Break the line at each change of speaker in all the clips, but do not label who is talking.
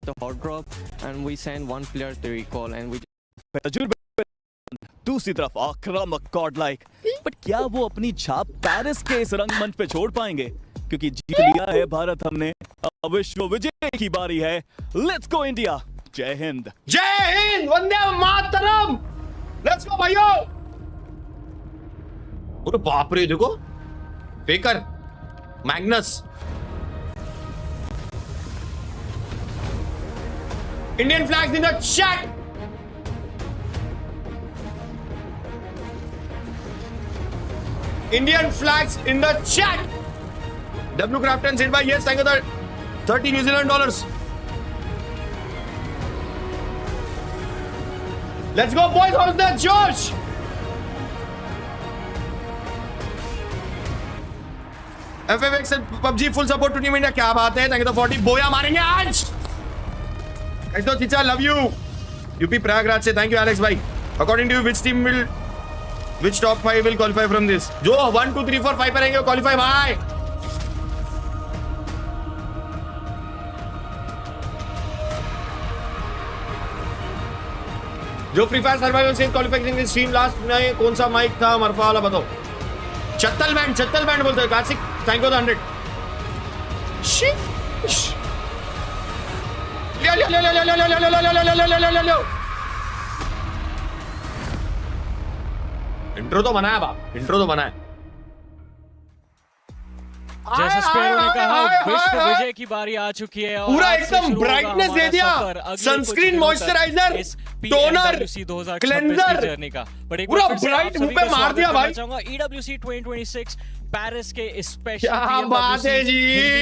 the hot drop and we send one player to recall and we
दूसरी तरफ आक्रामक God like, but क्या वो अपनी छाप पेरिस के इस रंगमंच पे छोड़ पाएंगे? क्योंकि जीत लिया है भारत हमने, अब विश्व विजय की बारी है। लेट्स गो इंडिया, जय हिंद,
जय हिंद, वंदे मातरम, लेट्स गो भाइयों। अरे बाप रे, देखो फेकर, Magnus, Indian flags in the chat. Indian flags in the chat. W Crafton said by yes, thank you for 30 New Zealand dollars. Let's go boys, how's that Josh? FFX and PUBG full support to Team India. क्या बात है, thank you for 40 बोया मारेंगे आज। कैसे हो चिचा, love you. UP Prayagraj से thank you Alex भाई। According to you, which top 5 will qualify from this? जो 1, 2, 3, 4, 5 पर रहेंगे वो qualify भाई। जो फ्री फायर सर्वाइवल से क्वालिफिकेशन की स्ट्रीम लास्ट में कौन सा माइक था मरफा वाला बताओ? चत्तल बैंड बोलते हैं क्लासिक, थैंक यू 100। ले इंट्रो तो बनाया बाप, इंट्रो तो बनाया।
जैसा स्पेरो ने कहा, विश्व विजय की बारी आ चुकी है।
पूरा एकदम ब्राइटनेस दे दिया, sunscreen, moisturiser, toner, cleanser
journey का
पूरा ब्राइट मुंह पे मार दिया भाई।
EWC 2026 पेरिस के स्पेशल
क्या बात है जी।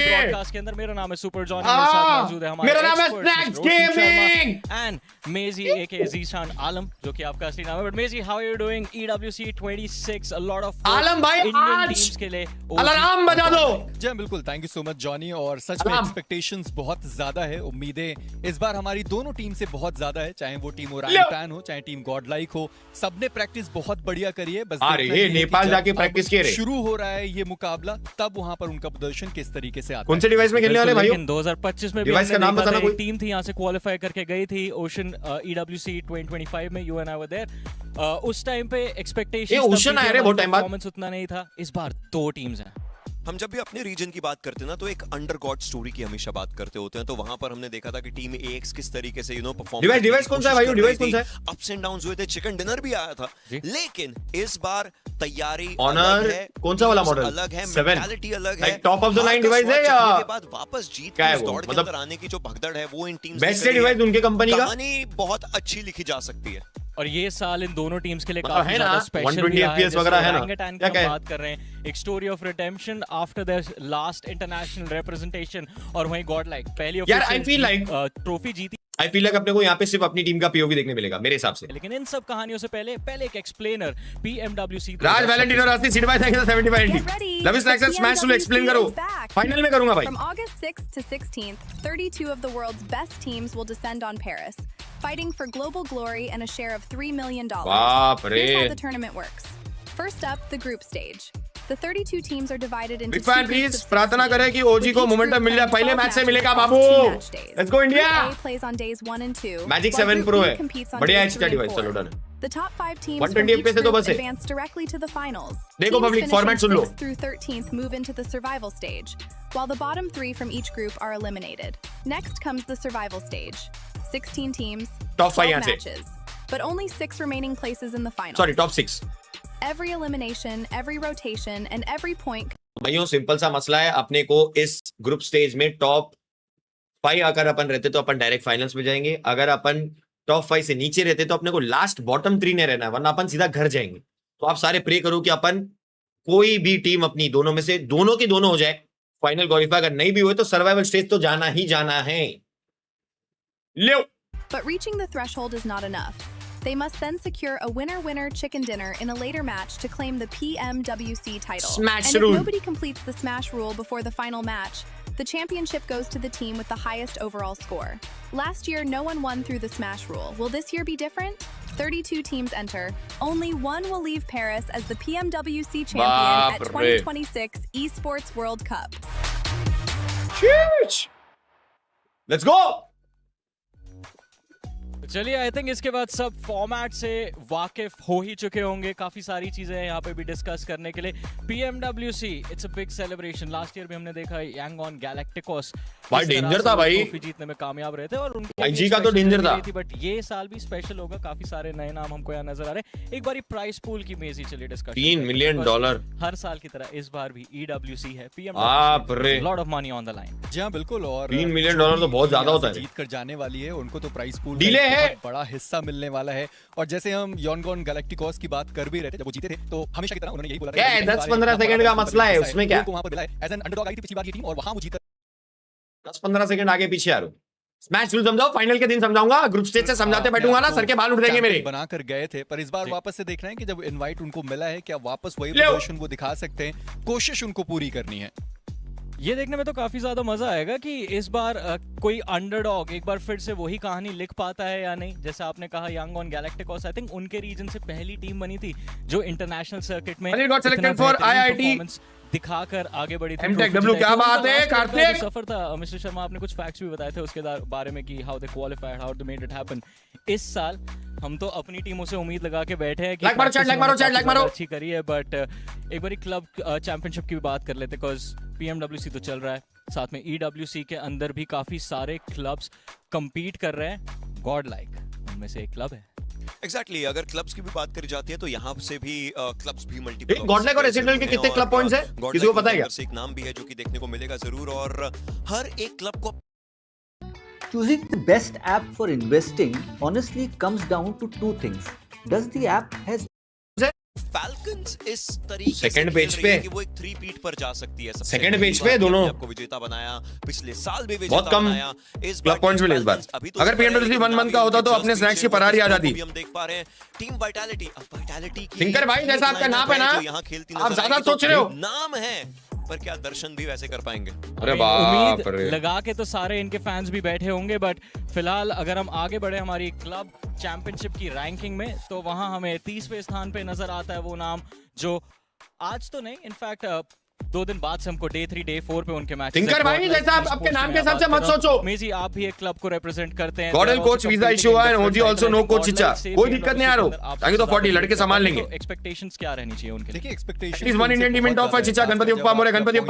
ब्रॉडकास्ट के अंदर मेरा नाम है सुपर जॉनी, मेरे साथ मौजूद है हमारे
मेरा नाम है स्नैक्स गेमिंग
एंड मेजी एके जीशान आलम, जो कि आपका असली नाम है। But Mezy, how are you doing? EWC 26 a lot of
Alam भाई
इंडियन
आज
टीम्स के लिए
अलार्म बजा दो।
जी बिल्कुल, thank you so much Johnny. और सच में एक्सपेक्टेशंस बहुत ज्यादा है, उम्मीदें इस बार हमारी दोनों टीम से बहुत ज्यादा है, चाहे वो टीम ओरांगुटान हो चाहे टीम गॉड लाइक हो। सबने प्रैक्टिस बहुत बढ़िया करी है। बस
अरे नेपाल जाके प्रैक्टिस किए रे।
शुरू हो रहा है ये मुकाबला, तब वहां पर उनका प्रदर्शन किस तरीके से आता है।
कौन से डिवाइस में खेलने वाले भाइयों?
2025 में
डिवाइस का नाम बताना कोई।
टीम थी यहाँ से क्वालिफाई करके गई थी ओशन EWC 2025 में, you and I were there. उस टाइम पे एक्सपेक्टेशंस
ओशन आया रे बहुत टाइम बाद,
परफॉर्मेंस उतना नहीं था। इस बार दो टीम्स हैं।
हम जब भी अपने रीजन की बात करते हैं ना, तो एक अंडर गॉड स्टोरी की हमेशा बात करते होते हैं। तो वहां पर हमने देखा था कि टीम AX किस तरीके से परफॉर्म।
डिवाइस कौन सा है भाई? डिवाइस कौन सा है?
अप्स एंड डाउन्स हुए थे, चिकन डिनर भी आया था, लेकिन इस बार तैयारी
ऑनर कौन सा वाला मॉडल
अलग है, मेंटालिटी अलग है।
Top of the line device है या
के बाद वापस जीत के दौड़ के अंदर आने की जो भगदड़ है वो इन टीम्स
बेस्ट डिवाइस उनके कंपनी का।
कहानी बहुत अच्छी लिखी जा सकती है
और ये साल इन दोनों टीम्स के लिए काफी ज्यादा स्पेशल
120 FPS वगैरह है ना।
क्या बात कर रहे हैं, एक story of redemption after their last international representation. और वहीं गॉड लाइक पहली
यार आई फील लाइक
ट्रॉफी जीती।
आई फील लाइक अपने को यहाँ पे सिर्फ अपनी टीम का POV देखने मिलेगा मेरे हिसाब से।
लेकिन इन सब कहानियों से पहले एक एक्सप्लेनर PMWC
राज वैलेंटिनो रास्ती सीट बाय thank you 75 anti love snacks and smash to explain करो। फाइनल में करूंगा भाई।
From August 6th to 16th, 32 of the world's best teams will descend on Paris, fighting for global glory and a share of $3 million.
बाप रे।
Here's how the tournament works. First up, the group stage. The 32 teams are divided into
big fan please प्रार्थना करें कि OG को momentum मिल जाए, पहले match से मिलेगा बाबू। Let's go India.
plays on days 1 and 2.
Magic 7 Pro है, बढ़िया एचडी डिवाइस। चलो done.
The top 5 teams
120 FPS से तो बस है।
advance directly to the finals.
देखो public format soon low.
6th through 13th move into the survival stage, while the bottom 3 from each group are eliminated. Next comes the survival stage. 16 teams,
top 5 यहाँ से,
matches, but only 6 remaining places in the finals.
Sorry, top 6.
Every elimination, every rotation, and every point.
भाइयों simple सा मसला है, अपने को इस group stage में टॉप 5 अगर अपन रहते तो अपन डायरेक्ट फाइनल्स में जाएंगे। अगर अपन टॉप 5 से नीचे रहते तो अपने को लास्ट बॉटम 3 नहीं रहना है, वरना अपन सीधा घर जाएंगे। तो आप सारे प्रे करो कि अपन कोई भी टीम अपनी दोनों में से दोनों की दोनों हो जाए फाइनल क्वालिफाई। अगर नहीं भी हुए तो सर्वाइवल स्टेज तो जाना ही जाना है। लो।
But reaching the threshold is not enough. They must then secure a winner-winner chicken dinner in a later match to claim the PMWC title.
Smash
and
rule.
if nobody completes the smash rule before the final match, the championship goes to the team with the highest overall score. Last year, no one won through the smash rule. Will this year be different? 32 teams enter. Only one will leave Paris as the PMWC champion at 2026 Esports World Cup.
Cheers! Let's go!
चलिए I think इसके बाद सब format से वाकिफ हो ही चुके होंगे, काफी सारी चीजें हैं यहाँ पे भी डिस्कस करने के लिए। PMWC it's a big celebration. Last year भी हमने देखा Yangon Galacticos
भाई डेंजर था भाई,
ट्रॉफी जीतने में कामयाब रहे थे और उनकी
IG का तो डेंजर था।
बट ये साल भी स्पेशल होगा, काफी सारे नए नाम हमको यहाँ नजर आ रहे हैं। एक बारी प्राइस पूल की मेजी चलिए डिस्कस।
$3 मिलियन
हर साल की तरह इस बार भी EWC है,
बाप रे,
lot of money on the line.
जी हाँ बिल्कुल, और
$3 मिलियन तो बहुत ज्यादा होता है।
जीत कर जाने वाली है, उनको तो प्राइस पूल
डिले है,
बड़ा हिस्सा मिलने वाला है। और जैसे हम Yangon Galacticos की बात कर भी रहे थे, जब वो जीते थे तो हमेशा की तरह उन्होंने यही बोला
क्या है 10-15 सेकंड का मसला है उसमें, क्या
वहां पर मिला है एज एन अंडरडॉग आई थी पिछली बार की टीम और वहां वो जीत
10-15 सेकंड आगे पीछे आ रहा हूं। मैच रूल समझाओ, फाइनल के दिन समझाऊंगा, ग्रुप स्टेज से समझाते बैठूंगा ना, सर के बाल उठ जाएंगे मेरे।
बनाकर गए थे, पर इस बार वापस से देखना है कि जब इनवाइट उनको मिला है क्या वापस वही प्रदर्शन वो दिखा सकते हैं, कोशिश उनको पूरी करनी है।
ये देखने में तो काफी ज्यादा मजा आएगा कि इस बार कोई अंडरडॉग एक बार फिर से वही कहानी लिख पाता है या नहीं। जैसे आपने कहा Yangon Galacticos आई थिंक उनके रीजन से पहली टीम बनी थी जो इंटरनेशनल सर्किट में दिखाकर आगे बढ़ी थी।
MTechW क्या बात है कार्तिक,
सफर था। मिस्टर शर्मा आपने कुछ फैक्ट्स भी बताए थे उसके बारे में कि how they qualified, how they made it happen. इस साल हम तो अपनी टीमों से उम्मीद लगा के बैठे हैं कि
लाइक मारो
अच्छी करी है, बट एक बारी क्लब चैंपियनशिप की भी बात कर लेते बिकॉज PMWC तो चल रहा है, साथ में EWC के अंदर भी काफी सारे क्लब्स compete कर रहे हैं। गॉड लाइक उनमें से एक क्लब है।
एग्जैक्टली अगर क्लब्स की भी बात करी जाती है तो यहाँ से भी क्लब्स भी मल्टीपल।
गॉडलाइक और एसिडल के कितने क्लब पॉइंट्स हैं किसी को पता है क्या?
एक नाम भी है जो कि देखने को मिलेगा जरूर, और हर एक क्लब को
Choosing the best app for investing honestly comes down to two things. Does the app has
falcons इस तरीके
सेकंड पेज पे
कि वो एक 3 पीट पर जा सकती है।
सेकंड पेज पे दोनों
आपको विजेता बनाया, पिछले साल भी
बहुत
विजेता
कम
बनाया, इस
क्लब पॉइंट्स मिले इस बार। अगर PMWC 1 मंथ का होता तो अपने स्नैक्स की परारी आ जाती।
हम देख पा रहे हैं टीम वाइटैलिटी, अब वाइटैलिटी की
थिंकर भाई जैसा आपका नाम है ना,
यहाँ खेलती
आप ज्यादा सोच रहे हो,
नाम है पर क्या दर्शन भी वैसे कर पाएंगे?
अरे बाप रे,
लगा के तो सारे इनके फैंस भी बैठे होंगे, बट फिलहाल अगर हम आगे बढ़े हमारी क्लब चैंपियनशिप की रैंकिंग में तो वहां हमें 30वें स्थान पे नजर आता है वो नाम जो आज तो नहीं, इनफैक्ट 2 दिन बाद से हमको डे 3 डे 4 पे उनके मैच।
थिंकर भाई जैसा आप आपके नाम के हिसाब से मत सोचो।
मेजी आप भी एक क्लब को रिप्रेजेंट करते हैं।
गॉडल कोच वीजा इशू है, ओजी आल्सो नो कोच चिचा, कोई दिक्कत नहीं आ रहा, ताकि तो 40 लड़के संभाल लेंगे।
एक्सपेक्टेशंस क्या रहनी चाहिए उनके?
देखिए expectation
is one Indian team in top 5 चिचा, गणपति उप्पा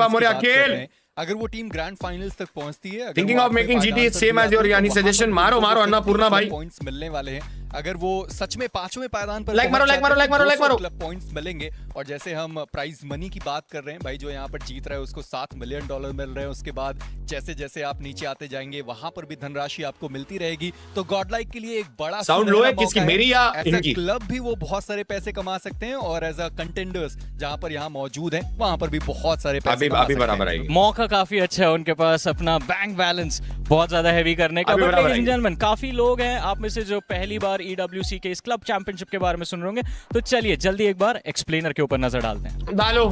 मोरे अकेल।
अगर वो टीम ग्रैंड फाइनल्स तक पहुंचती है,
thinking of making GT same as your यानी सजेशन, मारो अन्नपूर्णा भाई,
पॉइंट्स मिलने वाले हैं। अगर वो सच में 5वें पायदान पर
लाइक मारो
क्लब पॉइंट्स मिलेंगे। और जैसे हम प्राइज मनी की बात कर रहे हैं भाई, जो यहाँ पर जीत रहा है उसको $7 मिलियन मिल रहे हैं। उसके बाद जैसे जैसे आप नीचे आते जाएंगे वहां पर भी धनराशि आपको मिलती रहेगी। तो गॉडलाइक के लिए एक बड़ा
साउंड लो है किसकी, मेरी या इनकी?
क्लब भी वो बहुत सारे पैसे कमा सकते हैं और एज अ कंटेंडर्स जहां पर यहाँ मौजूद हैं वहां पर भी बहुत सारे पैसे कमा सकते हैं।
बराबर है,
मौका काफी अच्छा है उनके पास अपना बैंक बैलेंस बहुत ज्यादा हैवी करने का। काफी लोग हैं आप में से जो पहली बार EWC के इस क्लब चैंपियनशिप के बारे में सुन रहे होंगे, तो चलिए जल्दी एक बार एक्सप्लेनर के ऊपर नजर डालते हैं।
डालो।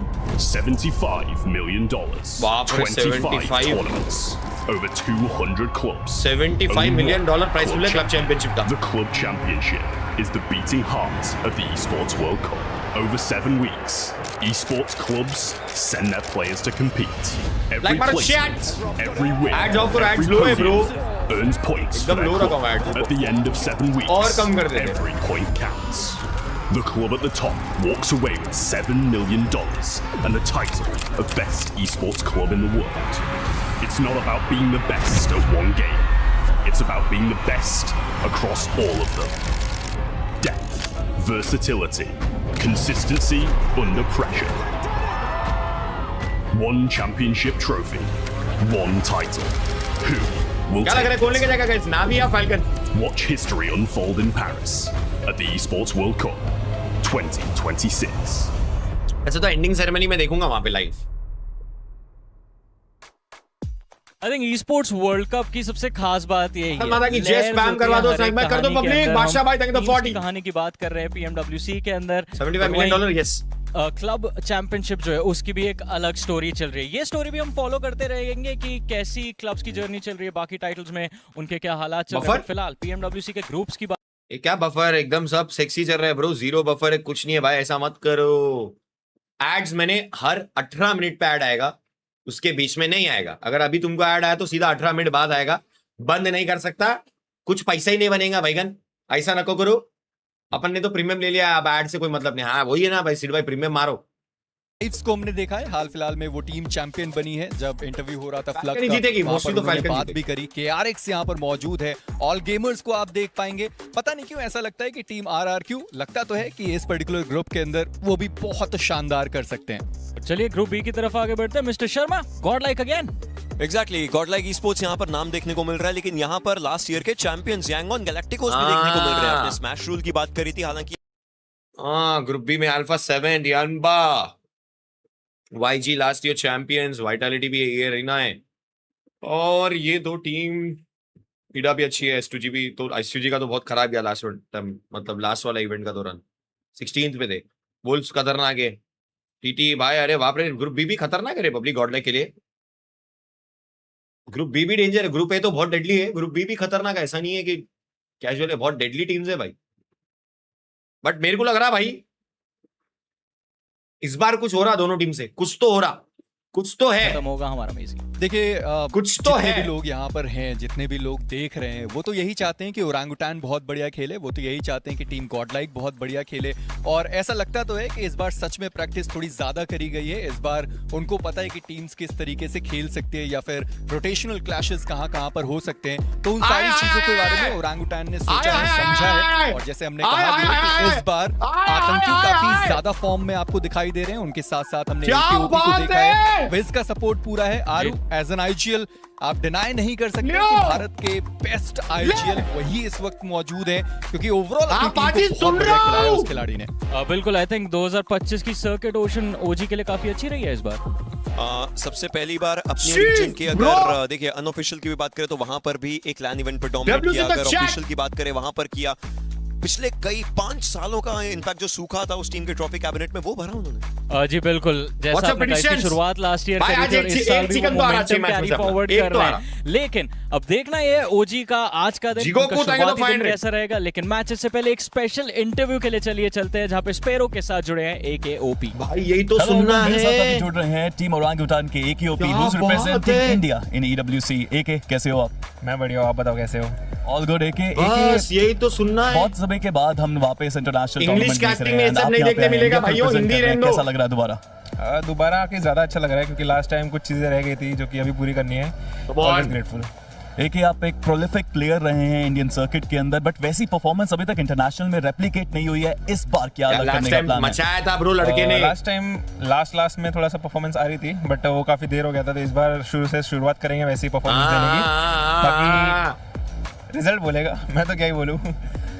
$75 million,
बाप रे,
25 tournaments, over 200 clubs.
$75 million price pool है क्लब चैंपियनशिप का।
The club championship is the beating heart of the Esports World Cup. Over 7 weeks, esports clubs send their players to compete. Every placement, every win, every podium earns points for their club. At the end of 7 weeks, every point counts. The club at the top walks away with $7 million and the title of best esports club in the world. It's not about being the best at one game. It's about being the best across all of them. Depth, versatility, consistency under pressure. One championship trophy, one title. Who will take it? Watch history unfold in Paris at the Esports World Cup 2026.
ऐसे तो ending ceremony में देखूंगा वहां पे live.
I think esports world cup की सबसे खास बात यही है
माता की जय स्पैम करवा दो, साइड में कर दो पब्लिक, बादशाह भाई थैंक यू 40
कहानी की बात कर रहे हैं PMWC के अंदर
$75 मिलियन। यस,
क्लब चैंपियनशिप जो है उसकी भी एक अलग स्टोरी चल रही है। ये स्टोरी भी हम फॉलो करते रहेंगे कि कैसी क्लब्स की जर्नी चल रही है, बाकी टाइटल्स में उनके क्या हालात चल रहे हैं। फिलहाल PMWC के ग्रुप्स की बात,
ये क्या बफर, एकदम सब सेक्सी चल रहा है ब्रो, जीरो बफर है, कुछ नहीं है भाई, ऐसा मत करो। एड्स मैंने हर 18 मिनट पे ऐड आएगा, उसके बीच में नहीं आएगा। अगर अभी तुमको ऐड आया तो सीधा 18 मिनट बाद आएगा, बंद नहीं कर सकता, कुछ पैसा ही नहीं बनेगा भाईगन, ऐसा नको करो। अपन ने तो प्रीमियम ले लिया, अब ऐड से कोई मतलब नहीं। हाँ वही है ना भाई, सिड भाई प्रीमियम मारो।
लाइव्स को हमने देखा है, हाल फिलहाल में वो टीम चैंपियन बनी है। जब इंटरव्यू हो रहा था फ्लग का,
जीतेगी,
वहाँ पर
तो
उन्होंने बात भी करी। KRX यहाँ पर मौजूद है, ऑल गेमर्स को आप देख पाएंगे। पता नहीं क्यों ऐसा लगता है कि टीम RRQ, लगता तो है कि इस पर्टिकुलर ग्रुप के अंदर वो भी बहुत शानदार कर सकते हैं।
चलिए ग्रुप बी की तरफ आगे बढ़ते हैं। Mister Sharma, God like again.
Exactly, Godlike esports यहाँ पर नाम देखने को मिल रहा है, लेकिन यहाँ पर लास्ट ईयर के चैंपियंस यांगॉन गैलेक्टिकोस भी देखने को मिल रहे हैं। आपने स्मैश रूल की बात करी थी, हालांकि
ग्रुप बी में alpha 7, यानबा, YG last year champions, vitality भी ये रहना है। और ये दो टीम, पीडा भी अच्छी है, S2G भी। तो S2G का तो बहुत खराब गया लास्ट टाइम, मतलब लास्ट वाला इवेंट का दौरान 16th पे थे। वुल्फ्स खतरनाक है, TT भाई, अरे बाप रे। ग्रुप बी भी खतरनाक है रिपब्लिक गॉडलाइक के लिए। ग्रुप बी भी डेंजर है, ग्रुप ए तो बहुत डेडली है, ग्रुप बी भी खतरनाक है। ऐसा नहीं है कि कैजुअल है, बहुत डेडली टीम्स है भाई। बट मेरे को लग रहा भाई इस बार कुछ हो रहा दोनों टीम से, कुछ तो हो रहा, कुछ तो है।
खत्म होगा हमारा मैच।
देखिए
कुछ तो
जितने
है।
भी लोग यहाँ पर हैं, जितने भी लोग देख रहे हैं, वो तो यही चाहते हैं कि ओरांगुटान बहुत बढ़िया खेले, वो तो यही चाहते हैं कि टीम गॉडलाइक बहुत बढ़िया खेले। और ऐसा लगता तो है कि इस बार सच में प्रैक्टिस थोड़ी ज्यादा करी गई है। इस बार उनको पता है कि टीम्स किस तरीके से खेल सकती है, या फिर रोटेशनल क्लैशेस कहाँ पर हो सकते हैं। तो उन सारी चीजों के बारे में ओरांगुटान ने सोचा है, समझा है। और जैसे हमने कहा भी है कि इस बार आतंकी काफी ज्यादा फॉर्म में आपको दिखाई दे रहे हैं। उनके साथ साथ हमने AKOP को देखा है, विज का सपोर्ट पूरा है। आरू एज एन IGL आप डिनाई नहीं कर सकते कि भारत के बेस्ट IGL वही इस वक्त मौजूद है, क्योंकि ओवरऑल अपनी टीम को बहुत बढ़िया खिलाया है उस खिलाड़ी ने।
बिल्कुल, आई थिंक 2025 की सर्किट ओशन OG के लिए काफी अच्छी रही है इस बार।
सबसे पहली बार अपने रीजन के, अगर देखिए अनऑफिशियल की भी बात करें तो वहां पर भी एक लैन इवेंट पर डोमिनेट किया। अगर ऑफिशियल की बात करें वहां पर किया। पिछले कई 5 सालों का इनफैक्ट जो सूखा था उस टीम के ट्रॉफी कैबिनेट में, वो भरा उन्होंने।
जी बिल्कुल, जैसा आपने कहा कि शुरुआत लास्ट ईयर करी थी और इस साल भी वो मोमेंटम कैरी फॉरवर्ड कर रहे हैं। लेकिन अब देखना ये OG का आज का दिन, उनका शुरुआती दिन कैसा रहेगा। लेकिन मैचेस से पहले एक स्पेशल इंटरव्यू के लिए चलिए चलते हैं, जहां पे स्पेरो के साथ जुड़े हैं AKOP।
भाई यही तो सुनना है।
जुड़ रहे हैं टीम ओरांगुटान के AKOP, who's representing India in EWC। AK कैसे हो आप?
मैं बढ़िया, आप बताओ कैसे हो?
All good. AK
बस यही तो सुनना है।
बहुत समय के बाद हम वापस इंटरनेशनल
इंग्लिश कास्टिंग में सब नहीं देखने मिलेगा भाइयों, हिंदी रहने दो।
कैसा लग रहा है दोबारा?
दोबारा आके ज्यादा अच्छा लग रहा है, क्योंकि लास्ट टाइम कुछ चीजें रह गई थी जो कि अभी पूरी करनी है। Always grateful.
AK आप एक प्रोलिफिक प्लेयर रहे हैं इंडियन सर्किट के अंदर, बट वैसी परफॉर्मेंस अभी तक इंटरनेशनल में रेप्लिकेट नहीं हुई है। इस बार क्या अलग करने का प्लान है?
मचाया था ब्रो लड़के ने।
लास्ट टाइम लास्ट में थोड़ा सा परफॉर्मेंस आ रही थी, बट वो काफी देर हो गया था। तो इस बार शुरुआत करेंगे वैसी परफॉर्मेंस देने की, ताकि रिजल्ट बोलेगा, मैं तो क्या ही बोलूं।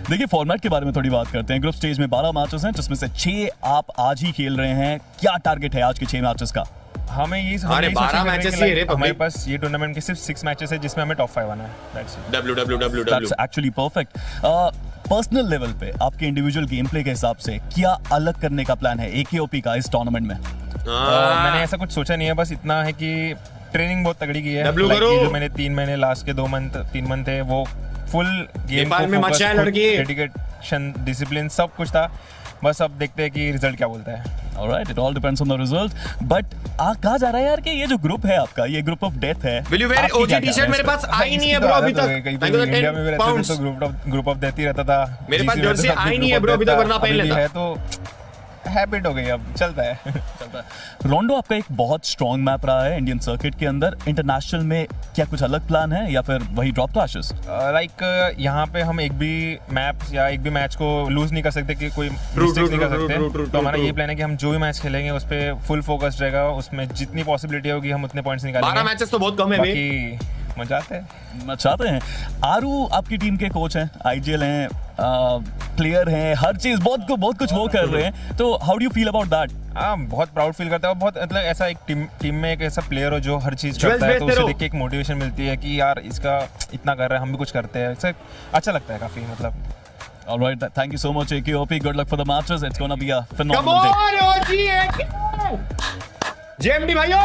देखिए फॉर्मेट के बारे में थोड़ी बात करते हैं। ग्रुप स्टेज में 12 मैचेस हैं, जिसमें से 6 आप आज ही खेल रहे हैं। क्या टारगेट है आज के 6 मैचेस का?
हमें ये
12 मैचेस ही है।
हमारे पास ये टूर्नामेंट के सिर्फ 6 मैचेस है, जिसमें हमें टॉप 5 आना है।
That's
actually perfect. Personal level पे आपके इंडिविजुअल गेम प्ले के हिसाब से क्या अलग करने का प्लान है AKOP का इस टूर्नामेंट में?
मैंने ऐसा कुछ सोचा नहीं है, बस इतना है कि ट्रेनिंग बहुत तगड़ी की है। जो मैंने 3 महीने लास्ट के 3 मंथ है, वो फुल गेम को फोकस, डेडिकेशन, डिसिप्लिन सब कुछ था। बस अब देखते हैं कि रिजल्ट क्या बोलता है।
Alright, it all depends on the result. But कहा जा रहा है यार कि ये जो ग्रुप है आपका, ये ग्रुप ऑफ डेथ है।
Will you wear OG T shirt? मेरे पास आई नहीं है ब्रो अभी तक।
इंडिया में रहते थे तो ग्रुप ऑफ डेथ ही रहता था।
मेरे पास जर्सी आई नहीं है ब्रो अभी तक, वरना पहन लेता।
है तो हैबिट हो गई, अब चलता है।
रोंडो आपका एक बहुत स्ट्रॉन्ग मैप रहा है इंडियन सर्किट के अंदर। इंटरनेशनल में क्या कुछ अलग प्लान है या फिर वही ड्रॉप क्लैशेस?
लाइक यहाँ पे हम एक भी मैप या एक भी मैच को लूज नहीं कर सकते, कि कोई मिस्टेक नहीं कर सकते। तो हमारा ये प्लान है कि हम जो भी मैच खेलेंगे उस पे फुल फोकस्ड रहेगा, उसमें जितनी पॉसिबिलिटी होगी हम उतने पॉइंट्स निकालेंगे।
12 मैचेस तो बहुत कम है
भाई, मचाते
हैं। आरू आपकी टीम के कोच हैं, IGL हैं, प्लेयर हैं, हर चीज बहुत कुछ वो कर रहे हैं। तो how do you feel about that?
बहुत प्राउड फील करता है। बहुत मतलब ऐसा एक टीम में एक ऐसा प्लेयर हो जो हर चीज करता है, तो उसे देख के एक मोटिवेशन मिलती है कि यार इसका इतना कर रहा है, हम भी कुछ करते हैं। इससे अच्छा लगता है काफी, मतलब।
Alright, thank you so much AKOP. Good luck for the matches. It's gonna be a phenomenal day.
JMD भाइयों,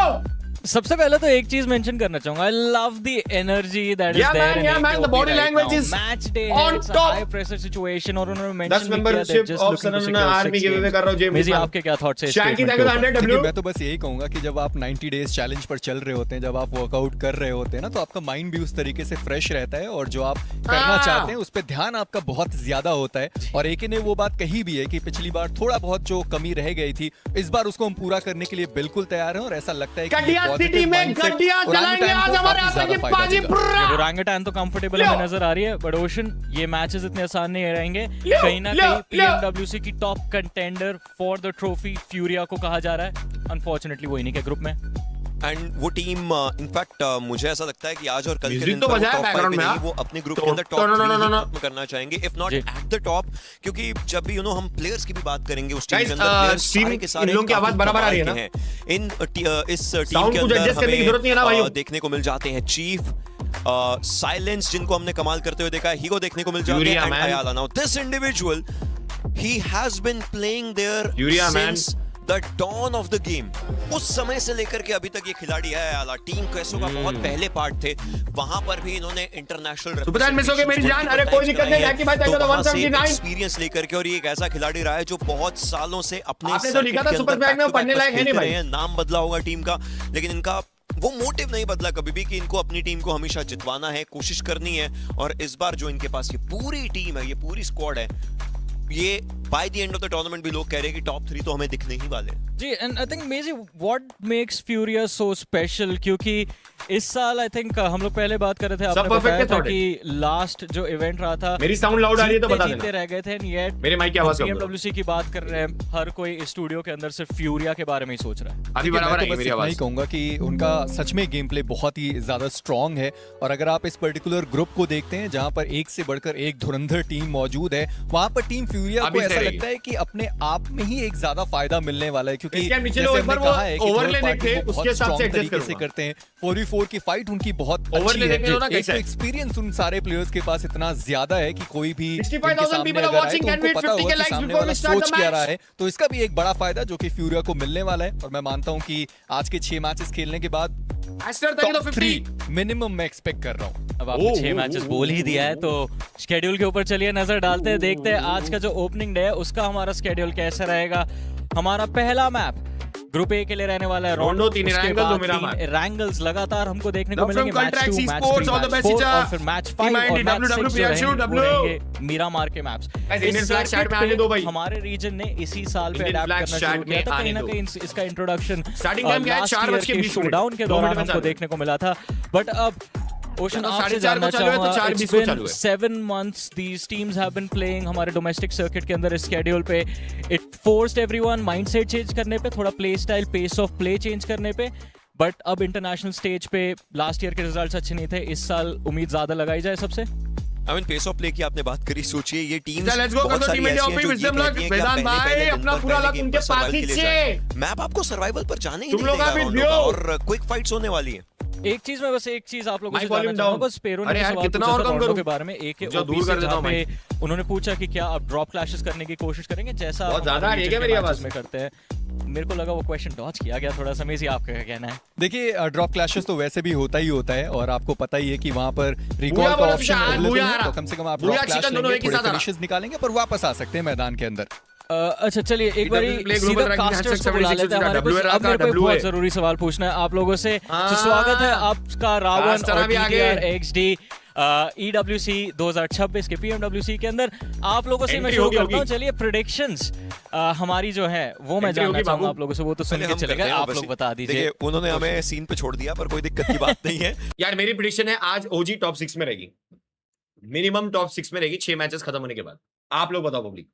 सबसे पहले तो एक चीज मेंशन करना चाहूंगा, I love the energy that is there in
man, the body language is
match day
on
है,
top.
High pressure situation, और उन्होंने
10
मेंशन किया
membership
that just
of
looking to
Sanana
secure
Army
6
giveaway
games.
कर रहा हूं James
मेजी,
मान।
आपके क्या थॉट्स है इस
Shanky,
statement
thank you,
के ऊपर?
$100
देखिए,
W।
मैं तो बस यही कहूंगा कि जब आप 90 डेज चैलेंज पर चल रहे होते हैं, जब आप वर्कआउट कर रहे होते हैं ना, तो आपका माइंड भी उस तरीके से फ्रेश रहता है और जो आप करना चाहते हैं उस पर ध्यान आपका बहुत ज्यादा होता है। और एके ने वो बात कही भी है कि पिछली बार थोड़ा बहुत जो कमी रह गई थी, इस बार उसको हम पूरा करने के लिए बिल्कुल तैयार हैं और ऐसा लगता है कि
कडिया सिटी में गड्डियां चलाएंगे आज हमारे आतंकी पाजी पुर्रा।
ओरंगुटान तो कंफर्टेबल हमें नजर आ रही है, बट ओशन ये मैचेस इतने आसान नहीं रहेंगे। कहीं ना कहीं पीएमडब्ल्यूसी की top contender for the trophy Furia को कहा जा रहा है, अनफॉर्चुनेटली वो इन्हीं के ग्रुप में।
एंड वो टीम इनफैक्ट मुझे ऐसा लगता है कि आज और कल के
म्यूजिक
दिन
तो
पर वो
बजा है
टॉप 5
बैकग्राउंड
में
में,
नहीं, वो अपने ग्रुप के अंदर टॉप 3 खत्म करना चाहेंगे, if not at the top. क्योंकि जब भी हम प्लेयर्स की भी बात करेंगे उस टीम के अंदर प्लेयर्स सारे के सारे
इन लोगों की आवाज बराबर आ रही है ना?
इन इस टीम के अंदर हमें देखने को मिल जाते हैं चीफ, साइलेंस जिनको हमने कमाल करते हुए देखा है, हीगो देखने को मिल जाते हैं, and Ayala. Now this individual he has been playing there since the dawn of the game. उस समय से लेकर के अभी तक ये खिलाड़ी है अयाला। टीम कैसो का बहुत पहले पार्ट थे, वहां पर भी इन्होंने इंटरनेशनल एक्सपीरियंस लेकर के, और ये एक ऐसा खिलाड़ी रहा है जो बहुत सालों से अपने नाम बदला होगा टीम का, लेकिन इनका वो मोटिव नहीं बदला कभी भी कि इनको अपनी टीम को हमेशा जितवाना है, कोशिश करनी है। और इस बार जो इनके पास ये पूरी टीम है, ये पूरी स्क्वाड है, ये by the end of the tournament भी लोग कह रहे हैं कि टॉप 3 तो हमें दिखने ही वाले हैं।
जी, and I think Mezii what makes Furia so special, क्योंकि इस साल आई थिंक हम लोग पहले बात कर रहे थे, आपने बताया था कि लास्ट जो इवेंट रहा था,
मेरी साउंड लाउड आ रही है तो बता देना,
रह गए थे, येट
मेरे माइक की आवाज कम करो।
पीएमडब्ल्यूसी की बात कर रहे हैं, हर कोई स्टूडियो के अंदर सिर्फ फ्यूरिया के बारे में ही सोच रहा है।
अभी बराबर है मेरी आवाज।
मैं कहूंगा कि उनका सच में गेम प्ले बहुत ही ज्यादा स्ट्रांग है, और अगर आप इस पर्टिकुलर ग्रुप को देखते हैं जहां पर एक से बढ़कर एक धुरंधर टीम मौजूद है, वहां पर टीम फ्यूरिया को ऐसा लगता है कि अपने आप में ही एक ज्यादा फायदा मिलने वाला है, क्योंकि जैसे हमने कहा है कि थर्ड पार्टी वो बहुत स्ट्रांग तरीके से करते हैं, 4v4 की फाइट उनकी बहुत अच्छी है। एक तो एक्सपीरियंस उन सारे प्लेयर्स के पास इतना ज्यादा है कि कोई भी उनके सामने अगर आए तो उनको पता होगा कि सामने वाला सोच क्या रहा है, तो इसका भी एक बड़ा फायदा जो कि फ्यूरिया को मिलने वाला है। और मैं मानता हूं कि आज के 6 मैचेस खेलने के बाद टॉप 3 मिनिमम मैं एक्सपेक्ट कर रहा हूं।
अब आपने 6 मैचेस बोल ही दिया है, तो शेड्यूल के ऊपर चलिए नजर डालते हैं, देखते हैं आज का जो ओपनिंग डे है उसका हमारा शेड्यूल कैसा रहेगा। हमारा पहला मैप ग्रुप ए के लिए रहने वाला है रोंडो, 3 एरंगल 2 मिरामार। एरंगल्स लगातार हमको देखने को मिलेंगे, मैच 2, मैच 3, मैच 4 और फिर मैच 5 और मैच 6 रहेंगे मिरामार के मैप्स। हमारे रीजन ने इसी साल पे अडैप्ट करना शुरू किया था, कहीं ना कहीं इसका इंट्रोडक्शन लास्ट ईयर के शोडाउन के दौरान हमको देखने को मिला था। बट अब ओशन आपसे जानना चाहूंगा, it's been 7 months these teams have been playing हमारे डोमेस्टिक सर्किट के अंदर इस शेड्यूल पे, it forced everyone mindset change करने पे, थोड़ा play style, pace of play change करने पे, बट अब इंटरनेशनल स्टेज पे लास्ट ईयर के रिजल्ट्स अच्छे नहीं थे, इस साल उम्मीद ज्यादा लगाई जाए सबसे।
I mean pace of play की आपने बात करी, सोचिए ये टीम्स
लेट्स गो कर दो team India of wisdom lock Vedant भाई अपना पूरा लक उनके पास नीचे।
मैप आपको सर्वाइवल पर जाने ही नहीं देगा और क्विक फाइट्स होने वाली है।
एक चीज मैं बस एक चीज आप लोगों से जानना चाहूंगा, बस पेरो ने सवाल पूछा था रोंडो के बारे में, एक उन्होंने पूछा कि क्या आप ड्रॉप क्लैशेस करने की कोशिश करेंगे जैसा
बहुत ज्यादा आ रही है क्या मेरी आवाज
में करते हैं। मेरे को लगा वो क्वेश्चन डॉज किया गया थोड़ा सा, मेजी आपका क्या कहना है?
देखिए ड्रॉप क्लैशेस तो वैसे भी होता है, और आपको पता ही है कि वहां पर रिकॉल का ऑप्शन अवेलेबल है, तो कम से कम आप ड्रॉप क्लैश लेंगे, थोड़े फिनिशेस निकालेंगे पर वापस आ सकते हैं मैदान के अंदर।
अच्छा चलिए एक बार सीधा कास्टर्स को बुला लेते हैं हमारे पास। अब मेरे को बहुत जरूरी सवाल पूछना है आप लोगों से, तो स्वागत है आपका रावण और XD EWC 2026 के PMWC के अंदर। आप लोगों से मैं शुरू करता हूं, चलिए प्रेडिक्शंस हमारी जो है वो मैं जानना चाहूंगा आप लोगों से, वो तो सुन के चलेगा, आप लोग बता दीजिए।
उन्होंने हमें सीन पे छोड़ दिया पर कोई दिक्कत की बात नहीं है।
यार मेरी प्रेडिक्शन है आज OG टॉप 6 में रहेगी, मिनिमम टॉप 6 में रहेगी 6 मैचेस खत्म होने के बाद। आप लोग बताओ पब्लिक।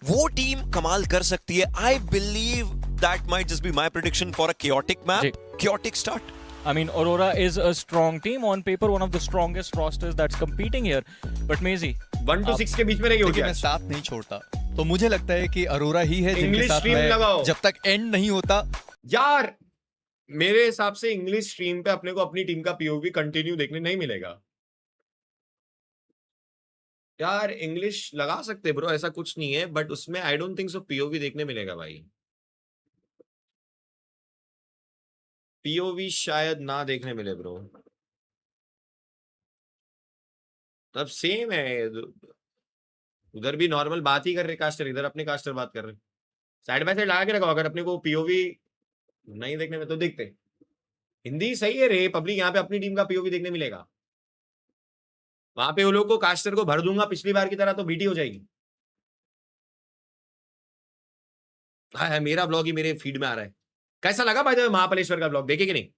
वो टीम कमाल कर सकती है। I believe that might just be my prediction for a chaotic map, chaotic start.
I mean, Aurora is a strong team on paper, one of the strongest rosters that's competing here. But Maisie,
1 to 6 के बीच में रहेगी।
मैं साथ नहीं छोड़ता, तो मुझे लगता है कि अरोरा ही है जिनके साथ मैं जब तक एंड नहीं होता।
यार मेरे हिसाब से इंग्लिश स्ट्रीम पे अपने को अपनी टीम का POV कंटिन्यू देखने नहीं मिलेगा। यार इंग्लिश लगा सकते ब्रो, ऐसा कुछ नहीं है, बट उसमें I don't think so POV देखने मिलेगा भाई। पीओवी शायद ना देखने मिले ब्रो। तब सेम है, उधर भी नॉर्मल बात ही कर रहे कास्टर, इधर अपने कास्टर बात कर रहे। साइड बाय साइड लगा के रखो, अगर अपने को पीओवी नहीं देखने में तो देखते। हिंदी सही है रे पब्लिक, यहाँ पे अपनी टीम का पीओवी देखने मिलेगा। वहां पे वो लोग को कास्टर को भर दूंगा पिछली बार की तरह, तो बीटी हो जाएगी। हाँ मेरा ब्लॉग ही मेरे फीड में आ रहा है। कैसा लगा भाई तो महाबलेश्वर का ब्लॉग, देखे कि नहीं?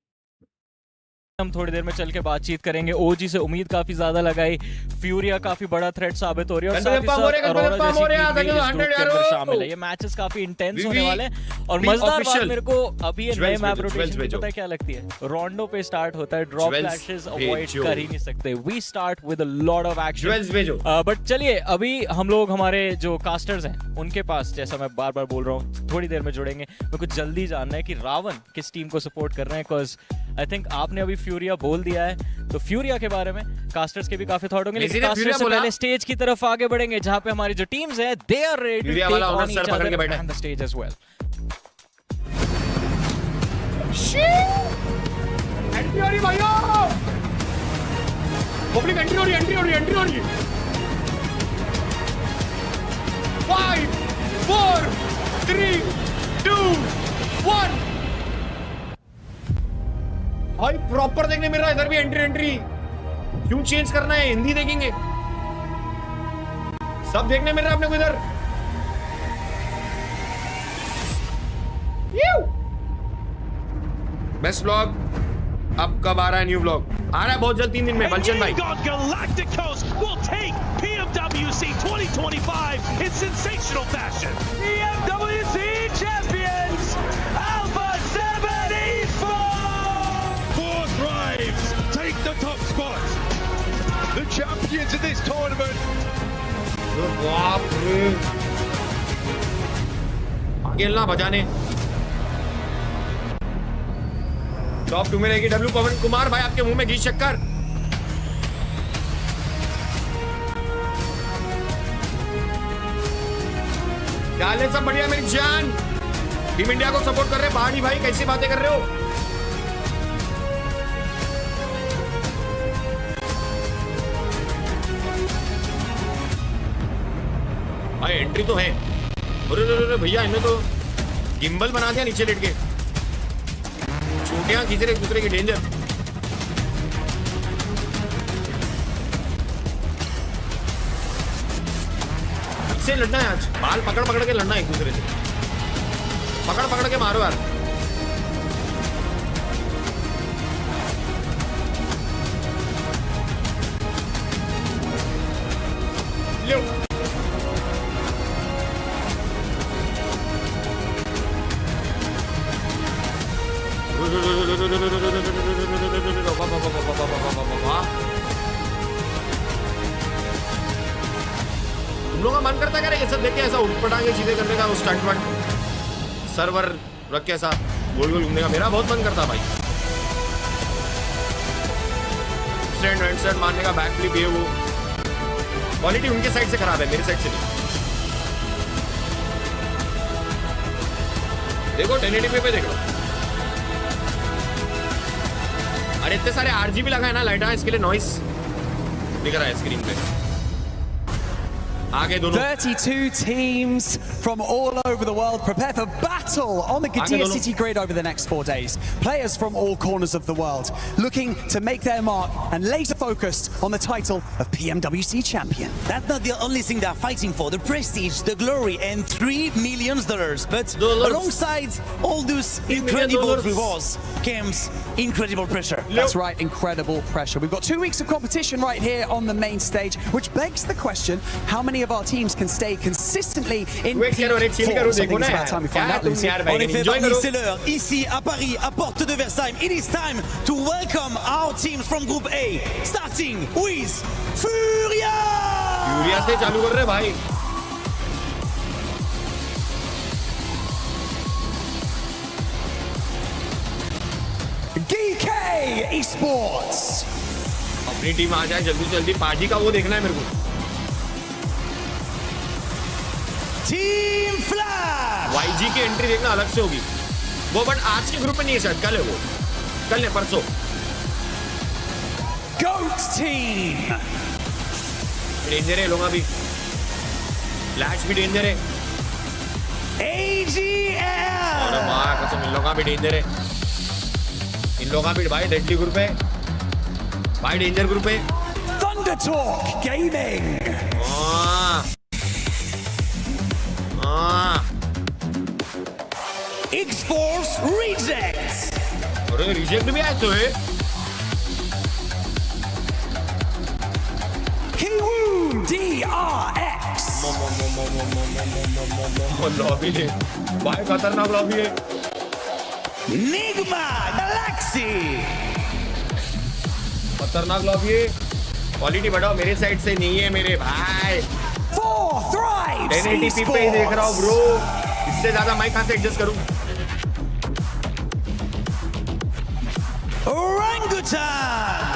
हम थोड़ी देर में चल के बातचीत करेंगे। ओजी से उम्मीद काफी ज्यादा लगाई, फ्यूरिया काफी बड़ा थ्रेट साबित हो रही है और साथ ही साथ अरोरा जैसी टीम भी इस ग्रुप के अंदर शामिल है। ये मैचेस काफी इंटेंस होने वाले हैं और मजेदार बात मेरे को अभी ये नए मैप रोटेशन में पता है क्या लगती है, रोंडो पे स्टार्ट होता है, ड्रॉप फ्लैशेस अवॉइड कर ही नहीं सकते। We start with a lot of action. But चलिए अभी हम लोग हमारे जो कास्टर्स हैं उनके पास, जैसा मैं बार बार बोल रहा हूँ थोड़ी देर में जुड़ेंगे। मेरे को जल्दी जानना है कि रावण किस टीम को सपोर्ट कर रहे हैं, बिकॉज आई थिंक आपने अभी फ्यूरिया बोल दिया है, तो फ्यूरिया के बारे में कास्टर्स के भी काफी थॉट होंगे। लेकिन कास्टर्स से पहले स्टेज की तरफ आगे बढ़ेंगे जहां पे हमारी जो टीम्स है they are ready to take on each other and the stage as well.
Entry हो रही भाइयों, पब्लिक एंट्री हो रही, एंट्री हो रही, एंट्री हो रही। 5 4 3 2 1। भाई प्रॉपर देखने मिल रहा है, इधर भी एंट्री एंट्री। क्यों चेंज करना है, हिंदी देखेंगे, सब देखने मिल रहा है अपने को इधर। बेस्ट व्लॉग अब कब आ रहा है? न्यू व्लॉग आ रहा है बहुत जल्द, 3 दिन में। बलचन भाई
Galacticos will take PUBG 2025 in sensational fashion. EWC champions, Alpha 7 Esports! Four Thrives take the top spot. The champions of this tournament.
बाप रे, खेलना बजाने। टॉप 2 में रहेगी डब्ल्यू पवन कुमार भाई, आपके मुंह में घी शक्कर। डाले सब बढ़िया मेरी जान। टीम इंडिया को सपोर्ट कर रहे पहाड़ी भाई, कैसी बातें कर रहे हो? भाई एंट्री तो है। अरे भैया इन्हें तो गिम्बल बना दिया नीचे लेट के, छोटियां खींच रहे एक दूसरे की, डेंजर। इससे लड़ना है आज, बाल पकड़ पकड़ के लड़ना है एक दूसरे से, पकड़ पकड़ के मारो यार। लो तुम लोग का मन करता क्या ये सब देख के, ऐसा उठपटांगे चीजें करने का, उस स्टंट वंट सर्वर रख के ऐसा गोल गोल घूमने का? मेरा बहुत मन करता भाई, स्टैंड हैंडसेट मारने का, बैक फ्लिप, ये वो। क्वालिटी उनके साइड से खराब है, मेरी साइड से नहीं। देखो 1080p पे देख लो। अरे इतने सारे RGB लगा है ना लाइट, इसके लिए नॉइस दिख रहा है स्क्रीन पे। आगे दोनों
32 teams from all over the world prepare for battle on the Qiddiya city grid over the next 4 days. Players from all corners of the world looking to make their mark and laser focused on the title of PMWC champion.
That's not the only thing they're fighting for. The prestige, the glory, and $3 million. But alongside all those incredible rewards comes incredible pressure.
That's right, incredible pressure. We've got 2 weeks of competition right here on the main stage, which begs the question, how many of our teams can stay consistently in P4? I think it's about time we find out, Lucy.
En effet, Barney, c'est l'heure. Ici, à Paris, à Porte de Versailles, it is time to welcome our teams from Group A, starting with FURIA!
FURIA से चालू कर रहे भाई।
Geekay Esports!
अपनी team आ जाए जल्दी जल्दी, party का वो देखना है मेरे को।
Team Flash!
YG की एंट्री देखना अलग से होगी वो, बट आज के ग्रुप में नहीं है शायद, कल है वो। कल ने परसों
GOAT team.
डेंजर है लोग अभी, फ्लैश भी डेंजर है,
AG.AL.
और मां कसम इन लोगों का भी डेंजर है, इन लोगों का भी भाई डेडली ग्रुप है भाई, डेंजर ग्रुप है।
ThunderTalk Gaming. XFORCE Rejects.
अरे रिजेक्ट भी आए तो है।
KIWOOM DRX.
लॉबी है भाई, खतरनाक लॉबी है।
Nigma Galaxy.
खतरनाक लॉबी है, क्वालिटी बढ़ाओ, मेरे साइड से नहीं है मेरे भाई। 1080p पे ही देख रहा हूँ ब्रो, इससे ज्यादा मैं कहां से एडजस्ट करूं।
Orangutan.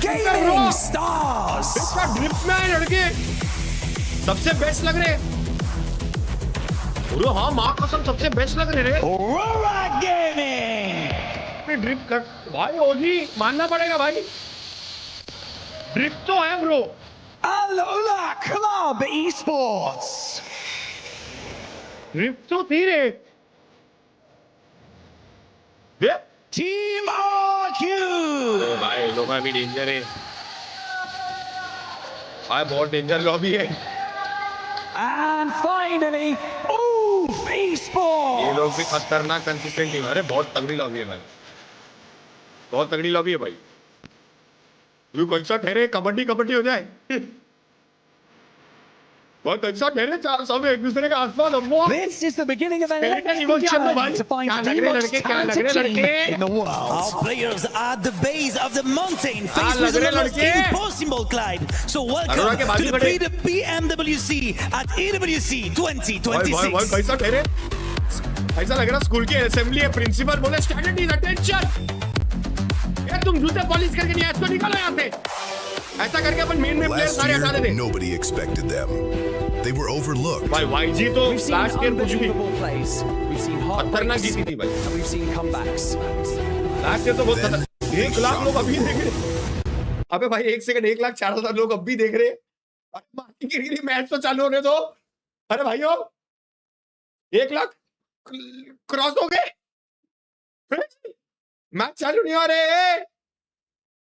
Gaming Stars.
इसका ड्रिफ्ट में आए लड़के, सबसे बेस्ट लग रहे। अरे हाँ माँ कसम सबसे बेस्ट लग रहे रे।
Aurora Gaming.
ड्रिफ्ट कर भाई, ओजी मानना पड़ेगा भाई, ड्रिफ्ट तो है bro.
AlUla Club Esports.
Drift तो थी रे।
Team RQ.
भाई लोग भी डेंजर है भाई, बहुत डेंजर लॉबी है।
And finally, ULF Esports.
ये लोग भी खतरनाक कंसिस्टेंट टीम, अरे बहुत तगड़ी लॉबी है भाई, बहुत तगड़ी लॉबी है भाई। यू कैसा ठहरे, कबड्डी कबड्डी हो जाए। बहुत अच्छा ठहरे, सब एक दूसरे के आसपास।
This is the beginning of an epic
challenge
to find the most talented team in the world.
Our players are at the base of the mountain, faced with the most impossible climb. So welcome to the PMWC at EWC 2026.
कैसा ठहरे, ऐसा लग रहा school की assembly है, principal बोले student attention, ये तुम जूते पॉलिश करके नहीं इसको निकालो यहाँ से, ऐसा करके अपन मेन प्लेयर सारे हटा देते।
Nobody expected them. They were overlooked.
भाई वाईजी तो लास्ट ईयर कुछ भी खतरनाक जीती थी भाई, लास्ट ईयर तो बहुत खतरनाक। 1 लाख लोग अभी देख रहे, अबे भाई 1 सेकंड, 1,04,000 लोग अभी देख रहे, मैच तो चालू होने दो। अरे भाइयों 1 लाख क्रॉस हो गए, मैच चालू नहीं हो रहे,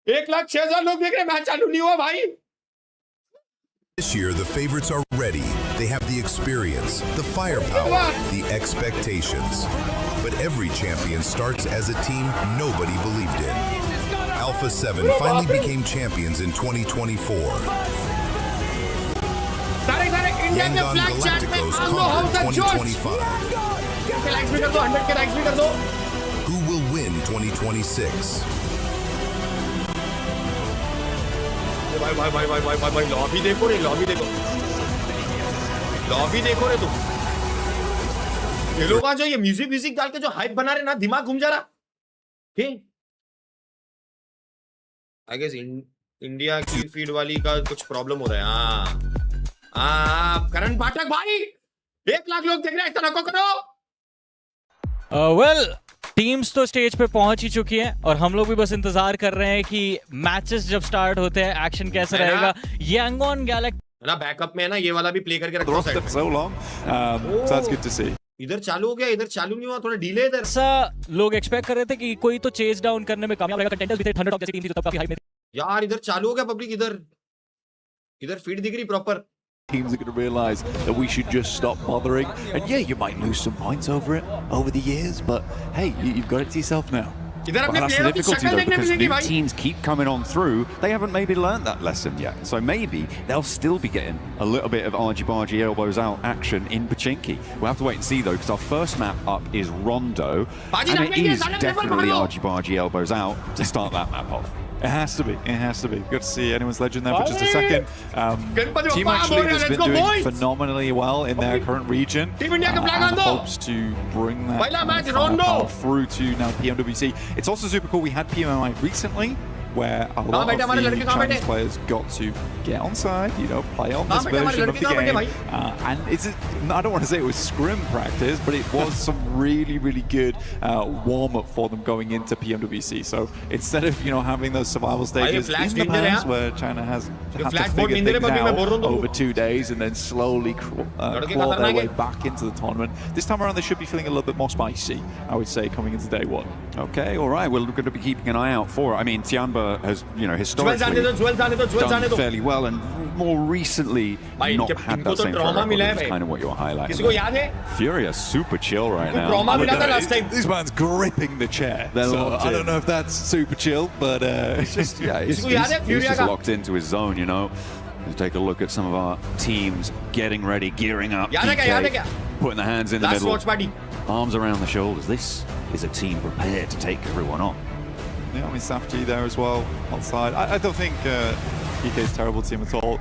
1,06,000 लोग देख रहे, मैच चालू नहीं हुआ भाई।
This year, the favorites are ready. They have the experience, the firepower, the expectations. But every champion starts as a team nobody believed in. Alpha 7 finally became champions in 2024. Yangon Galacticos conquered 2025. Who will win 2026?
भाई lobby देखो रे, lobby देखो, lobby देखो रे तुम। ये लोग जो ये म्यूजिक डाल के जो हाइप बना रहे ना, दिमाग घूम जा रहा। आई गेस इंडिया की फीड वाली का कुछ प्रॉब्लम हो रहा है। हाँ करण पाठक भाई, 1 लाख लोग देख रहे हैं, ऐसा नको करो।
वेल टीम्स तो स्टेज पे पहुंच ही चुकी हैं और हम लोग भी बस इंतजार कर रहे हैं कि मैचेस जब स्टार्ट होते हैं एक्शन कैसा रहेगा। यांगॉन गैलेक्सी
ना बैकअप में है ना, ये वाला भी प्ले करके रखो साइड में। इधर चालू हो गया, इधर चालू नहीं हुआ, थोड़ा डिले इधर।
ऐसा लोग एक्सपेक्ट कर रहे थे कि कोई तो चेज डाउन करने में कामयाब रहेगा, कंटेंटर्स भी थे, थंडरटॉक जैसी टीम थी तो तब काफी हाइप में थी।
यार इधर चालू हो गया पब्लिक, इधर फीड दिख रही proper.
Teams are going to realise that we should just stop bothering. And yeah, you might lose some points over it over the years, but hey, you've got it to yourself now.
Well,
that's the difficulty though, because new teams keep coming on through. They haven't maybe learned that lesson yet, so maybe they'll still be getting a little bit of argy-bargy elbows out action in Pachinki. We'll have to wait and see though, because our first map up is Rondo, and it is definitely argy-bargy elbows out to start that map off. It has to be. It has to be. Good to see anyone's legend there for just a second. Team actually has been doing phenomenally well in their current region and hopes to bring that power through to now PMWC. It's also super cool. We had PMI recently, where a lot of the Chinese players got to get on side, you know, play on this version of the game. And it's, I don't want to say it was scrim practice, but it was some really, really good warm-up for them going into PMWC. So instead of, you know, having those survival stages in the past where China has had to figure things out over 2 days and then slowly claw their way back into the tournament, this time around they should be feeling a little bit more spicy, I would say, coming into day one. Okay, all right, we're going to be keeping an eye out for it. I mean, Tianba has, you know, historically done fairly well, and more recently not had that same track record, which is kind of what you're highlighting. FURIA super chill right now. This man's gripping the chair. So I don't know if that's super chill, but it's just, yeah, he's just locked into his zone, you know. Let's take a look at some of our teams getting ready, gearing up, Geekay, putting their hands in the middle, arms around the shoulders. This is a team prepared to take everyone on.
Yeah, I mean, Safji there as well, outside. I don't think Geekay's a terrible team at all.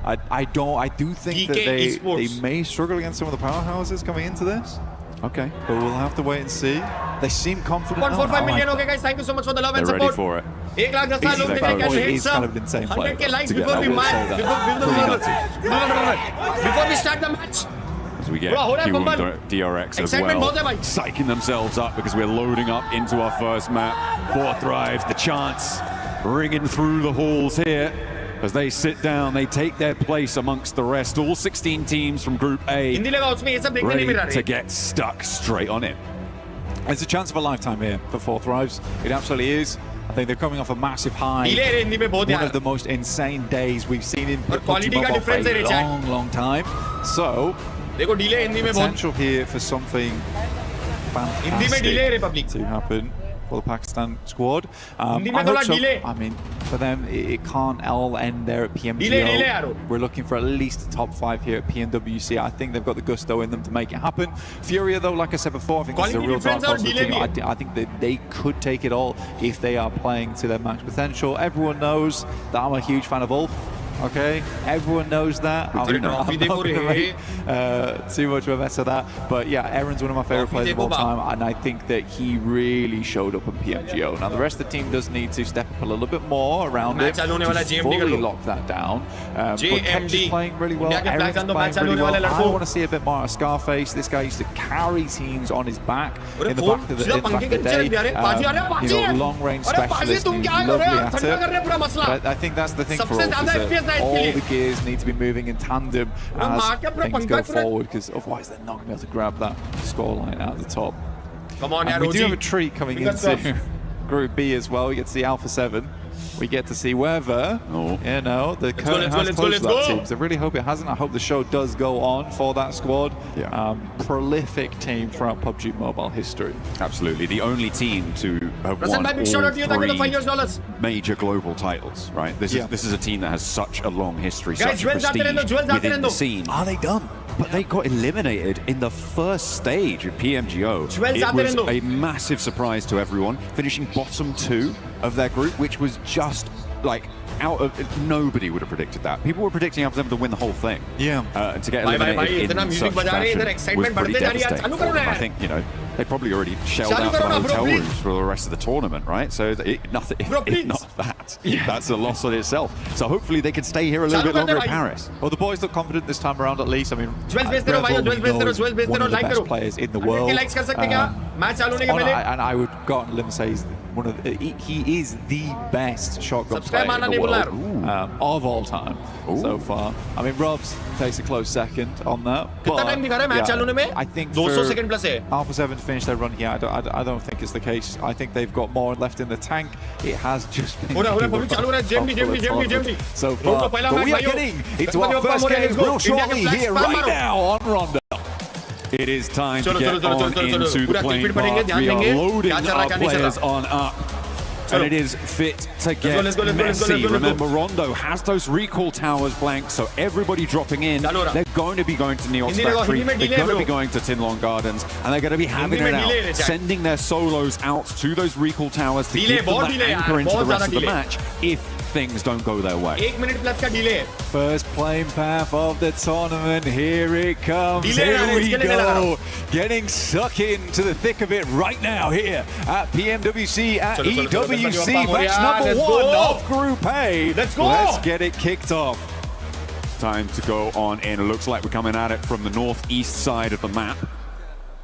I do think that they may struggle against some of the powerhouses coming into this.
Okay.
But we'll have to wait and see.
They seem confident.
145 million. Okay, guys, thank you so much for the love and
support.
They're
ready for it.
1,10,000 लोग देखेंगे.
He's kind of an insane player.
100k likes before we start the match.
As we get KIWOOM DRX as well, psyching themselves up because we're loading up into our first map. 4 Thrives, the chance ringing through the halls here. As they sit down, they take their place amongst the rest. All 16 teams from Group A ready to get stuck straight on it.
It's a chance of a lifetime here for 4 Thrives. It absolutely is. I think they're coming off a massive high. One of the most insane days we've seen in PUBG Mobile for a long, long time. So, potential here for something fantastic to happen for the Pakistan squad. I hope so. I mean, for them, it can't all end there at PMGO. We're looking for at least a top 5 here at PMWC. I think they've got the gusto in them to make it happen. FURIA, though, like I said before, I think this is a real dark horse team. I think that they could take it all if they are playing to their max potential. Everyone knows that I'm a huge fan of ULF. Okay, everyone knows that. I'm not going to make too much of a mess of that. But yeah, Aaron's one of my favorite players of all time, and I think that he really showed up in PMGO. Now, the rest of the team does need to step up a little bit more around it to fully lock that down. But Ketch is playing really well, Aaron's playing really well. I want to see a bit more of Scarface. This guy used to carry teams on his back in the back of the day. You know, long-range specialist, he's lovely at it. But I think that's the thing for all. All the gears need to be moving in tandem as things go forward, because otherwise they're not going to be able to grab that scoreline out of the top.
Come on,
we do have a treat coming into Group B as well. We get to see Alpha 7. We get to see whether, you know, the curtain has closed to that team. So I really hope it hasn't. I hope the show does go on for that squad.
Yeah.
Prolific team throughout PUBG Mobile history.
Absolutely. The only team to have won all 3 major global titles, right? This is a team that has such a long history, such prestige within the scene. Are they done? But they got eliminated in the first stage of PMGO. It was a massive surprise to everyone, finishing bottom 2 of their group, which was just like out of nobody would have predicted that. People were predicting Alpha 7 to win the whole thing.
Yeah.
To get eliminated in such fashion was pretty devastating for them. I think, you know, they probably already shelled out for the hotel rooms for the rest of the tournament, right? So if not that, that's a loss on itself. So hopefully they can stay here a little bit longer in Paris.
Well, the boys look confident this time around, at least. I mean, one of the best players in the world. And I would go on a limb and say he is the best shotgun player in the world of all time so far. I mean, Robs takes a close second on that. But I think for Alpha 7 to finish their run here, I don't think it's the case. I think they've got more left in the tank. It has just been so far. But we are getting into our first game real shortly here right now on Rondo.
It is time to get on into the playing path. We are loading our players on up. And it is fit to get messy. Remember, Rondo has those recall towers blank, so everybody dropping in. They're going to be going to Neos Factory. They're going to be going to Tinlong Gardens, and they're going to be having it out, sending their solos out to those recall towers to give them that anchor into the rest of the match if things don't go their way.
1 minute plus का delay.
First plane path of the tournament. Here it comes.
Delay
Here we go. Getting stuck into the thick of it right now here at PMWC at EWC. Match number 1 of Group A.
Let's go.
Let's get it kicked off.
Time to go on in. It looks like we're coming at it from the northeast side of the map.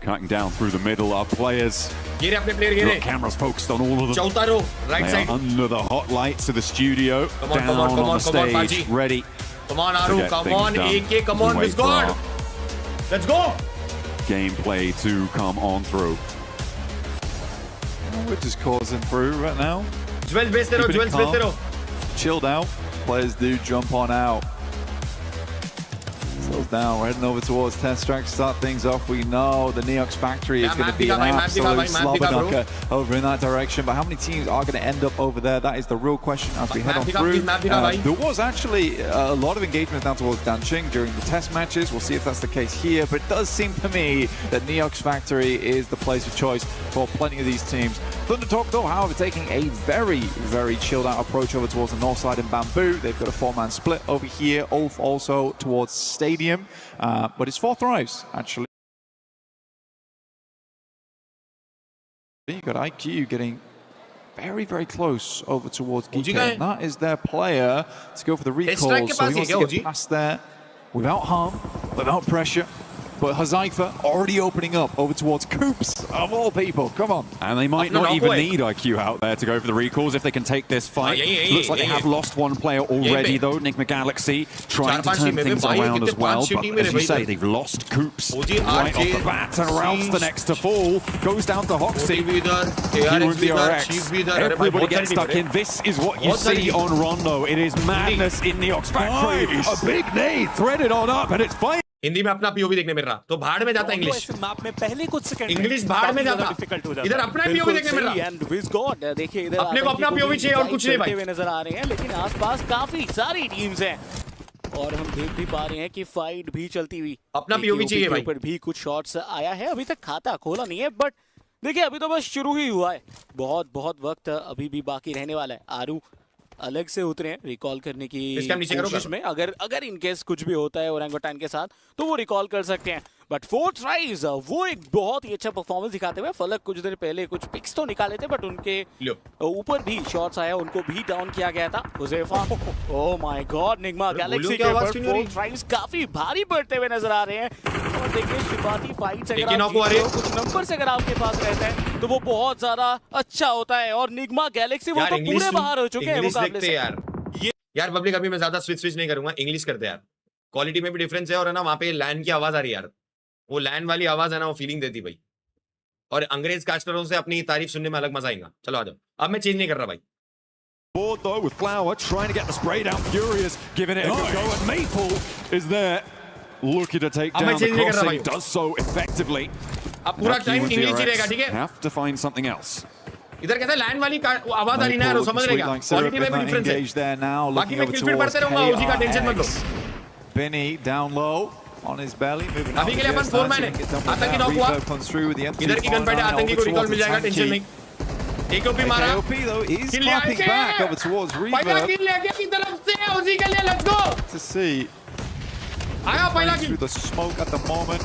Cutting down through the middle. Our players. Got cameras focused on all of them.
Right
they
side.
are under the hot lights of the studio.
Come on,
down
come on, come
on
on,
the
come on,
stage,
Paji.
ready.
Come on, Aru. Come on, AK. Come on, Miss God. Let's go.
Gameplay to come on through.
We're just causing through right now.
Jewels base
Keeping it
Jewels
calm.
base
Chilled out. Players do jump on out. Slows down. We're heading over towards test track to start things off. We know the Neox factory is going to be an absolute slobber knocker over in that direction. But how many teams are going to end up over there? That is the real question as we head on through. There was actually a lot of engagement down towards Danching during the test matches. We'll see if that's the case here. But it does seem to me that Neox factory is the place of choice for plenty of these teams. ThunderTalk, though, however, taking a very, very chilled out approach over towards the north side in Bamboo. They've got a 4-man split over here. ULF also towards Stadium. But it's 4 thrives, actually. You got IQ getting very, very close over towards Geekay. And that is their player to go for the recall. So he wants to get past there without harm, without pressure. But Hazaifa already opening up over towards Coops, of all people. Come on.
And they might not even need IQ out there to go for the recalls if they can take this fight. Looks like they have lost one player already, though. Nigma Galaxy trying to turn things around as well. But as you say, they've lost Coops right off the bat. And Ralph's the next to fall. Goes down to Hoxie. KIWOOM DRX. Everybody gets stuck in. This is what you see on Rondo. It is madness in Neox factory. A big nade threaded on up, and it's fine.
Hindi में अपना POV देखने मिल रहा तो भाड़ में जाता English
map में पहले कुछ सेकंड
इंग्लिश भाड़ में जाता इधर अपना पीओवी देखने मिल रहा
एंड विज गॉड देखिए इधर
अपने को अपना पीओवी चाहिए और कुछ नहीं भाई
नजर आ रहे हैं लेकिन आसपास काफी सारी टीम्स हैं और हम देख भी पा रहे हैं कि फाइट भी चलती हुई
अपना पीओवी चाहिए भाई
ऊपर भी कुछ शॉट्स आया है अभी तक खाता खोला नहीं है बट देखिए अभी तो बस शुरू ही हुआ है बहुत वक्त अभी भी बाकी रहने वाला है आरू अलग से उतरे हैं रिकॉल करने की कोशिश में अगर इनकेस कुछ भी होता है ओरंगुटान के साथ तो वो रिकॉल कर सकते हैं बट 4 ट्राइज वो एक बहुत ही अच्छा परफॉर्मेंस दिखाते हुए फलक कुछ देर पहले कुछ पिक्स तो निकाले थे बट उनके ऊपर भी शॉट्स आया उनको भी डाउन किया गया था Huzaifa oh my god Nigma Galaxy के ऊपर 4 ट्राइज काफी भारी पड़ते हुए नजर आ रहे हैं और देखिए शुरुआती फाइट्स अगर कुछ नंबर अगर आपके पास रहते हैं तो वो बहुत ज्यादा अच्छा होता है और निग्मा गैलेक्सी वो तो पूरे बाहर हो चुके हैं मुकाबले से
यार पब्लिक अभी मैं ज्यादा स्विच नहीं करूंगा इंग्लिश करते यार क्वालिटी में भी डिफरेंस है और है ना वहां पे लैंड की आवाज आ रही है यार वो लैंड वाली आवाज है ना वो फीलिंग देती भाई और अंग्रेज कास्टरों से अपनी तारीफ सुनने में अलग मजा आएगा चलो आ जाओ अब मैं चेंज नहीं कर रहा भाई
Board though with Flower trying to get the spray down. Furious giving it a good go and Maple is there looking to take down the crossing. Does so effectively.
अब पूरा टाइम इंग्लिश ही रहेगा ठीक है
Have to find something else.
इधर कैसा land वाली आवाज आ रही ना यार समझ रहेगा क्वालिटी में भी डिफरेंस है बाकी मैं किल फीड बढ़ते रहूंगा उसी का टेंशन मत लो
Benny down low on his belly moving
अभी के लिए अपन 4 मैन है आतंकी नॉक हुआ इधर की गन फाइट है आतंकी को रिकॉल मिल जाएगा टेंशन नहीं एक ओपी मारा
किल लिया back over towards
पहला किल ले गया की तरफ से उसी के लिए लेट्स गो
to see
आया पहला किल
through the smoke at the moment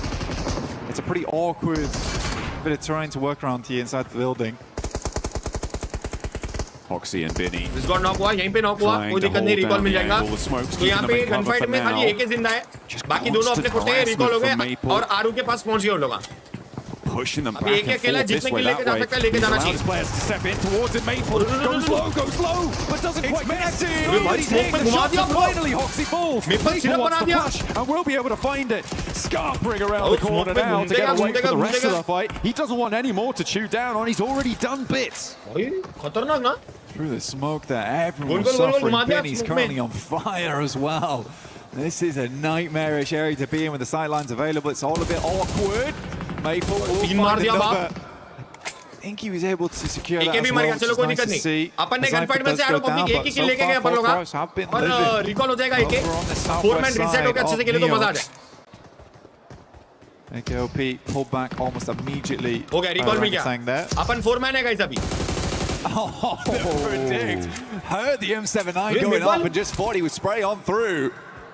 it's a pretty awkward bit of terrain to work around here inside the building
Hoxie and Binny.
This got knock हुआ यहीं पे knock हुआ कोई दिक्कत नहीं recall मिल जाएगा तो यहाँ पे गन फाइट में खाली एक ही जिंदा है बाकी दोनों अपने फुटे रिकॉल हो गए और आरू के पास पहुंच गए उन लोग
Pushing them
back and forth this way that way.
Allows players to step in towards it. Maple goes low, but doesn't quite connect it. He's hitting the shots and finally Hoxie falls. Maple wants the push and will be able to find it. Scarpering around the corner now to get away for the rest of the fight. He doesn't want any more to chew down on. He's already done bits.
खतरनाक ना?
Through the smoke there, everyone's suffering. Benny's currently on fire as well. This is a nightmarish area to be in with the sidelines available. It's all a bit awkward. Maple will find another. I think he was able to secure that as well, which is nice to see.
अपन ने gun fight में से आरो public एक ही किल लेके गए अपन लोग और recall हो जाएगा एक 4 मैन रीसेट होकर अच्छे से खेले तो मजा आ जाए
AKLP pulled back almost immediately.
हो गया रिकॉल मिल गया अपन 4 मैन है गाइस अभी
Oh, predict. Heard the M79 going up and just thought he would spray on through.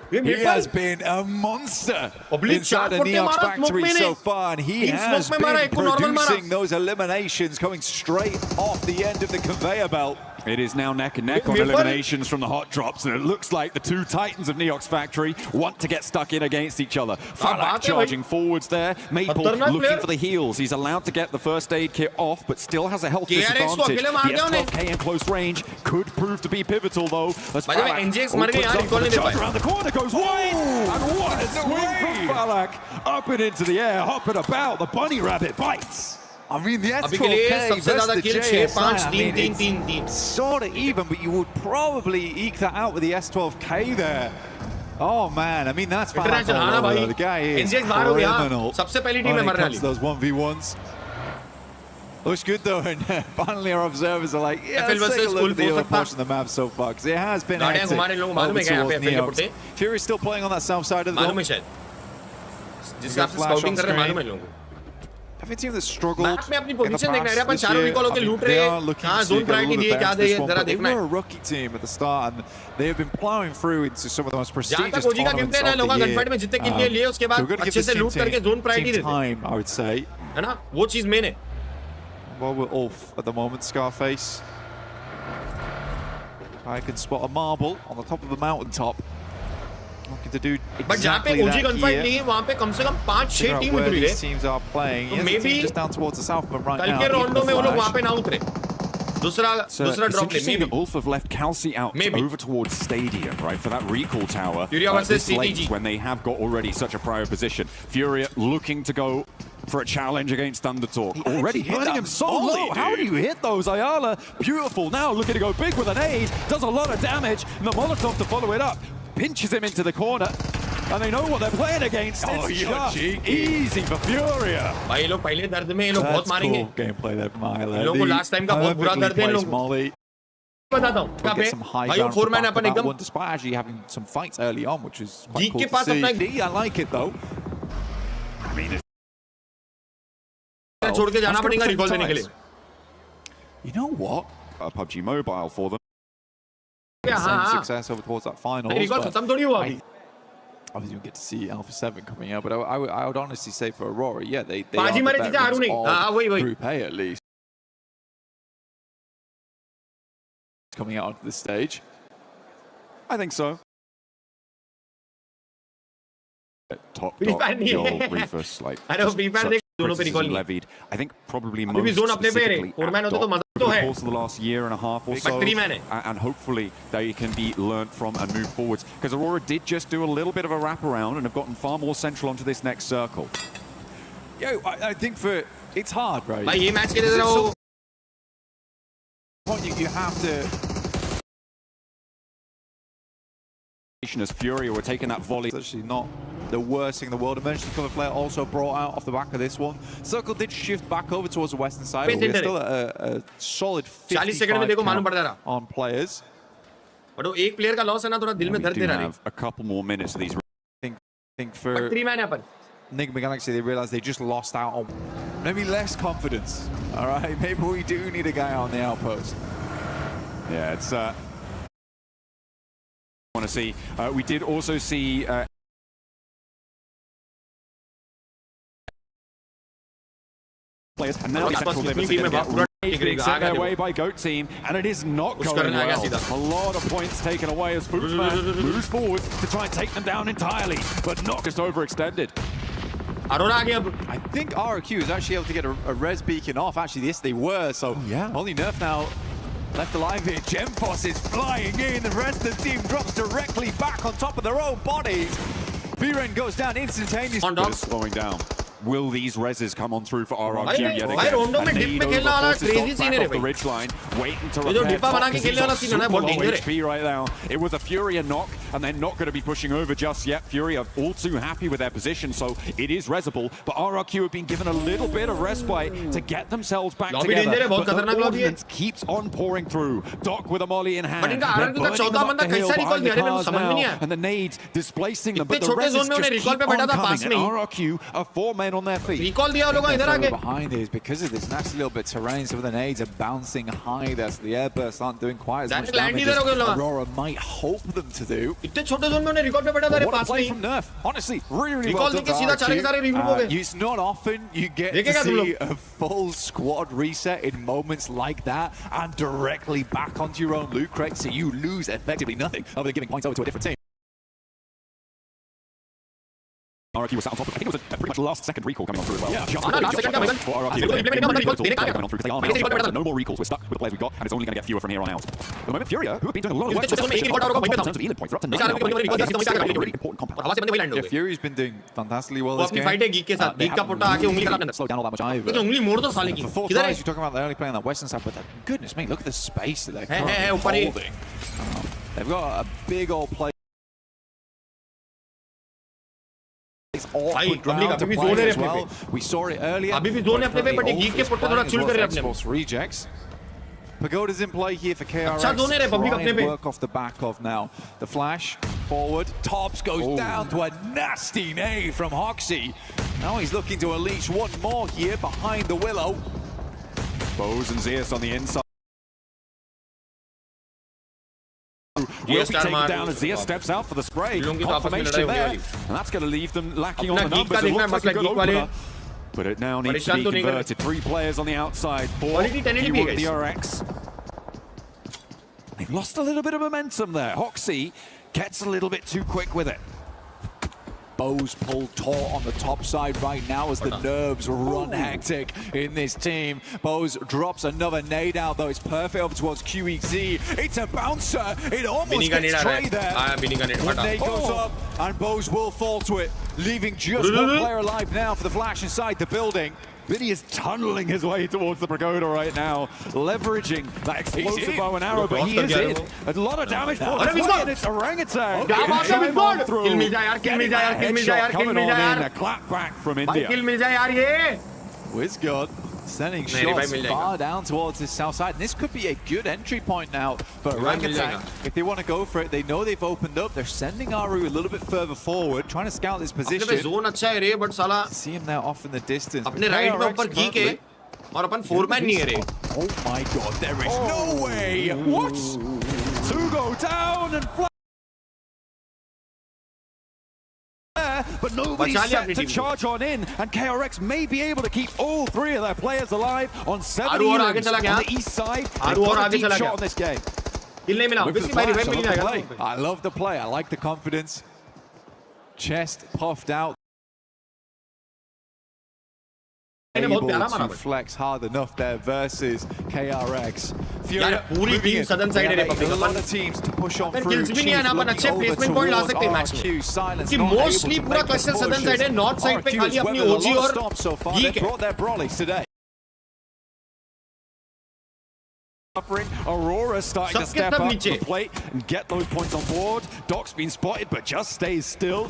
He has been a monster inside the Neox factory so far, and he has been producing those eliminations coming straight off the end of the conveyor belt. It is now neck and neck on eliminations from the hot drops, and it looks like the two titans of Neox Factory want to get stuck in against each other. Falak charging forwards there. Maple looking for the heals. He's allowed to get the first aid kit off, but still has a health disadvantage. The S12K in close range could prove to be pivotal, though. As Falak opens up, charge around the corner, goes wide, and what a swing from Falak. Up and into the air, hopping about. The bunny rabbit bites. I mean, the S12K versus the JSI, I mean, it's sort of even, but you would probably eke that out with the S12K there. Oh man, I mean, that's fine. The guy is criminal when it comes to those 1v1s. Looks good though, and finally our observers are like, yeah, let's take a look at the other portion of the map so far, because it has been hectic over towards Neox. Fury's still playing on that south side of the dome. Every team that struggled in the past this year, I mean, they are looking to sneak a little bit better this one, but they were a rookie team at the start, and they have been plowing through into some of the most prestigious tournaments of the year. So we're going to give this team time, I would say. Well, we're off at the moment, Scarface. I can spot a marble on the top of the mountaintop. Looking to do exactly that here. Figure out where these teams are playing. He has a team just down towards the south, but right now, so it's interesting that ULF have left Calci out over towards Stadium, right, for that recall tower. This late when they have got already such a prior position. FURIA looking to go for a challenge against ThunderTalk. Already hitting him so low. How do you hit those? AG.AL, beautiful. Now looking to go big with an aid. Does a lot of damage. And the Molotov to follow it up. Pinches him into the corner. And they know what they're playing against. It's just easy for FURIA. That's cool gameplay there from AG.AL. Molly. Get some high ground to back that one, despite actually having some fights early on, which is quite cool to see. I like it though. I mean, you know what? PUBG Mobile for them. Same success over towards that final. Obviously, you get to see Alpha 7 coming out, but I would honestly say for Aurora, yeah, they are the veterans of Group A at least. Coming out onto this stage. I think so. Top Joel, Rufus, like levied. I think probably most specifically over the course of the last year and a half or so, and hopefully they can be learnt from and move forwards. Because Aurora did just do a little bit of a wraparound and have gotten far more central onto this next circle. Yo, I think it's hard, right? You have to. As FURIA were taking that volley. It's actually not the worst thing in the world. Emergency cover flare also brought out off the back of this one. Circle did shift back over towards the western side, but we're still at a solid 55 count on players. We do have a couple more minutes of these. I think for Nigma Galaxy, they realize they just lost out on maybe less confidence. All right, maybe we do need a guy on the outpost. Yeah, it's want to see. We did also see players, and now their way by GOAT team, and it is not going well. A lot of points taken away as Footman moves forward to try and take them down entirely, but not just overextended. I think ROQ is actually able to get a res beacon off. Actually, yes, they were. So only Nerf now left alive here. GemForce is flying in. The rest of the team drops directly back on top of their own bodies. Viren goes down instantaneously. Slowing down. Will these reses come on through for RRQ yet again?
Rondo में dip में खेलना वाला crazy
scene है भाई. Waiting to repair. HP right now. It was a FURIA knock, and they're not going to be pushing over just yet. FURIA all too happy with their position, so it is resable. But RRQ have been given a little bit of respite to get themselves back together. But the ordnance keeps on pouring through. Doc with a molly in hand. They're burning them up the hill behind the cars now, and the nades displacing them. But the reses just keep on coming, and RRQ are 4 men
staying on their feet.
Recall दिया लोगों इधर आके.
Behind is because of this nasty little bit of terrain, some of the nades are bouncing high there, so the air bursts aren't doing quite as much damage as Aurora might hope them to do.
इतने छोटे zone में उन्हें record पे बैठा था रे पास में.
From Nerf, honestly, really
well done.
It's not often you get to see a full squad reset in moments like that and directly back onto your own loot crate, so you lose effectively nothing other than giving points over to a different team. RRQ was sat on top of it. I think it was pretty much the last second recall coming on through as well. Yeah, for RRQ. No more recalls. We're stuck with the players we've got, and it's only going to get fewer from here on out. At the moment, FURIA, who have been doing a lot of work in terms of ELIM points, are up to 9 now. Really important compound.
Yeah,
FURIA's been doing fantastically well this game.
Fight है Geek के साथ. Geek का पोटा आके उंगली खराब करना.
Slow down all that much either.
उंगली मोड़ दो साले की.
For Force, you're talking about the early play on that western side, but goodness me, look at the space that they're currently holding. They've got a big old play. Well. We saw it earlier. XFORCE rejects. Pagoda's in play here for KRX. Trying to work off the back of now. The flash forward. Tops goes down to a nasty nade from Hoxie. Now he's looking to unleash one more here behind the willow. Bows and Zeus on the inside. Will be taken down as Zia steps out for the spray. Confirmation there, and that's going to leave them lacking on the numbers. It looks like a good opener, but it now needs to be converted. 3 players on the outside for KIWOOM DRX. They've lost a little bit of momentum there. Hoxie gets a little bit too quick with it. Bows pulled taut on the top side right now as the nerves run hectic in this team. Bows drops another nade out, though it's perfect over towards QEZ. It's a bouncer. It almost gets Trey there. One nade goes up, and Bows will fall to it, leaving just one player alive now for the flash inside the building. Vinny is tunneling his way towards the Pagoda right now, leveraging that explosive bow and arrow, but he is in. A lot of damage for him, and it's Orangutan. Coming on through. Headshot coming on in, a clap back from India. Wizgod sending shots far down towards the south side. And this could be a good entry point now for Orangutan. If they want to go for it, they know they've opened up. They're sending Aru a little bit further forward, trying to scout this position. See him now off in the distance. Oh my god, there is no way! What? 2 go down and fly. But nobody's set to charge on in, and KRX may be able to keep all 3 of their players alive on 7 units on the east side. They've got a deep shot on this game. I love the play. I like the confidence. Chest puffed out. Able to flex hard enough there versus KRX. FURIA moving in. They have a lot of teams to push on through. Chief looking over towards RRQ. Silence not able to make the pushes. RRQ has weathered a lot of stops so far. They brought their brollies today. Aurora starting to step up to the plate and get those points on board. Doc's been spotted but just stays still.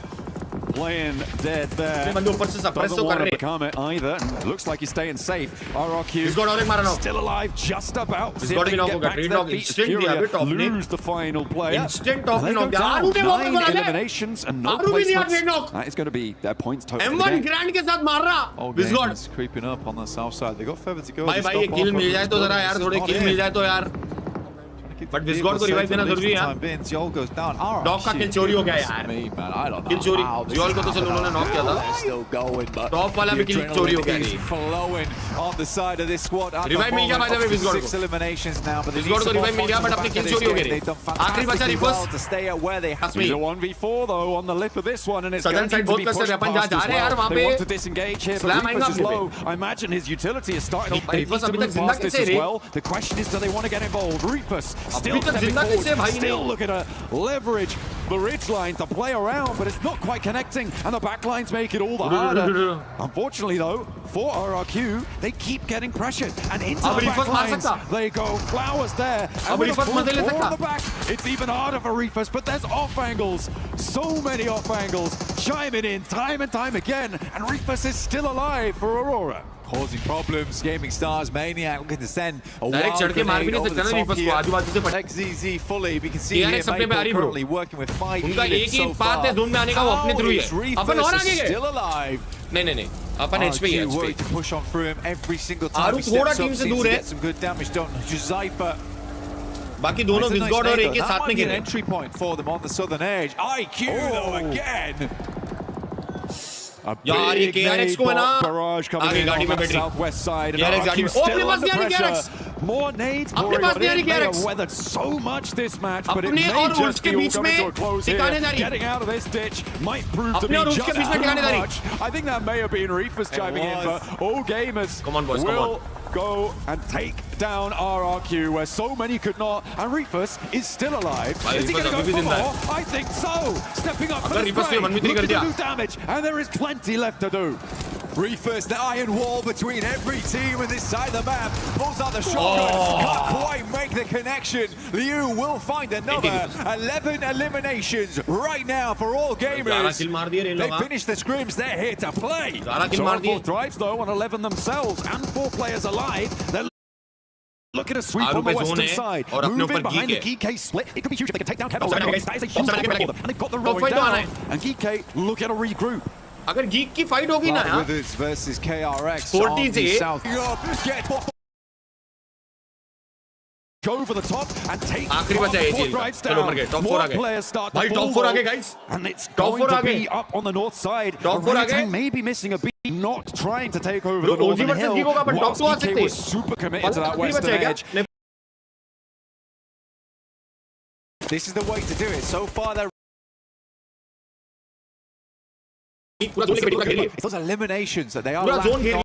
Playing dead there. Doesn't want to become it either. And looks like he's staying safe. RRQ still alive, just about. See if they can get back to their feet. FURIA lose the final player. They go down 9 eliminations and no placements. That is going to be their points total. Oh, Game's creeping up on the south side. They got further to go.
But Vizgod को revive देना जरूरी है यार. Dog का kill चोरी हो गया यार. Kill चोरी. Ziyol को तो चलो उन्होंने knock किया था. Top वाला भी kill चोरी हो गया नहीं. Revive मिल गया by the way Vizgod को. Vizgod को revive मिल गया but अपनी kill चोरी हो गई. आखिरी बचा reverse.
He's a 1v4 though on the lip of this one, and it's going to be pushed past as well. They want to disengage here, but Reefus is low. I imagine his utility is starting to move past this as well. The question is, do they want to get involved? Reefus still stepping forward, still looking to leverage the ridge line to play around, but it's not quite connecting, and the back lines make it all the harder. Unfortunately though, for RRQ, they keep getting pressured, and into the back lines they go. Flowers there, and with a full on the back, it's even harder for Reefus, but there's off angles, so many off angles, chiming in time and time again, and Reefus is still alive for Aurora. Causing problems, Gaming Stars, Maniac looking to send a wild grenade over the top here. XZZ fully, we can see here Maple currently working with 5 units so far. How is Reefus still alive?
नहीं अपन H पे ही
worried to push on through him every single time.
आरू थोड़ा team से दूर है.
Get some good damage done. Juzaifa.
बाकी दोनों विस्गॉड और एक साथ में गिरे.
Entry point for them on the southern edge. IQ though again.
यार ये KRX को है ना आगे गाड़ी में बैटरी
southwest side
KRX गाड़ी में अपने पास नहीं आ रही KRX
more nades
अपने पास नहीं आ रही KRX
weathered so much this match but it
अपने
may
और
just
के
be
बीच में
टिकानेदारी getting out of this ditch might prove to be just too much. I think that may have been Reefus chiming in but all gamers
come on boys come on
go and take down RRQ where so many could not, and Reefus is still alive. Is he going to go for more? I think so. Stepping up for the spray. Look at the new damage, and there is plenty left to do. Reefus, the iron wall between every team on this side of the map. Pulls out the shotgun. Can't quite make the connection. Liu will find another 11 eliminations right now for all gamers. They finished the scrims. They're here to play. So 4 drives though on 11 themselves and 4 players alive. They're looking to sweep on the western side. Moving behind the Geekay split. It could be huge if they can take down Kevin. That is a huge problem for them. And they've got the road down. And Geekay look at a regroup.
अगर geek की fight होगी ना यार
versus KRX
40 से
go for the top and take
आखिरी बचा है AG.AL का चलो मर गए टॉप 4 आ गए भाई टॉप 4 आ गए guys
and it's going to be up on the north side.
Top 4 आ गए
may be missing a beat, not trying to take over the northern hill. Geekay was super committed to that western edge. This is the way to do it. So far they're it's those eliminations that they are lacking on.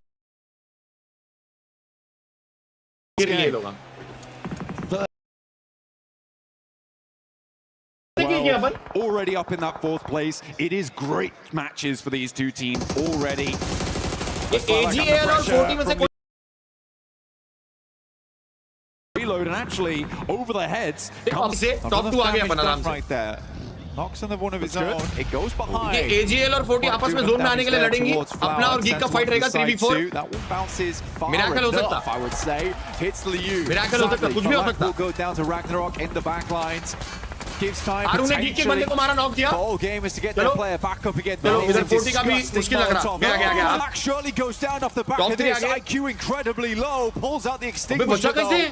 Already up in that 4th place. It is great matches for these two teams already.
AG.AL और 40 में से
reload and actually over their heads.
Top 2 आ गया अपन आराम से.
Right there. Knocks on the one of his own. It goes behind.
AG.AL और 40 आपस में zone में आने के लिए लड़ेंगी. अपना और गीक का फाइट रहेगा 3v4.
That one bounces far
Miracle हो सकता.
I would say hits Liu.
Miracle हो सकता. कुछ भी हो सकता.
Will go down to Ragnarok in the back lines. Gives time.
आरू ने गीक के बंदे को मारा नॉक किया.
All game is to get their player back up again.
चलो इधर 40 का भी मुश्किल लग रहा. गया.
Black surely goes down off the back of this. IQ incredibly low. Pulls out the extinguisher.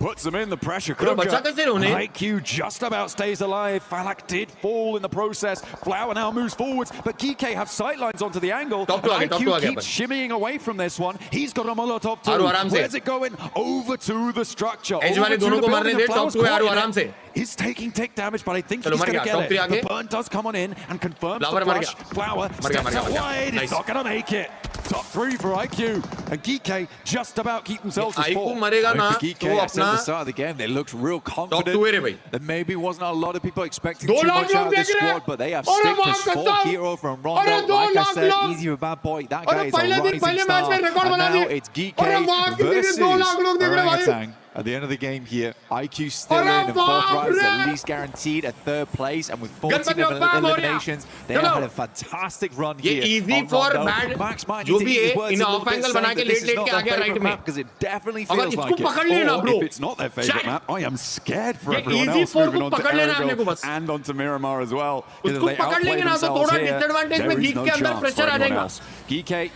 Puts them in the pressure cooker. IQ just about stays alive. Falak did fall in the process. Flower now moves forwards, but Geekay have sightlines onto the angle. IQ keeps shimmying away from this one. He's got a Molotov too. Where's it going? Over to the structure. Over to the building. He's taking tick damage, but I think he's going to get it. The burn does come on in and confirms the flash. Flower steps out wide. He's not going to make it. Top 3 for IQ. And Geekay just about keep themselves as 4. Geekay at the start of the game, they looked real confident. There maybe wasn't a lot of people expecting too much out of this squad, but they have stick to 4 hero from Rondo. Like I said, easy with bad boy. That guy is a rising star. And now it's Geekay versus Orangutan. At the end of the game here, IQ still in 4th rise, at least guaranteed a 3rd place, and with 14 eliminations, they have had a fantastic run here.
Easy for bad.
Max might
जो भी है इन of angle बना के late के आ गया right में.
Because it definitely feels like it. Or if it's not their favorite map, I am scared for everyone else moving on to Erangel and onto Miramar as well. Because they outplay themselves here, there is no chance for anyone else. Geekay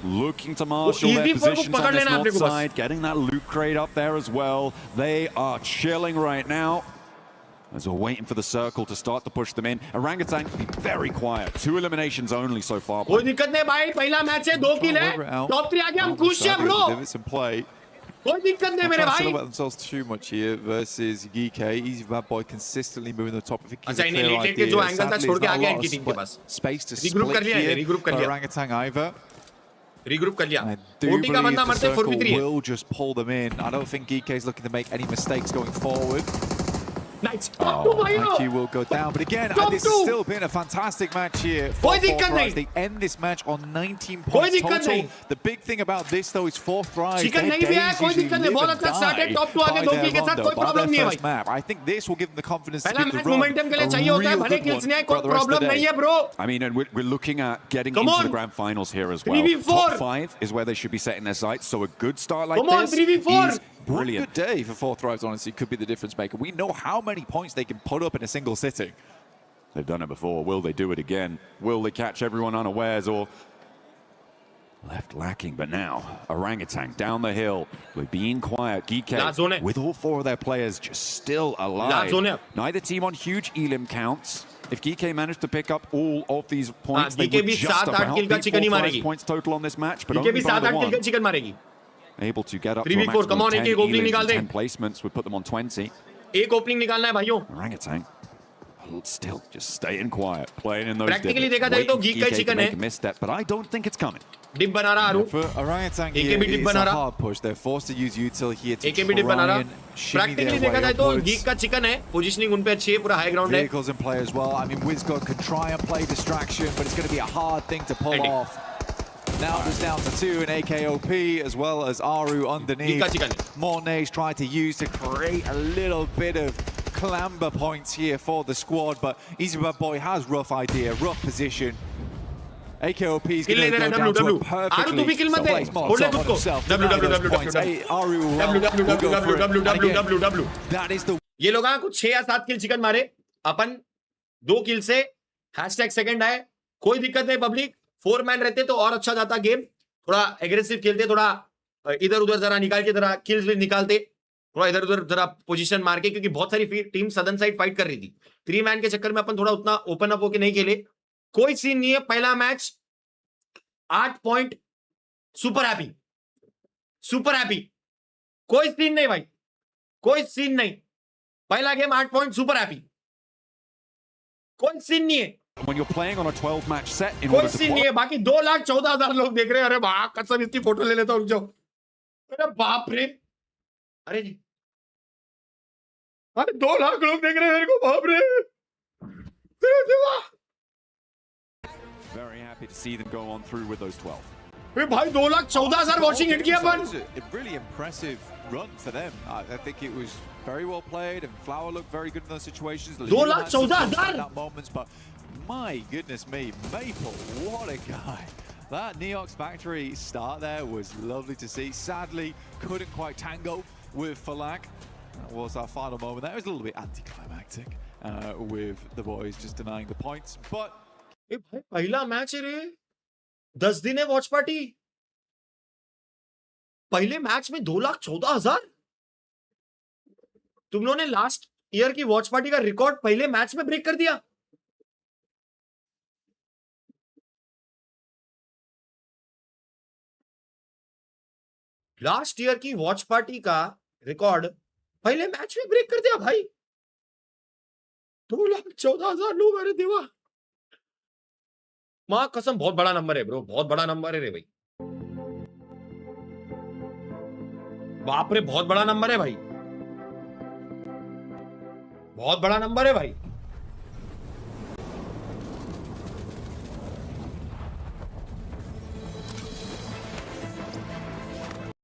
looking to marshal their positions on this north side, getting that loot crate up there as well. They are chilling right now as we're waiting for the circle to start to push them in. Orangutan very quiet. 2 eliminations only so far.
कोई दिक्कत नहीं भाई, पहला match है 2 किल है. Top 3 आ गया, हम खुश हैं ब्रो. कोई दिक्कत नहीं मेरे भाई.
About themselves too much here versus Geekay. Easy bad boy consistently moving the top of it.
अच्छा इन्हें लेट के जो एंगल था छोड़ के आ गया इनकी टीम के पास.
Space to split here. Orangutan either.
Regroup कर लिया. 40 का बंदा मरते 4v3 है.
Will just pull them in. I don't think Geekay is looking to make any mistakes going forward.
Nice.
IQ will go down, but again, this has still been a fantastic match here. They end this match on 19 points total. The big thing about this, though, is 4th rise. Their games usually live and die by their Rondo, by their first map. I think this will give them the confidence to keep the run a real good one throughout the rest of the day. I mean, and we're looking at getting into the grand finals here as well. Top 5 is where they should be setting their sights, so a good start like this is brilliant. Good day for 4th rise, honestly, could be the difference maker. We know how many points they can put up in a single sitting. They've done it before. Will they do it again? Will they catch everyone unawares, or
Left lacking, but now Orangutan down the hill. We're being quiet. Geekay with all 4 of their players just still alive. Neither team on huge elim counts. If Geekay managed to pick up all of these points, they would just about beat 4 points total on this match, but only by the 1. Able to get up to a maximum of 10 elims and 10 placements would put them on 20.
एक opening निकालना है भाइयों.
Orangutan still just staying quiet, playing in those
Practically देखा जाए तो Geekay chicken है.
Misstep, but I don't think it's coming.
Dip बना रहा आरू.
For Orangutan,
it's
a hard push. They're forced to use util here to try and shimmy their
Practically
way
देखा जाए तो
upwards.
Geek का chicken है. Positioning उन पे अच्छी है, पूरा हाई ग्राउंड है.
Vehicles in play as well. I mean, WizGod can try and play distraction, but it's going to be a hard thing to pull off. Now it's down to 2 and AKOP as well as Aru underneath. Mornay's tried to use to create a little bit of clamber points here for the squad, but Easybad Boy has rough idea, rough position. AKOP is going to go down to a perfectly placed Molotov on himself.
Aru
that is the
ये लोग कुछ 6 या 7 किल chicken मारे, अपन 2 किल से #2nd आए. कोई दिक्कत नहीं पब्लिक. 4 मैन रहते तो और अच्छा जाता गेम. थोड़ा एग्रेसिव खेलते, थोड़ा इधर उधर जरा निकाल के जरा किल्स भी निकालते, थोड़ा इधर उधर जरा पोजीशन मार के, क्योंकि बहुत सारी टीम सदर्न साइड फाइट कर रही थी. 3 मैन के चक्कर में अपन थोड़ा उतना ओपन अप होके नहीं खेले. कोई सीन नहीं है. पहला match 8 point. Super happy, super happy. कोई सीन नहीं भाई, कोई सीन नहीं. पहला गेम 8 पॉइंट, सुपर हैप्पी. कोई सीन नहीं है.
When you're playing on a 12-match set,
कोई सीन नहीं है. बाकी 2,14,000 लोग देख रहे हैं. अरे वाह, कसम इसकी फोटो ले लेता हूं, रुक जाओ. अरे बाप रे, अरे जी, अरे 2 लाख लोग देख रहे हैं मेरे को. बाप रे,
very happy to see them go on through with those 12.
अरे भाई 2,14,000 वॉचिंग हिट किया अपन.
A really impressive run for them. I think it was very well played, and Flower looked very good in those situations.
2,14,000
moments, but my goodness me, Maple, what a guy. That Neox factory start there was lovely to see. Sadly, couldn't quite tango with Falak. That was our final moment. That was a little bit anticlimactic with the boys just denying the points. But
भाई पहला match है रे, 10 दिन है watch party. पहले match में 2,14,000. तुम लोगों ने लास्ट ईयर की वॉच पार्टी का रिकॉर्ड पहले मैच में ब्रेक कर दिया. लास्ट ईयर की वॉच पार्टी का रिकॉर्ड पहले मैच में ब्रेक कर दिया भाई. 2,14,000 लोग. अरे देवा, मां कसम बहुत बड़ा नंबर है ब्रो, बहुत बड़ा नंबर है रे भाई. बाप रे, बहुत बड़ा नंबर है भाई, बहुत बड़ा नंबर है भाई.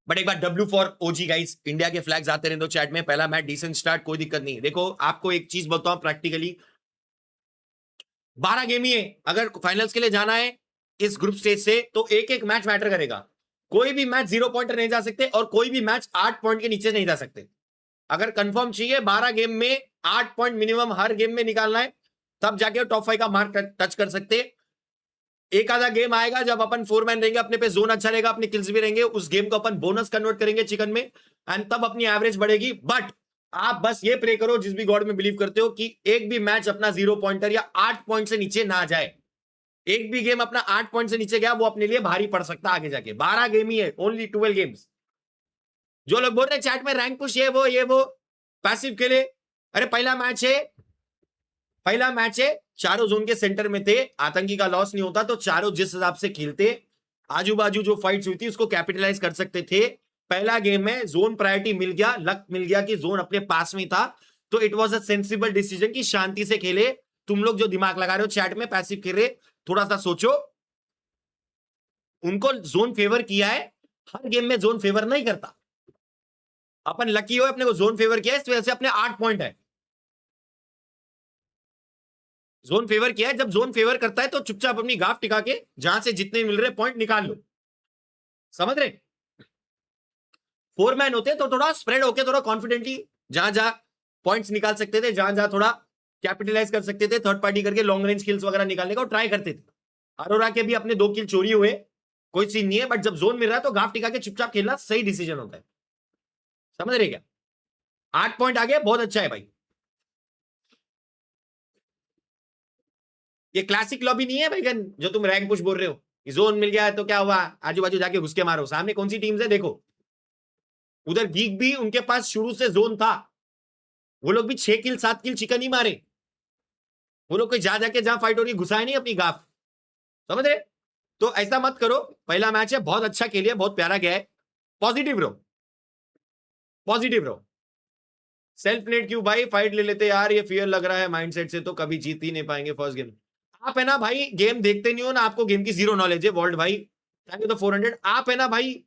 बट एक बार W for OG guys. India के फ्लैग्स आते रहे तो चैट में. पहला मैच डिसेंट स्टार्ट, कोई दिक्कत नहीं. देखो आपको एक चीज बताऊं, प्रैक्टिकली 12 गेम ही है. अगर फाइनल्स के लिए जाना है इस ग्रुप स्टेज से तो एक एक मैच मैटर करेगा. कोई भी मैच 0 पॉइंटर नहीं जा सकते और कोई भी मैच 8 पॉइंट के नीचे नहीं जा सकते. अगर कंफर्म चाहिए 12 गेम में 8 पॉइंट मिनिमम हर गेम में निकालना है, तब जाके टॉप 5 का मार्क टच कर सकते. एक आधा गेम आएगा जब अपन 4 मैन रहेंगे, अपने पे जोन अच्छा रहेगा, अपने किल्स भी रहेंगे, उस गेम को अपन बोनस कन्वर्ट करेंगे चिकन में, एंड तब अपनी एवरेज बढ़ेगी. बट आप बस ये प्रे करो, जिस भी गॉड में बिलीव करते हो, कि एक भी मैच अपना 0 पॉइंटर या 8 पॉइंट से नीचे ना जाए. एक भी गेम अपना 8 पॉइंट से नीचे गया वो अपने लिए भारी पड़ सकता आगे जाके. 12 गेम ही है, ओनली 12 गेम्स. जो लोग बोल रहे चैट में रैंक पुश ये वो पैसिव खेले, अरे पहला मैच है, चारों जोन के सेंटर में थे. आतंकी का लॉस नहीं होता तो चारों जिस हिसाब से खेलते, आजू बाजू जो फाइट्स हुई थी उसको कैपिटलाइज कर सकते थे. पहला गेम में जोन प्रायोरिटी मिल गया, लक मिल गया कि जोन अपने पास में था, तो it was a sensible decision कि शांति से खेले. तुम लोग जो दिमाग लगा रहे हो चैट में पैसिव खेल रहे, थोड़ा सा सोचो. उनको जोन फेवर किया है, हर गेम में जोन फेवर नहीं करता. अपन लकी हो, अपने को जोन फेवर किया है, इस वजह से अपने 8 पॉइंट है. जोन फेवर किया है, जब जोन फेवर करता है तो चुपचाप अपनी गाफ टिका के जहां से जितने मिल रहे पॉइंट निकाल लो. समझ रहे? 4 मैन होते तो थोड़ा स्प्रेड होके थोड़ा कॉन्फिडेंटली जहां पॉइंट्स निकाल सकते थे, जहां थोड़ा कैपिटलाइज कर सकते थे, थर्ड पार्टी करके लॉन्ग रेंज किल्स वगैरह निकालने का ट्राई करते थे. अरोरा के भी अपने 2 किल चोरी हुए, कोई सीन नहीं है, बट जब जोन मिल रहा है तो गाफ टिका के चुपचाप खेलना सही डिसीजन होता है, समझ रहे क्या? 8 पॉइंट आ गए, बहुत अच्छा है भाई। ये क्लासिक लॉबी नहीं है भाई, जो तुम रैंक पुश बोल रहे हो। जोन मिल गया है तो क्या हुआ, आजू बाजू जाके घुस के मारो। सामने कौन सी टीम्स है देखो, उधर गीक भी उनके पास शुरू से जोन था, वो लोग भी 6 किल 7 किल चिकन ही मारे। वो लोग कोई जा जाके जहां फाइट हो रही घुसाए नहीं अपनी गाफ, समझ रहे? तो ऐसा मत करो। पहला मैच है, बहुत अच्छा खेलिए, बहुत प्यारा गया है। पॉजिटिव रहो, पॉजिटिव रहो। सेल्फ नेट क्यों भाई, फाइट ले लेते यार, ये फियर लग रहा है माइंडसेट से तो कभी जीत ही नहीं पाएंगे फर्स्ट गेम। आप है ना भाई, गेम देखते नहीं हो ना, आपको गेम की जीरो नॉलेज है। वर्ल्ड भाई थैंक यू तो 400। आप है ना भाई,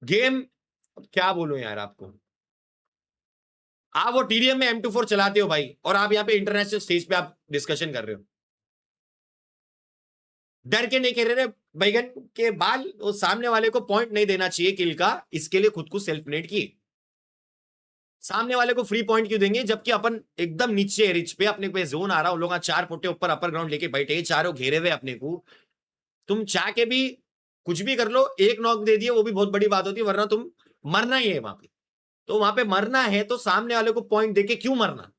गेम क्या बोलूं यार आपको, आप वो टीडीएम में M24 चलाते हो भाई, और आप यहाँ पे इंटरनेशनल स्टेज पे आप डिस्कशन कर रहे हो। डर के नहीं कह रहे बैगन के बाल, वो सामने वाले को पॉइंट नहीं देना चाहिए किल का, इसके लिए खुद को सेल्फ नेट किए। सामने वाले को फ्री पॉइंट क्यों देंगे, जबकि अपन एकदम नीचे रिच पे, अपने पे जोन आ रहा, उन लोग 4 पोटे ऊपर अपर ग्राउंड लेके बैठे, चारों घेरे हुए अपने को। तुम चाह के भी कुछ भी कर लो, एक नॉक दे दिए वो भी बहुत बड़ी बात होती है, वरना तुम मरना ही है वहां पे। तो वहां पे मरना है तो सामने वाले को पॉइंट देके क्यों मरना?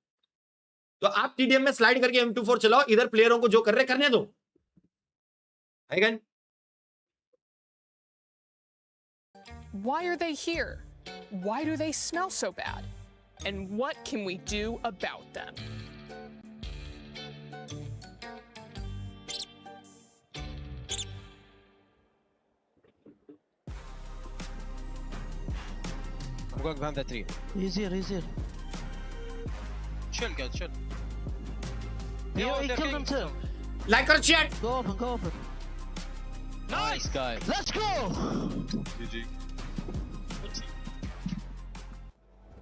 तो आप टीडीएम में स्लाइड करके M24 चलाओ, इधर प्लेयरों को जो कर रहे करने दो।
Why are they here? Why do they smell so bad? And what can we do about them?
I'm going behind that tree.
He's here.
Chill, guys, chill.
Yeah, he killed him too.
Like or chat.
Go open.
Nice, guys.
Let's go!
GG.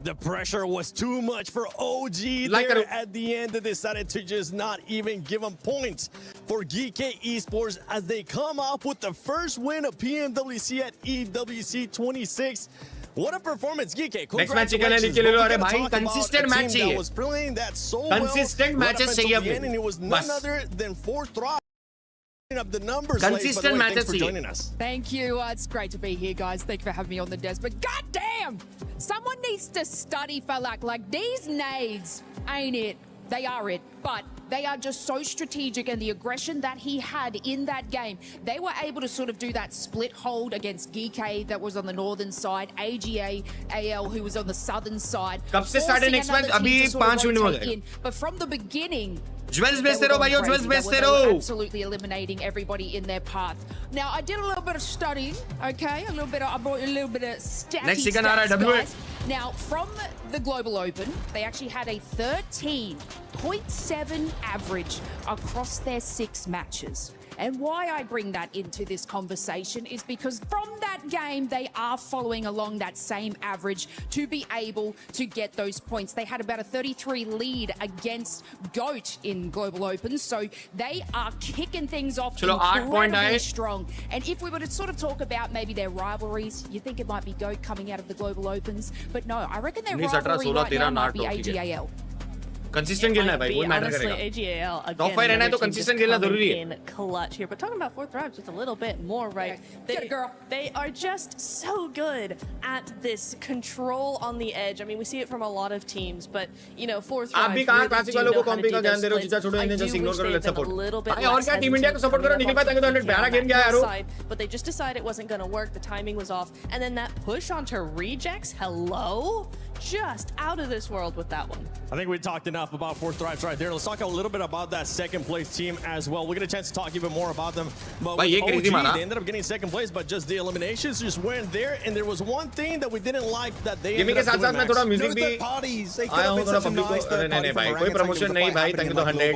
The pressure was too much for OG
Like
there at the end. They decided to just not even give them points for Geekay Esports as they come off with the first win of PMWC at EWC 26. What a performance, Geekay.
Next match के लिए निकले लो, अरे भाई consistent match चाहिए।
was playing that so
consistent
well
matches चाहिए अपने।
and it was none other than 4th Thrive. Up the numbers.
Consistent matches
for joining us.
Thank you. It's great to be here, guys. Thank you for having me on the desk. But goddamn, someone needs to study for like these nades ain't it. They are it, but they are just so strategic, and the aggression that he had in that game, they were able to sort of do that split hold against Geekay that was on the northern side, AG.AL who was on the southern side.
कब से start है next match? अभी 5 minute हो गए।
But from the beginning,
Jewels बेचते रहो भाइयों, jewels बेचते रहो।
Absolutely eliminating everybody in their path. Now I did a little bit of studying, okay? I brought a little bit of stats.
Next chicken आ रहा है WA.
Now from the Global Open, they actually had a 13.7 average across their 6 matches. And why I bring that into this conversation is because from that game, they are following along that same average to be able to get those points. They had about a 33 lead against GOAT in Global Open, so they are kicking things off incredibly strong. And if we were to sort of talk about maybe their rivalries, you think it might be GOAT coming out of the Global Opens, but no, I reckon their rivalry right now might be AG.AL.
Consistent खेलना है भाई, वो matter करेगा।
AG.AL
top 5 रहना है तो consistent खेलना जरूरी है।
Clutch here, but talking about 4th Thrive just a little bit more, right? They are just so good at this control on the edge. I mean, we see it from a lot of teams, but you know, 4th Thrive.
आप भी कहां classic वालों को कॉम्पी का ध्यान दे रहे हो, जीजा छोड़ो, इन्हें जस्ट इग्नोर करो, लेट्स सपोर्ट। भाई और क्या टीम इंडिया को सपोर्ट करो, निकल पाए तंग तो 100 प्यारा गेम गया यारो।
But they just decided it wasn't going to work. The timing was off, and then that push onto rejects. Hello, just out of this world with that one.
I think we talked enough about 4th Thrive right there. Let's talk a little bit about that second place team as well. We'll get a chance to talk even more about them. But with OG, they ended up getting second place, but just the eliminations just weren't there. And there was one thing that we didn't like that they ended up doing, Max.
थोड़ा music भी
parties.
They could have been such a nice third party
भाई,
कोई promotion नहीं भाई, thank you to 100.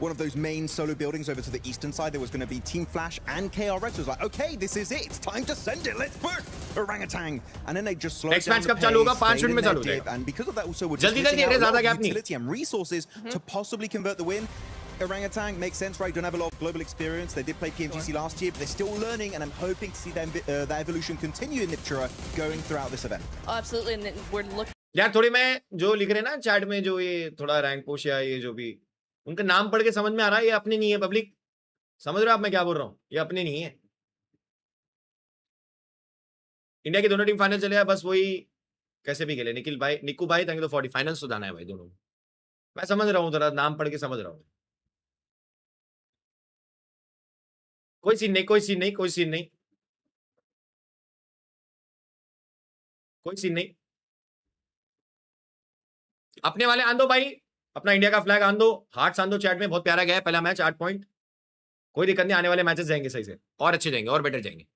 One of those main solo buildings over to the eastern side, there was going to be Team Flash and KRX. It was like, okay, this is it. It's time to send it. Let's push Orangutan. And then they just slowed
Next
down
match
the
कब चालू होगा? 5 minute में चालू हो
pace,
जाएगा।
and because of that also we're
जल्दी
just
जल्दी,
missing out
ज़्यादा
a lot
gap
of
नहीं।
utility and resources to possibly convert the win. Orangutan makes sense, right? Don't have a lot of global experience. They did play PMGC last year, but they're still learning, and I'm hoping to see that evolution continue in Niptura going throughout this event.
Oh, absolutely, and we're looking.
यार थोड़ी मैं जो लिख रहे हैं ना chat में, जो ये थोड़ा रैंक पुश या ये जो भी उनका नाम पढ़ के समझ में आ रहा है, ये अपने नहीं है पब्लिक, समझ रहे हो आप मैं क्या बोल रहा हूँ? ये अपने नहीं है। इंडिया की दोनों टीम फाइनल चले, बस वही कैसे भी खेले। निखिल भाई, निक्कू भाई, थैंक यू 40 फाइनल्स तो जाना है भाई दोनों। मैं समझ रहा हूँ, जरा नाम पढ़ के समझ रहा हूँ। कोई सीन नहीं, कोई सीन नहीं, कोई सीन नहीं, कोई सीन नहीं। अपने वाले आन दो भाई, अपना इंडिया का फ्लैग आन दो, हार्ट्स आन दो चैट में। बहुत प्यारा गया है पहला मैच, 8 पॉइंट। कोई दिक्कत नहीं, आने वाले मैचेस जाएंगे सही से, और अच्छे जाएंगे, और बेटर जाएंगे।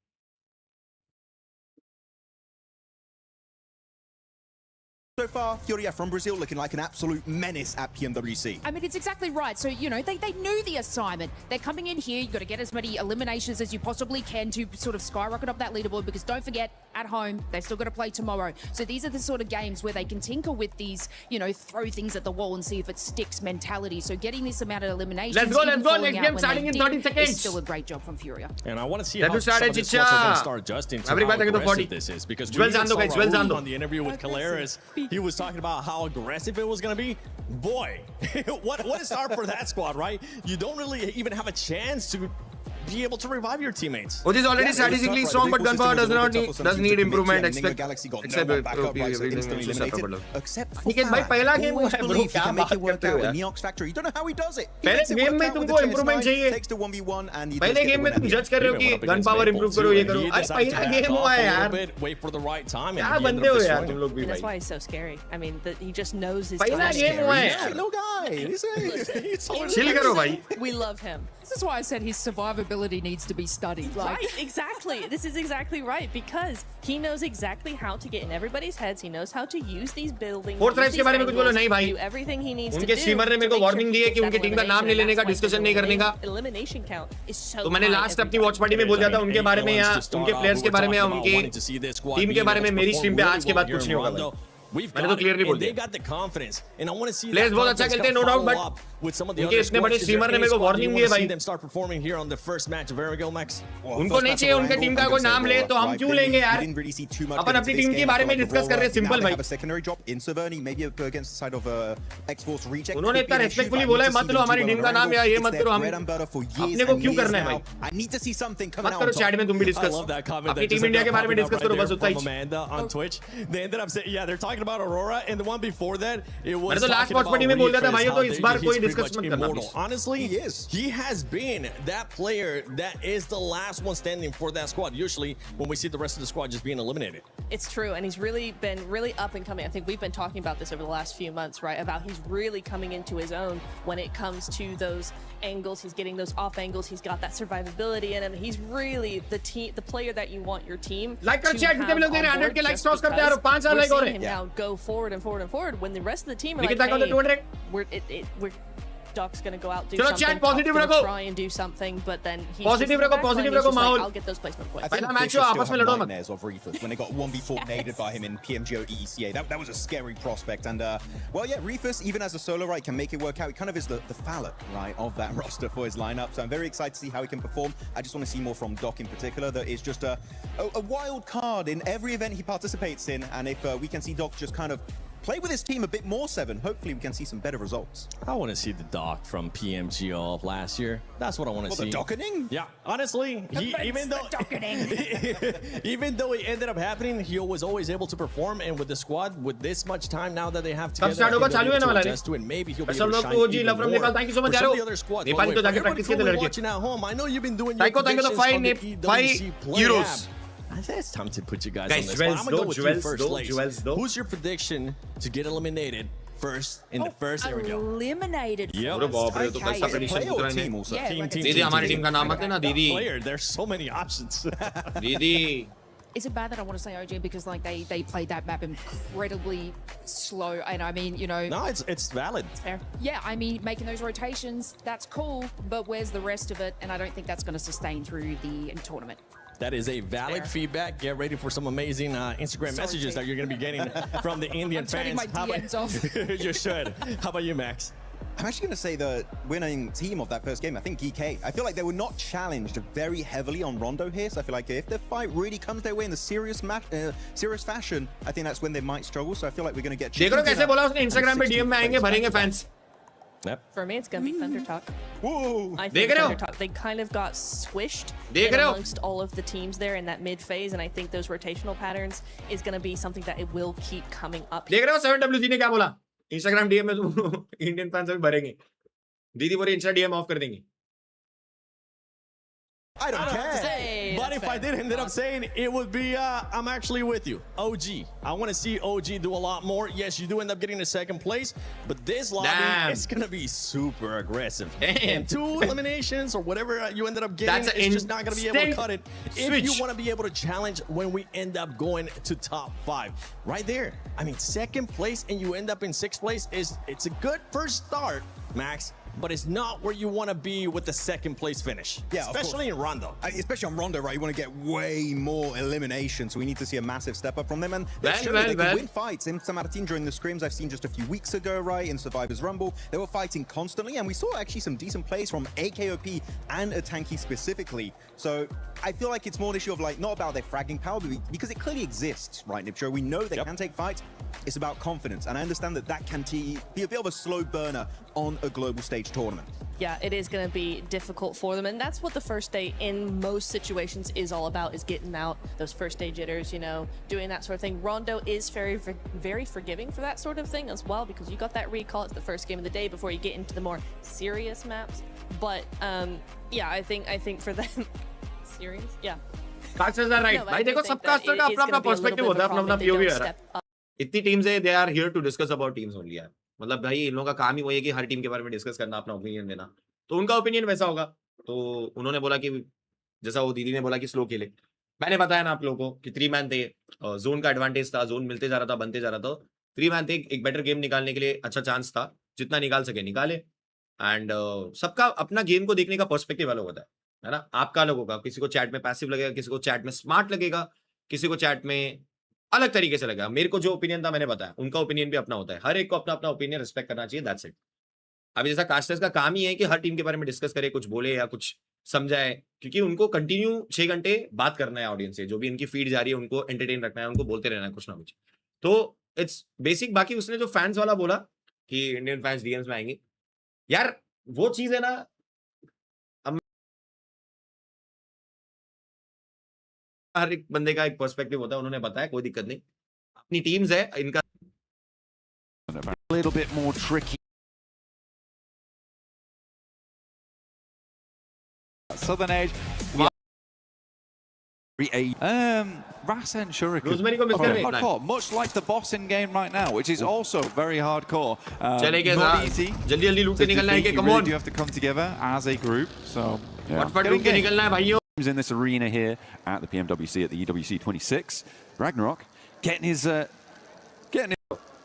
So far, FURIA from Brazil looking like an absolute menace at PMWC.
I mean, it's exactly right. So, you know, they knew the assignment. They're coming in here, you've got to get as many eliminations as you possibly can to sort of skyrocket up that leaderboard, because don't forget, at home, they've still got to play tomorrow. So these are the sort of games where they can tinker with these, you know, throw things at the wall and see if it sticks mentality. So getting this amount of eliminations,
let's go. Next game starting in 30 seconds.
Is still a great job from FURIA.
And I want to see how some of the squads are going to start adjusting to how aggressive this is. Because we saw Raul on the interview with Caleres, he was talking about how aggressive it was going to be. Boy, what a start for that squad, right? You don't really even have a chance to be able to revive your teammates.
Which is already statistically strong, but gunpower does need improvement. Except भाई पहला game हुआ है bro, क्या बात करते हो यार?
Neox Factory, you don't know how he does it.
पहले गेम में तुमको improvement चाहिए। पहले गेम में तुम जज कर रहे हो कि gunpower improve करो, ये करो। अरे पहला गेम हुआ है यार।
Wait for the right time.
क्या बंदे हो यार तुम लोग भी भाई?
That's why he's so scary. I mean, he just knows his
पहला गेम हुआ है।
Little guy.
Chill करो भाई।
We love him.
This is why I said his survivability needs to be studied.
Right, exactly. This is exactly right, because he knows exactly how to get in everybody's heads. He knows how to use these buildings.
Fourth rights के बारे में कुछ बोलो नहीं भाई।
Do everything he needs to
उनके
do.
Streamer ने मेरे को वार्निंग दी है कि उनके टीम का नाम नहीं लेने का, डिस्कशन नहीं करने का।
Elimination count is so
तो मैंने लास्ट अपनी वॉच पार्टी में बोल दिया था उनके बारे में, या उनके प्लेयर्स के बारे में, या उनके टीम के बारे में मेरी स्ट्रीम पे आज के बाद कुछ नहीं होगा। मैंने तो क्लियरली बोल दिया। प्लेयर्स बहुत अच्छा खेलते हैं, नो डाउट, बट उनके इतने बड़े स्ट्रीमर ने मेरे को वार्निंग दी है भाई। उनको नहीं चाहिए उनके टीम का कोई नाम ले, तो हम क्यों लेंगे यार? अपन अपनी टीम के बारे में डिस्कस कर रहे हैं, सिंपल भाई। उन्होंने इतना रेस्पेक्टफुली बोला है, मत लो हमारी टीम का नाम, या ये मत करो, हम अपने को क्यों करना है भाई? मत करो चैट में तुम भी डिस्कस, अपनी टीम इंडिया के बारे में डिस्कस करो, बस उतना ही।
about Aurora, and the one before that, it was
तो लास्ट वॉच पार्टी में बोल दिया था भाई, तो इस बार कोई डिस्कस मत करना।
Honestly, he has been that player that is the last one standing for that squad. Usually, when we see the rest of the squad just being eliminated.
It's true, and he's really been up and coming. I think we've been talking about this over the last few months, right? About he's really coming into his own when it comes to those angles. He's getting those off angles. He's got that survivability in him. He's really the player that you want your team
like to have on board. 100 के likes cross करते हैं और 5 साल like हो रहे हैं।
Now go forward and forward and forward when the rest of the team are like, hey, we're Doc's gonna go out, do something, try and do something, but then he's
positive
just like, I'll get those placement points.
पहला match हुआ आपस में लड़ो मत। Of Reefers when they got 1v4 naded by him in PMGO EECA, that was a scary prospect, and well, yeah, Reefers even as a solo right can make it work out. He kind of is the Fallout right of that roster for his lineup, so I'm very excited to see how he can perform. I just want to see more from Doc in particular. That is just a wild card in every event he participates in, and if we can see Doc just kind of play with his team a bit more, Seven, hopefully we can see some better results.
I want to see the Doc from PMGO of last year. That's what I want to see.
The docketing?
Yeah, honestly, even though it ended up happening, he was always able to perform, and with the squad, with this much time now that they have together, adjust to it. Maybe he'll be able to shine even more.
Thank you so much,
For some of the other squads, watching at home, I know you've been doing your predictions on the EWC playoffs. It's time to put you guys on this. I'm gonna go with you first, Lace. Who's your prediction to get eliminated first in the first Erangel?
Eliminated.
Yeah.
दीदी हमारी team का नाम मत लेना दीदी।
There's so many options.
दीदी।
Is it bad that I want to say OG because like they played that map incredibly slow, and I mean, you know,
no, it's valid.
It's fair. Yeah, I mean, making those rotations, that's cool, but where's the rest of it? And I don't think that's going to sustain through the tournament.
That is a valid feedback. Get ready for some amazing Instagram messages that you're going to be getting from the Indian fans.
I'm turning my DMs off.
You should. How about you, Max?
I'm actually going to say the winning team of that first game, I think Geekay. I feel like they were not challenged very heavily on Rondo here, so I feel like if the fight really comes their way in the serious fashion, I think that's when they might struggle, so I feel like we're going to get...
देखो कैसे बोला उसने Instagram पे DM में आएंगे भरेंगे fans.
For me, it's going to be ThunderTalk.
Whoa!
I think ThunderTalk, they kind of got squished in amongst all of the teams there in that mid phase, and I think those rotational patterns is going to be something that it will keep coming up.
देख रहे हो 7WC ने क्या बोला? Instagram DM में तो Indian fans भी भरेंगे. दीदी बोली Insta DM ऑफ कर देंगे.
I don't care.
But if I did end up saying, it would be, I'm actually with you. OG. I want to see OG do a lot more. Yes, you do end up getting to second place, but this lobby is going to be super aggressive. And 2 eliminations or whatever you ended up getting, it's just not going to be able to cut it. If you want to be able to challenge when we end up going to top 5. Right there. I mean, second place and you end up in 6th place, it's a good first start, Max. But it's not where you want to be with the second place finish.
Yeah,
especially in Rondo.
Especially on Rondo, right? You want to get way more elimination, so we need to see a massive step up from them. And they can win fights. In San Martin during the scrims I've seen just a few weeks ago, right? In Survivor's Rumble, they were fighting constantly, and we saw actually some decent plays from AKOP and Atanki specifically. So I feel like it's more an issue of like not about their fragging power, but because it clearly exists, right, Nipcho? We know they can take fights. It's about confidence, and I understand that can be a bit of a slow burner on a global stage tournament.
Yeah, it is going to be difficult for them, and that's what the first day in most situations is all about, is getting out those first day jitters, you know, doing that sort of thing. Rondo is very forgiving for that sort of thing as well, because you got that recall. It's the first game of the day before you get into the more serious maps. But yeah, I think for them, serious, yeah.
Casters are right. भाई देखो सब caster का अपना अपना perspective होता है, अपना अपना POV है. इतनी टीम्स है, they are here to discuss about teams only यार. मतलब भाई इन लोगों का काम ही वही है कि हर टीम के बारे में डिस्कस करना, अपना ओपिनियन देना. तो उनका ओपिनियन वैसा होगा. तो उन्होंने बोला कि जैसा वो दीदी ने बोला कि स्लो खेले. मैंने बताया ना आप लोगों को कि 3 मैन थे, जोन का एडवांटेज था, जोन मिलते जा रहा था, बनते जा रहा था. 3 मैन थे, एक बेटर गेम निकालने के लिए अच्छा चांस था, जितना निकाल सके निकाले. एंड सबका अपना गेम को देखने का पर्सपेक्टिव अलग होता है ना. आपका अलग होगा, किसी को चैट में पैसिव लगेगा, किसी को चैट में स्मार्ट लगेगा, किसी को चैट में अलग तरीके से लगा. मेरे को जो ओपिनियन था मैंने बताया, उनका ओपिनियन भी अपना होता है. हर एक को अपना अपना ओपिनियन रिस्पेक्ट करना चाहिए. That's it. अभी जैसा कास्टर्स का काम ही है कि हर टीम के बारे में डिस्कस करे, कुछ बोले या कुछ समझाए, क्योंकि उनको कंटिन्यू 6 घंटे बात करना है ऑडियंस से. जो भी इनकी फीड जा रही है उनको एंटरटेन रखना है, उनको बोलते रहना है कुछ ना कुछ. तो इट्स बेसिक. बाकी उसने जो फैंस वाला बोला कि इंडियन फैंस डीएम्स में आएंगे, यार वो चीज है ना, हर एक बंदे का एक पर्सपेक्टिव होता है. उन्होंने बताया, कोई दिक्कत नहीं, अपनी टीम्स है इनका.
A little bit more tricky. Southern Edge. Ras and Shuriken. Hardcore, much like the boss in game right now, which is also very hardcore. Not easy.
जल्दी लूट के निकलना है कि come on.
You have to come together as a group. So yeah.
फटफट लूट के निकलना है भाइयों.
In this arena here at the PMWC at the EWC 26, Ragnarok getting his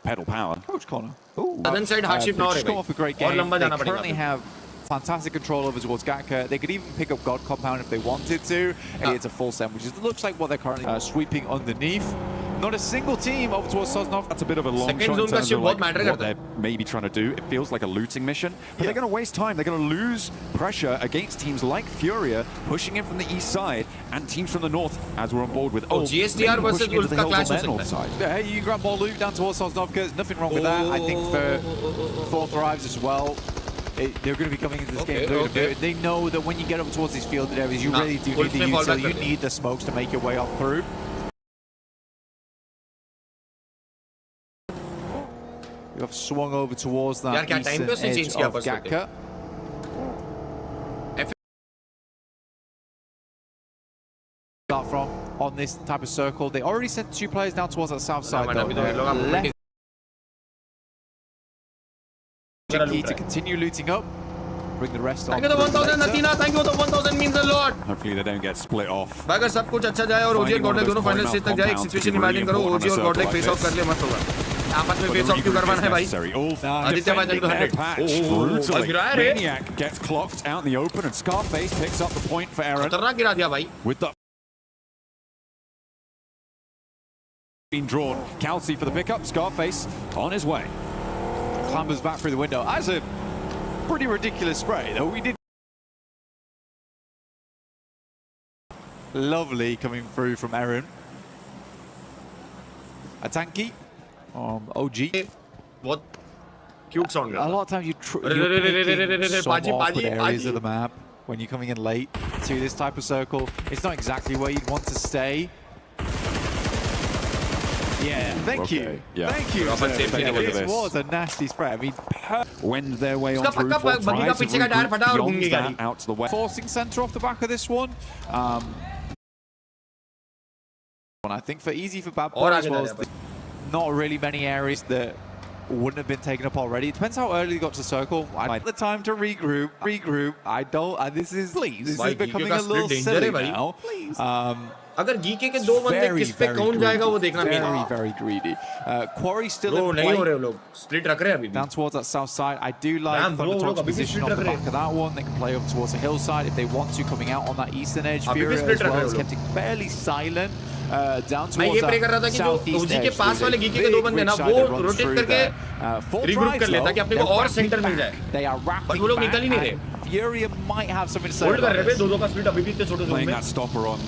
pedal power. Coach Connor.
Southern side hardship now.
Just come off a great game. They currently have fantastic control over towards Gatka. They could even pick up God Compound if they wanted to. And it's a full send, which looks like what they're currently sweeping underneath. Not a single team over towards Sosnov. That's a bit of a long shot in terms of like what they're maybe trying to do. It feels like a looting mission. But they're going to waste time. They're going to lose pressure against teams like FURIA pushing in from the east side and teams from the north as we're on board with
GSTR versus ULF ka clash ho sakta
hai. Yeah, you can grab more loot down towards Sosnovka. There's nothing wrong with that. I think for 4 Thrives as well, they're going to be coming into this game. They know that when you get up towards these field areas, you really do need the util. You need the smokes to make your way up through. You have swung over towards that eastern edge of Gatka. Start from on this type of circle. They already sent 2 players down towards that south side though. Left to continue looting up. Bring the rest on.
Thank you to 1000 Athena. Thank you to 1000 means a lot.
Hopefully they don't get split off.
अगर सब कुछ अच्छा जाए और ओजी और गॉडलेक दोनों final stage तक जाए, एक सिचुएशन इमेजिन करो, ओजी और गॉडलेक फेस ऑफ कर ले, मस्त होगा. आपस में फेस ऑफ क्यों करवाना है भाई? आदित्य भाई चल 100.
Maniac gets clocked out in the open and Scarface picks up the point for Aaron.
खतरनाक गिरा दिया भाई.
With the being drawn, Kelsey for the pickup. Scarface on his way. Clambers back through the window. That's a pretty ridiculous spray, though. We did lovely coming through from Aaron. Atanki, OG.
What? Cute sound
A lot of times you're picking some awkward areas of the map when you're coming in late to this type of circle. It's not exactly where you'd want to stay. Yeah, thank you.
Yeah.
Thank you. This was a nasty spray. I mean, wend their way on through. Beyond that, out to the west. Forcing center off the back of this one. I think for easy for Bad Boy as well as not really many areas that wouldn't have been taken up already. It depends how early they got to the circle. I like the time to regroup. I don't. This is becoming a little silly now.
अगर GK के दो बंदे किस पे कौन जाएगा वो देखना मेन है.
Very greedy. Quarry still in play.
नहीं हो रहे लोग. Split रख रहे हैं अभी.
Down towards that south side. I do like ThunderTalk's position on the back of that one. They can play up towards the hillside if they want to, coming out on that eastern edge. FURIA as well has kept it fairly silent. Down
मैं ये pray कर रहा था कि जो OG के पास वाले GK के दो बंदे ना वो रोटेट करके रिग्रुप कर लेता कि अपने को और सेंटर मिल जाए. बट वो लोग निकल ही नहीं रहे.
FURIA might have something to say
hold
about
कर रहे
this.
हैं दो का स्प्लिट अभी भी इतने छोटे जोन में.
That stopper on.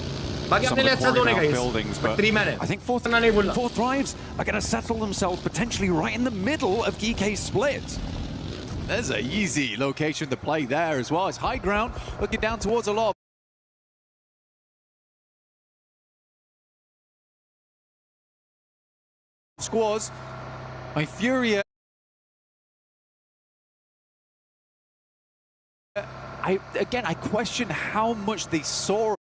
बाकी अपने लिए अच्छा जोन है गाइस.
But
3 man है.
I think Fourth Thrives are going to settle themselves potentially right in the middle of Geekay's split. There's an easy location to play there as well. It's high ground, looking down towards a lot of squads. My FURIA. I question how much they saw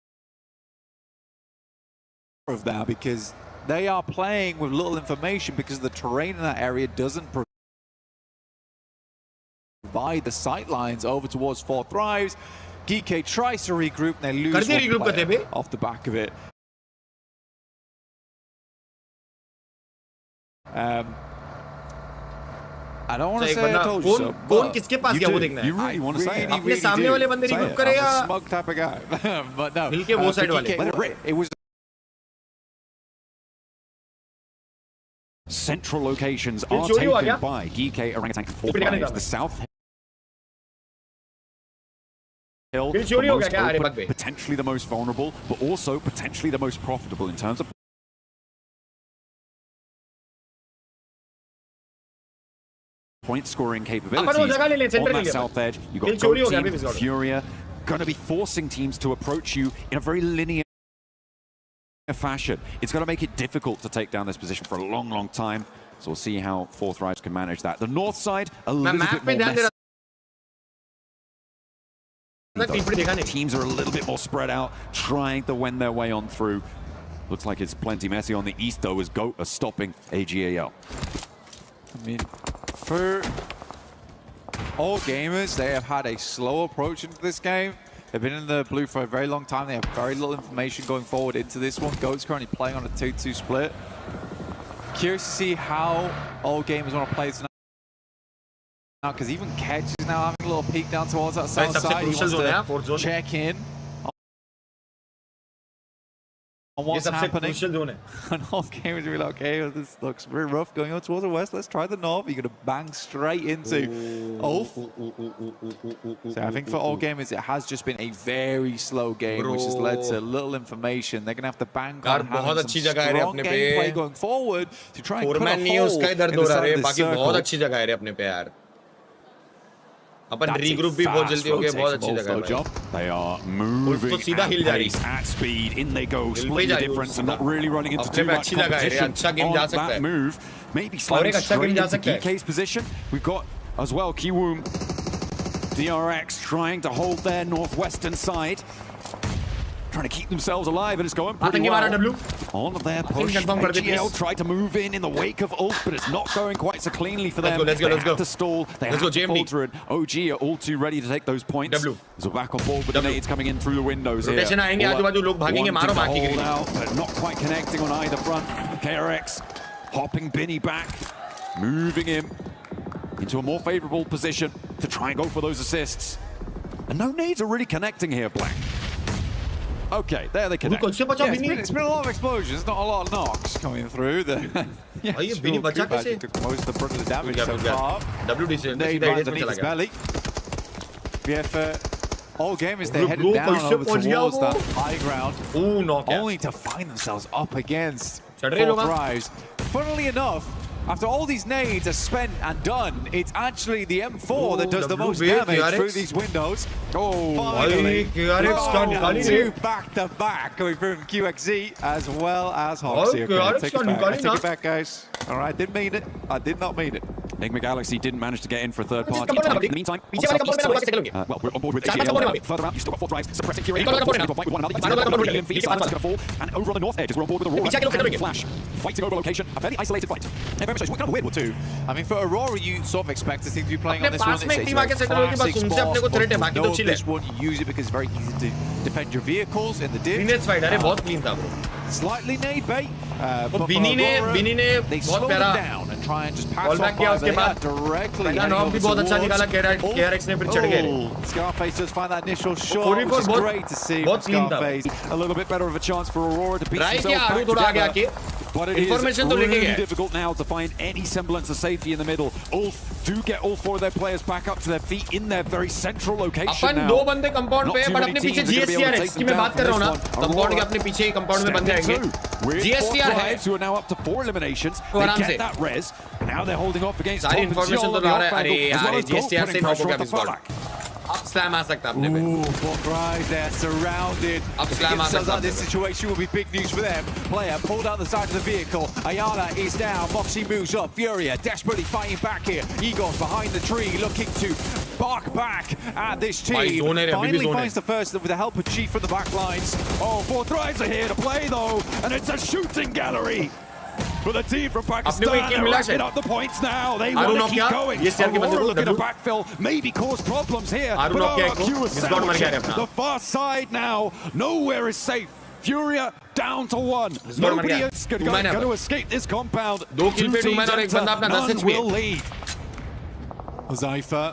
of that, because they are playing with little information because the terrain in that area doesn't provide the sight lines over towards Fourth Thrives. Geekay tries to regroup and they lose one player off the back of it. I don't want to say I told you so, but you really want to say it.
अपने सामने वाले बंदे regroup करे या
smug type of guy. But no,
मिलके वो side वाले.
It was central locations are taken by Geekay, Orangutan, and Fourth Thrives. The south hill, the most open, potentially the most vulnerable, but also potentially the most profitable in terms of point scoring capabilities. On that south edge, you've got Goat Team, FURIA, going to be forcing teams to approach you in a very linear fashion. It's going to make it difficult to take down this position for a long, long time. So we'll see how Fourth Thrives can manage that. The north side, a little bit more messy. Teams are a little bit more spread out, trying to wend their way on through. Looks like it's plenty messy on the east, though, as GOAT are stopping AG.AL. I mean, for all gamers, they have had a slow approach into this game. They've been in the blue for a very long time. They have very little information going forward into this one. GOAT's currently playing on a 2-2 split. Curious to see how all gamers want to play this now, because even Ketch is now having a little peek down towards that south side. He wants to check in on what's happening. And all gamers will be like, okay, this looks very rough going on towards the west. Let's try the north. You're going to bang straight into ULF. So I think for all gamers, it has just been a very slow game, which has led to little information. They're going to have to bang on having some strong gameplay going forward to try and cut a hole in the side of the circle.
Upon regroup भी बहुत जल्दी हो गया, बहुत अच्छी जगह है.
They are moving at speed. In they go, split the difference and not really running into too much competition on that move. Maybe sliding straight into Geekay's position. We've got as well KIWOOM, DRX trying to hold their northwestern side. Trying to keep themselves alive, and it's going pretty well. On their push, AG.AL tried to move in the wake of ULF, but it's not going quite so cleanly for them. They have to stall, they have to falter, and OG are all too ready to take those points. There's a back and forth with the nades coming in through the windows here. Wanting to hold out, but not quite connecting on either front. KRX hopping Binny back, moving him into a more favorable position to try and go for those assists. And no nades are really connecting here, Black. Okay, there they connect. It's been a lot of explosions, not a lot of knocks coming through. Yeah, took most of the brunt of the damage so far. Nade lands underneath his belly. Yeah, for all gamers, they're headed down over towards that high ground, only to find themselves up against Fourth Thrives. Funnily enough,
After all these nades are spent and done, it's actually the M4 that does the most
WB,
damage
KRX.
through these windows. Oh, finally. Two back-to-back coming from QXZ as well as Hoxie. Okay, take it back. I take it back, guys. All right, didn't mean it. I did not mean it.
Nigma Galaxy didn't manage to get in for a third party. In the meantime, on the southeast side, well, we're on board with AG.AL. Further out, you've still got 4 drives, suppressing FURIA. Fight with one another. You can see the going to fall. And over on the north edges, we're on board with Aurora and Flash. Fighting over location, a fairly isolated fight. Yeah, very much so. It's kind of a weird one too.
I mean, for Aurora, you sort of expect to be playing on this one. It's a classic spot. Know this one, you use it because it's very easy to defend your vehicles in the div. Slightly nade bait. But
Vinny ne
they
बहुत
slow
प्यारा
them down and try and just pass
ball back किया उसके बाद
directly.
पहला knock भी बहुत अच्छा निकाला KRX ने फिर चढ़ गए
Scarface does find that initial shot, which is great to see from Scarface.
A little bit better of a chance for Aurora to piece
Right,
themselves
yeah,
back
थोड़ा आगे आके
together. But it is really difficult now to find any semblance of safety in the middle. ULF do get all 4 of their players back up to their feet in their very central location
upon
now.
2 बंदे compound पे but अपने पीछे GSTR की मैं बात कर रहा हूं ना कंपाउंड के अपने पीछे कंपाउंड में बंदे आएंगे GSTR है
who are now up to 4 eliminations. They get that res. Now they're holding off against
सारी
Top and
इंफॉर्मेशन
Joel
तो
on the
ला
off
रहा है अरे
angle, as
यार
well as Gold
GSTR से
putting
नॉक हो
pressure
गया
on the
इस बार
Falak.
अब स्लैम आ सकता है अपने पे
Right, they're surrounded.
Up slam
It sounds like this situation will be big news for them. Player pulled out the side of the vehicle. AG.AL is down. Moxie moves up. FURIA desperately fighting back here. Eagles behind the tree looking to bark back at this team. Finally finds the first with the help of Chief from the back lines.
Oh, 4 drives are here to play though, and it's a shooting gallery. For the team from Pakistan, they're racking up the points now. They want to keep going. Aurora looking to backfill, maybe cause problems here. But RRQ is sandwiching the far side now. Nowhere is safe. FURIA down to 1. Nobody is going to escape this compound.
2 kill पे 2 man और एक बंदा अपना 10 HP
will leave. Huzaifa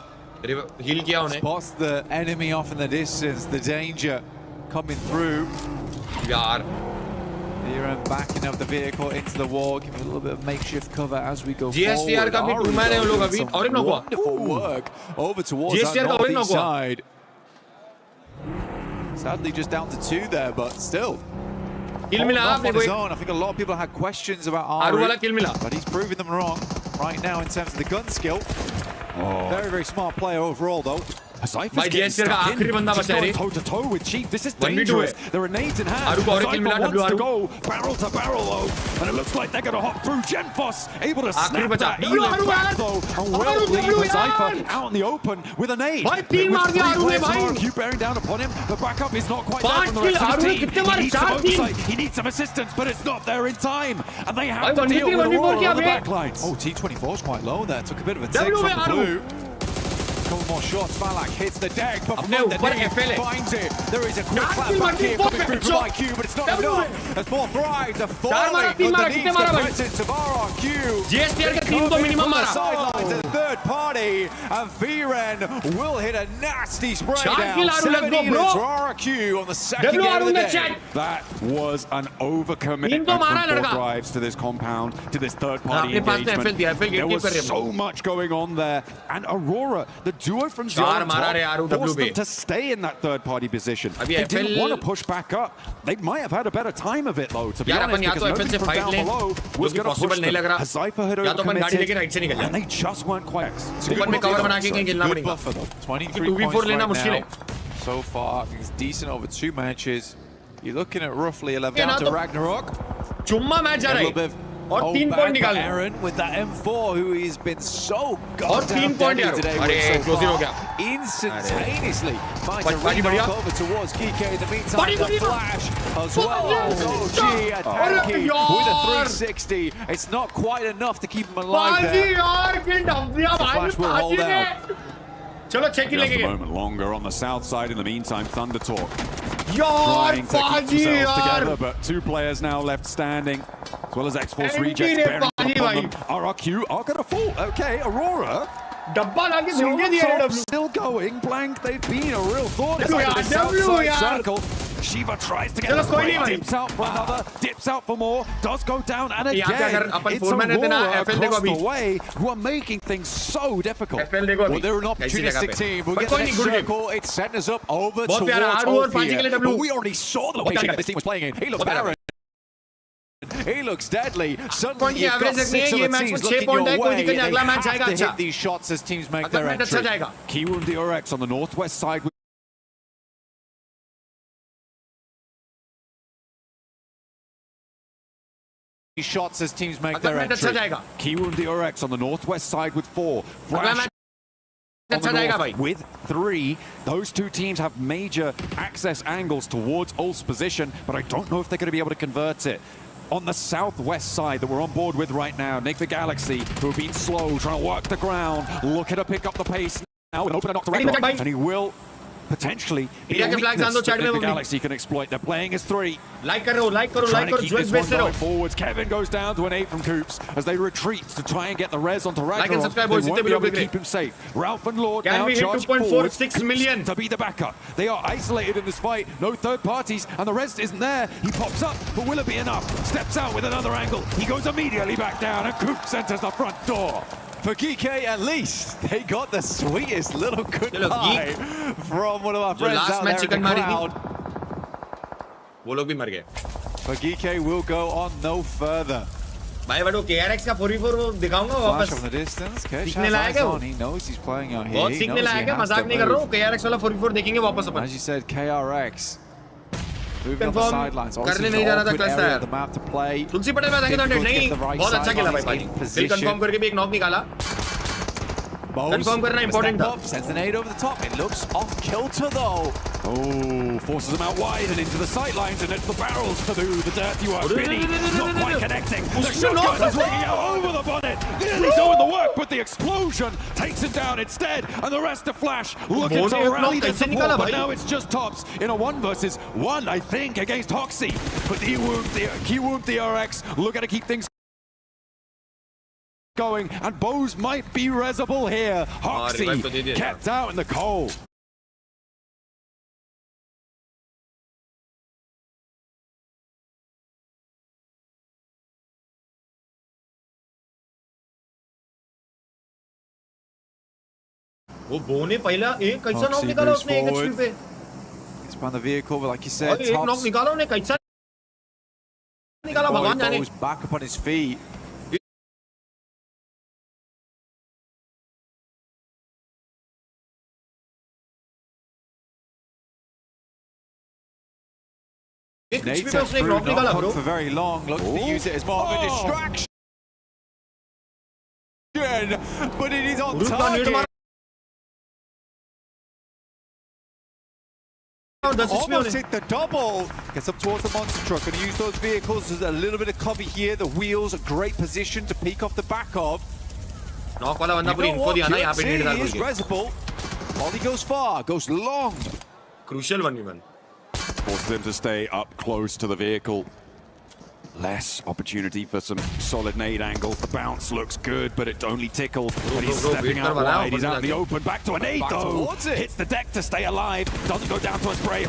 heal किया उन्हें
spots the enemy off in the distance. The danger coming through.
यार
Miramar backing up the vehicle into the wall, giving a little bit of makeshift cover as we go
GSTR का भी 2 man है उन लोग अभी और एक knock हुआ
wonderful work over towards
GSTR
that
का और एक
northeast
नॉक हुआ
side. Sadly just down to 2 there, but still.
किल मिला आपने कोई
I think a lot of people had questions about
आरू वाला किल मिला
but he's proving them wrong right now in terms of the gun skill. Very, very smart player overall though.
भाई GSTR का आखिरी बंदा बचा है
toe to toe with Chief. This is dangerous. There are nades in hand. Huzaifa wants to go barrel to barrel though, and it looks like they're going to hop through. Genfos able to snap that Elif back though, and will leave Huzaifa out in the open with a nade.
भाई 3 मार दिया आरू ने भाई
RRQ bearing down upon him. The backup is not quite there from the rest of the team. He needs some assistance, but it's not there in time, and they have to deal with Aurora on the backlines.
Oh, T24 is quite low there. Took a bit of a take from the blue. Couple more shots. Falak hits the deck, but from underneath finds it. There is a quick clap back here coming through from IQ, but it's not enough. As 4 thrives are falling underneath the presence of RRQ.
GSTR का 3 तो minimum मारा
Sidelines a third party, and Viren will hit a nasty spray down. 7 for RRQ on the second game of the day.
That was an overcommitment from 4 drives to this compound, to this third party engagement. There was so much going on there, and Aurora, the duo from Zero forced them to stay in that third party position. They didn't want to push back up. They might have had a better time of it though, to be honest, because nobody from down below was going to push them. Huzaifa had overcommitted, and they just weren't quite. Good buffer though. 23 points right now. So far, I think it's decent over 2 matches. You're looking at roughly 11 down to Ragnarok.
चुम्मा match जा रहा है और 3 point निकाल
Aaron with that M4 who has been so
और
goddamn
3 point
deadly today.
अरे closing हो गया
Instantaneously finds a
बढ़िया
knock over towards Geekay. In the meantime, the flash as well. OG attacking with a 360. It's not quite enough to keep him alive there. The flash will hold out.
चलो check ही लेंगे
Just a moment longer on the south side. In the meantime, ThunderTalk
यार
trying to keep themselves together, but 2 players now left standing, as well as XFORCE rejects bearing down upon them. RRQ are going to fall. Okay, Aurora.
डब्बा लाके भिड़ दिया
Top still going. Blank. They've been a real thorn inside the south side circle. Shiva tries to get the spray, dips out for another, dips out for more, does go down, and again, it's Aurora across the way who are making things so difficult.
Well, they're an opportunistic team. We'll get the next circle. It's setting us up over towards Ophir. But we already saw the location that this team was playing in. He looks better. He looks deadly. Suddenly
Point की
you've got
average रखनी
6
है, ये
other
match में
teams
6
looking
point है,
your
कोई
way.
दिक्कत नहीं,
They
अगला मैच
have
जाएगा
to
अच्छा।
hit these shots as teams make
अगला
their
मैच अच्छा
entry.
जाएगा।
KIWOOM DRX on the northwest side with
shots as teams make their entry.
KIWOOM DRX on the northwest side with 4. Flash on
अच्छा
the
जाएगा
north
भाई।
with 3. Those two teams have major access angles towards ULF's position, but I don't know if they're going to be able to convert it. On the southwest side that we're on board with right now, Nigma Galaxy, who have been slow, trying to work the ground, looking to pick up the pace now with open and knock direct, and he will potentially be a weakness that Nigma Galaxy can exploit. They're playing as 3.
Like करो,
Trying to keep this one going forwards. Kevin goes down to an 8 from Coops as they retreat to try and get the res onto Ragnarok. They won't be able to keep him safe. Ralph and Lord now charge forward to be the backup. They are isolated in this fight. No third parties, and the res isn't there. He pops up, but will it be enough? Steps out with another angle. He goes immediately back down, and Coops enters the front door.
For Geekay, at least, they got the sweetest little goodbye from one of our friends out there in the crowd.
वो लोग भी मर गए।
But Geekay will go on no further.
भाई but वो KRX का 4v4 वो दिखाऊंगा वापस।
Flash from the distance. Kesh
सीखने
has
लायक
eyes
है
on.
वो।
He knows he's playing out here.
बहुत
He
सीखने
knows he
लायक है,
has
मजाक
to
नहीं कर रहा हूँ।
move.
KRX वाला 4v4 देखेंगे वापस अपन।
As you said, KRX moving on the
Confirm
sidelines.
करने
Obviously,
नहीं
an
जाना था
awkward
कैसा
area
है।
of the map to play.
तुलसी पटेल में आएंगे तो
Difficult to
नहीं,
get the right
बहुत अच्छा खेला भाई
sidelines
भाई।
in
फिर
position.
कंफर्म करके भी एक नॉक निकाला। कंफर्म करना इंपॉर्टेंट था।
Sends an aid over the top. It looks off kilter though.
Oh, forces him out wide and into the sightlines, and it's the barrels to do the dirty work. Vinny not quite connecting. The shotgun is working out over the bonnet. Nearly doing the work, but the explosion takes him down instead, and the rest of Flash looking to rally the support, but now it's just Tops in a 1 versus 1, I think, against Hoxie. But KIWOOM DRX looking to keep things going, and Bose might be resable here. Hoxie kept out in the cold.
वो बोने पहला एक कैसा knock निकाला उसने एक HP पे।
Spun the vehicle, but like you said,
एक नॉक निकाला उन्हें कैसा निकाला भगवान जाने।
Bose back up on his feet. Nate not hooked for very long, looking to use it as more of a distraction, but it is on target. Almost hit the double. Gets up towards the monster truck. Going to use those vehicles as a little bit of cover here. The wheels, a great position to peek off the back of.
Knock वाला बंदा पूरी info दिया ना यहाँ पे need डाल
He is resible. Volley goes far, goes long.
Crucial 1v1.
Forces them to stay up close to the vehicle. Less opportunity for some solid nade angles. The bounce looks good, but it only tickled. But he's stepping out wide. He's out in the open. Back to a nade though. Hits the deck to stay alive. Doesn't go down to a spray.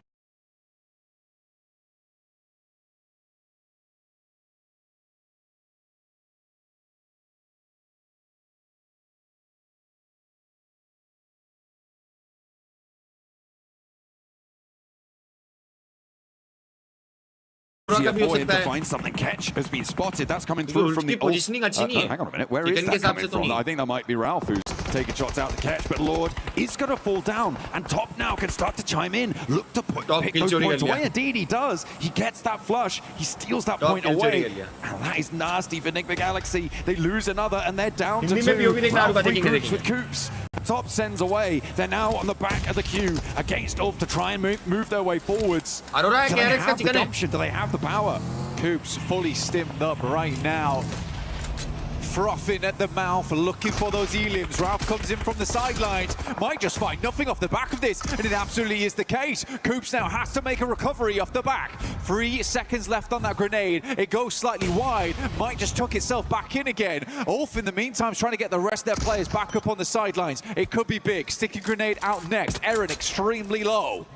For him to find something. Catch has been spotted. That's coming through from the
positioning अच्छी नहीं है।
hang on a minute, where is that coming from? I think that might be Ralph who's taking shots out to catch, but Lord is going to fall down, and Top now can start to chime in. Look to pick those points away. Indeed, he does. He gets that flush. He steals that point away, and that is nasty for Nigma Galaxy. They lose another, and they're down to 2. Ralph regroups with Coops. Top sends away. They're now on the back of the queue against ULF to try and move their way forwards.
Aurora
Do they have the gumption? Do they have the power?
Coops fully stimmed up right now. Frothing at the mouth, looking for those elims. Ralph comes in from the sidelines. Might just find nothing off the back of this, and it absolutely is the case. Coops now has to make a recovery off the back. 3 seconds left on that grenade. It goes slightly wide. Might just tuck itself back in again. ULF, in the meantime, is trying to get the rest of their players back up on the sidelines. It could be big. Sticky grenade out next. Eren extremely low.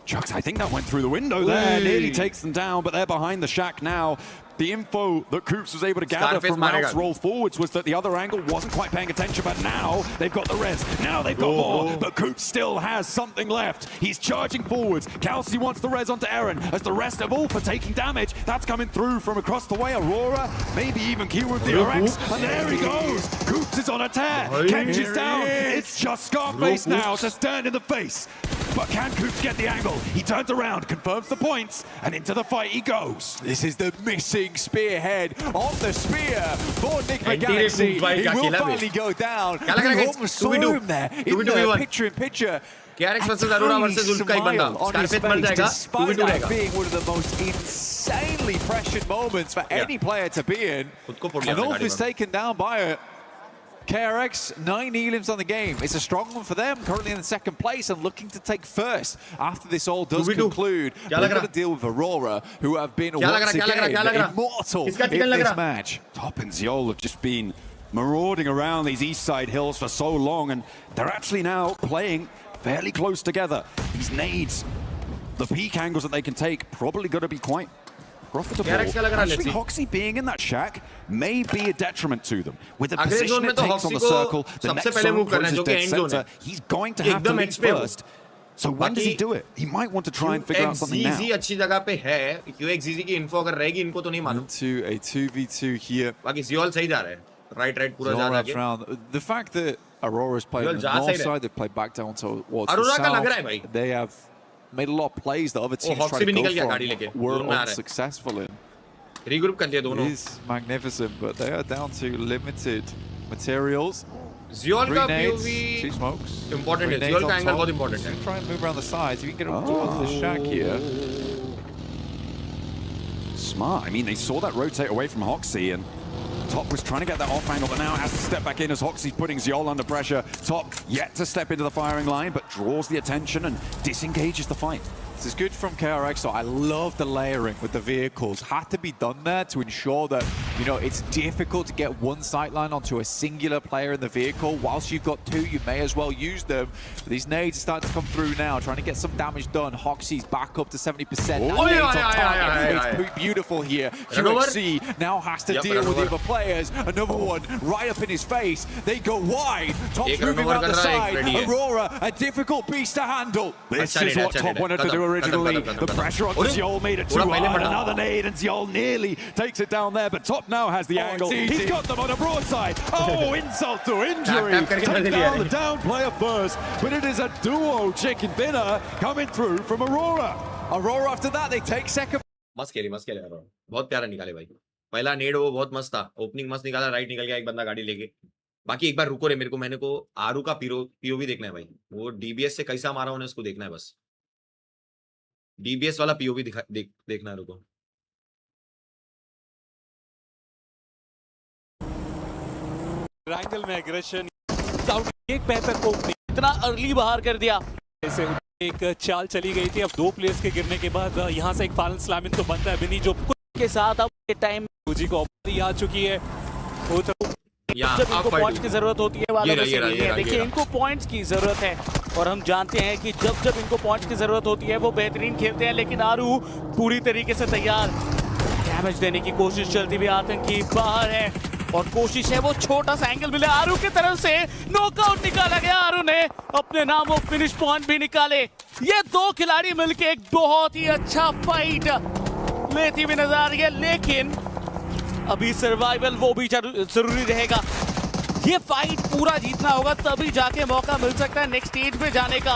Chucks, I think that went through the window there. Nearly takes them down, but they're behind the shack now. the info that Coops was able to gather from Ralph's roll forwards was that the other angle wasn't quite paying attention, but now they've got the res. Now they've got more, but Coops still has something left. He's charging forwards. Kelsey wants the res onto Eren as the rest of ULF are taking damage. That's coming through from across the way. Aurora, maybe even KIWOOM DRX, and there he goes. Coops is on a tear. Kench is down. It's just Scarface now to stand in the face. But can Coops get the angle? He turns around, confirms the points, and into the fight he goes.
This is the missing spearhead of the spear for Nigma Galaxy. He will finally go down. We almost saw him there in the picture-in-picture.
KRX versus Aurora versus ULF का ही बंदा. Scarface मर जाएगा.
Despite that being one of the most insanely pressured moments for any player to be in, and ULF is taken down by KRX, 9 elims on the game. It's a strong one for them, currently in the second place and looking to take first after this all does conclude. They're going to deal with Aurora, who have been once again immortal in this match.
Top and Ziol have just been marauding around these east side hills for so long, and they're actually now playing fairly close together. These nades, the peak angles that they can take, probably going to be quite profitable. Actually, Hoxie being in that shack may be a detriment to them. With the position it takes on the circle, the next zone closes dead center, he's going to have to lead first. So when does he do it? He might want to try and figure out something now.
अच्छी जगह पे है. QXZZ की info अगर रहेगी इनको तो नहीं मालूम.
Into a 2v2 here.
बाकी Ziol सही जा रहा है. Right पूरा जा रहा है.
The fact that Aurora's played on the north side, they played back down towards the south. They have made a lot of plays that other teams tried to go for were unsuccessful in.
Regroup कर लिया दोनों.
It is magnificent, but they are down to limited materials.
Ziol का
POV, 2 smokes.
Important है. Ziol का angle बहुत important है.
Try and move around the sides. If you can get onto the shack here.
Smart. I mean, they saw that rotate away from Hoxie, and Top was trying to get that off angle, but now has to step back in as Hoxie's putting Ziol under pressure. Top yet to step into the firing line, but draws the attention and disengages the fight.
This is good from KRX, so I love the layering with the vehicles. Had to be done there to ensure that, you know, it's difficult to get one sightline onto a singular player in the vehicle. Whilst you've got 2, you may as well use them. But these nades are starting to come through now, trying to get some damage done. Hoxie's back up to 70%. It's beautiful here. QXC now has to deal with the other players. Another one right up in his face. They go wide. Top's moving around the side. Aurora, a difficult beast to handle.
This is what Top wanted to do originally. The pressure on Ziol made it too hard. Another nade, and Ziol nearly takes it down there, but Top now has the angle. He's got them on a broadside. Oh, insult to injury. Take down the down player first, but it is a duo chicken dinner coming through from Aurora.
Aurora after that, they take second.
मस्त खेले Aurora. बहुत प्यारा निकाले भाई. पहला नेड वो बहुत मस्त था. ओपनिंग मस्त निकाला, राइट निकल गया एक बंदा गाड़ी लेके. बाकी एक बार रुको रे, मैंने को आरू का पीओवी देखना है भाई. वो डीबीएस से कैसा मारा उन्हें उसको देखना है बस. डीबीएस वाला पीओवी देखना है रुको.
एरेंगल में एग्रेशन, एक बेहतर को इतना अर्ली बाहर कर दिया. ऐसे एक चाल चली गई थी. अब 2 प्लेयर्स के गिरने के बाद यहां से एक फाइनल स्लैम इन तो बनता है बिनी जो के साथ अब ये टाइम जी को आ चुकी है. जब इनको पॉइंट्स की जरूरत होती है वालों में से नहीं है. देखिए इनको पॉइंट्स की जरूरत है और हम जानते हैं कि जब इनको पॉइंट्स की जरूरत होती है वो बेहतरीन खेलते हैं. लेकिन आरू पूरी तरीके से तैयार, डैमेज देने की कोशिश चलती हुई. आतंकी बाहर है और कोशिश है वो छोटा सा एंगल मिले. आरू की तरफ से नॉकआउट निकाला गया. आरू ने अपने नाम वो फिनिश पॉइंट भी निकाले. ये 2 खिलाड़ी मिलके एक बहुत ही अच्छा फाइट लेती हुई नजर आ रही है. लेकिन अभी सर्वाइवल वो भी जरूरी रहेगा. ये फाइट पूरा जीतना होगा, तभी जाके मौका मिल सकता है नेक्स्ट स्टेज पे जाने का.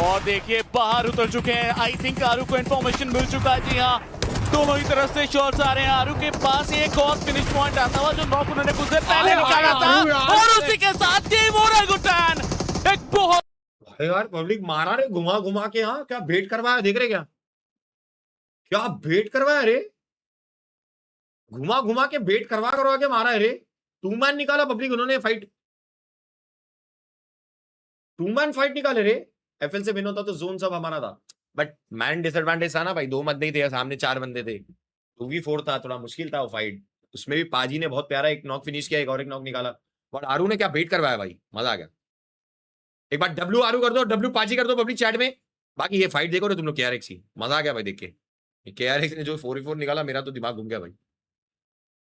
और देखिए बाहर उतर चुके हैं. आई थिंक आरू को इन्फॉर्मेशन मिल चुका है. जी हाँ, दोनों ही तरफ से शॉट्स आ रहे हैं. आरू के पास एक और फिनिश पॉइंट आता हुआ जो नॉक उन्होंने कुछ देर पहले निकाला था. और उसी के साथ टीम ओरेंगुटन एक बहुत
यार पब्लिक मारा रे घुमा के. हाँ क्या भेंट करवाया, देख रहे क्या भेंट करवाया रे. घुमा के बेट करवा के मारा है रे. 2 मैन निकाला पब्लिक उन्होंने फाइट. 2 मैन फाइट निकाले रे. एफएल से विन होता तो जोन सब हमारा था, बट मैन डिसएडवांटेज था ना भाई. 2 बंदे ही थे, सामने 4 बंदे थे. 2v4 था, थोड़ा मुश्किल था वो फाइट. उसमें भी पाजी ने बहुत प्यारा एक नॉक फिनिश किया, एक और एक नॉक निकाला. बट आरू ने क्या बेट करवाया भाई, मजा आ गया. एक बार डब्ल्यू आरू कर दो, डब्ल्यू पाजी कर दो पब्लिक चैट में. बाकी ये फाइट देखो रे तुम लोग, KRX, मजा आ गया भाई देख के. KRX ने जो 4v4 निकाला, मेरा तो दिमाग घूम गया भाई,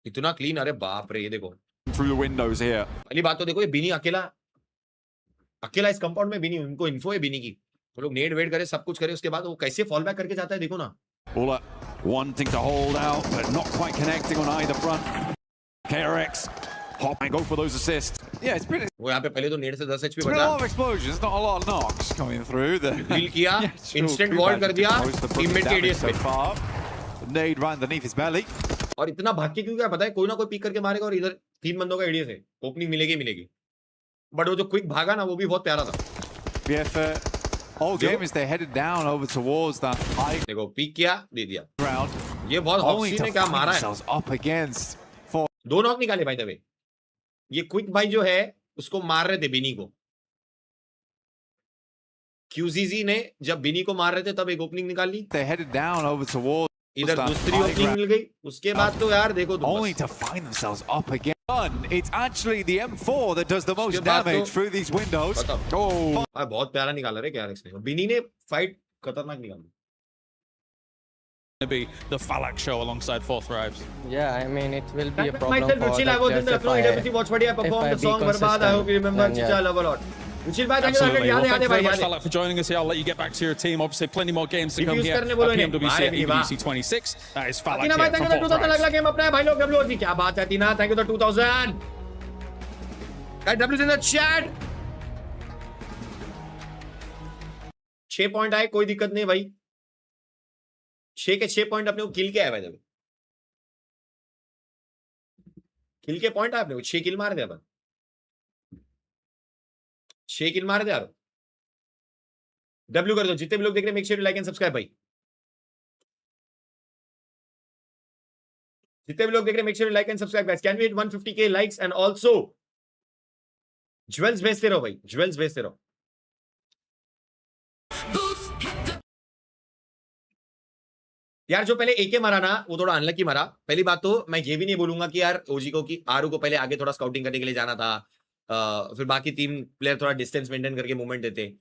इतना क्लीन, अरे बाप रे, ये देखो
through the windows here.
पहली बात तो देखो, ये बिनी अकेला इस कंपाउंड में, बिनी, उनको इन्फो है बिनी की, वो लोग नेड वेट करे, सब कुछ करे, उसके बाद वो कैसे फॉल बैक करके जाता है, देखो ना।
AlUla wanting to hold out, but not quite connecting on either front. KRX hop and go for those assists. Yeah, it's been.
वो यहाँ पे पहले तो नेड से 10 HP
It's been a
बचा,
lot of explosions, not a lot of knocks coming through. The
heal किया, instant vault कर दिया टीममेट के एडीएस पे,
nade right underneath his belly.
और इतना भाग के क्यों गया पता है, कोई ना कोई पीक करके मारेगा, और इधर 3 बंदों का एडीएस है, ओपनिंग मिलेगी, बट वो जो क्विक भागा ना, वो भी बहुत प्यारा था।
All game is they headed down over towards that high
देखो पीक किया, दे दिया
ground.
ये बहुत हॉक्सी ने क्या मारा है,
up against
2 नॉक निकाले भाई दबे। ये क्विक भाई जो है उसको मार रहे थे बिनी को, QZZ ने जब बिनी को मार रहे थे तब एक ओपनिंग निकाल ली,
they headed down over towards
इधर दूसरी ओपनिंग मिल गई, उसके बाद तो यार देखो तुम
only to find themselves up again. It's actually the M4 that does the most damage through these windows. Oh,
बहुत प्यारा निकाला रे KRX ने, बिनी ने फाइट खतरनाक निकाली।
Be the Falak show alongside Fourth Tribes.
Yeah, I mean it will be a problem
myself,
for
Ruchil,
the
I was in
players
the EWC watch party, I performed the song Barbad, I hope you remember, Chicha, love a lot. Ruchil bhai, thank you,
Absolutely. Well, thank you very much,
yaad
Falak, for joining us here. I'll let you get back to your team. Obviously, plenty more games to come
Reviews
here at
करने बोलो इन्हें,
PMWC
भाई,
at EWC 26. That is Falak
Tina
here
bhai, thank
from
you, Fourth 2000 Tribes.
Tribes.
अगला game अपना है भाई लोग, WOG, क्या बात है Tina, thank you the 2000. Guys, W's in the chat. 6 point आए, कोई दिक्कत नहीं भाई, 6 के 6 पॉइंट अपने को किल के आए भाई, जब किल के पॉइंट आए अपने को, 6 किल मार दे अपन, 6 किल मार दे यार, W कर दो, जितने भी लोग देख रहे हैं, make sure like and subscribe भाई, जितने भी लोग देख रहे हैं, make sure like and subscribe guys, can we hit 150k likes, and also jewels भेजते रहो भाई, ज्वेल्स भेजते रहो। यार जो पहले एके मारा ना, वो थोड़ा अनलकी मारा। पहली बात तो मैं ये भी नहीं बोलूंगा कि यार ओजी को कि आरू को पहले आगे थोड़ा स्काउटिंग करने के लिए जाना था, फिर बाकी टीम प्लेयर थोड़ा डिस्टेंस मेंटेन करके मूवमेंट देते।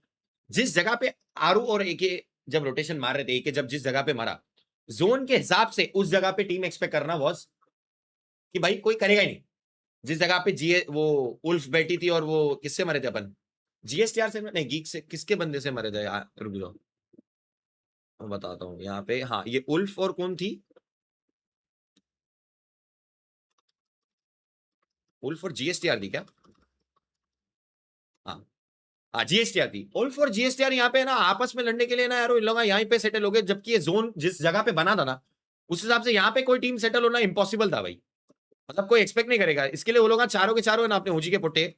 जिस जगह पे आरू और एके जब रोटेशन मार रहे थे, एके जब जिस जगह पे मारा, जोन के हिसाब से उस जगह पे टीम एक्सपेक्ट करना वॉज कि भाई कोई करेगा ही नहीं। जिस जगह पे वो उल्फ बैठी थी, और वो किससे मरे थे अपन, GSTR से नहीं, गीक से, किसके बंदे से मरे थे, रुक जाओ मैं बताता हूँ यहाँ पे। हाँ, ये उल्फ और कौन थी, उल्फ और GSTR थी क्या, हाँ GSTR थी, उल्फ और GSTR यहाँ पे ना आपस में लड़ने के लिए ना यार इन लोग यहाँ पे सेटल हो गए, जबकि ये जोन जिस जगह पे बना था ना, उस हिसाब से यहाँ पे कोई टीम सेटल होना इम्पॉसिबल था भाई, मतलब कोई एक्सपेक्ट नहीं करेगा। इसके लिए वो लोग चारों के चारों ना अपने ओजी के पुट्टे,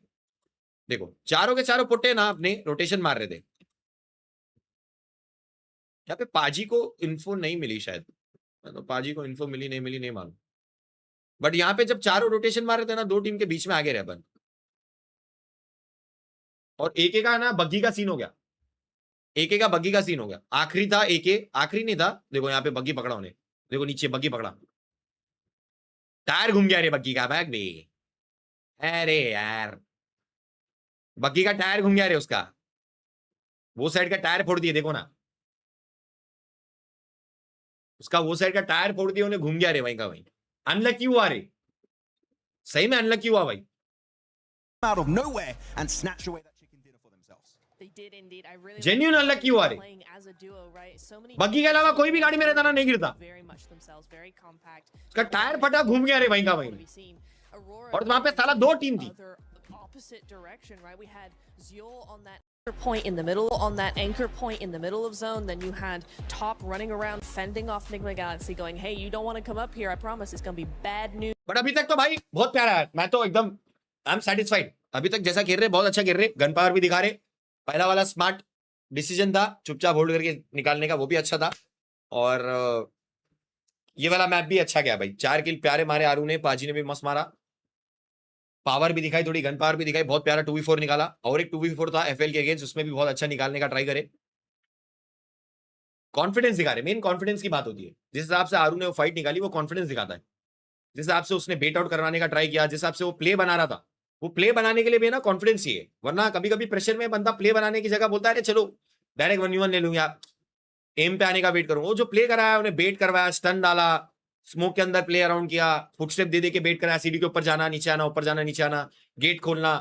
देखो चारों के चारों पुट्टे ना अपने रोटेशन मार रहे थे। यहाँ पे पाजी को इन्फो नहीं मिली शायद, तो पाजी को इन्फो मिली नहीं मालूम, बट यहाँ पे जब चारों रोटेशन मार रहे थे ना, 2 टीम के बीच में आगे रहे अपन, और एके का ना बग्गी का सीन हो गया, एके का बग्गी का सीन हो गया। आखिरी था एके, आखिरी नहीं था, देखो यहाँ पे बग्गी पकड़ा उन्हें, देखो नीचे बग्गी पकड़ा, टायर घूम गया रे बग्गी का बैग भी, अरे यार बग्गी का टायर घूम गया रे उसका, वो साइड का टायर फोड़ दिए, देखो ना उसका वो साइड का टायर फोड़ दिया, उन्हें घूम गया रे वहीं का वहीं। अनलकी हुआ रे, सही में अनलकी हुआ भाई।
Out of nowhere and snatch away that chicken dinner for themselves.
They did indeed. I really
Genuine unlucky हुआ रे, बग्गी के अलावा कोई भी गाड़ी में रहता ना नहीं गिरता, उसका टायर फटा घूम गया रे वहीं का वहीं, और वहां पे साला 2 टीम थी।
opposite direction, right? We had Zeal on that point in the middle, on that anchor point in the middle of zone. Then you had Top running around, fending off Nigma Galaxy, going, "Hey, you don't want to come up here. I promise it's going to be bad news."
But अभी तक तो भाई बहुत प्यारा है, मैं तो एकदम आई एम सेटिस्फाइड। अभी तक जैसा खेल रहे बहुत अच्छा खेल रहे, गन पावर भी दिखा रहे। पहला वाला स्मार्ट डिसीजन था चुपचाप होल्ड करके निकालने का, वो भी अच्छा था, और ये वाला मैप भी अच्छा गया भाई। 4 किल प्यारे मारे आरू ने, पाजी ने भी मस्त मारा, पावर भी दिखाई, थोड़ी गन पावर भी दिखाई, बहुत प्यारा 2v4 निकाला। और एक 2v4 था FL के अगेंस्ट, उसमें भी बहुत अच्छा निकालने का ट्राई करे। कॉन्फिडेंस दिखा रहे, मेन कॉन्फिडेंस की बात होती है। जिस हिसाब से आरू ने वो फाइट निकाली, वो कॉन्फिडेंस दिखाता है। जिस हिसाब से उसने बेट आउट करवाने का ट्राई किया, जिस हिसाब से वो प्ले बना रहा था, वो प्ले बनाने के लिए भी ना कॉन्फिडेंस चाहिए, वरना कभी कभी प्रेशर में बंदा प्ले बनाने की जगह बोलता है अरे चलो डायरेक्ट 1v1 ले लूंगा, एम पे आने का वेट करूंगा। वो जो प्ले कराया उन्हें बेट करवाया, स्टन डाला, स्मोक के अंदर प्ले अराउंड किया, फुटस्टेप दे के बेट कराया, सीडी के ऊपर जाना नीचे आना, ऊपर जाना नीचे आना, गेट खोलना,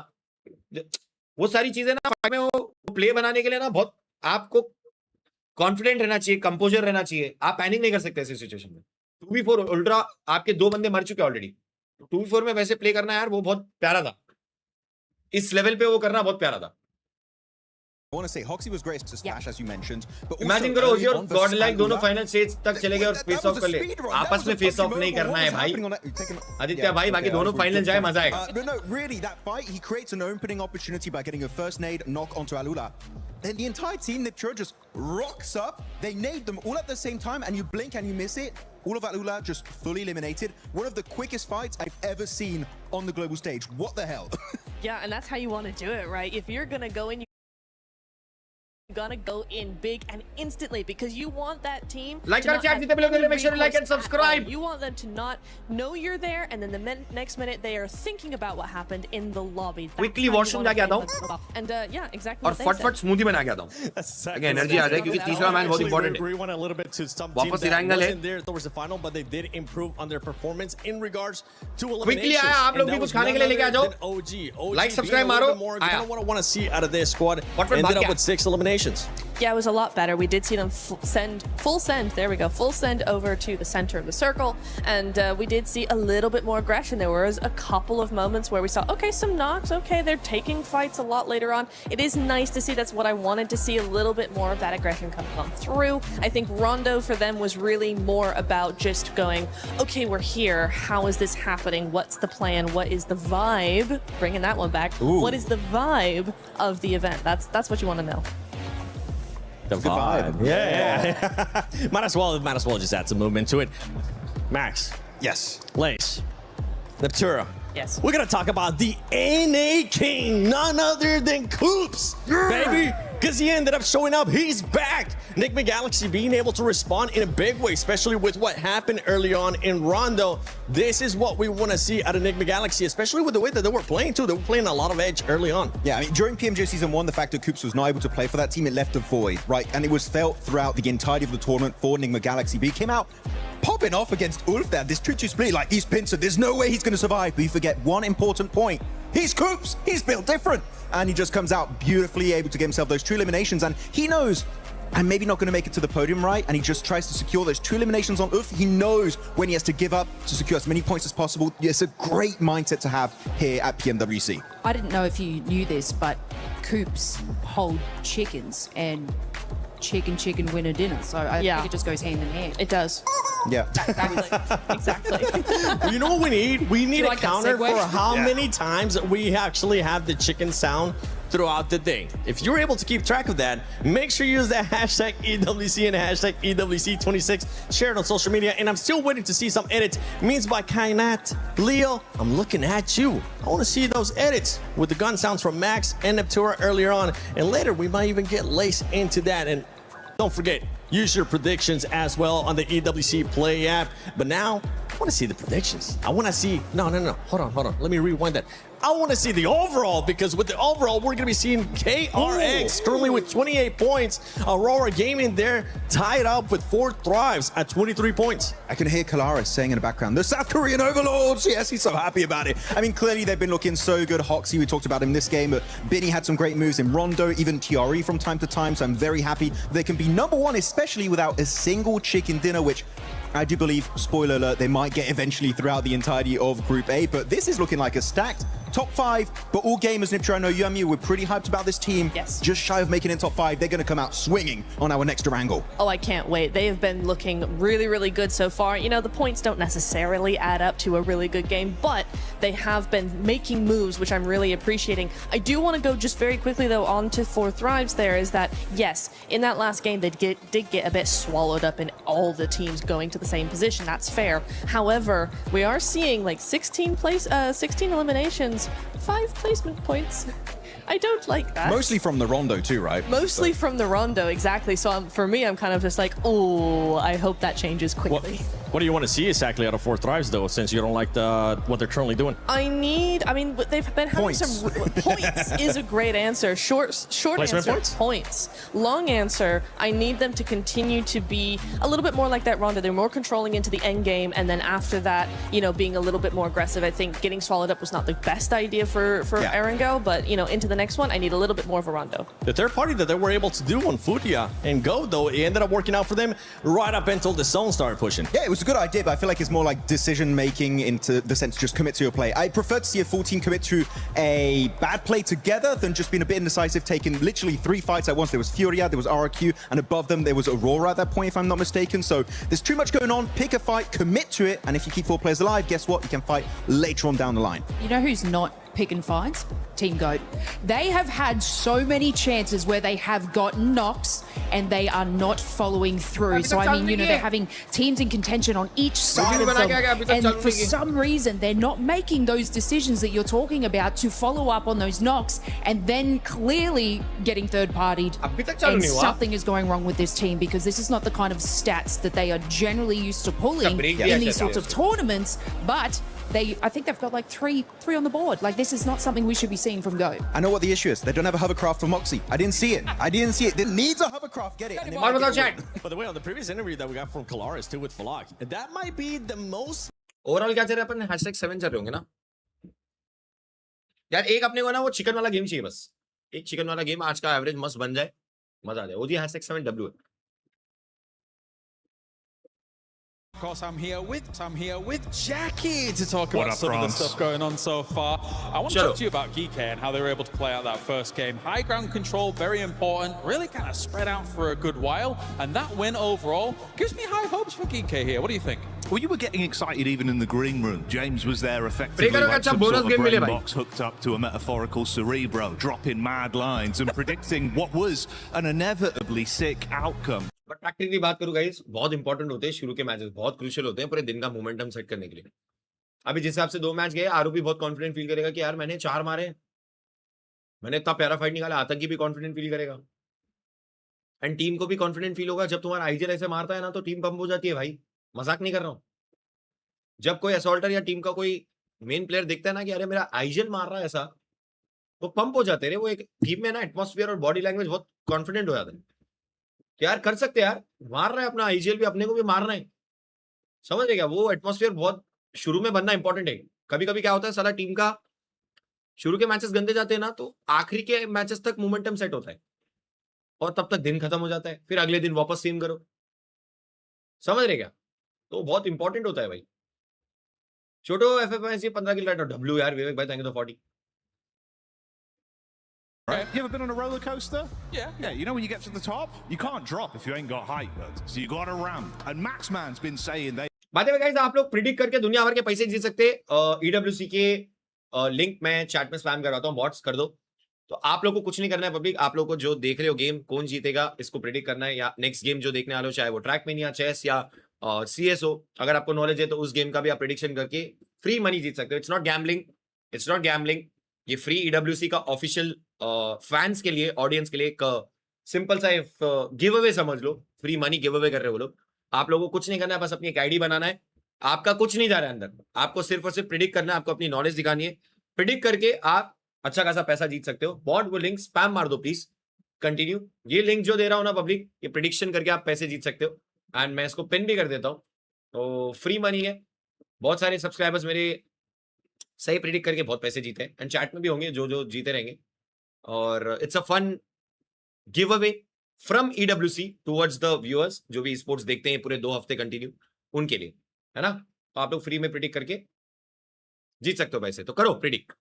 वो सारी चीजें ना फाइट में वो प्ले बनाने के लिए ना बहुत आपको कॉन्फिडेंट रहना चाहिए, कंपोजर रहना चाहिए। आप पैनिक नहीं कर सकते ऐसी सिचुएशन में। 2v4 अल्ट्रा आपके 2 बंदे मर चुके ऑलरेडी, 2v4 में वैसे प्ले करना यार वो बहुत प्यारा था, इस लेवल पे वो करना बहुत प्यारा था।
I want to say Hoxie was great to splash as you mentioned, but
imagine करो ओजी और गॉडलाइक दोनों फाइनल स्टेज तक चले गए और फेस ऑफ कर ले। आपस में फेस ऑफ नहीं करना है भाई आदित्य भाई, बाकी दोनों फाइनल जाए मजा आएगा।
But no, really, that fight, he creates an opening opportunity by getting a first nade knock onto AlUla. And the entire team, Niptura, just rocks up. They nade them all at the same time, and you blink and you miss it. All of AlUla just fully eliminated. One of the quickest fights I've ever seen on the global stage. What the hell?
Yeah, and that's how you want to do it, right? If you're gonna go in, you're gonna go in big and instantly, because you want that team
like our chat, make sure to like and subscribe.
You want them to not know you're there, and then the next minute they are thinking about what happened in the lobby.
Quickly washroom जाके आता हूँ
and yeah, exactly.
और फट smoothie बना के आता हूँ, अगर एनर्जी आ जाए, क्योंकि तीसरा मैच बहुत इंपॉर्टेंट है। वापस इरांगल है, क्विकली आया, आप लोग भी कुछ खाने के लिए लेके आ जाओ, लाइक सब्सक्राइब मारो, आया।
Yeah, it was a lot better. We did see them full send, there we go, full send over to the center of the circle, and we did see a little bit more aggression. There was a couple of moments where we saw, okay, some knocks, okay, they're taking fights a lot later on. It is nice to see. That's what I wanted to see, a little bit more of that aggression coming on through. I think Rondo for them was really more about just going, okay, we're here, how is this happening, what's the plan, what is the vibe, bringing that one back. Ooh. What is the vibe of the event? That's what you want to know.
The vibe. Yeah. might as well just add some movement to it. Max.
Yes.
Lace. Neptura.
Yes.
We're gonna talk about the NA King, none other than Coops, baby. Because he ended up showing up. He's back. Nigma Galaxy being able to respond in a big way, especially with what happened early on in Rondo. This is what we want to see out of Nigma Galaxy, especially with the way that they were playing too. They were playing a lot of edge early on.
Yeah, I mean, during PMJ Season 1, the fact that Coops was not able to play for that team, it left a void, right? And it was felt throughout the entirety of the tournament for Nigma Galaxy. But he came out popping off against ULF there. This 2-2 split, like, he's Pincer. There's no way he's going to survive. But you forget one important point. He's Coops. He's built different. And he just comes out beautifully, able to get himself those 2 eliminations. And he knows I'm maybe not going to make it to the podium, right? And he just tries to secure those 2 eliminations on ULF. He knows when he has to give up to secure as many points as possible. It's a great mindset to have here at PMWC.
I didn't know if you knew this, but Coops hold chickens, and chicken winner dinner. So I think it just goes hand in hand.
It does.
Yeah.
Exactly.
You know what we need? We need a counter for how many times we actually have the chicken sound throughout the day. If you're able to keep track of that, make sure you use that hashtag EWC and hashtag EWC26. Share it on social media. And I'm still waiting to see some edits. Means by Kainat. Leo, I'm looking at you. I want to see those edits with the gun sounds from Max and Neptura earlier on. And later, we might even get Lace into that. And don't forget, use your predictions as well on the EWC Play app. But now, I want to see the predictions. I want to see... No. Hold on. Let me rewind that. I want to see the overall, because with the overall, we're going to be seeing KRX currently with 28 points. Aurora Gaming there tied up with 4 Thrives at 23 points.
I can hear Kalaris saying in the background, the South Korean overlords. Yes, he's so happy about it. I mean, clearly they've been looking so good. Hoxie, we talked about him this game, but Binny had some great moves in Rondo, even TRE from time to time. So I'm very happy they can be #1, especially without a single chicken dinner, which I do believe, spoiler alert, they might get eventually throughout the entirety of Group A. But this is looking like a stacked top 5. But all gamers, Niptura, I know you and me, we're pretty hyped about this team.
Yes.
Just shy of making it top 5. They're going to come out swinging on our next Erangel.
Oh, I can't wait. They have been looking really, really good so far. You know, the points don't necessarily add up to a really good game, but they have been making moves, which I'm really appreciating. I do want to go just very quickly, though, on to 4 Thrives there, is that, yes, in that last game, they did get a bit swallowed up in all the teams going to the same position. That's fair. However, we are seeing like 16 eliminations, 5 placement points. I don't like that.
Mostly from the Rondo too, right?
Mostly from the Rondo, exactly. So for me, I'm kind of just like, oh, I hope that changes quickly.
What do you want to see exactly out of Four Thrives, though, since you don't like what they're currently doing?
I mean, they've been having some points is a great answer. Short
Placement
answer, points. Long answer, I need them to continue to be a little bit more like that Rondo. They're more controlling into the end game, and then after that, you know, being a little bit more aggressive. I think getting swallowed up was not the best idea for Erangel, but, you know, into the next one, I need a little bit more of a Rondo.
The third party that they were able to do on FURIA and Go, though, it ended up working out for them right up until the zone started pushing.
Yeah, it was a good idea, but I feel like it's more like decision-making into the sense just commit to your play. I prefer to see a full team commit to a bad play together than just being a bit indecisive, taking literally 3 fights at once. There was FURIA, there was RQ, and above them there was Aurora at that point, if I'm not mistaken. So there's too much going on. Pick a fight, commit to it, and if you keep 4 players alive, guess what? You can fight later on down the line.
You know who's not picking fights? Team GOAT. They have had so many chances where they have gotten knocks and they are not following through. So I mean, you know, they're having teams in contention on each side of them, and for some reason they're not making those decisions that you're talking about to follow up on those knocks, and then clearly getting third-partied. And something is going wrong with this team, because this is not the kind of stats that they are generally used to pulling in these sorts of tournaments, but I think they've got like three on the board. Like, this is not something we should be seeing from Go.
I know what the issue is. They don't have a hovercraft for Moxie. I didn't see it. It needs a hovercraft. Get it.
By the way, on the previous interview that we got from Kalaris too with Falak, that might be the most.
Overall क्या चल रहा है अपन #7 चल रहे होंगे ना यार. एक अपने को ना वो चिकन वाला गेम चाहिए बस. एक चिकन वाला गेम आज का एवरेज मस्त बन जाए, मजा आ जाए. वो जी #7W है.
Of course, I'm here with Jackie to talk about some of the stuff going on so far. I want to talk to you about Geekay and how they were able to play out that first game. High ground control, very important. Really kind of spread out for a good while, and that win overall gives me high hopes for Geekay here. What do you think?
Well, you were getting excited even in the green room. James was there effectively like some sort of brain box hooked up to a metaphorical cerebro, dropping mad lines and predicting what was an inevitably sick outcome.
But practically बात करूं guys, बहुत important होते हैं शुरू के matches, बहुत crucial होते हैं पूरे दिन का मोमेंटम सेट करने के लिए. अभी जिस हिसाब से 2 मैच गए, आरू भी बहुत कॉन्फिडेंट फील करेगा कि यार मैंने 4 मारे, मैंने इतना प्यारा फाइट निकाला. आतंकी भी कॉन्फिडेंट फील करेगा, एंड टीम को भी कॉन्फिडेंट फील होगा. जब तुम्हारा आईजीएल ऐसे मारता है ना, तो टीम पंप हो जाती है भाई. मजाक नहीं कर रहा हूं. जब कोई असॉल्टर या टीम का कोई मेन प्लेयर दिखता है ना कि अरे मेरा आईजीएल मार रहा है ऐसा, तो पंप हो जाते हैं. वो एक टीम में ना एटमॉस्फेयर और बॉडी लैंग्वेज बहुत कॉन्फिडेंट हो जाता है कि यार कर सकते हैं, यार मार रहे हैं अपना आईजीएल भी, अपने को भी मार रहे हैं. समझ रहे क्या? वो एटमॉस्फेयर बहुत शुरू में बनना इंपॉर्टेंट है. कभी कभी क्या होता है, साला टीम का शुरू के मैचेस गंदे जाते हैं ना, तो आखिरी के मैचेस तक मोमेंटम सेट होता है और तब तक दिन खत्म हो जाता है. फिर अगले दिन वापस सेम करो. समझ रहे क्या? तो बहुत इंपॉर्टेंट होता है भाई. छोटो FFIC 15 किल राइट. डब्ल्यू यार विवेक भाई, thank you for 40.
Right. You ever been on a roller coaster?
Yeah.
Yeah, you know when you get to the top, you can't drop if you ain't got height, bud. So you got to ramp. And Maxman's been saying they...
बात है guys, आप लोग predict करके दुनिया भर के पैसे जीत सकते. EWC के लिंक मैं चैट में स्पैम करवाता हूँ, बॉट्स कर दो. तो आप लोग को कुछ नहीं करना है पब्लिक. आप लोग को जो देख रहे हो गेम कौन जीतेगा इसको प्रिडिक्ट करना है, या नेक्स्ट गेम जो देखने वाले हो, चाहे वो ट्रैक में या चेस या CS हो, अगर आपको नॉलेज है तो उस गेम का भी आप प्रिडिक्शन करके फ्री मनी जीत सकते हो. It's not gambling. ये फ्री EWC का ऑफिशियल फैंस के लिए, ऑडियंस के लिए एक सिंपल सा गिव अवे समझ लो. फ्री मनी गिव अवे कर रहे हो लोग. आप लोगों को कुछ नहीं करना है, बस अपनी एक आईडी बनाना है. आपका कुछ नहीं जा रहा है अंदर, आपको सिर्फ और सिर्फ प्रिडिक्ट करना है. आपको अपनी नॉलेज दिखानी है. प्रिडिक्ट करके आप अच्छा खासा पैसा जीत सकते हो. बॉट वो लिंक स्पैम मार दो प्लीज. कंटिन्यू. ये लिंक जो दे रहा हूं ना पब्लिक, ये प्रिडिक्शन करके आप पैसे जीत सकते हो. एंड मैं इसको पिन भी कर देता हूं. तो फ्री मनी है. बहुत सारे सब्सक्राइबर्स मेरे सही प्रिडिक्ट करके बहुत पैसे जीते हैं, एंड चैट में भी होंगे जो जीते रहेंगे. और it's a fun giveaway from EWC towards the viewers जो भी स्पोर्ट्स देखते हैं पूरे 2 हफ्ते कंटिन्यू, उनके लिए है ना. तो आप लोग फ्री में प्रिडिक्ट करके जीत सकते हो पैसे. तो करो प्रिडिक्ट,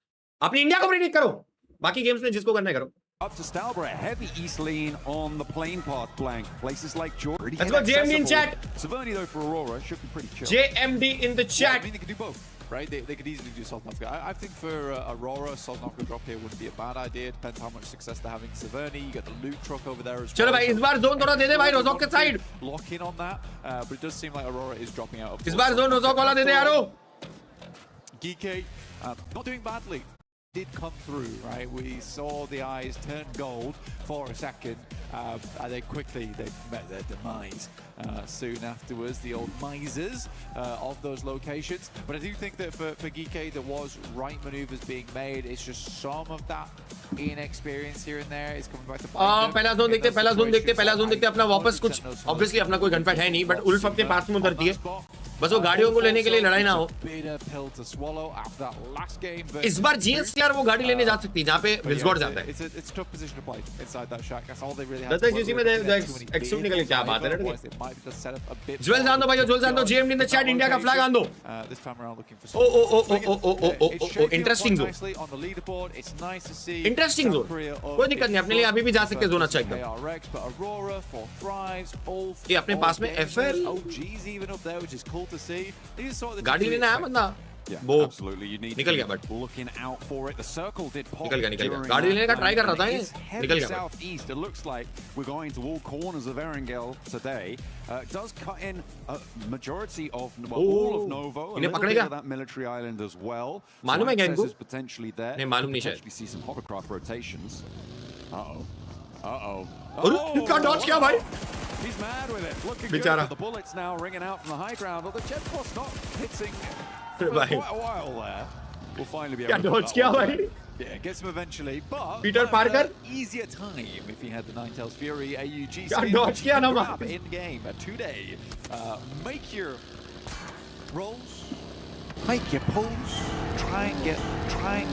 अपनी इंडिया को प्रिडिक्ट करो. बाकी गेम्स में जिसको करना है करो.
Up to Stalbra, heavy east lean on the plane path blank. Places like Jordan.
Let's go JMD in chat.
Savani though for Aurora should be pretty chill.
JMD in the chat.
Yeah, I mean they could do both, right? They could easily do Sosnovka. I think for Aurora, Sosnovka drop here wouldn't be a bad idea. Depends how much success they're having. Savani, you got the loot truck over there as well.
चलो भाई इस बार zone थोड़ा दे दे भाई रोजोक के side.
Lock in on that, but it does seem like Aurora is dropping out of.
इस बार zone रोजोक वाला दे दे यारो.
Geekay not doing badly. did come through, right? We saw the eyes turn gold for a second, and then quickly they met their demise soon afterwards, the old misers of those locations. But I do think that for Geekay, there was right maneuvers being made. It's just some of that inexperience here and there is coming back to bite them.
पहला zone देखते अपना वापस कुछ obviously अपना कोई गनफाइट है नहीं, but Ulf अपने पास में उतरती है, बस वो गाड़ियों को लेने के लिए लड़ाई ना हो। इस बार जीएस यार वो गाड़ी लेने जा सकती है जहाँ पे विल्सगॉर्ड जाता है। दत्ता जीसी में एक्सट्रूट निकल के क्या बात है रे? ज्वेल जान दो भाई, ज्वेल जान दो, JMD in the chat, India का फ्लैग आन दो। ओ इंटरेस्टिंग जोन, इंटरेस्टिंग जोन, कोई दिक्कत नहीं, अपने लिए अभी भी जा सकते जोन अच्छा एकदम। ये अपने पास में एफएल गाड़ी लेना है बंदा।
Yeah,
वो
absolutely. You need
निकल गया,
but looking out for it. The circle did pop.
निकल गया। गाड़ी लेने का ट्राई कर रहा था ये, निकल गया।
Southeast, it looks like we're going to all corners of Erangel today. Does cut in a majority of all of Novo. A little bit of that military island as well.
मालूम है क्या इनको?
Potentially there.
नहीं मालूम नहीं शायद।
Potentially see some hovercraft rotations.
इसका Dodge क्या भाई?
He's mad with it. Looking good. The bullets now ringing out from the high ground, but the jet force not hitting for quite a while there. We'll finally be able to
dodge kiya bhai?
Yeah, gets him eventually, but
Peter Parker
easier time if he had the Ninetales Fury AUG
dodge kiya na
grab in game today. Make your rolls, make your pulls, try and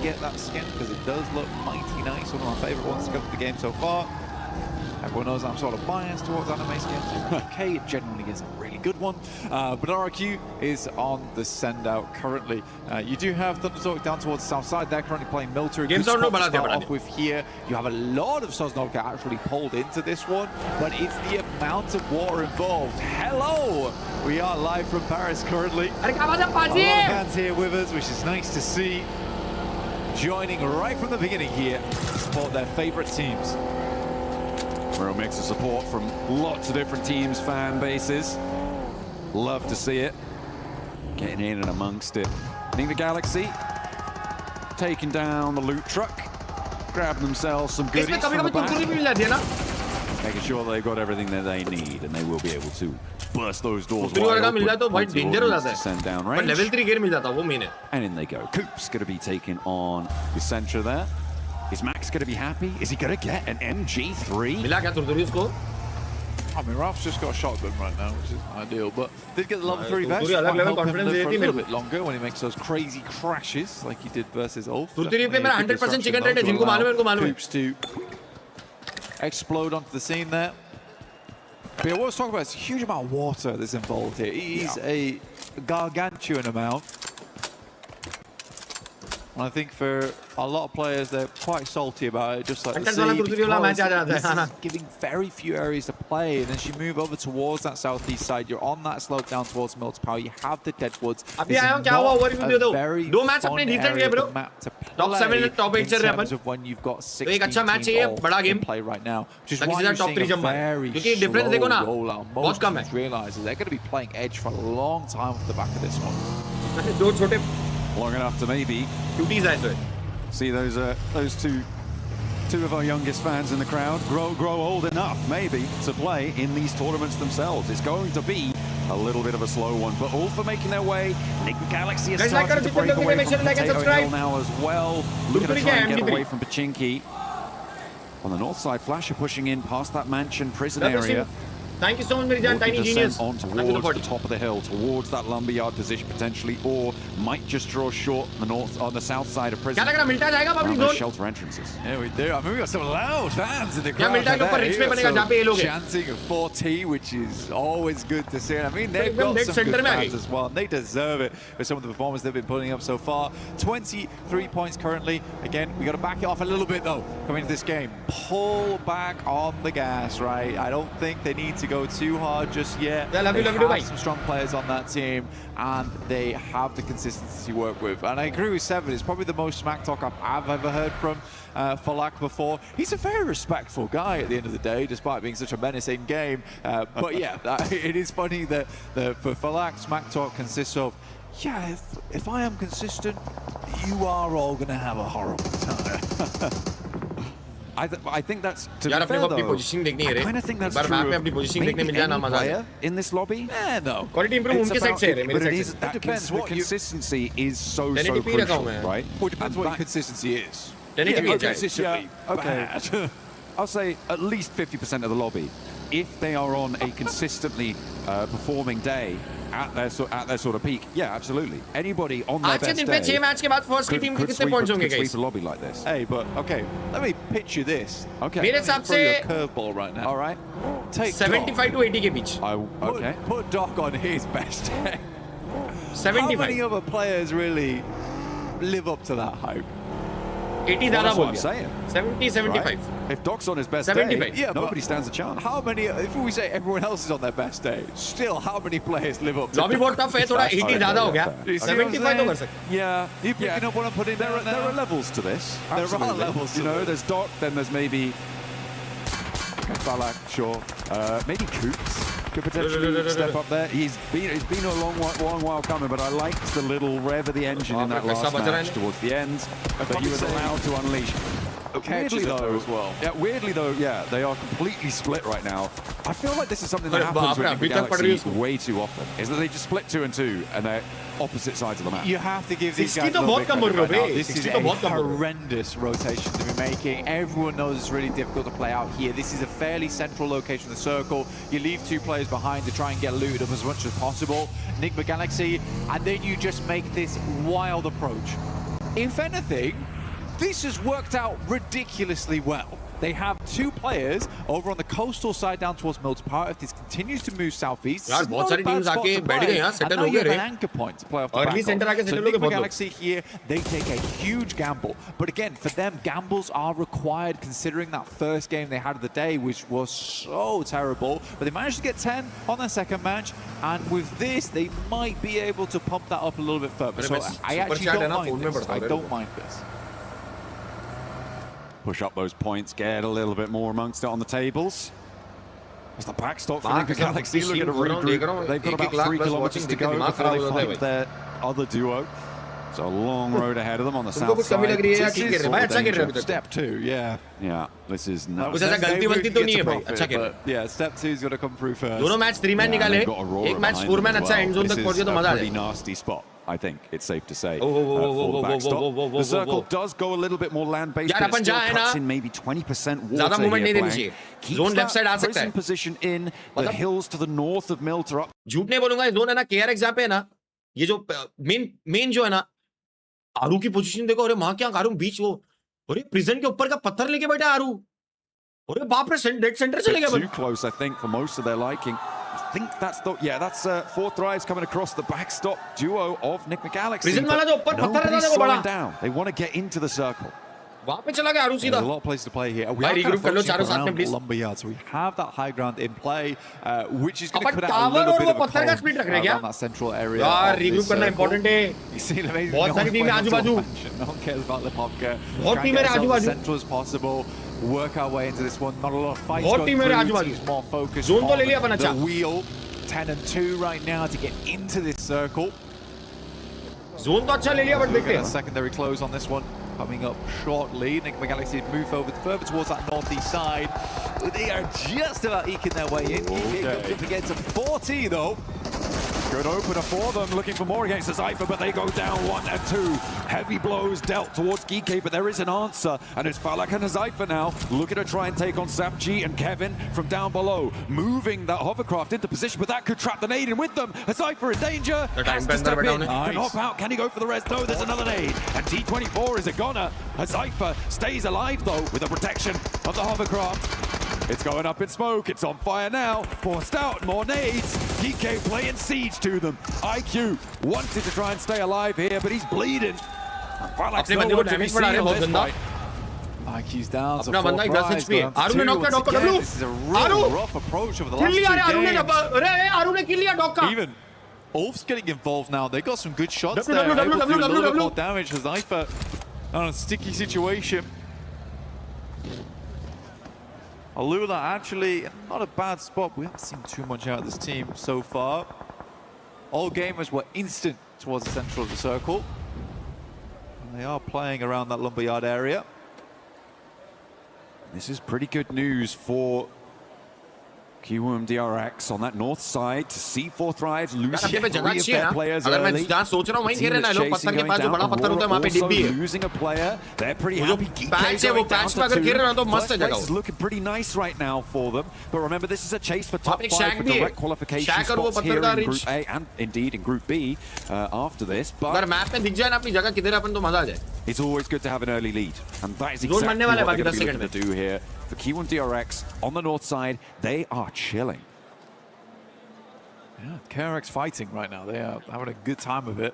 get that skin because it does look mighty nice. One of my favorite ones to come to the game so far. Everyone knows I'm sort of biased towards anime skins. Okay, it generally is a really good one. But RRQ is on the send out currently. You do have ThunderTalk down towards the south side. They're currently playing military. Good spot to start off with here. You have a lot of Sosnovka actually pulled into this one, but it's the amount of water involved. Hello! We are live from Paris currently. A lot of fans here with us, which is nice to see. Joining right from the beginning here to support their favorite teams. Real mix of support from lots of different teams, fan bases. Love to see it. Getting in and amongst it. Nigma Galaxy taking down the loot truck. Grabbing themselves some goodies from the back. Making sure they've got everything that they need and they will be able to burst those doors wide open. Send down range.
level 3 gear मिल जाता वो main है.
And in they go. Coop's going to be taking on the Centra there. Is Max going to be happy? Is he going to get an MG3?
मिला क्या तुरतुरी उसको?
I mean, Ralph's just got a shotgun right now, which is ideal, but did get the level 3 vest.
Might help him live
for a little bit longer when he makes those crazy crashes like he did versus Ulf.
तुरतुरी पे मेरा 100% chicken rate है, जिनको मालूम है उनको मालूम है.
Coops to explode onto the scene there. But yeah, what I was talking about is a huge amount of water that's involved here. He's a gargantuan amount. And I think for a lot of players, they're quite salty about it, just like the sea, because this is giving very few areas to play. And as you move over towards that southeast side, you're on that slope down towards Mills Power. You have the Deadwoods. This is not a very fun area of the map to play in terms of when you've got 16 teams all in play right now. Which is why you're seeing a very slow rollout. Most teams realise that they're going to be playing Edge for a long time off the back of this one.
Long enough to maybe see those two of our youngest fans in the crowd grow old enough maybe to play in these tournaments themselves. It's going to be a little bit of a slow one, but all for making their way. Nigma Galaxy is starting to break away from Potato Hill now as well. Looking to try and get away from Pachinki. On the north side, Flasher pushing in past that mansion prison area.
Thank you so much, Mirijan, Tiny Genius.
On towards the top of the hill, towards that lumberyard position potentially, or might just draw short on the north, on the south side of prison. Around those shelter entrances.
Yeah, we do. I mean, we got some loud fans in the crowd. Chanting of 4T, which is always good to see. I mean, they've got some good fans as well, and they deserve it with some of the performance they've been putting up so far. 23 points currently. Again, we got to back it off a little bit though. Coming into this game, pull back on the gas, right? I don't think they need to go too hard just yet. They have some strong players on that team, and they have the consistency to work with. And I agree with Seven. It's probably the most smack talk I've ever heard from Falak before. He's a very respectful guy at the end of the day, despite being such a menacing game. But yeah, it is funny that for Falak, smack talk consists of, yeah, if I am consistent, you are all going to have a horrible time. I think that's, to be fair though, I kind of think that's true of maybe any player in this lobby. No.
Quality improve उनके side से है
But it is, that the consistency is so crucial, right?
Well, it depends what your consistency is.
Consistently bad. I'll say at least 50% of the lobby, if they are on a consistently performing day at their sort of peak, yeah, absolutely. Anybody on their best day could sweep a lobby like this.
Hey, but okay, let me pitch you this.
Okay,
मेरे हिसाब से
curveball right now.
All right,
take
75 to 80 के बीच.
Okay,
put Doc on his best day.
75.
How many other players really live up to that hype?
80 ज़्यादा बोल दिया. 70, 75.
Right? If Doc's on his best
75.
day, yeah, nobody stands a chance.
How many? If we say everyone else is on their best day, still, how many players live up to?
Lobby बहुत tough है, थोड़ा 80 ज़्यादा हो गया. 75 तो कर सकते.
Yeah,
you picking up what I'm putting there?
There are levels to this.
There are levels.
You know, there's Doc, then there's maybe Falak, sure. Maybe Coops could potentially step up there. He's been a long while coming, but I liked the little rev of the engine in that last match towards the end that he was allowed to unleash. Weirdly though, as well. Yeah, weirdly though, yeah, they are completely split right now. I feel like this is something that happens with Nigma Galaxy way too often. Is that they just split 2 and 2 and they're opposite sides of the map.
You have to give these guys a little bit credit right now. This is a horrendous rotation to be making. Everyone knows it's really difficult to play out here. This is a fairly central location of the circle. You leave 2 players behind to try and get looted up as much as possible. Nigma Galaxy, and then you just make this wild approach. If anything, this has worked out ridiculously well. They have 2 players over on the coastal side down towards Milton Park. If this continues to move southeast,
यार बहुत सारी teams आके बैठ गए यहाँ settle हो गए रे.
An anchor point to play off the
Early center आके settle हो गए
बहुत लोग. Galaxy here, they take a huge gamble. But again, for them, gambles are required considering that first game they had of the day, which was so terrible. But they managed to get 10 on their second match, and with this, they might be able to pump that up a little bit further. So I actually don't mind this. I don't mind this.
Push up those points, get a little bit more amongst it on the tables. As the backstop for Nigma Galaxy looking to regroup. They've got about 3 kilometers to go before they find their other duo. So a long road ahead of them on the south side.
Step 2, yeah.
Yeah, this is not.
Yeah, step 2's got to come through first.
दोनों match 3 man निकाले. एक match 4 man अच्छा and zone तक पहुंच गया तो मजा आ
जाए. Pretty nasty spot, I think it's safe to say. For the backstop. The circle does go a little bit more land-based, but it still cuts in maybe 20% water here playing. Keeps that prison position in the hills to the north of Milton.
झूठ नहीं बोलूंगा, zone है ना KRX यहाँ पे है ना, ये जो मेन जो है ना, आरू की पोजीशन देखो. अरे माँ क्या आरू बीच वो, अरे प्रिजन के ऊपर का पत्थर लेके बैठा आरू. अरे बाप रे, डेड सेंटर चले गए.
Too close, I think, for most of their liking. I think that's the, yeah, that's 4 thrives coming across the backstop duo of Nigma Galaxy.
Prison वाला जो ऊपर पत्थर है ना वो बड़ा.
Down. They want to get into the circle.
वहाँ पे चला गया आरू सीधा.
There's a lot of places to play here. We are kind of focusing around Lumberyard, so we have that high ground in play, which is going to cut out a little bit of a cold around that central area.
यार regroup करना important है.
You see an amazing.
बहुत सारी टीमें आजू-बाजू.
No one cares about the Popka.
बहुत टीमें आजू-बाजू.
Central as possible. Work our way into this one. Not a lot of fights
बहुत
going
टीमें
through.
आजू-बाजू.
More focus
Zone तो ले लिया अपन
on
अच्छा.
the wheel. 10 and 2 right now to get into this circle.
Zone तो अच्छा ले लिया, but देखते हैं.
Secondary close on this one. Coming up shortly. Nigma Galaxy move over further towards that northeast side. They are just about eking their way in. Geekay up against a 40 though.
Good opener for them, looking for more against the Cypher, but they go down 1 and 2. Heavy blows dealt towards Geekay, but there is an answer, and it's Falak and Cypher now looking to try and take on SapG and Kevin from down below, moving that hovercraft into position, but that could trap the nade in with them. Cypher in danger, has to step in. Can hop out, can he go for the rest? No, there's another nade, and T24 is a goner. Cypher stays alive though with the protection of the hovercraft. It's going up in smoke, it's on fire now. Forced out, more nades. Geekay playing siege to them. IQ wanted to try and stay alive here, but he's bleeding.
IQ's down, so
अपना बंदा 10 HP है. आरू ने knock किया dog का W.
This is a real rough approach over the last 2 games.
अरे आरू ने kill लिया dog का.
Even Ulf's getting involved now. They got some good shots there. Able to do a little bit more damage as Cypher on a sticky situation. AlUla actually not a bad spot. We haven't seen too much out of this team so far. All gamers were instant towards the central of the circle.
They are playing around that lumberyard area. This is pretty good news for KIWOOM DRX on that north side. To C4 thrives, losing 3 of their players early. Losing a player, they're pretty happy. Geekay going down to 2. First place is looking pretty nice right now for them. But remember, this is a chase for top 5 for direct qualification spots here in Group A and indeed in Group B after this. But it's always good to have an early lead, and that is exactly what they're going to be looking to do here. For KIWOOM DRX on the north side, they are chilling.
Yeah, KRX fighting right now. They are having a good time of it.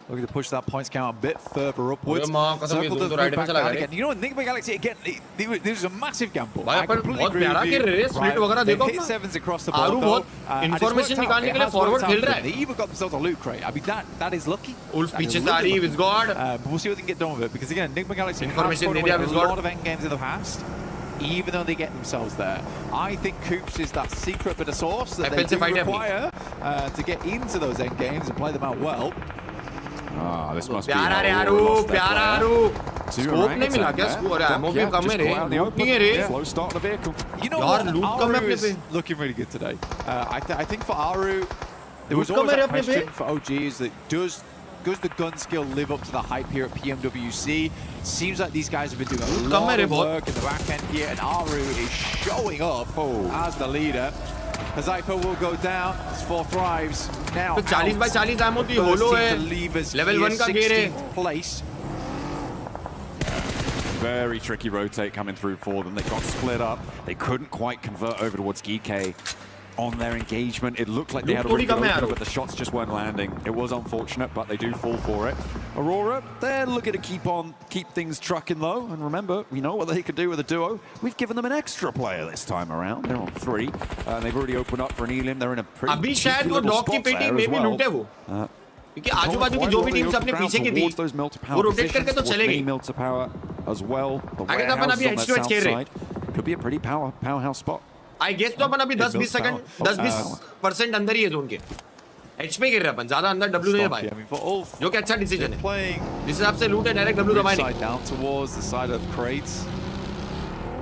Looking to push that points count a bit further upwards. Circle does move back down again. You know, Nigma Galaxy again, this is a massive gamble. I completely agree with you. They've hit 7s across the board though. Information निकालने के लिए forward खेल रहा है. They even got themselves a loot crate. I mean, that is lucky.
Ulf पीछे से आ रही है Visgod.
But we'll see what they can get done with it, because again, Nigma Galaxy have thrown away a lot of end games in the past, even though they get themselves there. I think Coops is that secret bit of sauce that they do require to get into those end games and play them out well.
Ah, this must be
प्यारा scope नहीं मिला क्या score है ammo भी कम है रे लूट नहीं है रे
slow start the vehicle.
You know what, Aru is looking really good today. I think for Aru there was always a question for OG is that does the gun skill live up to the hype here at PMWC? Seems like these guys have been doing a lot of work in the back end here, and Aru is showing up as the leader. Zypher will go down. It's 4 thrives now.
40 by 40 ammo की होलो है. Level 1 का gear है.
Place.
Very tricky rotate coming through for them. They got split up. They couldn't quite convert over towards Geekay on their engagement. It looked like they had a really good opener, but the shots just weren't landing. It was unfortunate, but they do fall for it. Aurora, they're looking to keep things trucking though. And remember, we know what they can do with a duo. We've given them an extra player this time around. They're on 3. They've already opened up for an Elim. They're in a pretty cheeky little spot there as well.
क्योंकि आजू-बाजू की जो भी teams अपने पीछे की थी वो रोटेट करके तो चलेगी.
Melter power as well. The
आगे तो अपन अभी H2H खेल रहे.
Could be a pretty powerhouse spot.
I guess तो अपन अभी 10-20 सेकंड 10-20% अंदर ही है जोन के. H पे गिर रहे अपन, ज्यादा अंदर W नहीं है भाई. जो कि अच्छा डिसीजन है. जिस हिसाब से लूट है डायरेक्ट W दबाए नहीं.
Down towards the side of crates.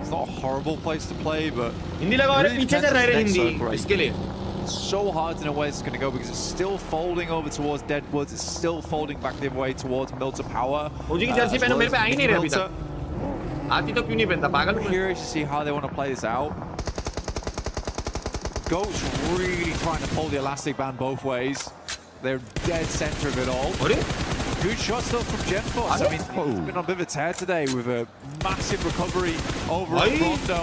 It's not a horrible place to play, but
Hindi लगा रहे पीछे से रह रहे हिंदी इसके लिए.
So hard to know where it's going to go because it's still folding over towards Deadwoods. It's still folding back the other way towards Melter Power.
OG की Jersey पहनो मेरे पे आ ही नहीं रहा अभी तक. आती तो क्यों नहीं पहनता पागल.
I'm curious to see how they want to play this out. Goat's really trying to pull the elastic band both ways. They're dead center of it all. Good shots though from GenForce. I mean, he's been on a bit of a tear today with a massive recovery over at Rondo.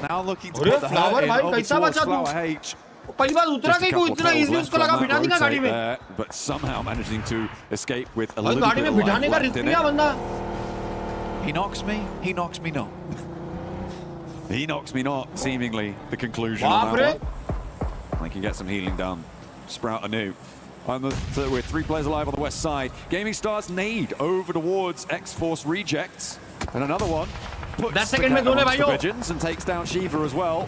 Now looking to put the hurt in over towards Flower H.
पहली बार उतरा कहीं को इतना easily उसको लगा बिठा देगा गाड़ी में.
But somehow managing to escape with a little
गाड़ी में बिठाने का रिस्क लिया बंदा.
He knocks me not.
He knocks me not, seemingly the conclusion on that one. They can get some healing done. Sprout anew. With 3 players alive on the west side. Gaming Stars nade over towards XFORCE rejects. And another one puts the cat amongst the pigeons and takes down Shiva as well.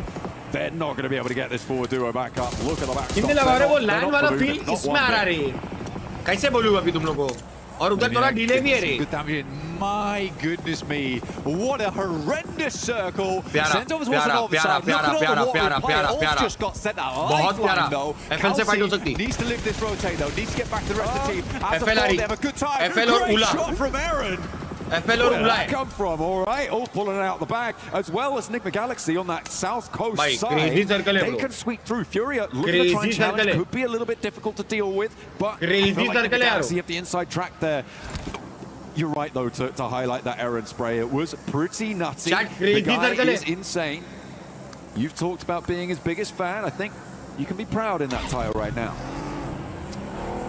They're not going to be able to get this forward duo back up. Look at the backstop.
Hindi लगा रहे वो land वाला feel इसमें आ रहा रे. कैसे बोलूँ अभी तुम लोगों को? और उधर थोड़ा डिले भी है रे.
My goodness me, what a horrendous circle. Sent over towards the north side.
प्यारा
just got sent out.
बहुत प्यारा. FL से फाइट हो सकती.
Needs to live this rotate though. Needs to get back to the rest of the team.
FL आ रही.
Have a good time.
FL और ULA.
Shot from Aaron.
FL और ULA.
Come from all right, all pulling it out the bag, as well as Nigma Galaxy on that south coast side.
Crazy circle है
they can sweep through. FURIA looking to try and challenge. Could be a little bit difficult to deal with, but
crazy
Nigma
circle
Galaxy have the inside track there. You're right though to highlight that Aaron spray. It was pretty nutty. The guy is insane. You've talked about being his biggest fan. I think you can be proud in that tile right now.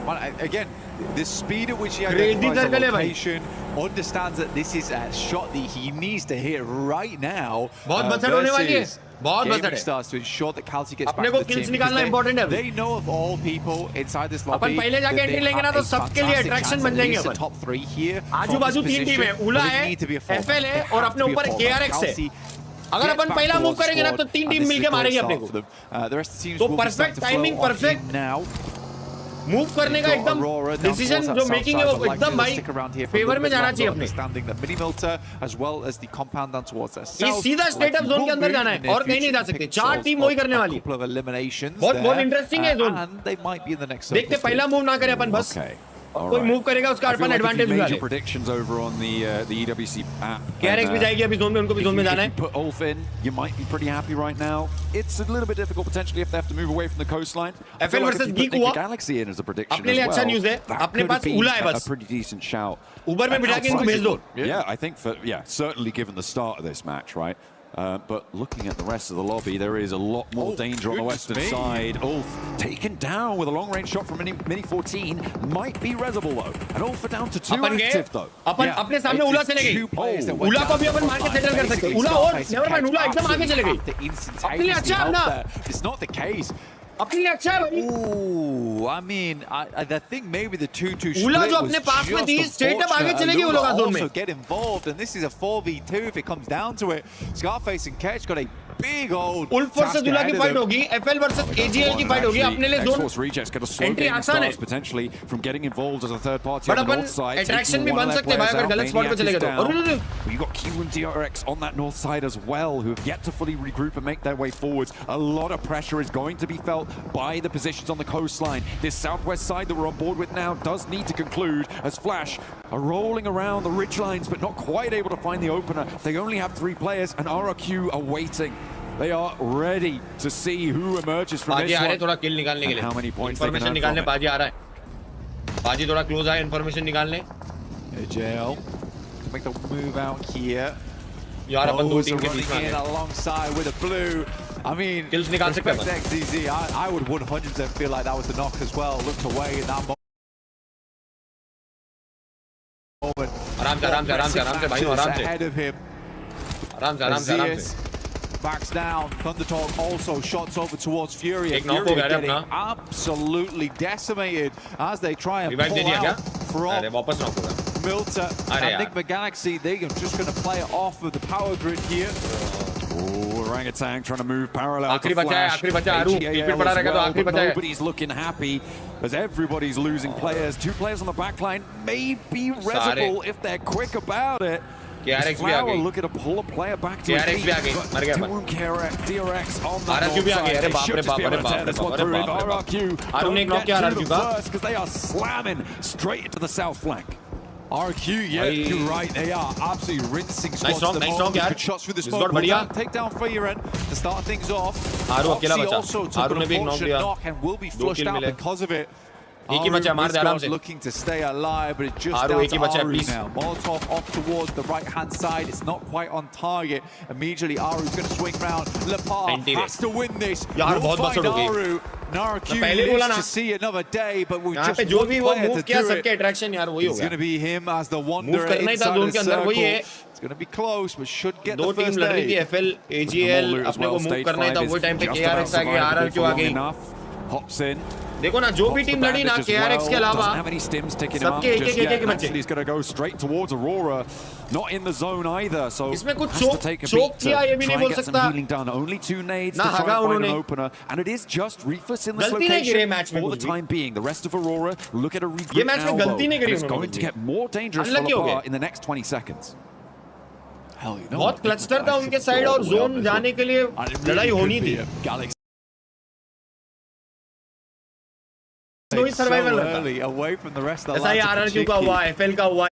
Well, again, the speed at which he identifies the location, understands that this is a shot that he needs to hit right now. Versus Gaming Stars to ensure that Kalsi gets back to the team. They know of all people inside this lobby that they have a fantastic chance at least a top 3 here.
आजू-बाजू 3 team है. ULA है, FL है और अपने ऊपर KRX है. अगर अपन पहला मूव करेंगे ना तो 3 टीम मिलके मारेंगे अपने को. तो परफेक्ट टाइमिंग परफेक्ट. मूव करने का एकदम डिसीजन जो मेकिंग है वो एकदम भाई फेवर में जाना चाहिए अपने। ये सीधा स्टेट ऑफ जोन के अंदर जाना है और कहीं नहीं जा सकते। 4 टीम वही करने वाली। बहुत इंटरेस्टिंग है जोन। देखते पहला मूव ना करें अपन बस। कोई मूव करेगा उसका अपन एडवांटेज मिला ले।
Predictions over on the EWC app.
KRX भी जाएगी अभी जोन में, उनको भी जोन में जाना है।
Put ULF in, you might be pretty happy right now. It's a little bit difficult potentially if they have to move away from the coastline.
FL versus Nigma
Galaxy in as a prediction
अपने लिए अच्छा news है। अपने पास ULA है बस।
A pretty decent shout.
ऊपर में बिठा के इनको भेज दो।
Yeah, I think certainly given the start of this match, right? But looking at the rest of the lobby, there is a lot more danger on the western side. ULF taken down with a long-range shot from Mini 14. Might be Reservoir though. And ULF are down to 2 active though.
अपन अपने सामने ULA चले गई। ULA को भी अपन मार के settle कर सकते हैं। ULA और never mind, ULA एकदम आगे चले गई। अपने लिए अच्छा है ना?
It's not the case.
अपने लिए अच्छा है भाई।
Ooh, I mean, I think maybe the 2-2 split
ULA जो अपने पास में थी, straight up आगे चलेगी वो लोग जोन में।
Also get involved, and this is a 4v2 if it comes down to it. Scarface and Ketch got a big old
ULF versus ULA की फाइट होगी, FL versus AG.AL की fight होगी। अपने लिए जोन एंट्री आसान है।
Potentially from getting involved as a third party
But
on the north side.
attraction भी बन सकते हैं भाई अगर गलत स्पॉट पे चले गए तो।
You've got KIWOOM DRX on that north side as well, who have yet to fully regroup and make their way forwards. A lot of pressure is going to be felt by the positions on the coastline. This southwest side that we're on board with now does need to conclude as Flash are rolling around the ridge lines but not quite able to find the opener. They only have 3 players and RRQ are waiting. They are ready to see who emerges from this one.
थोड़ा किल निकालने के लिए।
How many points they can
Information
have
निकालने
from it.
बाजी आ रहा है। बाजी थोड़ा क्लोज आया information निकालने।
AG.AL to make the move out here.
यार अपन दो टीम के बीच में
alongside with a blue. I mean,
kills निकाल सकते हैं।
XZZ, I would 100% feel like that was the knock as well. Looked away in that moment.
आराम से भाई आराम से।
Ahead of him.
आराम से।
Backs down. ThunderTalk also shots over towards FURIA.
FURIA getting
absolutely decimated as they try and pull out from Milta and Nigma Galaxy. They're just going to play it off of the power grid here.
Oh, Orangutan trying to move parallel to
Flash.
AG.AL as well, but nobody's looking happy as everybody's losing players. 2 players on the backline, maybe Reservoir if they're quick about it.
KRX भी आ गई।
Looking to pull a player back to
KRX भी आ गई। मर गया
KIWOOM DRX on the
RRQ भी आ गई। अरे बाप रे बाप
RRQ
आरू ने नॉक किया RRQ का
because they are slamming straight into the south flank. RQ, yeah, you're right. They are absolutely rinsing squads.
Nice strong,
Good shots with the smoke.
Take down FURIA to start things off.
आरू अकेला बचा।
Also took an unfortunate knock and will be flushed out because of it.
एक ही बचा, मार दे आराम से।
Looking to stay alive, but it's just down to Aru now. Molotov off towards the right-hand side. It's not quite on target. Immediately, Aru's going to swing round. Lepar has to win this. We'll find Aru. NARQ lives to see another day, but we've just one player to do it. It's going to be him as the wanderer inside the circle. It's going to be close, but should get the first day.
FL, AG.AL अपने को move करना ही था वो time पे KRX आ गई, RRQ आ गई।
Hops in.
देखो ना जो भी टीम लड़ी ना KRX के अलावा सबके एक बच्चे।
He's going to go straight towards Aurora, not in the zone either. So
इसमें कुछ चोक किया ये भी नहीं बोल सकता।
Only 2 nades to try and find an opener, and it is just Rufus in this location for the time being. The rest of Aurora look at a regroup now, and it's going to get more dangerous for Lepar in the next 20 seconds. Hell, you know,
बहुत cluster था उनके side और zone जाने के लिए लड़ाई होनी थी।
So early away from the rest of the
ऐसा ही RRQ का हुआ, FL का हुआ,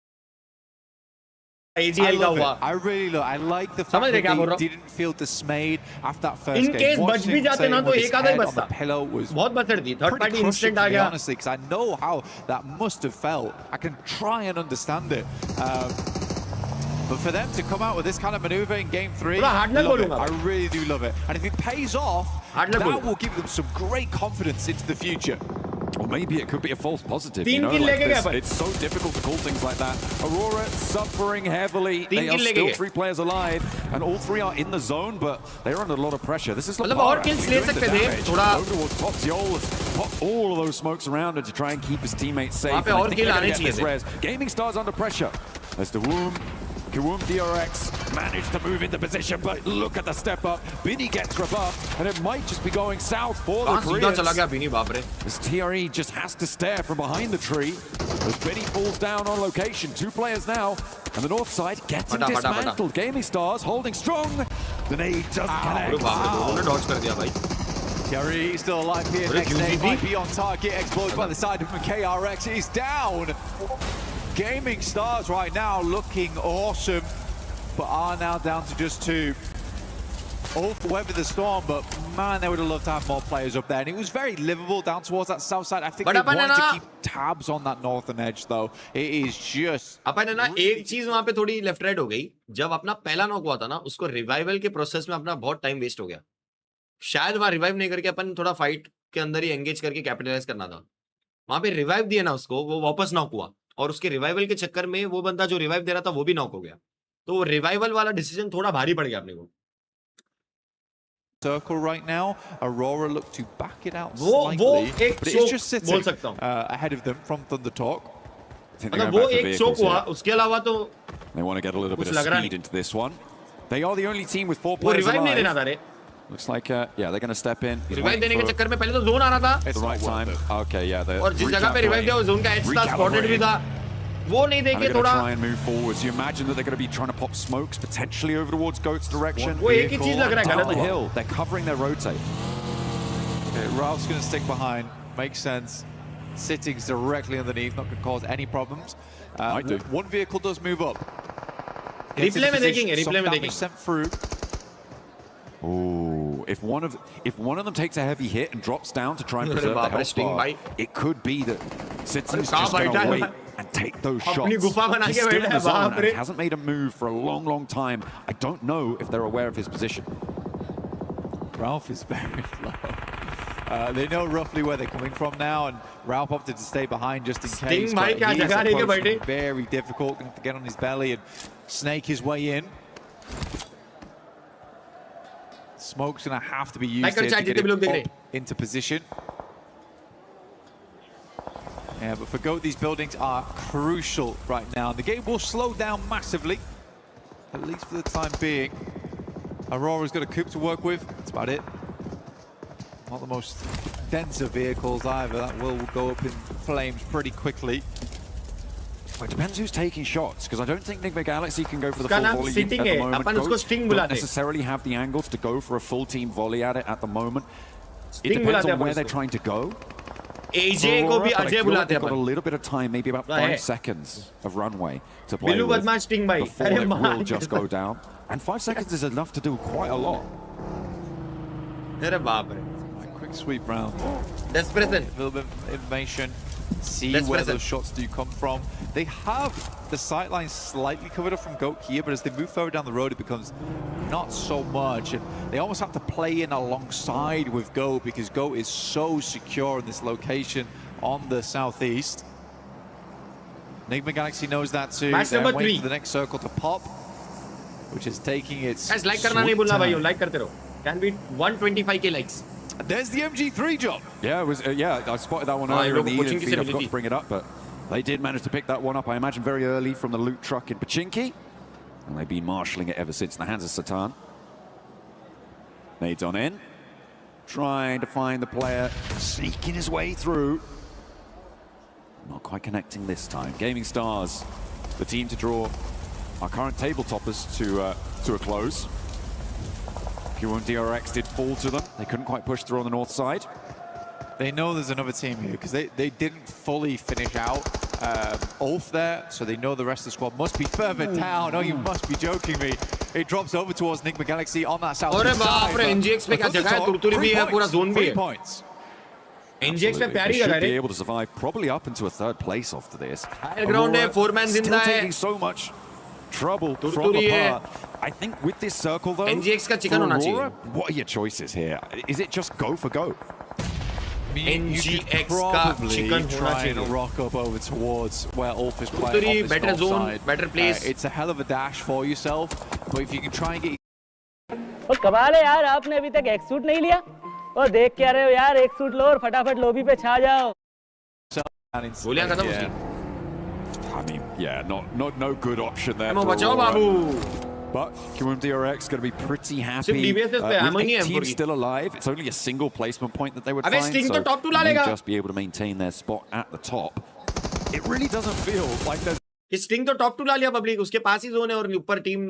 AG.AL का हुआ।
I like the fact that they didn't feel dismayed after that first game.
In case बच भी जाते ना तो एक आधा ही बचता। बहुत बचड़ दी, थर्ड पार्टी इंस्टेंट आ गया।
Honestly, because I know how that must have felt. I can try and understand it. But for them to come out with this kind of maneuver in Game 3, I really do love it. And if it pays off, that will give them some great confidence into the future.
Or maybe it could be a false positive. You know, like this, it's so difficult to call things like that. Aurora suffering heavily. They are still 3 players alive, and all 3 are in the zone, but they're under a lot of pressure. This is Lepar actually doing the damage. Go towards Popsiol, pop all of those smokes around him to try and keep his teammates safe. And I think they're going to get this res. Gaming Stars under pressure. As the KIWOOM DRX managed to move into position, but look at the step up. Binny gets rebuffed, and it might just be going south for the Koreans. As TRE just has to stare from behind the tree as Binny falls down on location. 2 players now, and the north side getting dismantled. Gaming Stars holding strong. The nade doesn't connect.
TRE still alive here. Next nade might be on target. Explodes by the side of KRX. He's down. Gaming Stars right now looking awesome, but are now down to just 2. ULF weathered the storm, but man, they would have loved to have more players up there. And it was very livable down towards that south side. I think they wanted to keep tabs on that northern edge, though. It is just...
अपन है ना एक चीज वहां पे थोड़ी left right हो गई. जब अपना पहला नॉक हुआ था ना, उसको रिवाइवल के प्रोसेस में अपना बहुत टाइम वेस्ट हो गया. शायद वहां रिवाइव नहीं करके अपन थोड़ा फाइट के अंदर ही एंगेज करके कैपिटलाइज करना था. वहां पे रिवाइव दिया ना उसको, वो वापस नॉक हुआ, और उसके रिवाइवल के चक्कर में वो बंदा जो रिवाइव दे रहा था वो भी नॉक हो गया. तो रिवाइवल वाला डिसीजन थोड़ा भारी पड़ गया अपने को.
Circle right now. Aurora look to back it out slightly, but it's just sitting ahead of them from ThunderTalk.
मतलब वो एक चोक हुआ, उसके अलावा तो
they want to get a little bit of speed into this one. They are the only team with 4 players
alive. नहीं देना था रे.
Looks like yeah, they're going to step in.
Revive देने के चक्कर में पहले तो जोन आ रहा था.
It's the right time. Okay, yeah.
और जिस जगह पे रिवाइव दिया वो जोन का एज था, स्पॉटेड भी था. वो नहीं देके थोड़ा
try and move forwards. You imagine that they're going to be trying to pop smokes potentially over towards Goat's direction.
वो एक ही चीज लग रहा है
गलत हुआ. They're covering their rotate.
Okay, Ralph's going to stick behind. Makes sense. Sitting's directly underneath, not going to cause any problems. One vehicle does move up.
Replay में देखेंगे, replay में देखेंगे.
Sent through.
Oh, if one of them takes a heavy hit and drops down to try and preserve the health bar, it could be that Sitting's just going to wait and take those shots. He's still in the zone and hasn't made a move for a long, long time. I don't know if they're aware of his position.
Ralph is very low. They know roughly where they're coming from now, and Ralph opted to stay behind just in case. He's very difficult, going to get on his belly and snake his way in. Smoke's going to have to be used here to get him up into position. Yeah, but for GOAT, these buildings are crucial right now. The game will slow down massively, at least for the time being. Aurora's got a coupe to work with. That's about it. Not the most denser vehicles either. That will go up in flames pretty quickly.
Well, it depends who's taking shots, because I don't think Nigma Galaxy can go for the full volley at the moment. Don't necessarily have the angles to go for a full team volley at it at the moment. It depends on where they're trying to go.
AJ को भी अजय बुलाते हैं.
Got a little bit of time, maybe about 5 seconds of runway to play with
before
it will just go down. And 5 seconds is enough to do quite a lot.
Quick sweep round.
Desperate.
A little bit of information. See where those shots do come from. They have the sightlines slightly covered up from GOAT here, but as they move further down the road, it becomes not so much. And they almost have to play in alongside with GOAT, because GOAT is so secure in this location on the southeast. Nigma Galaxy knows that too. They're waiting for the next circle to pop, which is taking its
like करना नहीं भूलना भाइयों, like करते रहो. Can be 125k likes.
There's the MG3 job.
Yeah, it was. Yeah, I spotted that one earlier in the Eden feed. I forgot to bring it up, but they did manage to pick that one up, I imagine, very early from the loot truck in Pachinki. And they've been marshalling it ever since in the hands of Satan. Nades on in. Trying to find the player, sneaking his way through. Not quite connecting this time. Gaming Stars, the team to draw our current table toppers to a close. KIWOOM DRX did fall to them. They couldn't quite push through on the north side.
They know there's another team here, because they didn't fully finish out ULF there, so they know the rest of the squad must be further down. Oh, you must be joking me. It drops over towards Nigma Galaxy on that south side.
NGX पे क्या जगह है, तुरतुरी भी है, पूरा zone भी है.
3 points.
NGX पे प्यारी
जगह है.
Should
be able to survive probably up into a 3rd place after this.
Higher ground है, 4-man जिंदा है.
Still taking so much trouble from apart. I think with this circle though,
NGX का chicken होना चाहिए.
What are your choices here? Is it just go for go?
NGX का chicken होना
trying to rock up over towards where ULF is playing on this
better zone,
side.
better place.
It's a hell of a dash for yourself, but if you can try and get.
और कमाल है यार, आपने अभी तक एक suit नहीं लिया? और देख क्या रहे हो यार, एक सूट लो और फटाफट लॉबी पे छा जाओ.
गोलियां खत्म उसकी.
I mean, yeah, no good option there.
बचाओ बाबू.
but KIWOOM DRX going to be pretty happy.
with
8 teams still alive, it's only a single placement point that they would find, so they may just be able to maintain their spot at the top. It really doesn't feel like there's...
Sting तो top 2 ला लिया public, उसके पास ही zone है और ऊपर team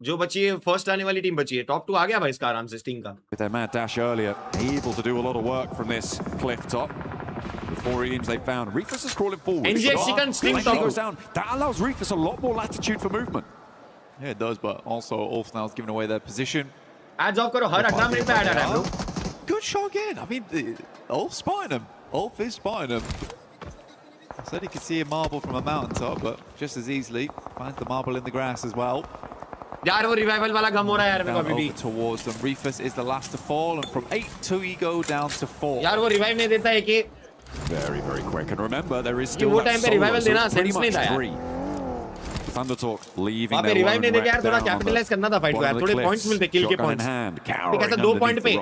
जो बची है, first आने वाली टीम बची है. टॉप 2 आ गया भाई इसका आराम से स्टिंग का.
With their mad dash earlier, able to do a lot of work from this cliff top. The 4 Eames they found. Reefus is crawling forward.
NGXC can sting top
goes down. That allows Reefus a lot more latitude for movement.
Yeah, it does, but also Ulf now is giving away their position.
Ads off करो, हर 18 minute पे add आ रहा है bro.
Good shot again. I mean, Ulf spotting him. Ulf is spotting him. I said he could see a marble from a mountaintop, but just as easily finds the marble in the grass as well.
यार वो revival वाला गम हो रहा है यार मेरे को अभी भी.
Towards them. Reefus is the last to fall, and from 8 2 he go down to 4.
यार वो रिवाइव नहीं देता है कि
very, very quick. And remember, there is still
वो
that
टाइम पे रिवाइवल देना सेंस नहीं था
यार. ThunderTalk leaving
वहाँ पे रिवाइव नहीं देके यार थोड़ा कैपिटलाइज करना था फाइट को यार. थोड़े पॉइंट्स मिलते किल के पॉइंट्स. ठीक है सर 2 पॉइंट पे.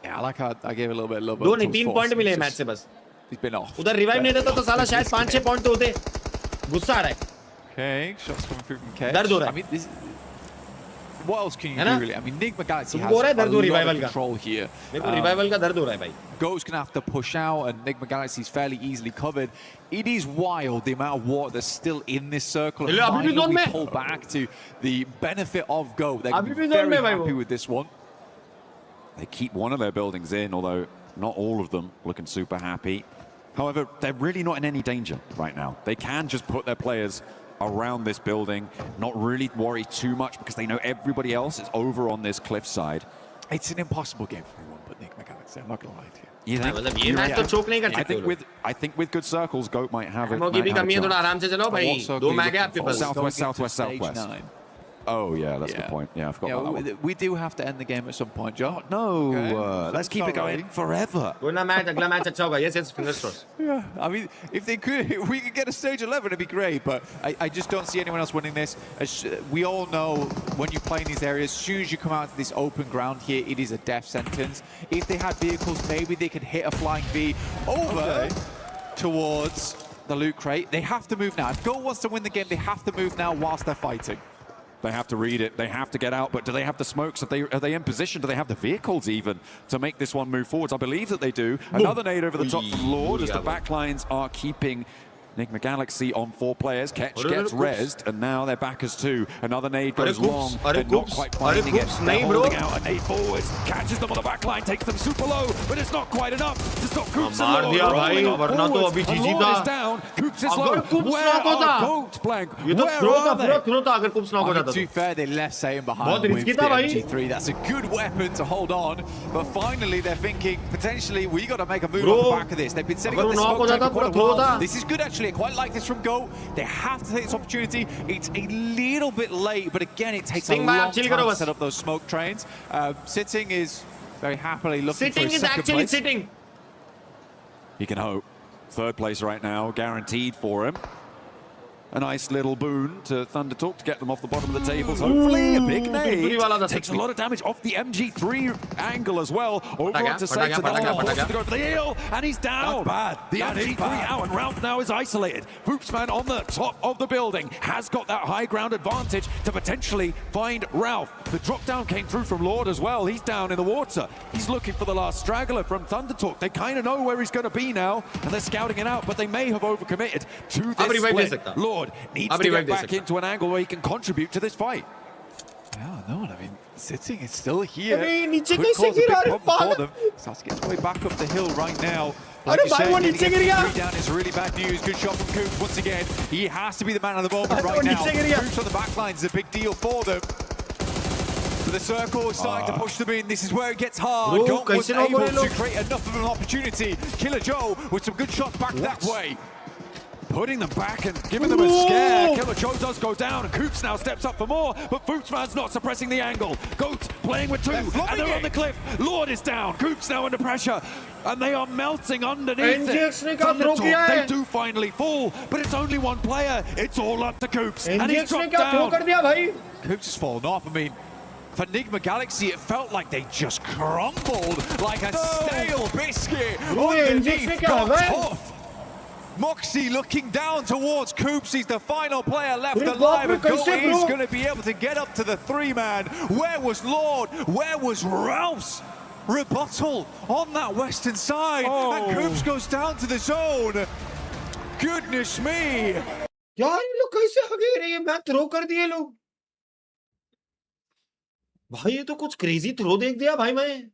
Yeah, like I gave a little bit.
2 नहीं 3 पॉइंट मिले मैच से बस.
He's been off.
उधर रिवाइव नहीं देता तो साला शायद 5-6 पॉइंट तो होते. गुस्सा आ रहा है.
Okay, shots coming through from K.
दर्द हो रहा है.
I mean, this. What else can you do really? I mean, Nigma Galaxy has a lot of control here.
मेरे को रिवाइवल का दर्द हो रहा है भाई.
Go's gonna have to push out, and Nigma Galaxy is fairly easily covered. It is wild the amount of water that's still in this circle. And finally we pull back to the benefit of Go. They're gonna be very happy with this one.
They keep one of their buildings in, although not all of them looking super happy. However, they're really not in any danger right now. They can just put their players around this building, not really worry too much because they know everybody else is over on this cliffside.
It's an impossible game for everyone but Nigma Galaxy, I'm not going to lie to you.
You think?
ये match तो चोक नहीं कर सकते.
I think with good circles, Goat might have it.
की भी कमी है, थोड़ा आराम से चलो भाई. 2 मैच है आपके पास.
Southwest. Oh yeah, that's a good point. Yeah, I forgot about that one.
We do have to end the game at some point, Joe.
No, let's keep it going forever.
Win a match, अगला match अच्छा होगा. Yes, fingers crossed.
Yeah, I mean, if we could get a stage 11, it'd be great. But I just don't see anyone else winning this. We all know when you play in these areas, as soon as you come out to this open ground here, it is a death sentence. If they had vehicles, maybe they could hit a flying V over towards the loot crate. They have to move now. If Go wants to win the game, they have to move now whilst they're fighting.
They have to read it. They have to get out. But do they have the smokes? Are they in position? Do they have the vehicles even to make this one move forwards? I believe that they do. Another nade over the top from Lord as the backlines are keeping Nigma Galaxy on 4 players. Ketch gets rezzed, and now they're back as 2. Another nade goes long. They're not quite finding it. They're holding out a nade forwards. Catches them on the backline, takes them super low, but it's not quite enough to stop Coops and Lord. And Lord is down. Coops is low. Where are Goat Blank? Where are they?
To be fair, they left Satan behind with the MG3. That's a good weapon to hold on. But finally, they're thinking, potentially, we got to make a move off the back of this. They've been setting up this smoke train for quite a while. This is good, actually. I quite like this from Go. They have to take this opportunity. It's a little bit late, but again, it takes a long time to set up those smoke trains. Sitting is very happily looking for his second place.
Sitting is actually sitting.
He can hope. 3rd place right now, guaranteed for him. A nice little boon to ThunderTalk to get them off the bottom of the tables. Hopefully, a big nade. Takes a lot of damage off the MG3 angle as well. Over onto Satan, forces to go for the heel, and he's down.
That's bad.
The MG3 out, and Ralph now is isolated. Boopsman on the top of the building has got that high ground advantage to potentially find Ralph. The drop down came through from Lord as well. He's down in the water. He's looking for the last straggler from ThunderTalk. They kind of know where he's going to be now, and they're scouting it out, but they may have overcommitted to this split. Lord needs to get back into an angle where he can contribute to this fight.
Yeah, no, I mean, Sitting is still here.
नीचे
Could
कैसे
cause a big
गिरा?
problem for them. Starts to get his way back up the hill right now.
अरे भाई वो नीचे गिर गया.
3 down is really bad news. Good shot from Coops once again. He has to be the man of the moment right now. Coops on the back lines is a big deal for them. But the circle is starting to push them in. This is where it gets hard. Got was able to create enough of an opportunity. Killer Joe with some good shots back that way.
Putting them back and giving them a scare. Killer Joe does go down, and Coops now steps up for more, but Bootsman's not suppressing the angle. Goat playing with 2, and they're on the cliff. Lord is down. Coops now under pressure, and they are melting underneath it. They do finally fall, but it's only 1 player. It's all up to Coops, and he's dropped down.
Coops has fallen off. I mean, for Nigma Galaxy, it felt like they just crumbled like a stale biscuit. Underneath got tough.
Moxie looking down towards Coops. He's the final player left alive. And Goaty's going to be able to get up to the 3-man. Where was Lord? Where was Ralph's rebuttal on that western side? And Coops goes down to the zone. Goodness me.
यार ये लोग कैसे आगे रहे हैं? मैं throw कर दिए लोग भाई, ये तो कुछ क्रेजी थ्रो देख दिया भाई मैं.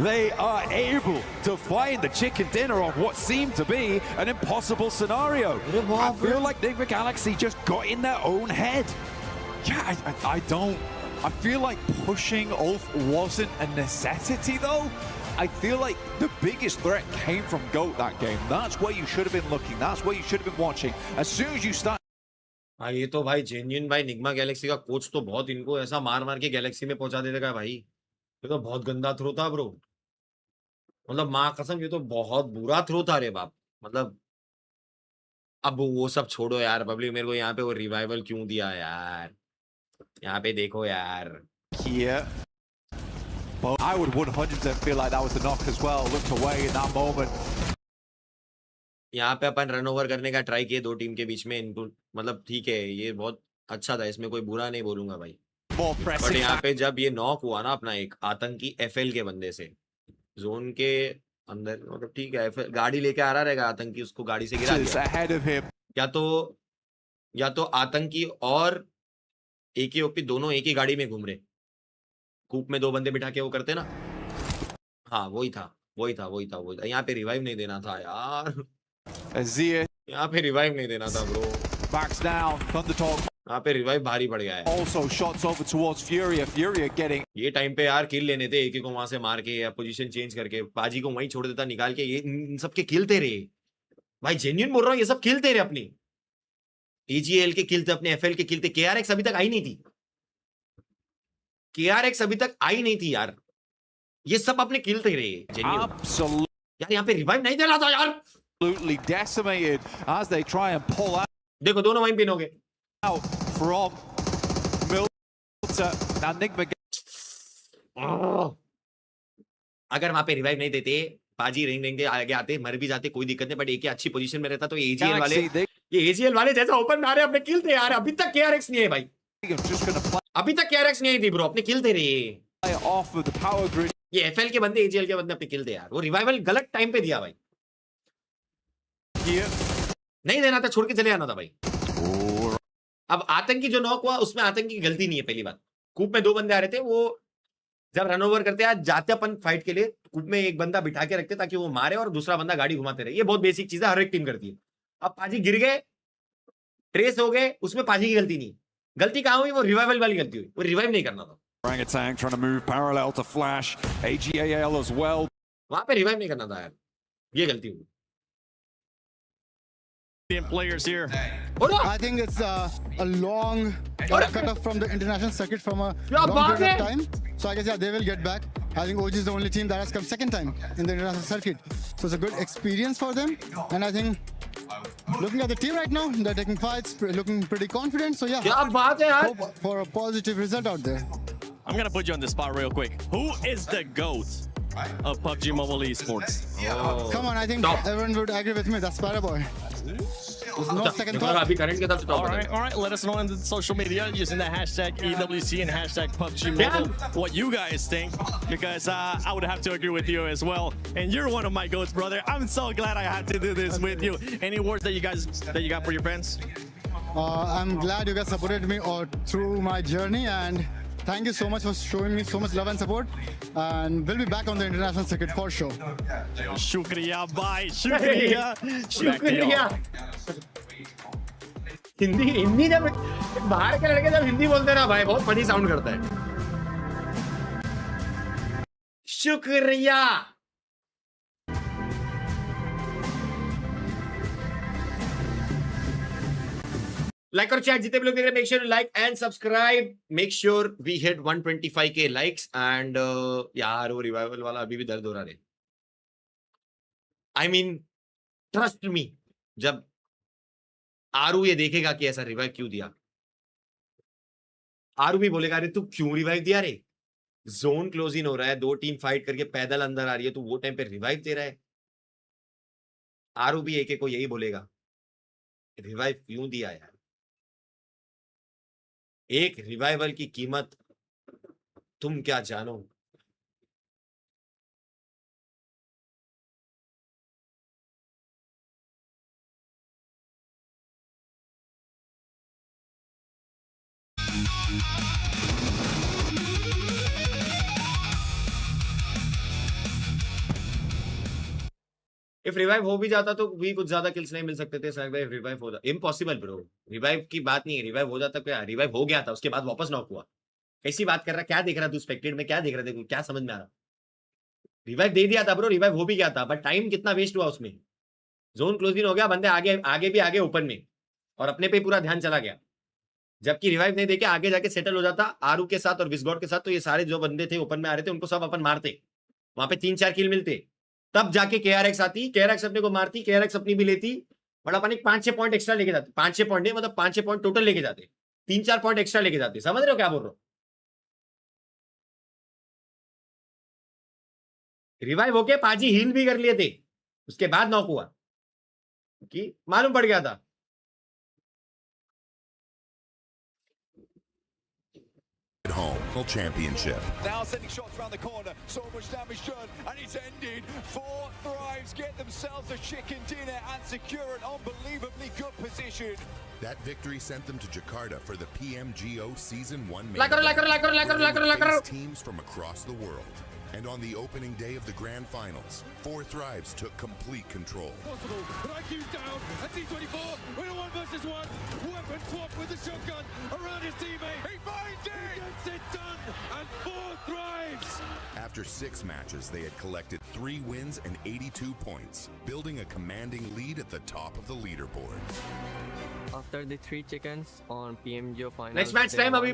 They are able to find the chicken dinner of what seemed to be an impossible scenario. I feel like Nigma Galaxy just got in their own head. Yeah, I feel like pushing Ulf wasn't a necessity though. I feel like the biggest threat came from GOAT that game. That's where you should have been looking. That's where you should have been watching. As soon as you start.
हाँ, ये तो भाई genuine भाई Nyingma Galaxy का coach तो बहुत इनको ऐसा मार मार के गैलेक्सी में पहुंचा देगा भाई. ये तो बहुत गंदा थ्रो था ब्रो. मतलब माँ कसम ये तो बहुत बुरा थ्रो था रे बाप. मतलब अब वो सब छोड़ो यार. पब्लिक मेरे को यहाँ पे वो रिवाइवल क्यों दिया यार? यहाँ पे देखो यार.
Here. But I would 100% feel like that was the knock as well. Looked away in that moment.
यहाँ पे अपन रन ओवर करने का ट्राई किए दो टीम के बीच में. इनको मतलब ठीक है, ये बहुत अच्छा था, इसमें कोई बुरा नहीं बोलूंगा भाई. बट यहाँ पे जब ये नॉक हुआ ना अपना एक आतंकी एफएल के बंदे से जोन के अंदर, मतलब ठीक है एफएल गाड़ी लेके आ रहा रहेगा आतंकी, उसको गाड़ी से गिरा दिया. या तो आतंकी और एक ही ओपी दोनों एक ही गाड़ी में घूम रहे. कूप में दो बंदे बिठा के वो करते ना. हाँ वही था. यहाँ पे रिवाइव नहीं देना था यार. यहाँ पे रिवाइव नहीं देना था ब्रो.
Backs down. ThunderTalk.
यहाँ पे रिवाइव भारी पड़ गया है.
Also shots over towards FURIA. FURIA getting.
ये टाइम पे यार किल लेने थे एक को वहां से मार के या पोजीशन चेंज करके. पाजी को वहीं छोड़ देता निकाल के. ये इन सबके खिलते रहे भाई. जेन्युइन बोल रहा हूँ, ये सब खिलते रहे अपनी. AG.AL के खिलते, अपने FL के खिलते. KRX अभी तक आई नहीं थी. KRX अभी तक आई नहीं थी यार. ये सब अपने खिलते रहे. यार यहाँ पे रिवाइव नहीं देना था यार.
Absolutely decimated as they try and pull out.
देखो दोनों वहीं पिन हो गए.
Out from Milter and Nigma.
अगर वहां पे रिवाइव नहीं देते, पाजी रिंग के आगे आते, मर भी जाते, कोई दिक्कत नहीं. बट एक अच्छी पोजीशन में रहता तो AG.AL वाले जैसा ओपन मारे अपने किल थे यार. अभी तक KRX नहीं है भाई. अभी तक KRX नहीं थी ब्रो. अपने किल थे रे. ये FL के बंदे AG.AL के बंदे अपने किल थे यार. वो रिवाइवल गलत टाइम पे दिया भाई. नहीं देना था, छोड़ के चले आना था भाई. अब आतंकी जो नॉक हुआ उसमें आतंकी की गलती नहीं है. पहली बात, कूप में दो बंदे आ रहे थे. वो जब रन ओवर करते हैं जाते अपन फाइट के लिए, कूप में एक बंदा बिठा के रखते ताकि वो मारे और दूसरा बंदा गाड़ी घुमाते रहे. ये बहुत बेसिक चीज है, हर एक टीम करती है. अब पाजी गिर गए, ट्रेस हो गए, उसमें पाजी की गलती नहीं. गलती कहाँ हुई? वो रिवाइवल वाली गलती हुई. वो रिवाइव नहीं करना था.
Orangutan trying to move parallel to Flash. AG.AL as well.
वहां पे रिवाइव नहीं करना था यार. ये गलती हुई.
Players here.
I think it's a long cut off from the international circuit from a long period of time. So I guess they will get back. I think OG is the only team that has come second time in the international circuit. So it's a good experience for them. And I think looking at the team right now, they're taking fights, looking pretty confident. So yeah, hope for a positive result out there.
I'm gonna put you on the spot real quick. Who is the GOAT of PUBG Mobile Esports?
Come on, I think everyone would agree with me. That's Paraboy. There's no second thought.
All right. Let us know on the social media using the hashtag EWC and hashtag PUBG Mobile what you guys think, because I would have to agree with you as well. And you're one of my goats, brother. I'm so glad I had to do this with you. Any words that you got for your fans?
I'm glad you guys supported me through my journey, and thank you so much for showing me so much love and support. And we'll be back on the international circuit for sure.
Shukriya, bye. Shukriya.
Hindi जब बाहर के लड़के जब हिंदी बोलते हैं ना भाई, बहुत फनी साउंड करता है. शुक्रिया. लाइक और चैट जितने भी लोग देख रहे हैं, make sure like and subscribe. Make sure we hit 125k likes. And यार वो रिवाइवल वाला अभी भी दर्द हो रहा है. आई मीन ट्रस्ट मी, जब आरू ये देखेगा कि ऐसा रिवाइव क्यों दिया, आरू भी बोलेगा अरे तू क्यों रिवाइव दिया रे. जोन क्लोज इन हो रहा है, दो टीम फाइट करके पैदल अंदर आ रही है, तू वो टाइम पे रिवाइव दे रहा है. आरू भी एक को यही बोलेगा, रिवाइव क्यों दिया यार? एक रिवाइवल की कीमत तुम क्या जानो? इफ रिवाइव हो भी जाता तो भी कुछ ज्यादा किल्स नहीं मिल सकते थे। रिवाइव हो जाता, इम्पॉसिबल ब्रो। रिवाइव की बात नहीं है, रिवाइव हो जाता क्या? रिवाइव हो गया था, उसके बाद वापस नॉक हुआ। कैसी बात कर रहा? क्या देख रहा तू स्पेक्टेड में? क्या देख रहा था? क्या समझ में आ रहा? रिवाइव दे दिया था ब्रो, रिवाइव हो भी गया था, बट टाइम कितना वेस्ट हुआ उसमें। जोन क्लोजिंग हो गया, बंदे आगे आगे भी आगे ओपन में, और अपने पे पूरा ध्यान चला गया। जबकि रिवाइव नहीं देके आगे जाके सेटल हो जाता आरू के साथ और विस्गॉड के साथ, तो ये सारे जो बंदे थे ओपन में आ रहे थे उनको सब अपन मारते, वहां पे 3-4 किल मिलते, तब जाके KRX आती, KRX अपने को मारती, KRX अपनी भी लेती, बट अपन एक 5-6 पॉइंट एक्स्ट्रा लेके जाते। 5-6 पॉइंट नहीं, मतलब 5-6 पॉइंट टोटल लेके जाते, 3-4 पॉइंट एक्स्ट्रा लेके जाते। समझ रहे हो क्या बोल रहा हूँ? रिवाइव होके पाजी हील भी कर लिए थे, उसके बाद नॉक हुआ कि मालूम पड़ गया था।
Home championship.
Now sending shots around the corner, so much damage done, and it's ended. 4 Thrives get themselves a chicken dinner and secure an unbelievably good position.
That victory sent them to Jakarta for the PMGO Season 1 teams from across the world. And on the opening day of the grand finals, 4 Thrives took complete control.
Possible, but IQ's down, and T24 with a 1v1. Weapon swap with the shotgun around his teammate. He finds it! He gets it done, and 4 Thrives!
After 6 matches, they had collected 3 wins and 82 points, building a commanding lead at the top of the leaderboard.
After the 3 chickens on PMGO finals,
next match time अभी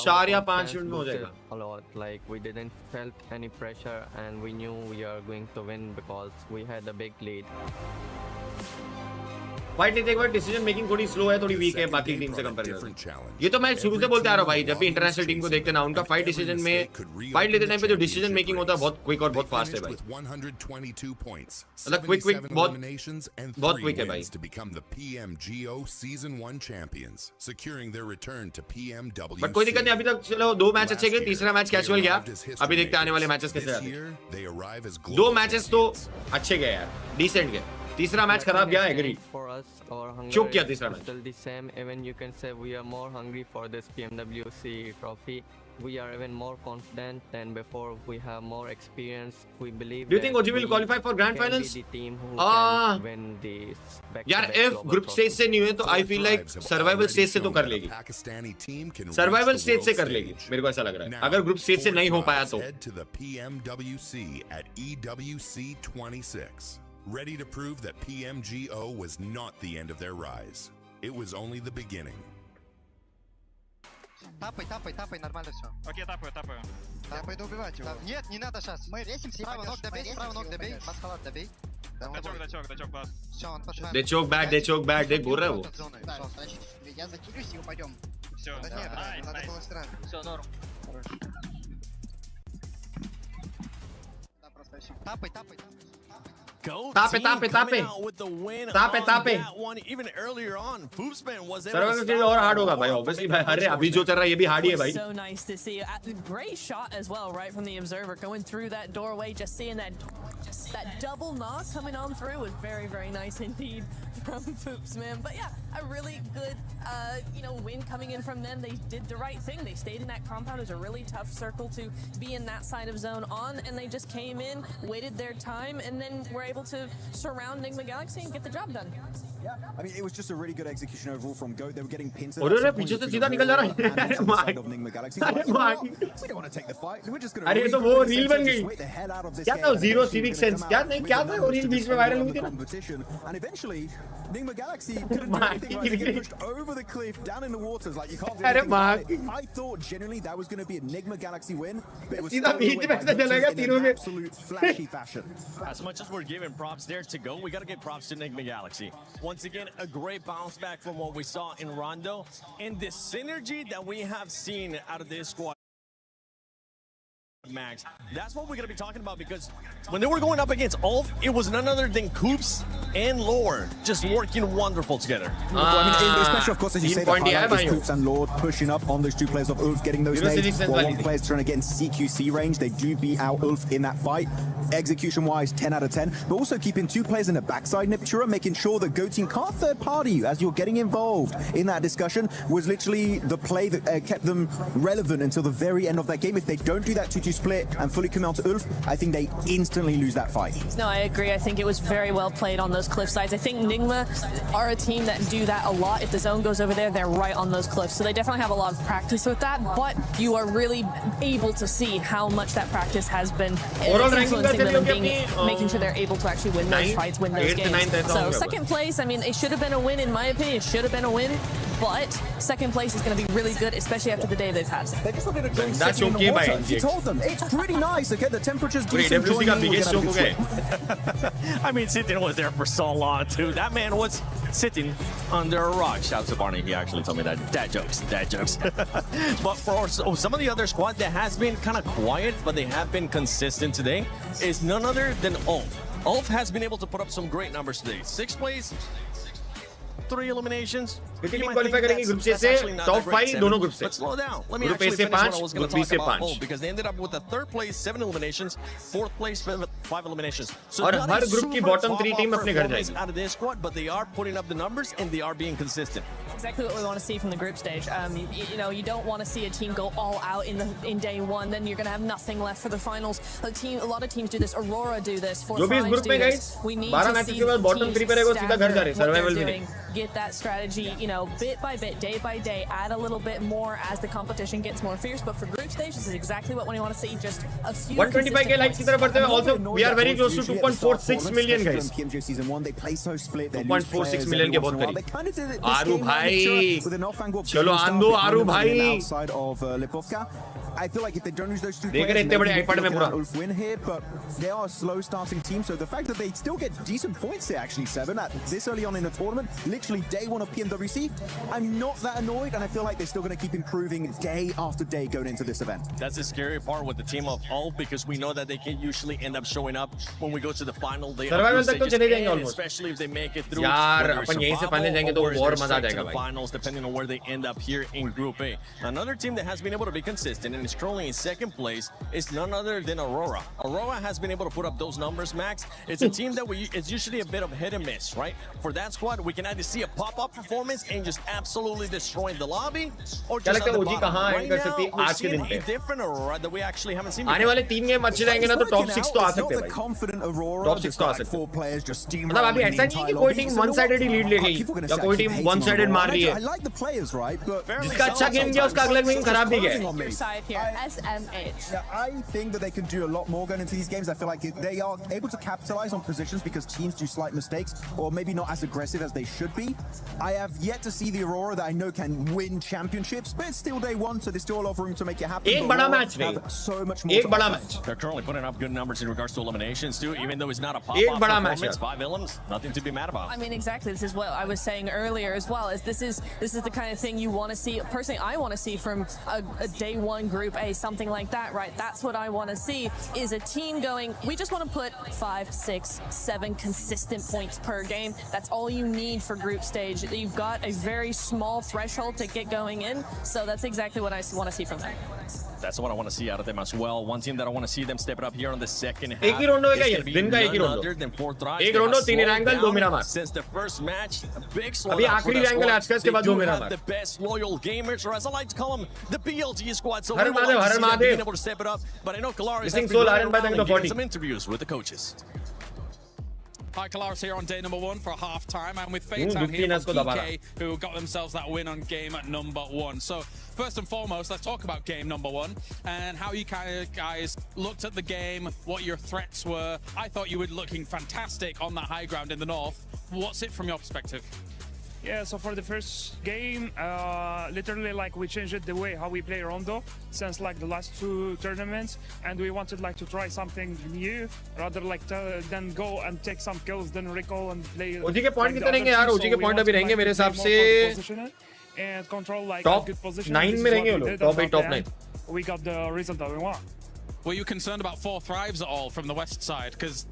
4 या 5 minute में हो जाएगा.
A lot, like we didn't felt any pressure and we knew we are going to win because we had a big lead.
Fight लेते एक बार decision making थोड़ी slow है, थोड़ी वीक है बाकी टीम से कंपेयर करके। ये तो मैं शुरू से बोलते आ रहा हूँ भाई, जब भी इंटरनेशनल टीम को देखते ना, उनका फाइट डिसीजन में, फाइट लेते टाइम पे जो डिसीजन मेकिंग होता है बहुत क्विक और बहुत फास्ट है भाई। मतलब क्विक बहुत क्विक है भाई। बट कोई दिक्कत नहीं, अभी तक चलो 2 मैच अच्छे गए, तीसरा मैच कैजुअल गया। अभी देखते आने वाले मैचेस कैसे जाते हैं। 2 मैचेस तो अच्छे गए यार, डिसेंट गए। तीसरा मैच खराब गया, एग्री। चुप किया तीसरा match.
Still the same, even you can say we are more hungry for this PMWC trophy. We are even more confident than before. We have more experience. We believe.
Do you think OG will qualify for grand finals?
The team who can win this.
यार if group stage से नहीं हुए तो I feel like survival stage से तो कर लेगी। Survival stage से कर लेगी, मेरे को ऐसा लग रहा है। अगर group stage से नहीं हो पाया तो।
To the PMWC at EWC 26. Ready to prove that PMGO was not the end of their rise. It was only the beginning.
Тапай, нормально все.
Окей, тапаю.
Я пойду убивать его. Нет, не надо сейчас. Мы ресимся. Право ног добей, масхалат добей.
Дачок, класс.
Все, он пошел.
They choke back, देख बोल रहा है वो।
Я закилюсь и упадем.
Все,
нет, надо было сразу.
Все, норм.
Да, просто еще. Тапай.
Tape. सर्वाइवल और हार्ड होगा भाई, ऑब्वियसली भाई। अरे अभी जो चल रहा है ये भी हार्ड ही है भाई।
So nice to see. Great shot as well, right from the observer, going through that doorway, just seeing that double knock coming on through was very, very nice indeed from Foops, man. But yeah, a really good, win coming in from them. They did the right thing. They stayed in that compound. It was a really tough circle to be in that side of zone on, and they just came in, waited their time, and then were able to surround Nigma Galaxy and get the job done.
Yeah, I mean, it was just a really good execution overall from Goat. They were getting pinned.
अरे पीछे से सीधा निकल जा रहा है।
We don't want to take the fight. We're just going to.
अरे तो वो रील बन गई। क्या था जीरो सिविक सेंस? क्या था वो रील बीच में वायरल हुई थी ना?
And eventually, Nigma Galaxy couldn't do anything right. They get pushed over the cliff down in the waters. Like you can't do anything. I thought genuinely that was going to be a Nigma Galaxy win, but it was in an absolute flashy fashion.
As much as we're giving props there to go, we got to give props to Nigma Galaxy. Once again, a great bounce back from what we saw in Rondo, and the synergy that we have seen out of this squad. Max. That's what we're going to be talking about, because when they were going up against ULF, it was none other than Coops and Lord just working wonderful together.
I mean, especially, of course, as you say, the highlight is Coops and Lord pushing up on those two players of ULF, getting those nades, while one player's trying to get in CQC range. They do beat out ULF in that fight. Execution-wise, 10 out of 10, but also keeping two players in the backside, Niptura, making sure the Go team can't third-party you as you're getting involved in that discussion was literally the play that kept them relevant until the very end of that game. If they don't do that 2-2 split and fully come out to ULF, I think they instantly lose that fight.
No, I agree. I think it was very well played on those cliff sides. I think Nigma are a team that do that a lot. If the zone goes over there, they're right on those cliffs. So they definitely have a lot of practice with that, but you are really able to see how much that practice has been influencing them and making sure they're able to actually win those fights, win those games. So second place, I mean, it should have been a win in my opinion. It should have been a win, but second place is going to be really good, especially after the day they've had.
They just wanted to drink that's okay in the water. You told them it's pretty nice. Okay, the temperature's decent.
I mean, Sitin was there for so long too. That man was sitting under a rock. Shout out to Barney. He actually told me that. Dad jokes. But for some of the other squad that has been kind of quiet, but they have been consistent today, is none other than ULF. ULF has been able to put up some great numbers today. 6th place, 3 eliminations.
Qualify करेंगे group A से top 5 दोनों group से
group A से 5 group B से 5 because they ended up with a 3rd place 7 eliminations, 4th place 5 eliminations. So
और हर group की bottom 3 team अपने घर जाएगी
out of this squad, but they are putting up the numbers and they are being consistent.
Exactly what we want to see from the group stage. You know, you don't want to see a team go all out in day 1, then you're going to have nothing left for the finals. A lot of teams do this. Aurora do this.
जो भी इस group में guys 12 matches के बाद bottom 3 पे रहेगा सीधा घर जा रहे हैं सर्वाइवल में.
Get that strategy, you know, bit by bit, day by day, add a little bit more as the competition gets more fierce. But for group stage, this is exactly what we want to see. Just a few
125k likes की तरफ बढ़ते हुए. Also, we are very close to 2.46 million guys. 2.46 million के बहुत करीब. आरू भाई, चलो आंदो आरू भाई.
I feel like if they don't use those two players, they win here, but they are a slow starting team. So the fact that they still get decent points here, actually 7 at this early on in the tournament, literally day 1 of PMWC, I'm not that annoyed, and I feel like they're still going to keep improving day after day going into this event.
That's the scary part with the team of ULF, because we know that they can usually end up showing up when we go to the final. They especially if they make it through.
यार अपन यहीं से final जाएंगे तो और मजा आ जाएगा भाई.
Finals, depending on where they end up here in Group A. Another team that has been able to be consistent and is trolling in 2nd place is none other than Aurora. Aurora has been able to put up those numbers, Max. It's a team that it's usually a bit of hit and miss, right? For that squad, we can either see a pop-up performance and just absolutely destroying the lobby, or just at the bottom. Right now, we're seeing a different Aurora that we actually haven't seen before.
आने वाले 3 game अच्छे जाएंगे ना तो top 6 तो आ सकते हैं भाई.
Confident Aurora,
टॉप 6 तो आ सकते हैं. मतलब अभी ऐसा नहीं है कि कोई टीम वन साइडेड ही लीड ले गई या कोई टीम वन साइडेड मार रही है. जिसका अच्छा गेम गया उसका अगला गेम खराब भी गया.
I think that they can do a lot more going into these games. I feel like they are able to capitalize on positions because teams do slight mistakes or maybe not as aggressive as they should be. I have yet to see the Aurora that I know can win championships, but it's still day 1, so there's still a lot of room to make it happen.
एक बड़ा match नहीं.
So much more.
एक बड़ा match.
They're currently putting up good numbers in regards to eliminations too, even though it's not a pop-up performance. 5 elims, nothing to be mad about.
I mean, exactly. This is what I was saying earlier as well. Is this is the kind of thing you want to see. Personally, I want to see from a day 1 Group A, something like that, right? That's what I want to see, is a team going, we just want to put 5, 6, 7 consistent points per game. That's all you need for group stage. You've got a very small threshold to get going in, so that's exactly what I want to see from them.
That's what I want to see out of them as well. One team that I want to see them step it up here on the second half.
एक ही रोंडो है क्या? दिन का एक ही रोंडो. एक रोंडो 3 Erangel 2 Miramar.
Since the first match, a big slowdown.
अभी आखिरी Erangel आज का इसके बाद 2 Miramar.
The best loyal gamers, or as I like to call them, the BLG squad. So
her Mahadev
being able to step it up. But I know Kalaris has been getting some interviews with the coaches.
Hi, Kalaris here on day number 1 for half-time, and with Fates out here from Geekay, who got themselves that win on game at number 1. So, first and foremost, let's talk about game number 1 and how you guys looked at the game, what your threats were. I thought you were looking fantastic on that high ground in the north. What's it from your perspective?
Yeah, so for the first game, literally like we changed the way how we play Rondo since like the last 2 tournaments, and we wanted like to try something new rather like then go and take some kills, then recall and play.
OG के point कितने रहेंगे यार? OG के point अभी रहेंगे मेरे हिसाब से
and control like
top 9 में रहेंगे वो लोग. Top 8, top 9.
We got the result that we want.
Were you concerned about 4 Thrives at all from the west side? Because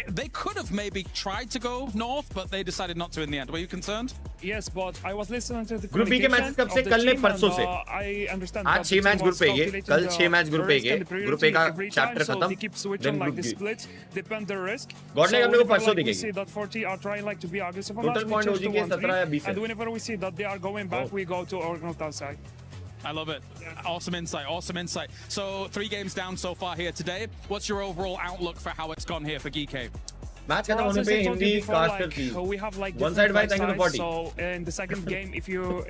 they could have maybe tried to go north, but they decided not to in the end. Were you concerned?
Yes, but I was listening to the
Group B के matches कब से? कल ने परसों से।
I understand.
आज 6 match group A के, कल 6 मैच ग्रुप ए के, ग्रुप ए का चैप्टर खत्म।
They keep switching like the splits, depend the risk.
गॉडले हमने को परसों दिखेगी।
We see that 40 are trying like to be aggressive.
Total point हो जाएंगे 17 या 20
and whenever we see that they are going back, we go to Orangutan side.
I love it. Awesome insight, awesome insight. So 3 games down so far here today. What's your overall outlook for how it's gone here for Geekay?
Match खत्म होने पे Hindi caster थी.
We have like
one side by thank you to 40.
So in the second game, if you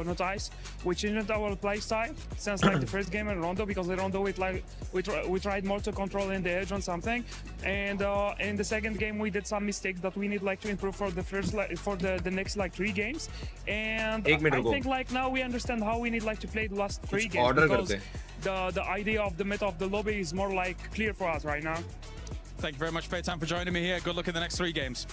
notice, we changed our play style since like the first game in Rondo, because the Rondo we tried more to control in the edge on something, and in the second game we did some mistakes that we need like to improve for the first for the next like 3 games, and I think like now we understand how we need like to play the last 3 games, because the idea of the mid of the lobby is more like clear for us right now.
Thank you very much, Paytan, for joining me here. Good luck in the next 3 games.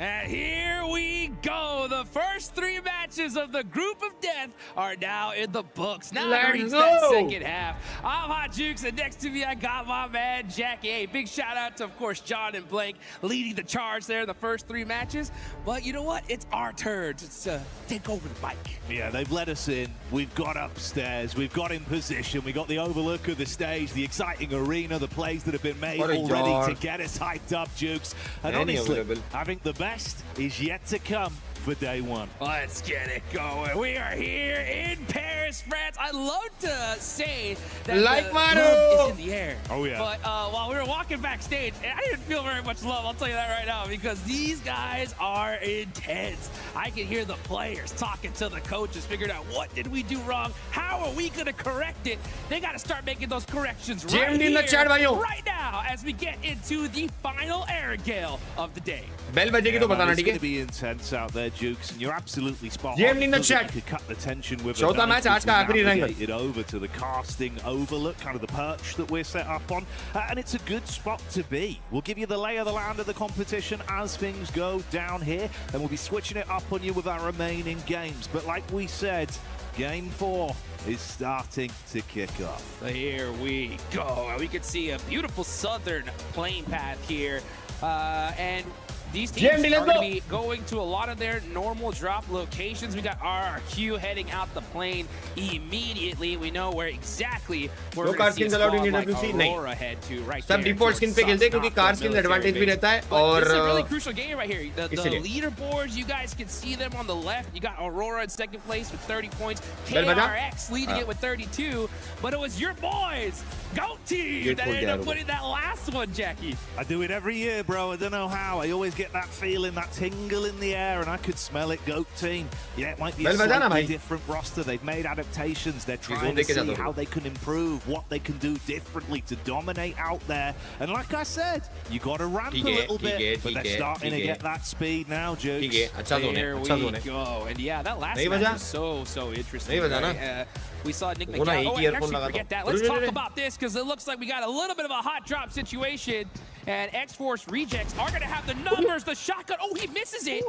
And here we go. The first 3 matches of the group of death are now in the books. Now to reach that second half. I'm Hot Jukes, and next to me I got my man Jackie. Hey, big shout out to, of course, John and Blake leading the charge there in the first 3 matches. But you know what? It's our turn to take over the mic.
Yeah, they've let us in. We've got upstairs. We've got in position. We got the overlook of the stage, the exciting arena, the plays that have been made already to get us hyped up, Jukes. And honestly, having the best is yet to come for day 1.
Let's get it going. We are here in Paris, France. I love to say that the love is in the air.
Oh, yeah.
But while we were walking backstage, I didn't feel very much love, I'll tell you that right now, because these guys are intense. I can hear the players talking to the coaches, figuring out what did we do wrong? How are we going to correct it? They got to start making those corrections right here, right now, as we get into the final Erangel of the day.
It's going to be intense out there, Jukes, and you're absolutely spot on.
in the chat.
Could cut the tension with
Chota match आज का आखिरी
navigate it over to the casting overlook, kind of the perch that we're set up on, and it's a good spot to be. We'll give you the lay of the land of the competition as things go down here, and we'll be switching it up on you with our remaining games. But like we said, Game 4 is starting to kick off.
Here we go. We can see a beautiful southern plane path here, and these teams are going to be going to a lot of their normal drop locations. We got RRQ heading out the plane immediately. We know where exactly we're going to see a squad like Aurora head to right there.
सब default skin पे खेलते हैं क्योंकि car skin advantage भी रहता है और
this is a really crucial game right here. The leaderboards, you guys can see them on the left. You got Aurora in second place with 30 points. KRX leading it with 32. But it was your boys, GOAT team, that ended up winning that last one, Jackie.
I do it every year, bro. I don't know how. I always get that feeling, that tingle in the air, and I could smell it. GOAT team. Yeah, it might be a slightly different roster. They've made adaptations. They're trying to see how they can improve, what they can do differently to dominate out there. And like I said, you got to ramp a little bit, but they're starting to get that speed now, Jukes.
Here we go. And yeah, that last match was so interesting. Right? We saw Nigma Galaxy. Oh, I actually forget that. Let's talk about this, because it looks like we got a little bit of a hot drop situation. And XFORCE rejects are going to have the numbers, the shotgun. Oh, he misses it.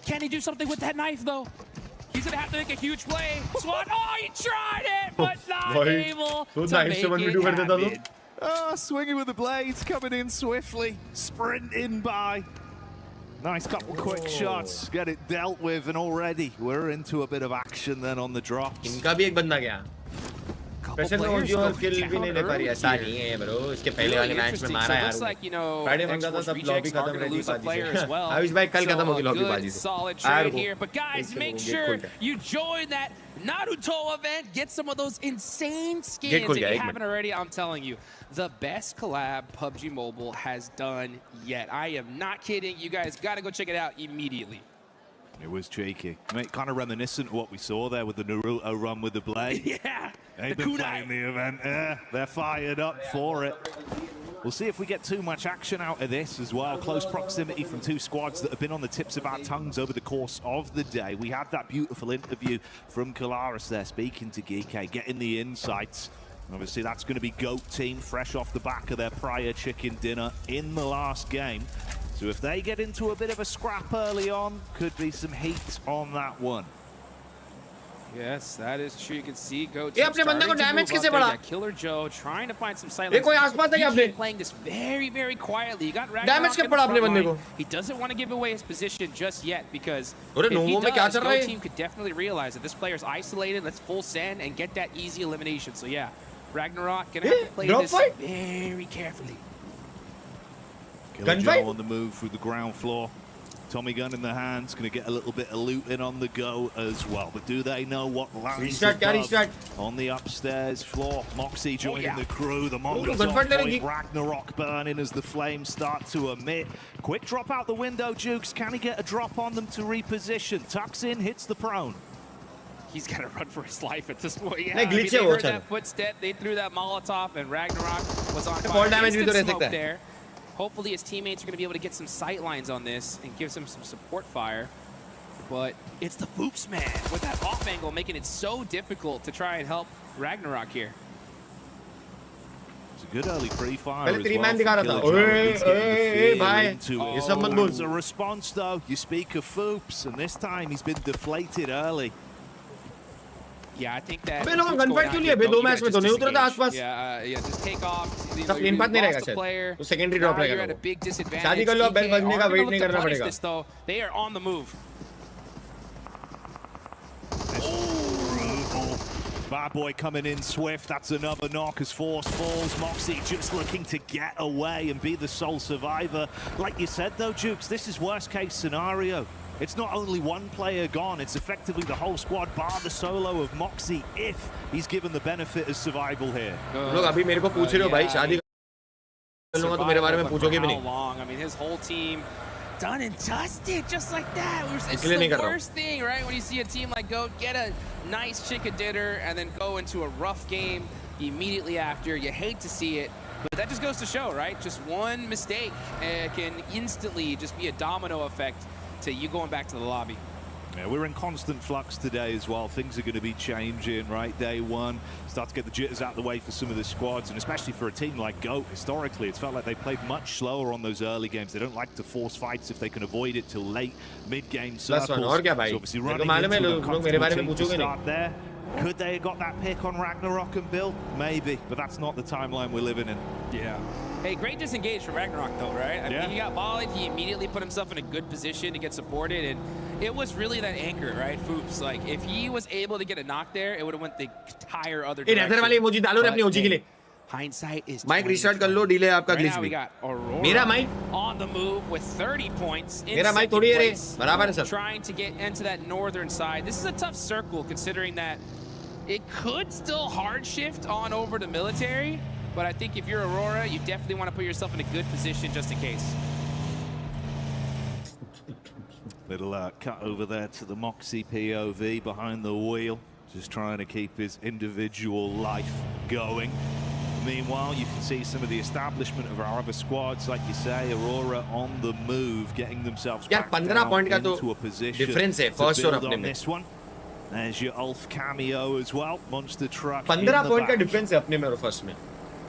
Can he do something with that knife, though? He's going to have to make a huge play. Swan, oh, he tried it, but not able to make it happen.
Oh, swinging with the blades, coming in swiftly, sprinting by. Nice couple quick shots, get it dealt with, and already we're into a bit of action then on the drops.
इनका भी एक बंदा गया. Pressure में OG और kill भी नहीं ले पा रही है. ऐसा नहीं है bro. इसके पहले वाले मैच में मारा यार. Friday मंगा था तब lobby खत्म रही बाजी से. आयुष भाई कल खत्म होगी lobby बाजी से.
Solid trade here, but guys, make sure you join that Naruto event. Get some of those insane skins if you haven't already. I'm telling you, the best collab PUBG Mobile has done yet. I am not kidding. You guys got to go check it out immediately.
It was cheeky. Kind of reminiscent of what we saw there with the Naruto run with the blade.
Yeah.
They've been playing the event. Yeah, they're fired up for it. We'll see if we get too much action out of this as well. Close proximity from 2 squads that have been on the tips of our tongues over the course of the day. We had that beautiful interview from Kalaris there speaking to Geekay, getting the insights. Obviously, that's going to be GOAT team fresh off the back of their prior chicken dinner in the last game. So if they get into a bit of a scrap early on, could be some heat on that one.
Yes, that is true. You can see Goat
ये अपने बंदे को damage कैसे बढ़ा?
Killer Joe trying to find some silence.
ये कोई आसपास है आपने?
Playing this very, very quietly. You got
damage कैसे पड़ा अपने बंदे को?
He doesn't want to give away his position just yet because
अरे
if he
नोवो में क्या
does,
चल रहा है?
Goat team could definitely realize that this player's isolated. Let's full send and get that easy elimination. So yeah, Ragnarok gonna have to play this very carefully.
Killer Joe on the move through the ground floor. Tommy gun in the hands, going to get a little bit of loot in on the go as well. But do they know what lands on the upstairs floor? Moxie joining the crew. The Mongols on point. Ragnarok burning as the flames start to emit. Quick drop out the window, Jukes. Can he get a drop on them to reposition? Tucks in, hits the prone.
He's got to run for his life at this point. Yeah, I mean, they heard that footstep, they threw that Molotov, and Ragnarok was on fire. Instant smoke there. Hopefully his teammates are going to be able to get some sight lines on this and gives him some support fire. But it's the Foops man with that off angle making it so difficult to try and help Ragnarok here.
It's a good early pre-fire
as well.
As a response though, you speak of Foops, and this time he's been deflated early.
Yeah, I think that.
अबे लोग गनफाइट क्यों लिए? अबे 2 match में तो नहीं उतरा था आसपास.
Yeah, just take off.
सब प्लेन पास नहीं रहेगा शायद. तो सेकेंडरी ड्रॉप रहेगा. शादी कर लो, अब बेल बजने का वेट नहीं करना पड़ेगा.
They are on the move.
Bad boy coming in swift. That's another knock as Force falls. Moxie just looking to get away and be the sole survivor. Like you said though, Jukes, this is worst case scenario. It's not only one player gone, it's effectively the whole squad bar the solo of Moxie if he's given the benefit of survival here.
लोग अभी मेरे को पूछ रहे हो भाई शादी कर लूंगा तो मेरे बारे में पूछोगे भी नहीं.
I mean his whole team done and dusted just like that. It's the worst thing, right? When you see a team like Goat get a nice chicken dinner and then go into a rough game immediately after. You hate to see it, but that just goes to show, right? Just one mistake can instantly just be a domino effect to you going back to the lobby.
Yeah, we're in constant flux today as well. Things are going to be changing, right? Day one, start to get the jitters out of the way for some of the squads, and especially for a team like GOAT, historically, it's felt like they played much slower on those early games. They don't like to force fights if they can avoid it till late mid-game circles. So obviously running into a comfortable team to start there. Could they have got that pick on Ragnarok and Bill? Maybe, but that's not the timeline we're living in.
Yeah. Hey, great disengage from Ragnarok though, right? I mean, he got volleyed, he immediately put himself in a good position to get supported, and it was really that anchor, right? Foops, like, if he was able to get a knock there, it would have went the entire other direction. Hindsight is
Mike restart कर लो, delay आपका glitch
भी. We got Aurora
मेरा Mike
on the move with 30 points in
मेरा Mike थोड़ी है रे, बराबर है सब.
Trying to get into that northern side. This is a tough circle considering that it could still hard shift on over to military, but I think if you're Aurora, you definitely want to put yourself in a good position just in case.
Little cut over there to the Moxie POV behind the wheel, just trying to keep his individual life going. Meanwhile, you can see some of the establishment of our other squads, like you say, Aurora on the move, getting themselves back down into a position to build on this one. There's your ULF cameo as well. Monster truck.
15 point का difference है अपने में और first में.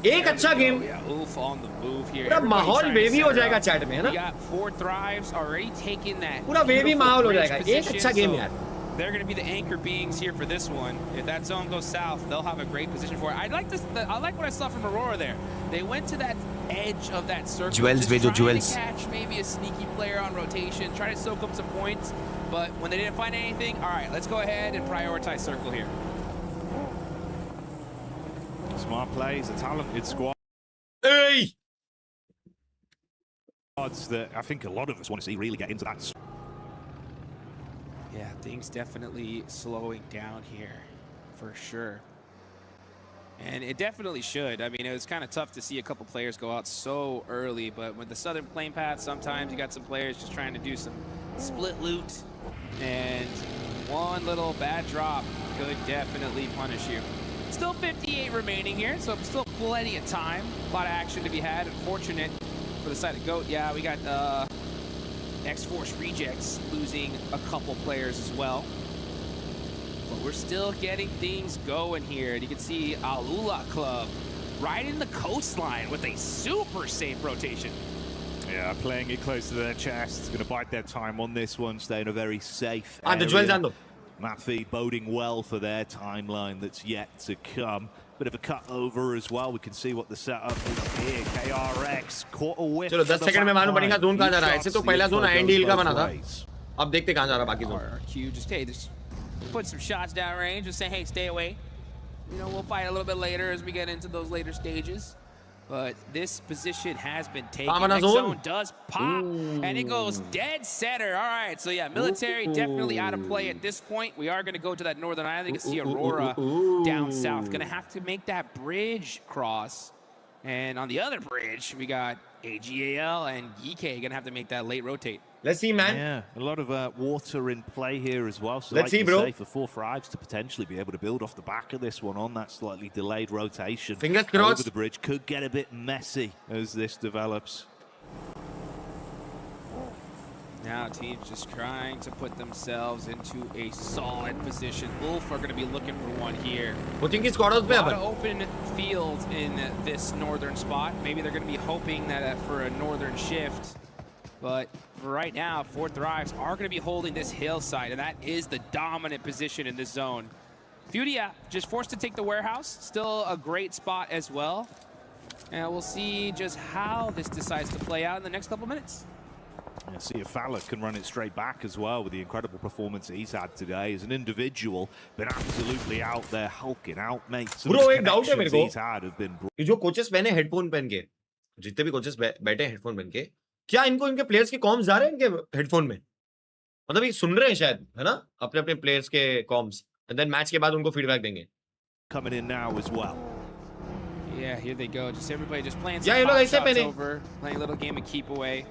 एक अच्छा game.
ULF on the move here.
पूरा माहौल वेवी हो जाएगा चैट में, है ना?
We got 4 thrives already taking that.
पूरा वेवी माहौल हो जाएगा. एक अच्छा गेम यार.
They're going to be the anchor beings here for this one. If that zone goes south, they'll have a great position for it. I like this. I like what I saw from Aurora there. They went to that edge of that circle.
Jewels,
trying to catch maybe a sneaky player on rotation, try to soak up some points. But when they didn't find anything, all right, let's go ahead and prioritize circle here.
Smart plays, a talented squad.
Hey!
That I think a lot of us want to see really get into that.
Yeah, things definitely slowing down here, for sure. And it definitely should. I mean, it was kind of tough to see a couple players go out so early, but with the southern plane path, sometimes you got some players just trying to do some split loot, and one little bad drop could definitely punish you. Still 58 remaining here, so still plenty of time. A lot of action to be had. Unfortunate for the side of GOAT. Yeah, we got XFORCE rejects losing a couple players as well. But we're still getting things going here. And you can see AlUla Club right in the coastline with a super safe rotation.
Yeah, playing it close to their chest. Going to bide their time on this one, stay in a very safe
area.
That feed boding well for their timeline that's yet to come. Bit of a cut over as well. We can see what the setup is here. KRX caught a whiff.
चलो 10 second में मालूम पड़ेगा zone कहां जा रहा है. ऐसे तो पहला जोन AG.AL का बना था. अब देखते कहां जा रहा है बाकी zone.
RQ just hey, just put some shots down range. Just say hey, stay away. You know, we'll fight a little bit later as we get into those later stages. But this position has been taken. Next zone does pop, and it goes dead center. All right, so yeah, military definitely out of play at this point. We are going to go to that northern island. You can see Aurora down south. Going to have to make that bridge cross. And on the other bridge, we got AG.AL and Geekay going to have to make that late rotate.
Let's see, man.
Yeah, a lot of water in play here as well. So
let's see, bro.
For 4 Thrives to potentially be able to build off the back of this one on that slightly delayed rotation.
Fingers crossed.
Over the bridge could get a bit messy as this develops.
Now teams just trying to put themselves into a solid position. ULF are going to be looking for one here.
A lot
of open fields in this northern spot. Maybe they're going to be hoping that for a northern shift. But for right now, 4 Thrives are going to be holding this hillside, and that is the dominant position in this zone. FURIA just forced to take the warehouse. Still a great spot as well. And we'll see just how this decides to play out in the next couple minutes.
Yeah, see if Fowler can run it straight back as well with the incredible performance he's had today as an individual. Been absolutely out there hulking out, mate.
Bro, एक doubt है मेरे को. ये जो coaches पहने headphone पहन के, जितने भी coaches बैठे headphone पहन के, क्या इनको इनके प्लेयर्स के कॉम्स जा रहे हैं इनके हेडफोन में? मतलब ये सुन रहे हैं शायद, है ना? अपने अपने प्लेयर्स के कॉम्स. एंड देन मैच के बाद उनको फीडबैक देंगे.
Coming in now as well.
Yeah, here they go. Just everybody just playing
some shots
over, playing a little game of keep away.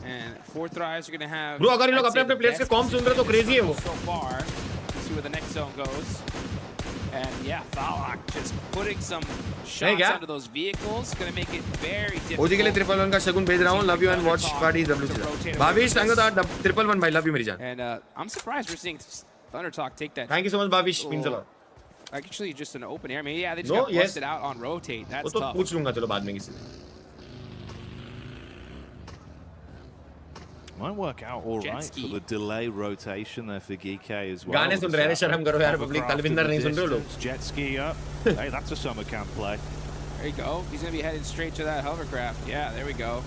And 4 Thrives are going to have.
Bro, अगर ये लोग अपने अपने players के corms सुन रहे हैं तो crazy है वो.
So far, let's see where the next zone goes. And yeah, Falak just putting some shots onto those vehicles. Going to make it very difficult.
OG के लिए 111 का शगुन भेज रहा हूँ. Love you and watch party EWC. Bhavish, thank you that 111 भाई. Love you मेरी जान.
And I'm surprised we're seeing ThunderTalk take that.
Thank you so much, Bhavish. Means a lot.
Actually, just an open air. I mean, yeah, they just got busted out on rotate. That's tough.
वो तो पूछ लूँगा चलो बाद में किसी से.
Might work out all right for the delay rotation there for Geekay as well.
गाने सुन रहे हैं शर्म करो यार पब्लिक. तलविंदर नहीं सुन रहे हो लोग.
Jet ski up. Hey, that's a summer camp play.
There you go. He's going to be headed straight to that hovercraft. Yeah, there we go.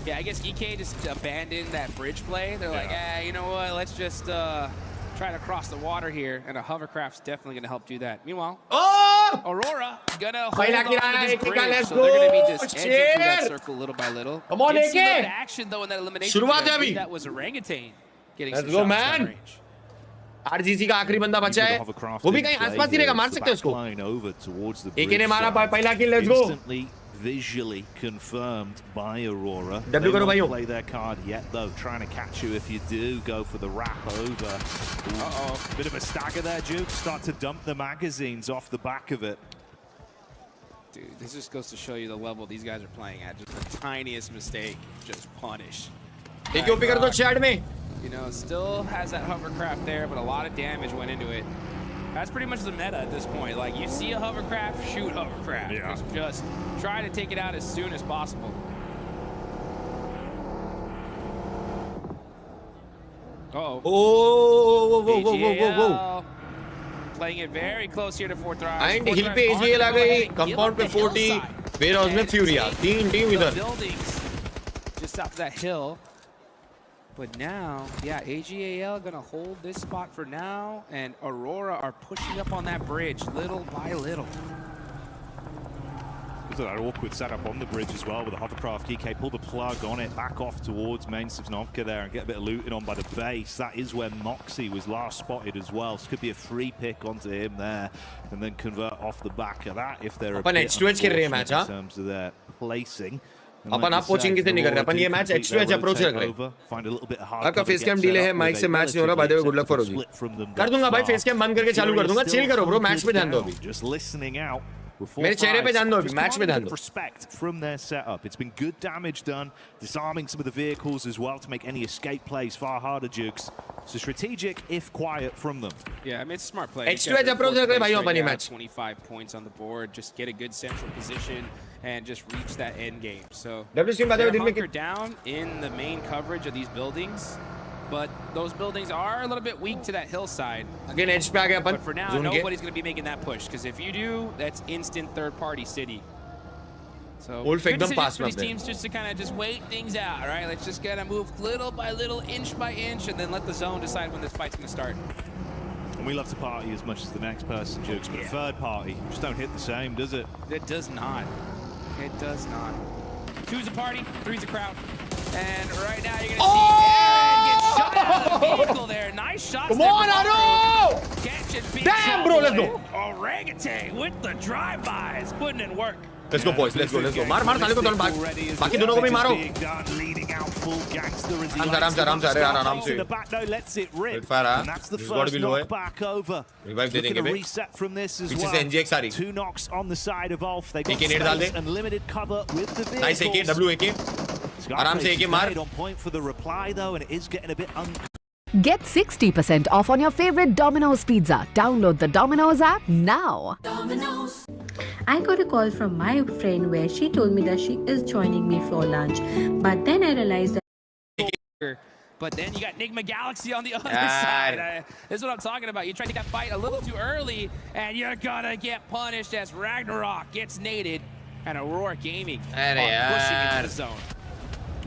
Yeah, I guess Geekay just abandoned that bridge play. They're like, you know what? Let's just try to cross the water here, and a hovercraft's definitely going to help do that. Meanwhile, Aurora gonna hold on to this bridge, so they're going to be just edging through that circle little by little.
Come on, AK!
Action though in that elimination. That was Orangutan getting some shots down range.
RGC का आखिरी बंदा बचा है. वो भी कहीं आसपास ही रहेगा. मार सकते हैं उसको. AK ने मारा पहला किल. Let's go.
Visually confirmed by Aurora.
They don't
play their card yet though, trying to catch you if you do go for the wrap over. Bit of a stagger there, Duke. Start to dump the magazines off the back of it.
Dude, this just goes to show you the level these guys are playing at. Just the tiniest mistake, just punish. You know, still has that hovercraft there, but a lot of damage went into it. That's pretty much the meta at this point. Like, you see a hovercraft, shoot hovercraft.
Yeah.
Just try to take it out as soon as possible. Uh-oh.
Whoa.
Playing it very close here to 4 Thrives.
And hill पे AG.AL आ गई, compound पे 40, warehouse में FURIA. Team इधर.
Buildings just up that hill. But now, yeah, AG.AL gonna hold this spot for now, and Aurora are pushing up on that bridge little by little.
Look at that awkward setup on the bridge as well with the hovercraft. Geekay pull the plug on it, back off towards main Sivnovka there and get a bit of looting on by the base. That is where Moxie was last spotted as well. So could be a free pick onto him there and then convert off the back of that if they're a bit unfortunate in terms of their placing.
अपन आप coaching किसे नहीं कर रहे अपन ये match H2H approach रख रहे हैं आपका फेस कैम डिले है माइक से मैच नहीं हो रहा by the way good luck for OG कर दूंगा भाई फेस कैम बंद करके चालू कर दूंगा चिल करो ब्रो मैच पे ध्यान दो अभी मेरे चेहरे पे ध्यान दो अभी मैच पे ध्यान दो
respect from their setup. It's been good damage done, disarming some of the vehicles as well to make any escape plays far harder, Jukes. So strategic if quiet from them.
Yeah, I mean it's a smart play.
H2H approach रख रहे भाइयों अपन ये match
25 points on the board, just get a good central position and just reach that end game. So
WC
they're hunkered down in the main coverage of these buildings. but those buildings are a little bit weak to that hillside.
Again, edge पे आ गए अपन.
But for now, nobody's going to be making that push, because if you do, that's instant third-party city. So
ULF
good
एकदम
decision
pass
for
में
these teams just to kind of just wait things out, right? Let's just kind of move little by little, inch by inch, and then let the zone decide when this fight's going to start.
And we love to party as much as the next person, Jukes, but a third party just don't hit the same, does it?
It does not. It does not. 2's a party, 3's a crowd. And right now you're going to see Aaron get shot out of the vehicle there. Nice shots.
Come on, Aro!
Catching big
Damn, bro, let's go.
Orangutan with the drive-bys, putting in work.
Let's go, boys. Let's go. Let's go. मार साले को दोनों भाग. बाकी दोनों को भी मारो. आराम से अरे आराम से. Good fire, huh? This is got to be low. Revive दे देंगे बे. पीछे से NGX आ रही. AK नेट डाल दे. Nice AK, W AK. आराम से AK मार.
Get 60% off on your favorite Domino's pizza. Download the Domino's app now.
Domino's. I got a call from my friend where she told me that she is joining me for lunch. But then I realized that...
But then you got Nigma Galaxy on the other side. This is what I'm talking about. You tried to get that fight a little too early, and you're gonna get punished as Ragnarok gets naded, and Aurora Gaming pushing into the zone.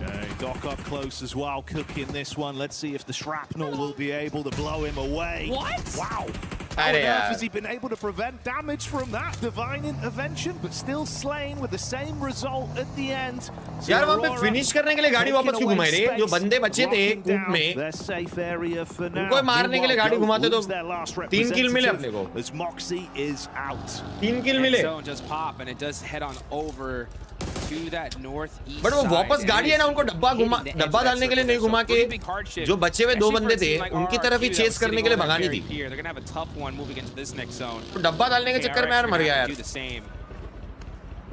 Okay, Doc up close as well, cooking this one. Let's see if the shrapnel will be able to blow him away.
What?
Wow. How on earth has he been able to prevent damage from that divine intervention, but still slain with the same result at the end?
यार वहाँ पे finish करने के लिए गाड़ी वापस क्यों घुमाई रे? जो बंदे बचे थे कूप में, उनको मारने के लिए गाड़ी घुमाते तो 3 किल मिले अपने को. 3 किल मिले.
Zone just pop and it does head on over to that northeast.
But वो वापस गाड़ी है ना, उनको डब्बा डालने के लिए नहीं घुमा के जो बचे हुए 2 बंदे थे उनकी तरफ ही चेस करने के लिए भगानी थी. डब्बा डालने के चक्कर में यार मर गया यार.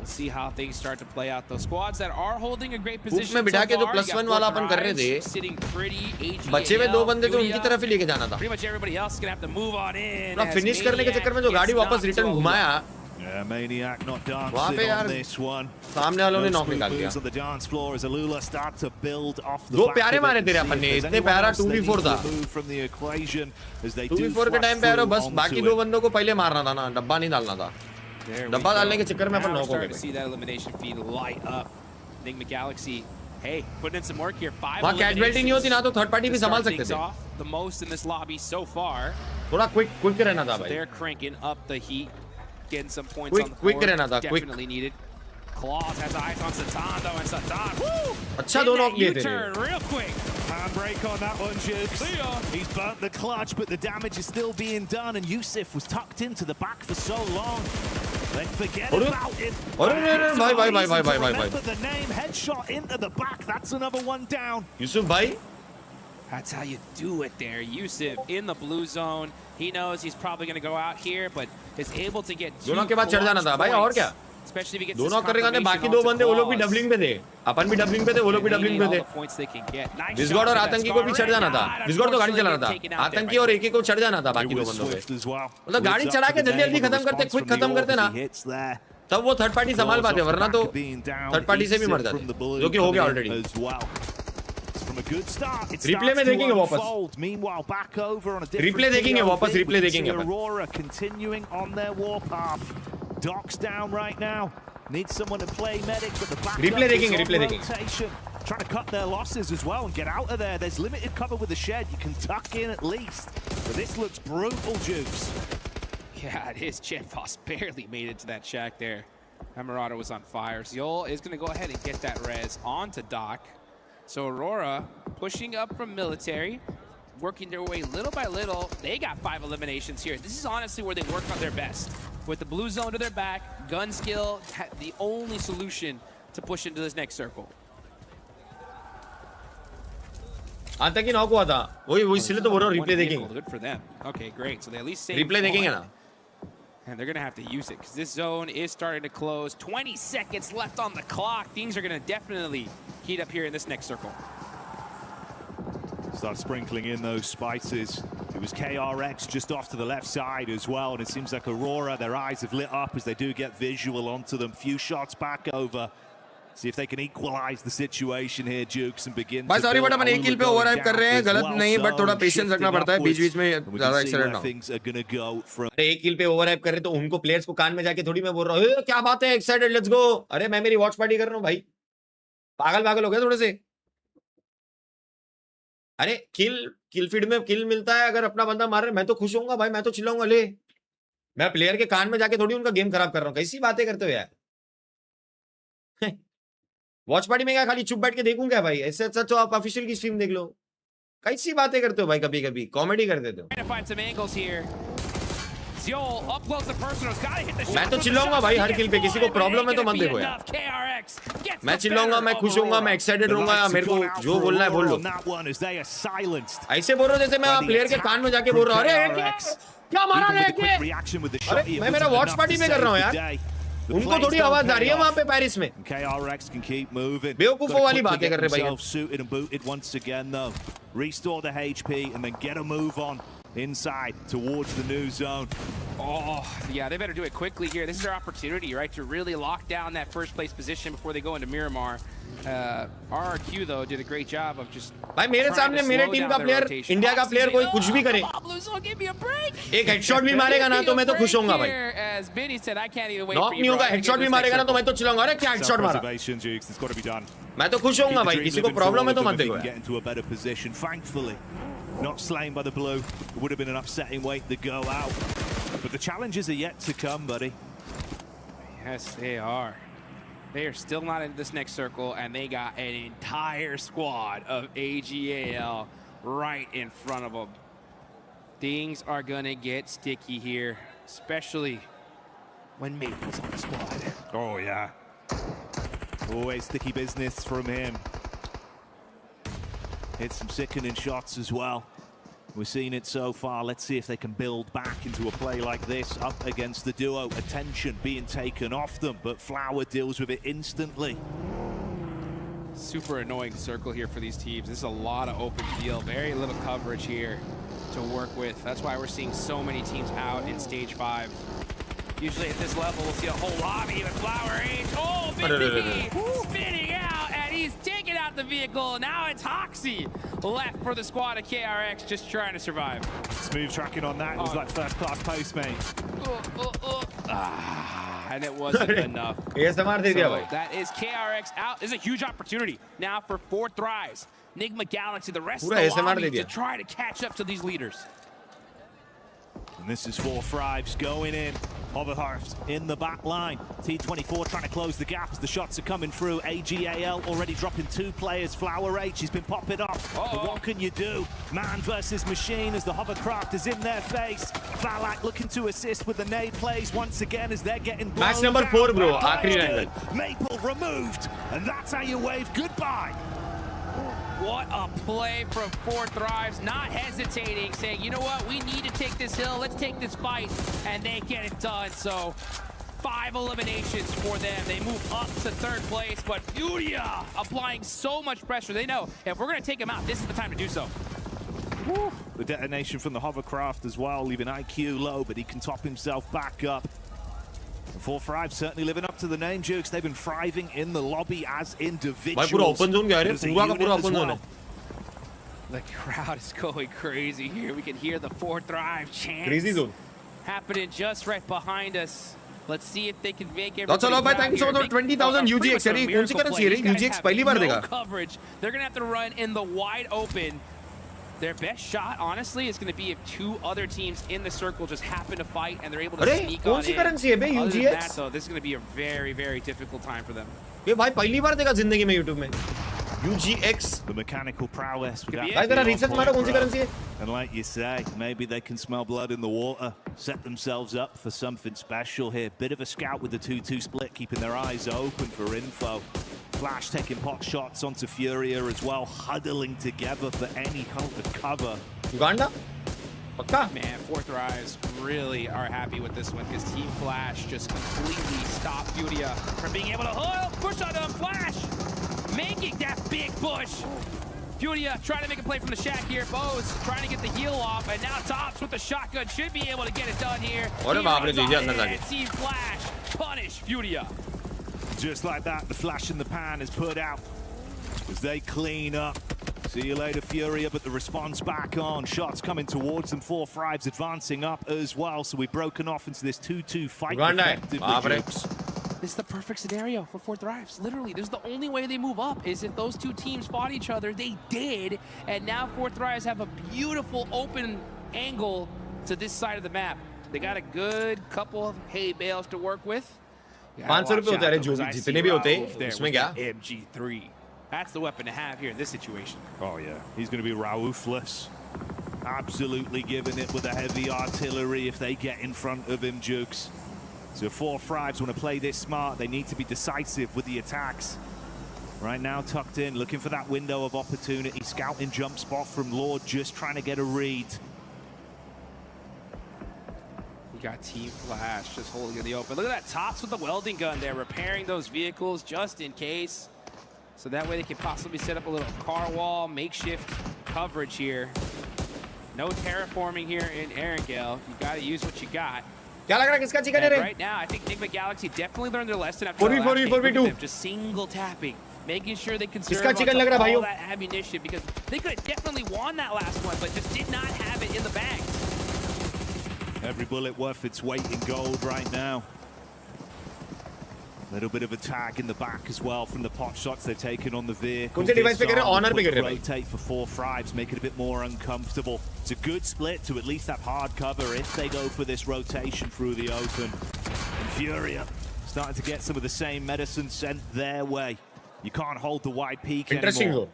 Let's see how things start to play out. Those squads that are holding a great position.
में बिठा के जो +1 वाला अपन कर रहे थे, बचे हुए 2 बंदे तो उनकी तरफ ही लेके जाना था. फिनिश करने के चक्कर में जो गाड़ी वापस रिटर्न घुमाया, वहाँ पे यार सामने वालों ने नॉक निकाल दिया. 2 प्यारे मारे तेरे अपन ने, इतने प्यारा 2v4 था. 2v4 के टाइम पे यार बस बाकी 2 बंदों को पहले मारना था ना, डब्बा नहीं डालना था. डब्बा डालने के चक्कर में अपन नॉक हो गए.
Nigma Galaxy, hey, putting in some work here. 5
वहाँ कैच बेल्टिंग नहीं होती ना तो थर्ड पार्टी भी संभाल सकते थे.
The most in this lobby so far.
थोड़ा क्विक रहना था भाई.
They're cranking up the heat, getting some points on the board.
Quick रहना था.
Definitely needed. Claws has eyes on Satan though, and Satan, woo!
अच्छा दो knock लिए थे.
U-turn real quick.
Handbrake on that one, Jukes. He's burnt the clutch, but the damage is still being done, and Yusuf was tucked into the back for so long. Let's forget about it.
Bye.
Remember the name, headshot into the back. That's another one down.
Yusuf, bhai.
That's how you do it there. Yusuf in the blue zone. He knows he's probably going to go out here, but is able to get 2
दोनों के बाद चढ़ जाना था भाई. और क्या?
Especially if he gets
दोनों करेगा ने बाकी 2 बंदे वो लोग भी डबलिंग पे थे. अपन भी डबलिंग पे थे, वो लोग भी डबलिंग पे थे. विस्गॉड और आतंकी को भी चढ़ जाना था. विस्गॉड तो गाड़ी चला रहा था. आतंकी और एके को चढ़ जाना था बाकी 2 बंदों पे. मतलब गाड़ी चढ़ा के जल्दी खत्म करते, क्विक खत्म करते ना, तब वो थर्ड पार्टी संभाल पाते, वरना तो थर्ड पार्टी से भी मर जाते, जो कि हो गया ऑलरेडी. रिप्ले में देखेंगे वापस. रिप्ले देखेंगे वापस. रिप्ले देखेंगे.
Doc's down right now. Needs someone to play medic, but the back
replay देखेंगे.
Trying to cut their losses as well and get out of there. There's limited cover with the shed. You can tuck in at least. But this looks brutal, Jukes.
Yeah, his Jet Boss barely made it to that shack there. Marauder was on fire. Zeol is going to go ahead and get that res onto Doc. So Aurora pushing up from military, working their way little by little. They got 5 eliminations here. This is honestly where they work on their best. With the blue zone to their back, gun skill, the only solution to push into this next circle.
आतंकी knock हुआ था. वही इसलिए तो बोल रहा हूँ replay देखेंगे.
Good for them. Okay, great. So they at least save.
Replay देखेंगे ना.
And they're going to have to use it because this zone is starting to close. 20 seconds left on the clock. Things are going to definitely heat up here in this next circle.
Start sprinkling in those spices. It was KRX just off to the left side as well, and it seems like Aurora, their eyes have lit up as they do get visual onto them. Few shots back over. See if they can equalize the situation here, Jukes, and begin.
भाई sorry, but अपन एक kill पे overhype कर रहे हैं, गलत नहीं, but थोड़ा patience रखना पड़ता है, बीच-बीच में ज़्यादा accelerate ना हो। अरे एक kill पे overhype कर रहे तो उनको players को कान में जाके थोड़ी मैं बोल रहा हूँ, क्या बात है, excited, let's go। अरे मैं मेरी watch party कर रहा हूँ भाई, पागल हो गया थोड़े से। अरे kill feed में kill मिलता है, अगर अपना बंदा मार रहा है मैं तो खुश होऊंगा भाई, मैं तो चिल्लाऊंगा ले। मैं प्लेयर के कान में जाके थोड़ी उनका गेम खराब कर रहा हूँ, कैसी बातें करते हो यार। वॉच पार्टी में क्या खाली चुप बैठ के देखूं क्या भाई? ऐसे अच्छा तो आप ऑफिशियल की स्ट्रीम देख लो। कैसी बातें करते हो भाई, कभी-कभी कॉमेडी कर देते हो। मैं तो चिल्लाऊंगा भाई हर किल पे, किसी को प्रॉब्लम है तो मत देखो यार। मैं चिल्लाऊंगा, मैं खुश होऊंगा, मैं एक्साइटेड रहूंगा, मेरे को जो बोलना है बोल लो। ऐसे बोल रहे हो जैसे मैं प्लेयर के कान में जाके बोल रहा हूँ, अरे क्या मारा लेके? अरे मैं मेरा वॉच पार्टी में कर रहा हूँ यार, उनको थोड़ी आवाज आ रही है वहां पे पेरिस में। बेवकूफों वाली बातें कर रहे भाई।
Restore the HP and then get a move on inside towards the new zone.
Oh, yeah, they better do it quickly here. This is their opportunity, right, to really lock down that first place position before they go into Miramar. RRQ though did a great job of just
भाई मेरे सामने मेरे team का player, India का player कोई कुछ भी करे, एक हेडशॉट भी मारेगा ना तो मैं तो खुश होऊंगा भाई। नॉक नहीं होगा, हेडशॉट भी मारेगा ना तो मैं तो चिल्लाऊंगा, अरे क्या हेडशॉट मारा। मैं तो खुश होऊंगा भाई, किसी को प्रॉब्लम है तो मत देखो यार।
Not slain by the blue. It would have been an upsetting way to go out. But the challenges are yet to come, buddy.
Yes, they are. They are still not in this next circle, and they got an entire squad of AG.AL right in front of them. Things are gonna get sticky here, especially when Maple's on the squad.
Oh, yeah. Always sticky business from him. Hit some sickening shots as well. We've seen it so far. Let's see if they can build back into a play like this up against the duo. Attention being taken off them, but Flower deals with it instantly.
Super annoying circle here for these teams. This is a lot of open field, very little coverage here to work with. That's why we're seeing so many teams out in stage 5. Usually at this level, we'll see a whole lobby with Flower Age. Oh, Big spinning out, and he's taking out the vehicle. Now it's Hoxie left for the squad of KRX, just trying to survive.
Smooth tracking on that. It was like first-class Postmate.
And it wasn't enough. So that is KRX out. This is a huge opportunity now for 4 Thrives. Nigma Galaxy, the rest of the lobby to try to catch up to these leaders.
And this is 4 Thrives going in. Hoverhurst in the back line. T24 trying to close the gap as the shots are coming through. AG.AL already dropping 2 players. Flower H has been popping off. But what can you do? Man versus machine as the hovercraft is in their face. Falak looking to assist with the nade plays once again as they're getting blown.
Match number 4, bro.
Maple removed. And that's how you wave goodbye.
What a play from 4 Thrives, not hesitating, saying, you know what, we need to take this hill, let's take this fight, and they get it done. So 5 eliminations for them. They move up to 3rd place, but FURIA applying so much pressure. They know if we're going to take them out, this is the time to do so.
Woo. The detonation from the hovercraft as well, leaving IQ low, but he can top himself back up. 4 Thrives certainly living up to the name, Jukes. They've been thriving in the lobby as individuals.
The crowd is going crazy here. We can hear the 4 Thrive chants happening just right behind us. Let's see if they can make it.
That's all by thank you so much. 20,000 UGX.
No coverage. They're gonna have to run in the wide open. Their best shot, honestly, is going to be if 2 other teams in the circle just happen to fight and they're able to sneak on in. Other than that, though, this is going to be a very, very difficult time for them.
UGX.
The mechanical prowess.
And
like you say, maybe they can smell blood in the water, set themselves up for something special here. Bit of a scout with the 2-2 split, keeping their eyes open for info. Flash taking pot shots onto FURIA as well, huddling together for any kind of cover.
Uganda?
Man, 4 Thrives really are happy with this one because Team Flash just completely stopped FURIA from being able to push on them. Flash making that big push. FURIA trying to make a play from the shack here. Bows trying to get the heal off, and now Tops with the shotgun should be able to get it done here. Team Flash punish FURIA.
Just like that, the flash in the pan is put out as they clean up. See you later, FURIA, but the response back on. Shots coming towards them. 4-5's advancing up as well, so we've broken off into this 2-2 fight.
This is the perfect scenario for 4Thrives. Literally, this is the only way they move up, is if those two teams fought each other. They did, and now 4Thrives have a beautiful open angle to this side of the map. They got a good couple of hay bales to work with.
500 रुपए होते हैं जो भी जितने भी होते हैं इसमें क्या
MG3. That's the weapon to have here in this situation.
Oh yeah, he's going to be ruthless. Absolutely giving it with the heavy artillery if they get in front of him, Jukes. So 4Thrives want to play this smart. They need to be decisive with the attacks. Right now tucked in, looking for that window of opportunity. Scouting jump spot from Lord, just trying to get a read.
You got Team Flash just holding in the open. Look at that, Tots with the welding gun there, repairing those vehicles just in case. So that way they can possibly set up a little car wall, makeshift coverage here. No terraforming here in Erangel. You got to use what you got. Right now, I think Nigma Galaxy definitely learned their lesson after the last game with them. Just single tapping, making sure they conserve all that ammunition, because they could have definitely won that last one, but just did not have it in the bag.
Every bullet worth its weight in gold right now. Little bit of a tag in the back as well from the pot shots they've taken on the vehicle. Rotate for 4Thrives, make it a bit more uncomfortable. It's a good split to at least have hard cover if they go for this rotation through the open. And FURIA starting to get some of the same medicine sent their way. You can't hold the wide peak anymore.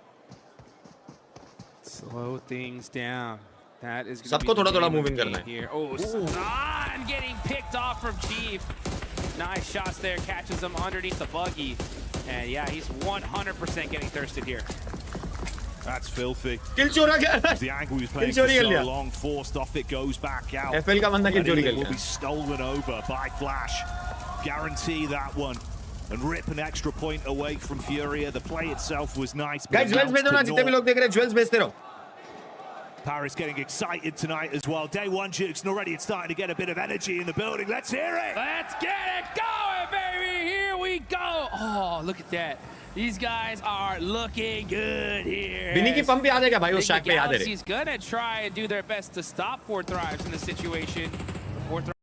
Slow things down. That is going to be the game here. Oh, San getting picked off from Chief. Nice shots there, catches him underneath the buggy. And yeah, he's 100% getting thirsted here.
That's filthy.
The
angle he was playing for so long, forced off, it goes back out. It will be stolen over by Flash. Guarantee that one. And rip an extra point away from FURIA. The play itself was nice.
Guys,
Paris getting excited tonight as well. Day one, Jukes, and already it's starting to get a bit of energy in the building. Let's hear it.
Let's get it going, baby. Here we go. Oh, look at that. These guys are looking good here.
Galaxy's
gonna try and do their best to stop 4Thrives in this situation. 4Thrives.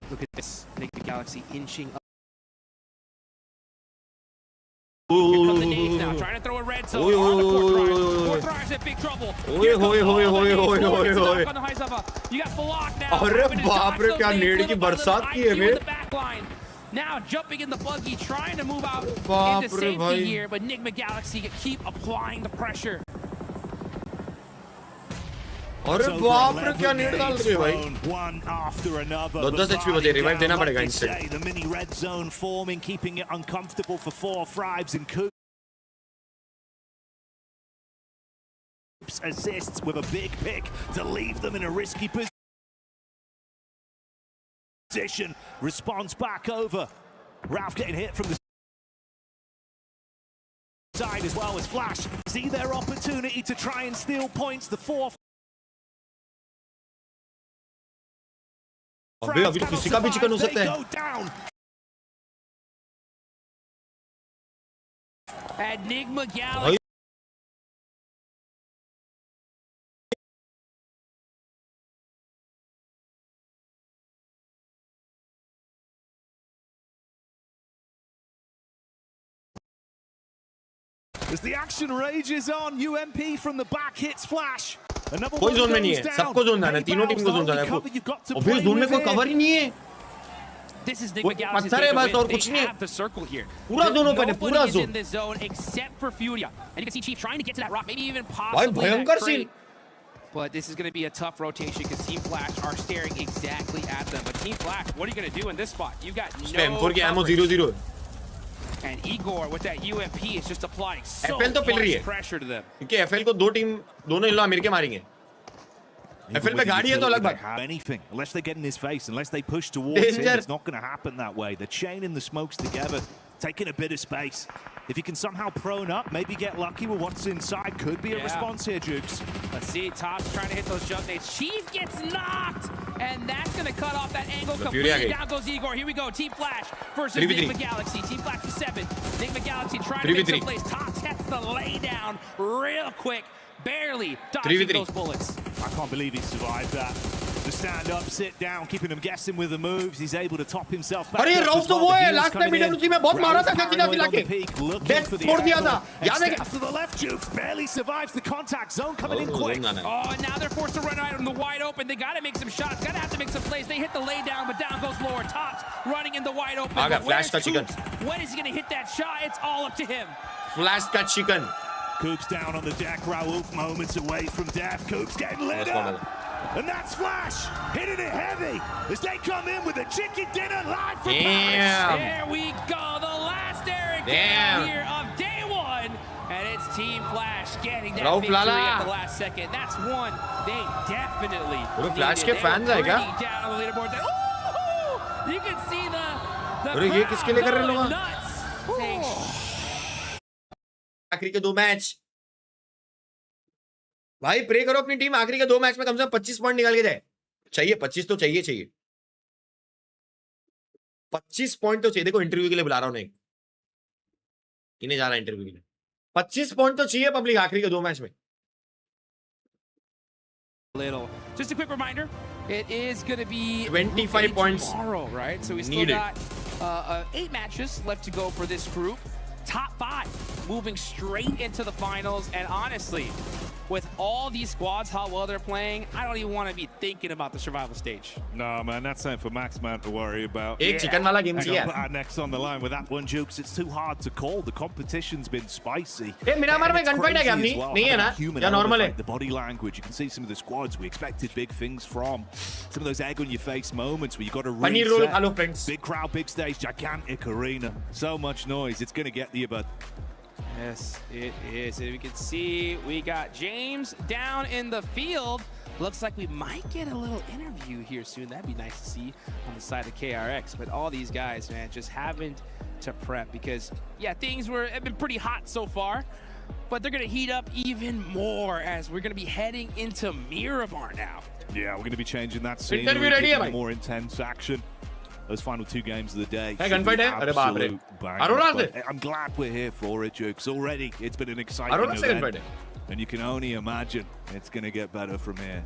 Look at this, Nigma Galaxy inching up. Here come the nades now, trying to throw a red zone on the 4Thrives in big trouble. You got Falak now. The back line. Now jumping in the buggy, trying to move out into safety here, but Nigma Galaxy keep applying the pressure.
अरे बाप रे क्या need डाल रहे भाई 10 HP बचे revive देना पड़ेगा इनसे
The mini red zone forming, keeping it uncomfortable for 4Thrives, and Coops assists with a big pick to leave them in a risky position. Response back over. Ralph getting hit from the side as well as Flash. See their opportunity to try and steal points. The 4th.
अबे अभी तो किसी का भी chicken हो सकता है
At Nigma Galaxy.
As the action rages on, UMP from the back hits Flash.
कोई जोन में नहीं है, सबको जोन जाना है, तीनों टीम को जोन जाना है। और फिर जोन में कोई कवर ही नहीं है।
This is Nigma Galaxy's
पत्थर है बस और कुछ नहीं है। पूरा जोन ओपन है, पूरा zone.
in this zone except for FURIA, and you can see Chief trying to get to that rock, maybe even possibly
भाई भयंकर scene.
But this is going to be a tough rotation because Team Flash are staring exactly at them. But Team Flash, what are you going to do in this spot? You got no
ammo 0-0.
And Igor with that UMP is just applying so much pressure to them.
क्योंकि FL को दो team दोनों इन लोग America मारेंगे।
FL में गाड़ी है तो अलग बात. Anything, unless they get in his face, unless they push towards him, it's not going to happen that way. They're chaining the smokes together, taking a bit of space. If you can somehow prone up, maybe get lucky with what's inside, could be a response here, Jukes.
Let's see, Top's trying to hit those jump nades. Chief gets knocked, and that's going to cut off that angle completely. Down goes Igor. Here we go. Team Flash versus Nigma Galaxy. Team Flash is 7. Nigma Galaxy trying to make some plays. Top gets the lay down real quick. Barely dodging those bullets.
I can't believe he survived that. The stand up, sit down, keeping him guessing with the moves. He's able to top himself back.
अरे Rouse तो वो है last time EWC में बहुत मारा था क्या लाके डेथ छोड़ दिया था याद है
to the left, Jukes barely survives the contact zone coming in quick.
Oh, now they're forced to run out in the wide open. They got to make some shots, got to have to make some plays. They hit the lay down, but down goes lower. Tops running in the wide open.
I got flash cut chicken.
When is he going to hit that shot? It's all up to him.
Flash cut chicken.
Coops down on the deck. Raouf moments away from death. Coops getting lit up. And that's Flash hitting it heavy as they come in with a chicken dinner live from Paris.
There we go. The last Erangel here of day one. And it's Team Flash getting that victory at the last second. That's one they definitely
Flash के fans है क्या?
Down on the leaderboard. You can see the
ये किसके लिए कर रहे लोग?
nuts.
आखिरी के 2 मैच भाई प्रे करो अपनी टीम आखिरी के 2 मैच में कम से कम 25 पॉइंट निकाल के जाए. चाहिए 25 तो चाहिए 25 पॉइंट तो चाहिए. देखो इंटरव्यू के लिए बुला रहा हूं. नहीं इन्हें जा रहा है इंटरव्यू के लिए. 25 पॉइंट तो चाहिए पब्लिक आखिरी के 2 मैच में.
Just a quick reminder, it is going to be
25 points
tomorrow, right? So we still got 8 matches left to go for this group. Top 5 moving straight into the finals, and honestly, with all these squads, how well they're playing, I don't even want to be thinking about the survival stage.
No, man, that's something for Max Man to worry about.
Chicken wala game
put our necks on the line with that one, Jukes. It's too hard to call. The competition's been spicy.
Hey, Miramar mein gunfight hai kya apni? Nahi hai na? Ya normal hai.
The body language, you can see some of the squads we expected big things from. Some of those egg on your face moments where you got to reset.
Hello, friends.
Big crowd, big stage, gigantic arena. So much noise. It's going to get the bud.
Yes, it is. We can see we got James down in the field. Looks like we might get a little interview here soon. That'd be nice to see on the side of KRX. But all these guys, man, just having to prep because, yeah, things have been pretty hot so far. But they're going to heat up even more as we're going to be heading into Miramar now.
Yeah, we're going to be changing that scene. More intense action. Those final 2 games of the day.
Absolute
bang. I'm glad we're here for it, Jukes. Already, it's been an exciting event. And you can only imagine it's going to get better from here.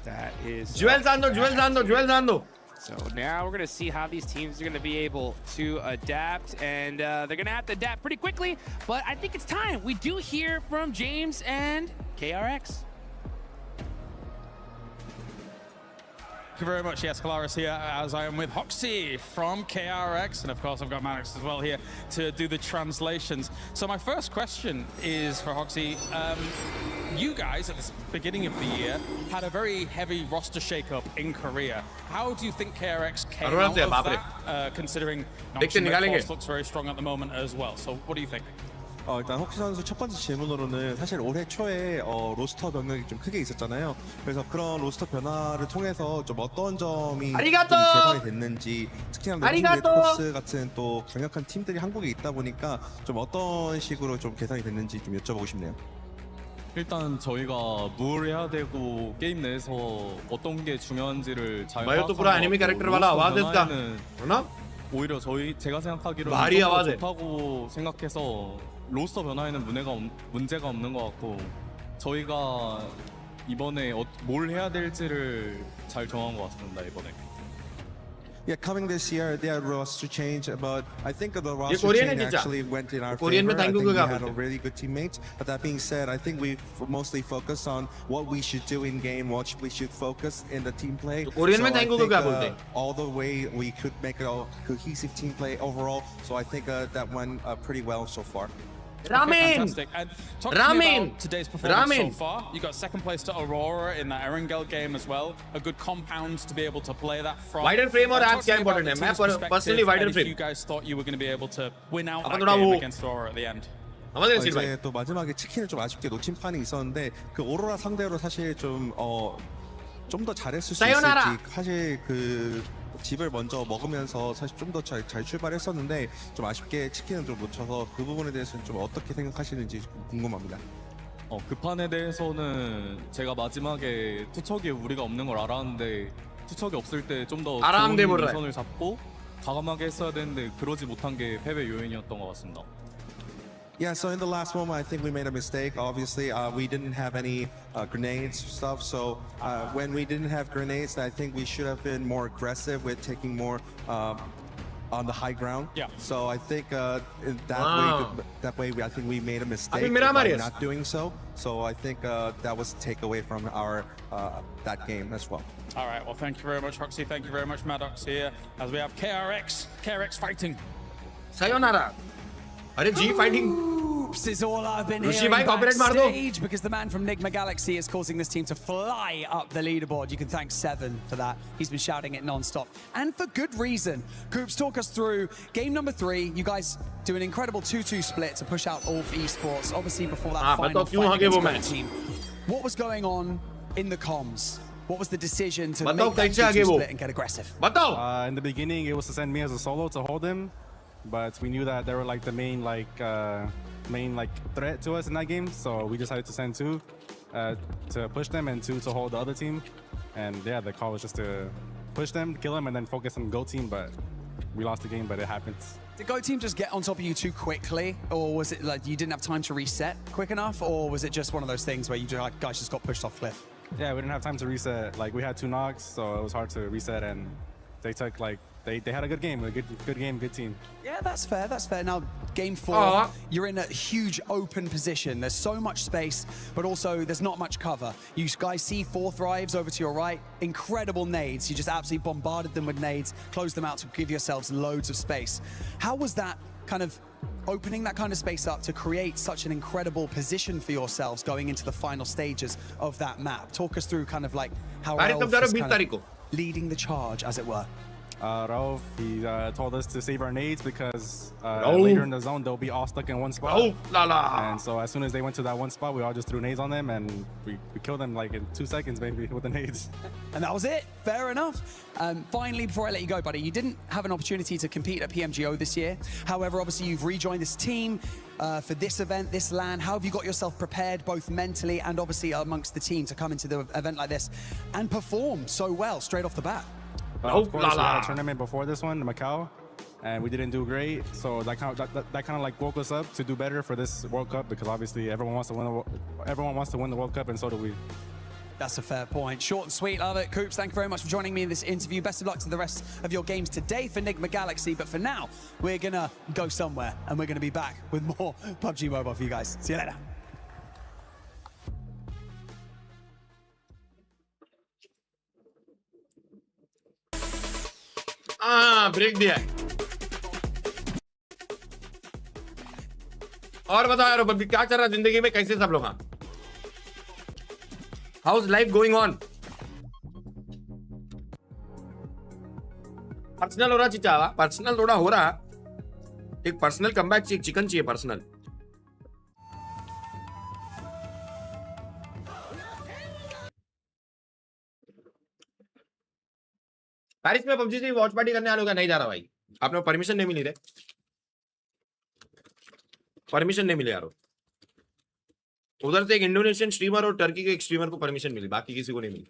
That is...
Jewel Zando.
So now we're going to see how these teams are going to be able to adapt. And they're going to have to adapt pretty quickly. But I think it's time. We do hear from James and KRX.
Thank you very much. Yes, Kalaris here, as I am with Hoxie from KRX, and of course I've got Maddox as well here to do the translations. So my first question is for Hoxie. You guys, at the beginning of the year, had a very heavy roster shake-up in Korea. How do you think KRX came out of that, considering FURIA looks very strong at the moment as well? So what do you think?
일단 혹시 선수 첫 번째 질문으로는 사실 올해 초에 로스터 변경이 좀 크게 있었잖아요. 그래서 그런 로스터 변화를 통해서 좀 어떤 점이 좀 개선이 됐는지, 특히나 레드포스 같은 또 강력한 팀들이 한국에 있다 보니까 좀 어떤 식으로 좀 개선이 됐는지 좀 여쭤보고 싶네요.
일단 저희가 뭘 해야 되고 게임 내에서 어떤 게 중요한지를 잘 파악하는 오히려 제가 생각하기로는 좋다고 생각해서 로스터 변화에는 문제가 없는 것 같고 저희가 이번에 뭘 해야 될지를 잘 정한 것 같습니다. 이번에.
Yeah, coming this year, they had roster change, but I think the roster change actually went in our favor. I think we had a really good teammates. But that being said, I think we mostly focused on what we should do in game, what we should focus in the team play. So I think all the way we could make a cohesive team play overall. So I think that went pretty well so far.
Ramin! Fantastic. And talk to me about today's performance so far. You got second place to Aurora in that Erangel game as well. A good compound to be able to play that from.
Wider frame or apps क्या important है? मैं personally wider frame.
You guys thought you were going to be able to win out that game against Aurora at the end.
이제 또 마지막에 치킨을 좀 아쉽게 놓친 판이 있었는데 그 오로라 상대로 사실 좀 좀 더 잘했을 수 있을지 사실 그 집을 먼저 먹으면서 사실 좀 더 잘 출발했었는데 좀 아쉽게 치킨은 좀 놓쳐서 그 부분에 대해서는 좀 어떻게 생각하시는지 궁금합니다.
그 판에 대해서는 제가 마지막에 투척이 우리가 없는 걸 알았는데 투척이 없을 때 좀 더 좋은 동선을 잡고 과감하게 했어야 되는데 그러지 못한 게 패배 요인이었던 것 같습니다.
Yeah, so in the last moment, I think we made a mistake. Obviously, we didn't have any grenades stuff. So when we didn't have grenades, I think we should have been more aggressive with taking more on the high ground. Yeah. So I think in that way, I think we made a mistake by not doing so. So I think that was a takeaway from our that game as well.
All right. Well, thank you very much, Roxy. Thank you very much, Maddox here. As we have KRX fighting.
Sayonara. Are G fighting?
Oops, is all I've been hearing backstage because the man from Nigma Galaxy is causing this team to fly up the leaderboard. You can thank Seven for that. He's been shouting it non-stop. And for good reason. Coops, talk us through game number 3. You guys do an incredible 2-2 split to push out ULF Esports. Obviously before that final fight against the team. What was going on in the comms? What was the decision to make that 2-2 split and get aggressive?
In the beginning, it was to send me as a solo to hold him. But we knew that they were like the main threat to us in that game, so we decided to send 2 to push them and 2 to hold the other team. And yeah, the call was just to push them, kill them, and then focus on Go Team. But we lost the game, but it happens.
Did Go Team just get on top of you too quickly, or was it like you didn't have time to reset quick enough, or was it just one of those things where you guys just got pushed off cliff?
Yeah, we didn't have time to reset. Like we had 2 knocks, so it was hard to reset, and they took like. They had a good game, good game, good team.
Yeah, that's fair, that's fair. Now, game 4, you're in a huge open position. There's so much space, but also there's not much cover. You guys see 4 thrives over to your right. Incredible nades. You just absolutely bombarded them with nades, closed them out to give yourselves loads of space. How was that kind of opening that kind of space up to create such an incredible position for yourselves going into the final stages of that map? Talk us through kind of like how Rauf was kind of leading the charge, as it were.
Rauf, he told us to save our nades because later in the zone they'll be all stuck in one spot. And so as soon as they went to that one spot, we all just threw nades on them and we killed them like in 2 seconds maybe with the nades.
And that was it. Fair enough. Finally, before I let you go, buddy, you didn't have an opportunity to compete at PMGO this year. However, obviously you've rejoined this team for this event, this LAN. How have you got yourself prepared both mentally and obviously amongst the team to come into the event like this and perform so well straight off the bat?
Of course, we had a tournament before this one in Macau, and we didn't do great. So that kind of like woke us up to do better for this World Cup because obviously everyone wants to win the World Cup, and so do we.
That's a fair point. Short and sweet, love it. Coops, thank you very much for joining me in this interview. Best of luck to the rest of your games today for Nigma Galaxy. But for now, we're gonna go somewhere, and we're gonna be back with more PUBG Mobile for you guys. See you later.
Break दिया है। और बताओ यार बब्बी क्या चल रहा है जिंदगी में, कैसे सब लोग? How is life going on? Personal हो रहा चिचा, पर्सनल थोड़ा हो रहा। एक पर्सनल कमबैक चाहिए, चिकन चाहिए पर्सनल। पेरिस में पबजी से वॉच पार्टी करने वालों का नहीं जा रहा भाई, आपने परमिशन नहीं मिली रे, परमिशन नहीं मिली यार। उधर से एक इंडोनेशियन स्ट्रीमर और टर्की के एक स्ट्रीमर को परमिशन मिली, बाकी किसी को नहीं मिली।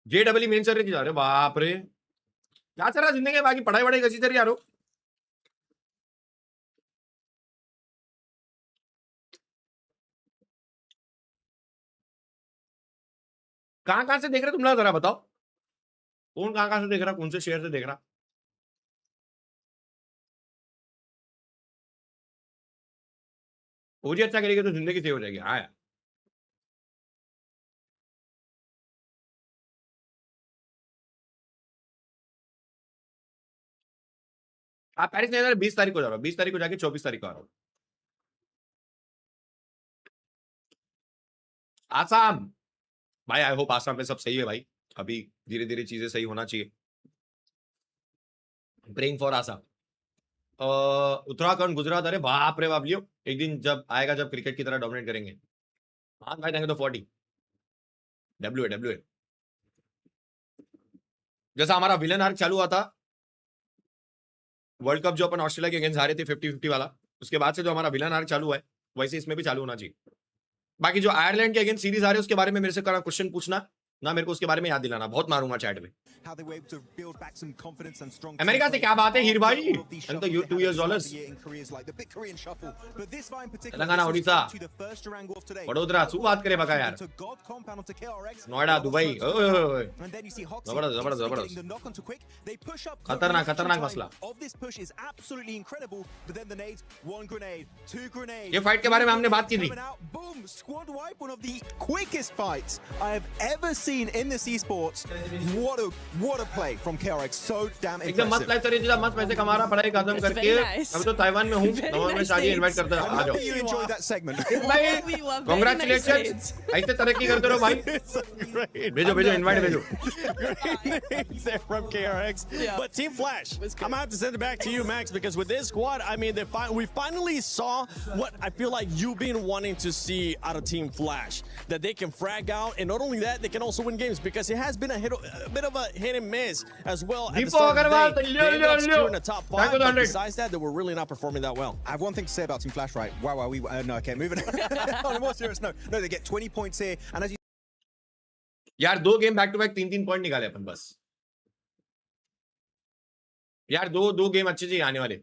JEE मेन सर जा रहे, बाप रे क्या चल रहा जिंदगी में, बाकी पढ़ाई वढ़ाई कैसी चल रही यारो? कहां से देख रहे तुम लोग, जरा बताओ कौन कहां से देख रहा, कौन से शहर से देख रहा? ओजी अच्छा करेगी तो जिंदगी सेव हो जाएगी। हाँ यार आप पेरिस नहीं, 20 तारीख को जा रहा हूँ, 20 तारीख को जाके 24 तारीख को आ रहा हूँ आसाम। भाई आई होप आसाम में सब सही है भाई, अभी धीरे धीरे चीजें सही होना चाहिए। Praying for Assam. उत्तराखंड, गुजरात, अरे बाप रे बाप लियो, एक दिन जब आएगा जब क्रिकेट की तरह डोमिनेट करेंगे। हाँ भाई, थैंक यू तो 40 डब्ल्यू जैसा हमारा विलन आर्क चालू हुआ था वर्ल्ड कप, जो अपन ऑस्ट्रेलिया के अगेंस्ट हारे थे 50-50 वाला, उसके बाद से जो हमारा विलन आर्क चालू हुआ है वैसे इसमें भी चालू होना चाहिए। बाकी जो आयरलैंड के अगेंस्ट सीरीज आ रहे हैं उसके बारे में मेरे से क्वेश्चन पूछना ना, मेरे को उसके बारे में याद दिलाना, बहुत मारूंगा चैट में। अमेरिका से क्या बात है हीर भाई, तो $2 तेलंगाना, ओडिशा, वडोदरा शू बात करे बका यार, नोएडा, दुबई, जबरदस्त खतरनाक मसला। ये फाइट के बारे में हमने बात की थी।
Seen in this esports. What a play from KRX, so damn impressive.
एकदम मस्त लाइफ चल रही है, मस्त पैसे कमा रहा, पढ़ाई खत्म करके अभी तो ताइवान में हूँ, नवंबर में शादी इनवाइट करते हैं, आ जाओ।
You enjoyed that segment.
Congratulations, ऐसे तरक्की करते रहो भाई, भेजो इनवाइट भेजो।
From KRX, but Team Flash, I'm gonna have to send it back to you, Max, because with this squad, I mean, we finally saw what I feel like you've been wanting to see out of Team Flash, that they can frag out, and not only that, they can also win games, because it has been a bit of a hit and miss as well. At the start of the day, they ended up securing the top 5, but besides that, they were really not performing that well.
I have one thing to say about Team Flash, right? Wow, no, okay, moving on. On a more serious note, no, they get 20 points here, and as you
यार 2 game back to back 3-3 point निकाले अपन बस यार, दो game अच्छे से आने वाले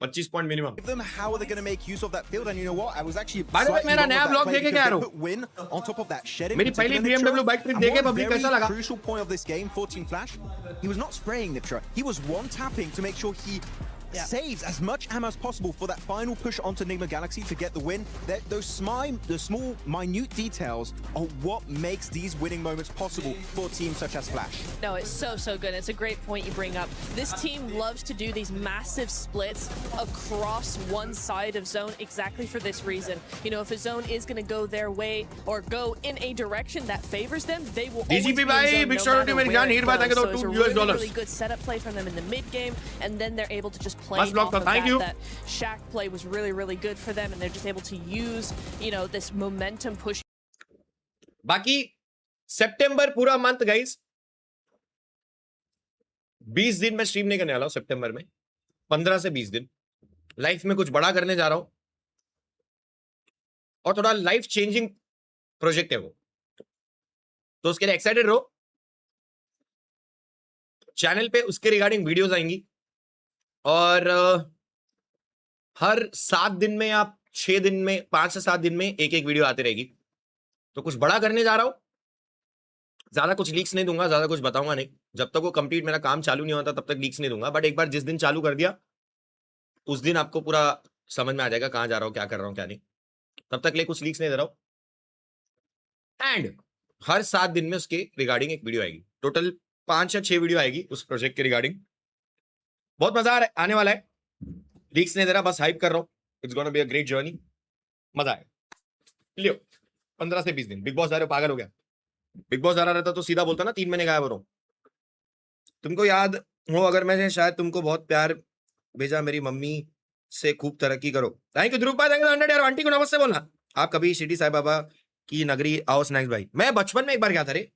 25 point minimum.
them how are they going to make use of that field, and you know what, I was actually
by the way मेरा नया ब्लॉग देखे क्या यार,
win on top of that shedding,
मेरी पहली BMW बाइक ट्रिप देखे public कैसा लगा।
Crucial point of this game for Team Flash, he was not spraying Niptra, he was one tapping to make sure he saves as much ammo as possible for that final push onto Nigma Galaxy to get the win. The small, minute details are what makes these winning moments possible for teams such as Flash.
No, it's so good. It's a great point you bring up. This team loves to do these massive splits across one side of zone exactly for this reason. You know, if a zone is going to go their way or go in a direction that favors them, they will always be in zone no matter where it goes. So it's a really good setup play from them in the mid game, and then they're able to just play off of that Shaq play was really good for them, and they're just able to use, you know, this momentum push.
बाकी सितंबर पूरा month guys, 20 दिन में stream नहीं करने वाला हूं सितंबर में, 15 से 20 दिन लाइफ में कुछ बड़ा करने जा रहा हूं, और थोड़ा लाइफ चेंजिंग प्रोजेक्ट है वो, तो उसके लिए एक्साइटेड रहो। चैनल पे उसके रिगार्डिंग वीडियोस आएंगी, और हर 7 दिन में या 6 दिन में, 5 से 7 दिन में एक वीडियो आती रहेगी। तो कुछ बड़ा करने जा रहा हूं, ज्यादा कुछ लीक्स नहीं दूंगा, ज्यादा कुछ बताऊंगा नहीं, जब तक वो कंप्लीट मेरा काम चालू नहीं होता तब तक लीक्स नहीं दूंगा। बट एक बार जिस दिन चालू कर दिया उस दिन आपको पूरा समझ में आ जाएगा कहां जा रहा हूं, क्या कर रहा हूं, क्या नहीं। तब तक ले कुछ लीक्स नहीं दे रहा हूं, एंड हर 7 दिन में उसके रिगार्डिंग एक वीडियो आएगी। टोटल 5 या 6 वीडियो आएगी उस प्रोजेक्ट के रिगार्डिंग। बहुत मजा आने वाला है, लीक्स नहीं दे रहा, बस हाइप कर रहा हूं। It's gonna be a great journey, मजा आएगा। लियो 15 से 20 दिन। बिग बॉस जा रहे हो, पागल हो गया। बिग बॉस जा रहा रहता तो सीधा बोलता ना 3 महीने गायब हो रहा हूं। तुमको याद हो अगर मैंने शायद तुमको बहुत प्यार भेजा, मेरी मम्मी से खूब तरक्की करो। थैंक यू ध्रुव भाई, थैंक यू 100 यार। आंटी को नमस्ते बोलना। आप कभी शिरडी साईं बाबा की नगरी आओ स्नैक्स भाई। मैं बचपन में एक बार गया था रे,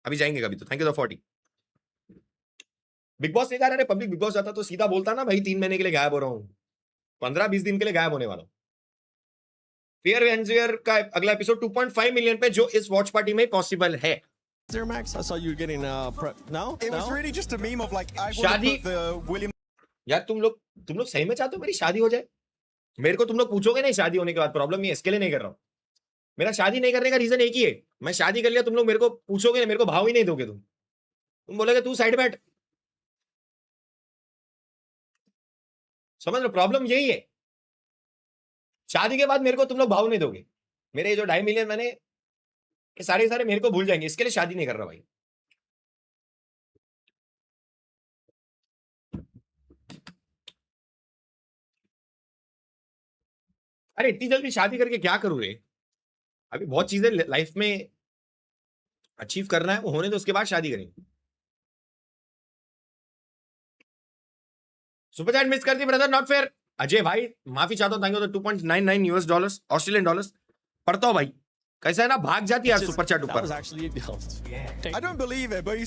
अभी जाएंगे कभी तो। Thank you 40। बिग बॉस नहीं जा रहा, पब्लिक बिग बॉस जाता तो सीधा बोलता ना भाई 3 महीने के लिए गायब हो रहा हूँ, 15-20 दिन के लिए गायब होने वाला हूँ। फियर वेंजर का अगला एपिसोड 2.5 मिलियन पे, जो इस वॉच पार्टी में पॉसिबल है।
There, Max, I saw you getting no.
It was really just a meme of like I
शादी
put the William.
यार तुम लोग सही में चाहते हो मेरी शादी हो जाए? मेरे को तुम लोग पूछोगे नहीं शादी होने के बाद, प्रॉब्लम ये इसके लिए नहीं कर रहा हूँ। मेरा शादी नहीं करने का रीजन एक ही है, मैं शादी कर लिया, तुम लोग मेरे को पूछोगे नहीं, मेरे को भाव ही नहीं दोगे। तुम बोलोगे तू साइड बैठ, समझ लो प्रॉब्लम यही है। शादी के बाद मेरे को तुम लोग भाव नहीं दोगे, मेरे जो 2.5 मिलियन मैंने ये सारे मेरे को भूल जाएंगे, इसके लिए शादी नहीं कर रहा भाई। अरे इतनी जल्दी शादी करके क्या करूं रे? अभी बहुत चीजें लाइफ में अचीव करना है, वो होने तो उसके बाद शादी करेंगे। सुपर चैट मिस कर दी ब्रदर, नॉट फेयर। अजय भाई माफी चाहता हूं, थैंक यू। तो $2.99 ऑस्ट्रेलियन डॉलर्स पढ़ता हूं भाई, कैसा है ना, भाग जाती है सुपर चैट ऊपर।
I don't believe it, but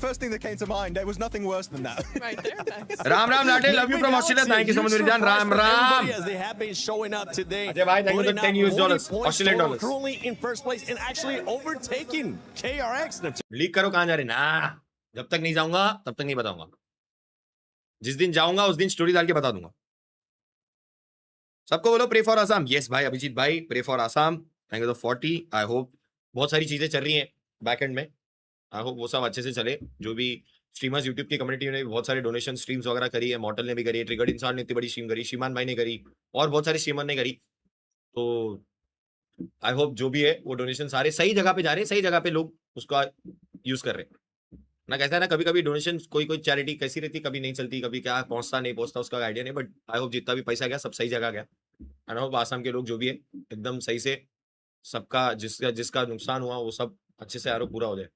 first thing that came to mind, there was nothing worse than that.
Right there.
Ram Ram नाटे, love you from Australia, thank you so much मेरी जान। Ram Ram
As they have been showing up today.
Ajay भाई thank you $10 Australian dollars.
Currently in first place and actually overtaking KRX.
Leak करो कहां जा रहे ना, जब तक नहीं जाऊंगा तब तक नहीं बताऊंगा, जिस दिन जाऊंगा उस दिन स्टोरी डाल के बता दूंगा। सबको बोलो प्रे फॉर आसाम। यस भाई अभिजीत भाई, pray for Assam, thank you 40। I hope बहुत सारी चीजें चल रही हैं बैक एंड में, आई होप वो सब अच्छे से चले। जो भी स्ट्रीमर्स यूट्यूब की कम्युनिटी ने बहुत सारे डोनेशन स्ट्रीम्स वगैरह करी है, मॉडल ने भी करी है, ट्रिगर्ड इंसान ने इतनी बड़ी स्ट्रीम करी, श्रीमान भाई ने करी, और बहुत सारे स्ट्रीमर ने करी। तो आई होप जो भी है वो डोनेशन सारे सही जगह पे जा रहे हैं, सही जगह पे लोग उसका यूज कर रहे हैं ना। कैसा है ना, कभी कभी डोनेशन कोई चैरिटी कैसी रहती, कभी नहीं चलती, कभी क्या पहुंचता नहीं पहुंचता, उसका आइडिया नहीं। बट आई होप जितना भी पैसा गया सब सही जगह गया। आई होप आसाम के लोग जो भी है एकदम सही से सबका जिसका नुकसान हुआ वो सब अच्छे से पूरा हो जाए,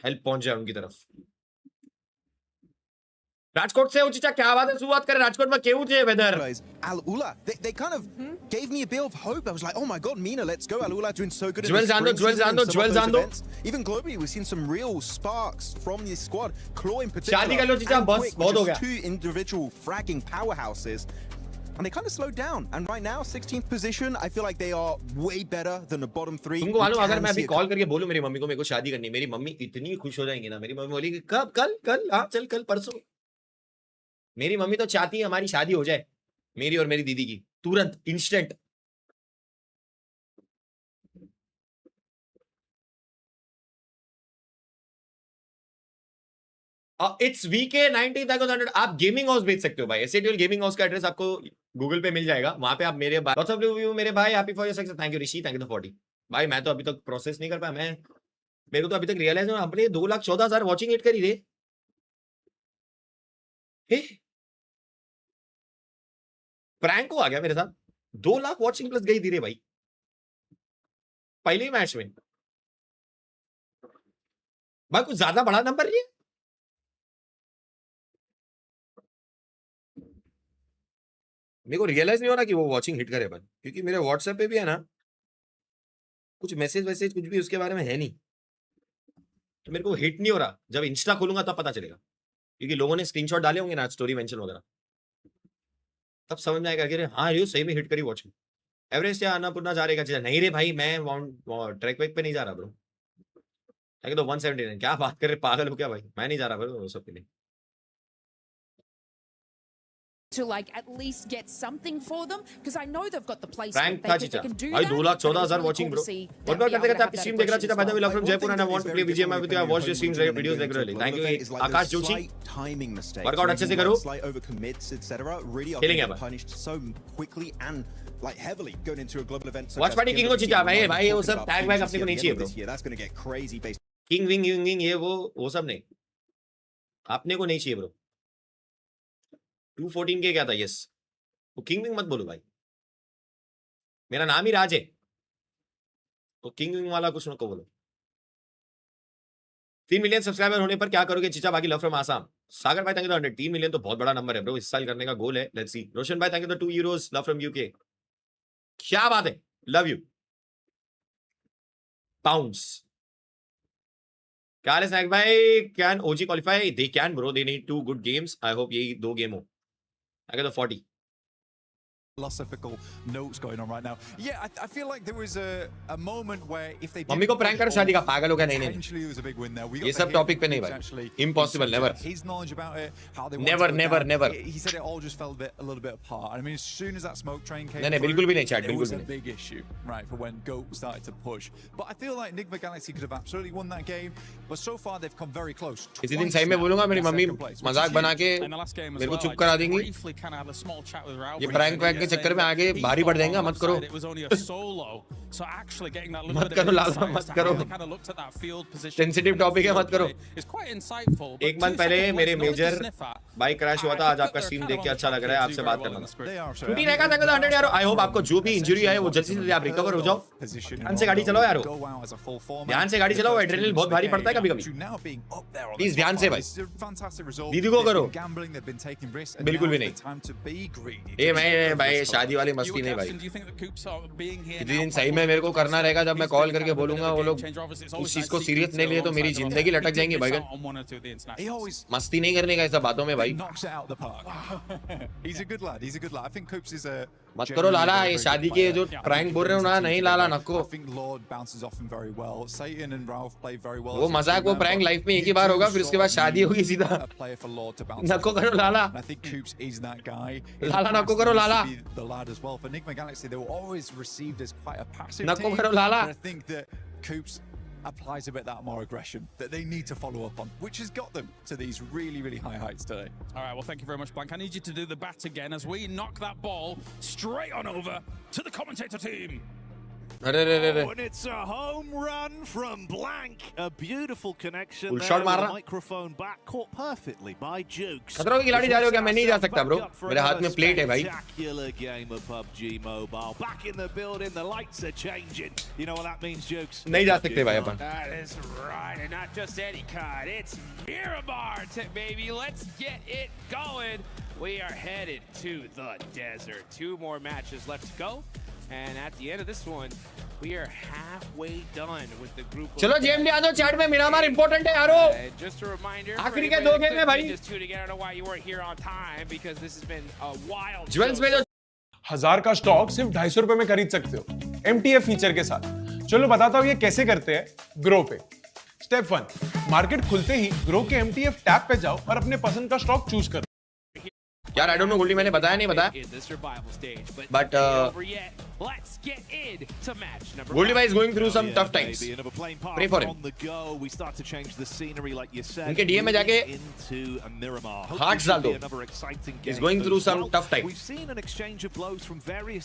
हेल्प पहुंच जाए उनकी तरफ। राजकोट से उचिता क्या बात है, शुरुआत करें राजकोट में केवू जे weather.
AlUla, they kind of gave me a bit of hope. I was like, oh my god, Mina, let's go. AlUla doing so good.
Jewel Zando.
Even globally, we've seen some real sparks from this squad. Claw in particular.
शादी कर लो चीचा, बस बहुत हो गया।
Two individual fragging powerhouses. And they kind of slowed down. And right now, 16th position, I feel like they are way better than the bottom three.
तुमको मालूम अगर मैं अभी कॉल करके बोलूं मेरी मम्मी को मेरे को शादी करनी, मेरी मम्मी इतनी खुश हो जाएंगी ना। मेरी मम्मी बोलेगी कब, कल हाँ चल कल परसों। मेरी मम्मी तो चाहती है हमारी शादी हो जाए, मेरी और मेरी दीदी की, तुरंत इंस्टेंट। It's VK 90,000। आप गेमिंग हाउस भेज सकते हो भाई, एसएटीएल गेमिंग हाउस का एड्रेस आपको गूगल पे मिल जाएगा, वहां पे आप मेरे मेरे भाई happy for your success, thank you Rishi, thank you 40। भाई मैं तो अभी तक प्रोसेस नहीं कर पाया, मेरे को तो अभी तक रियलाइज हुआ अपने 2,14,000 वॉचिंग हिट करी रे। प्रैंक को आ गया मेरे साथ, 2 लाख वॉचिंग प्लस गई धीरे भाई पहले ही मैच में। भाई कुछ ज्यादा बड़ा नंबर नहीं है। मेरे को रियलाइज नहीं हो रहा कि वो वॉचिंग हिट करे अपन, क्योंकि मेरे व्हाट्सएप पे भी है ना कुछ मैसेज कुछ भी उसके बारे में है नहीं, तो मेरे को हिट नहीं हो रहा। जब इंस्टा खोलूंगा तब पता चलेगा, क्योंकि लोगों ने स्क्रीनशॉट डाले होंगे ना स्टोरी मेंशन वगैरह, तब समझ में आएगा कि हाँ ये सही में हिट करी वॉचिंग। एवरेज या अन्नपूर्णा जा रहेगा, नहीं रे भाई मैं ट्रैक वेक पे नहीं जा रहा ब्रो। तो 179 क्या बात कर रहे, पागल हो क्या भाई, मैं नहीं जा रहा ब्रो वो सब के लिए।
To like at least get something for them, because I know they've got the place.
Frank था चीचा भाई 2,14,000 वाचिंग ब्रो। और बात करते आपकी स्ट्रीम देख रहा चीचा, by the way love from Jaipur and I want to play BGMI with you, I watch your streams videos regularly, thank you Akash Joshi. Workout अच्छे से करो, खेलेंगे अब
so quickly and like heavily going into a global event।
Watch party king को चीचा भाई वो सब tag वैग अपने को नहीं चाहिए bro.
that's going to get crazy based
king wing ये वो सब नहीं, अपने को नहीं चाहिए ब्रो। 214 के क्या था, यस वो किंग विंग मत बोलो भाई, मेरा नाम ही राज है, तो किंग विंग वाला कुछ नको बोलो। 3 मिलियन सब्सक्राइबर होने पर क्या करोगे चीचा, बाकी लव फ्रॉम आसाम। सागर भाई थैंक यू 100। 3 मिलियन तो बहुत बड़ा नंबर है ब्रो, इस साल करने का गोल है, लेट्स सी। रोशन भाई thank you 2 euros, love from UK, क्या बात है, लव यू। पाउंड्स क्या हाल है स्नैक भाई, can OG qualify, they can bro, they need 2 good games, I hope यही 2 गेम हो। I got the 40.
Philosophical notes going on right now. Yeah, I feel like there was a moment where if they
mummy को prank कर शादी का, पागल हो गया, नहीं
potentially was a big win there. We
ये सब टॉपिक पे नहीं भाई, impossible, never.
His knowledge about it, how they
never.
He said it all just fell a little bit apart. I mean, as soon as that smoke train came,
नहीं बिल्कुल भी नहीं chat,
it
बिल्कुल
was
भी
a big issue, right, for when GOAT started to push. But I feel like Nigma Galaxy could have absolutely won that game, but so far they've come very close.
इसी दिन सही में बोलूंगा, मेरी mummy मजाक बना के मेरे को चुप करा देंगी, ये प्रैंक वैंक के चक्कर में आगे भारी पड़ जाएंगे, मत करो। मत करो लाला, मत करो, सेंसिटिव टॉपिक है, मत करो। एक मंथ पहले मेरे मेजर बाइक क्रैश हुआ था, आज आपका स्ट्रीम देख के अच्छा लग रहा है, आपसे बात करना था। छुट्टी रहेगा था 100 यारो। आई होप आपको जो भी इंजरी है वो जल्दी से जल्दी आप रिकवर हो जाओ। ध्यान से गाड़ी चलाओ यारो, ध्यान से गाड़ी चलाओ, एड्रेनलिन बहुत भारी पड़ता है कभी-कभी, प्लीज ध्यान से भाई। दीदी को करो, बिल्कुल भी नहीं। ये मैं भाई शादी वाली मस्ती नहीं भाई। किसी दिन सही में मेरे को करना रहेगा, जब मैं कॉल करके बोलूंगा वो लोग उस चीज को सीरियस नहीं लिए तो मेरी जिंदगी लटक जाएंगी भाई। मस्ती नहीं करने का ऐसा बातों में भाई। मत करो लाला, ये शादी के जो प्रैंक बोल रहे हो ना, नहीं लाला नको। वो मजाक, वो प्रैंक लाइफ में एक ही बार होगा, फिर उसके बाद शादी होगी सीधा। नको करो लाला, लाला नको करो लाला, नको करो लाला।
applies a bit that more aggression that they need to follow up on, which has got them to these really high heights today.
All right, well, thank you very much, Blank. I need you to do the bat again as we knock that ball straight on over to the commentator team.
Oh, and it's a home run from Blank. A beautiful connection there with the microphone back, caught perfectly by Jukes.
खतरों की खिलाड़ी जा रहे हो क्या? मैं नहीं जा सकता ब्रो, मेरे हाथ में प्लेट है भाई।
Spectacular game of PUBG Mobile. Back in the building, the lights are changing. You know what that means, Jukes?
नहीं जा सकते भाई अपन।
That is right, and not just any kind. It's Miramar, baby. Let's get it going. We are headed to the desert. 2 more matches left to go. And at the end of this one, we are halfway done with the group.
चलो JMD आ जाओ chat में, Miramar important है यारो।
Just a reminder.
आखिरी के 2 game में भाई।
Just tuning in. I don't know why you weren't here on time because this has been a wild.
Jewels में जो
1000 का स्टॉक सिर्फ 250 रुपए में खरीद सकते हो MTF फीचर के साथ। चलो बताता हूँ ये कैसे करते हैं ग्रो पे। स्टेप 1, मार्केट खुलते ही ग्रो के MTF टैब पे जाओ और अपने पसंद का स्टॉक चूज करो।
यार आई डोंट नो गोल्डी, मैंने बताया नहीं बताया, but Goldie is going through some tough times. Pray for him. उनके DM में जाके hearts डाल दो. He's going through some tough times.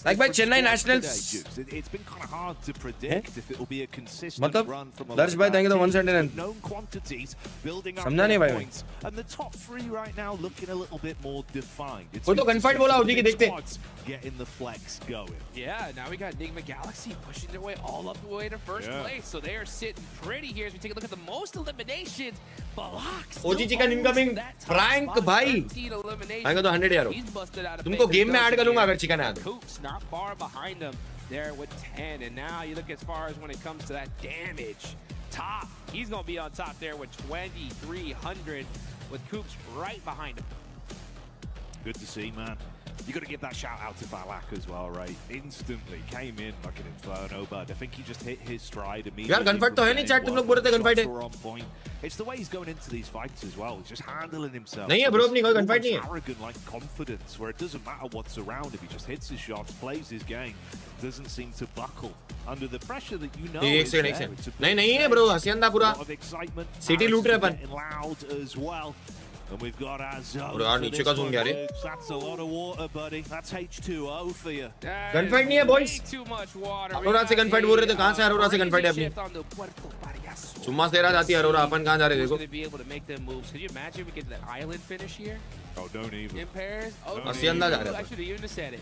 Like by Chennai Nationals. मतलब दर्श भाई देंगे तो 179. समझा नहीं भाई. वो तो गनफाइट बोला होती कि देखते.
Getting the flex going.
Yeah, now we got Nigma Galaxy pushing their way all up the way to first place. So they are sitting pretty here as we take a look at the most eliminations.
OG का incoming prank भाई. आएगा तो 100 यारो. तुमको game में add कर लूंगा अगर चिकन आया तो.
Not far behind them there with 10, and now you look as far as when it comes to that damage. Top, he's gonna be on top there with 2300 with Coops right behind him.
Good to see, man. You got to give that shout out to Valak as well, right? Instantly came in like an inferno, but I think he just hit his stride immediately.
यार gunfight तो है नहीं chat, तुम लोग बोल रहे थे gunfight है.
It's the way he's going into these fights as well. He's just handling himself.
नहीं है bro, अपनी कोई gunfight नहीं है.
Arrogant like confidence, where it doesn't matter what's around. If he just hits his shots, plays his game, doesn't seem to buckle under the pressure that you know.
एक second. नहीं है bro, हसियंदा पूरा. City लूट रहे अपन.
Loud as well. And we've got AG.AL.
Bro, नीचे का zoom क्या रे?
That's a lot of water, buddy. That's H2O for you.
Gunfight नहीं है boys. अरोरा से gunfight बोल रहे थे, कहाँ से अरोरा से gunfight है अपनी? चुम्मा से रहा जाती है अरोरा, अपन कहाँ जा रहे देखो?
Could you imagine we get that island finish here?
Oh, don't even.
In pairs?
हसियंदा जा रहे
I should have even said it.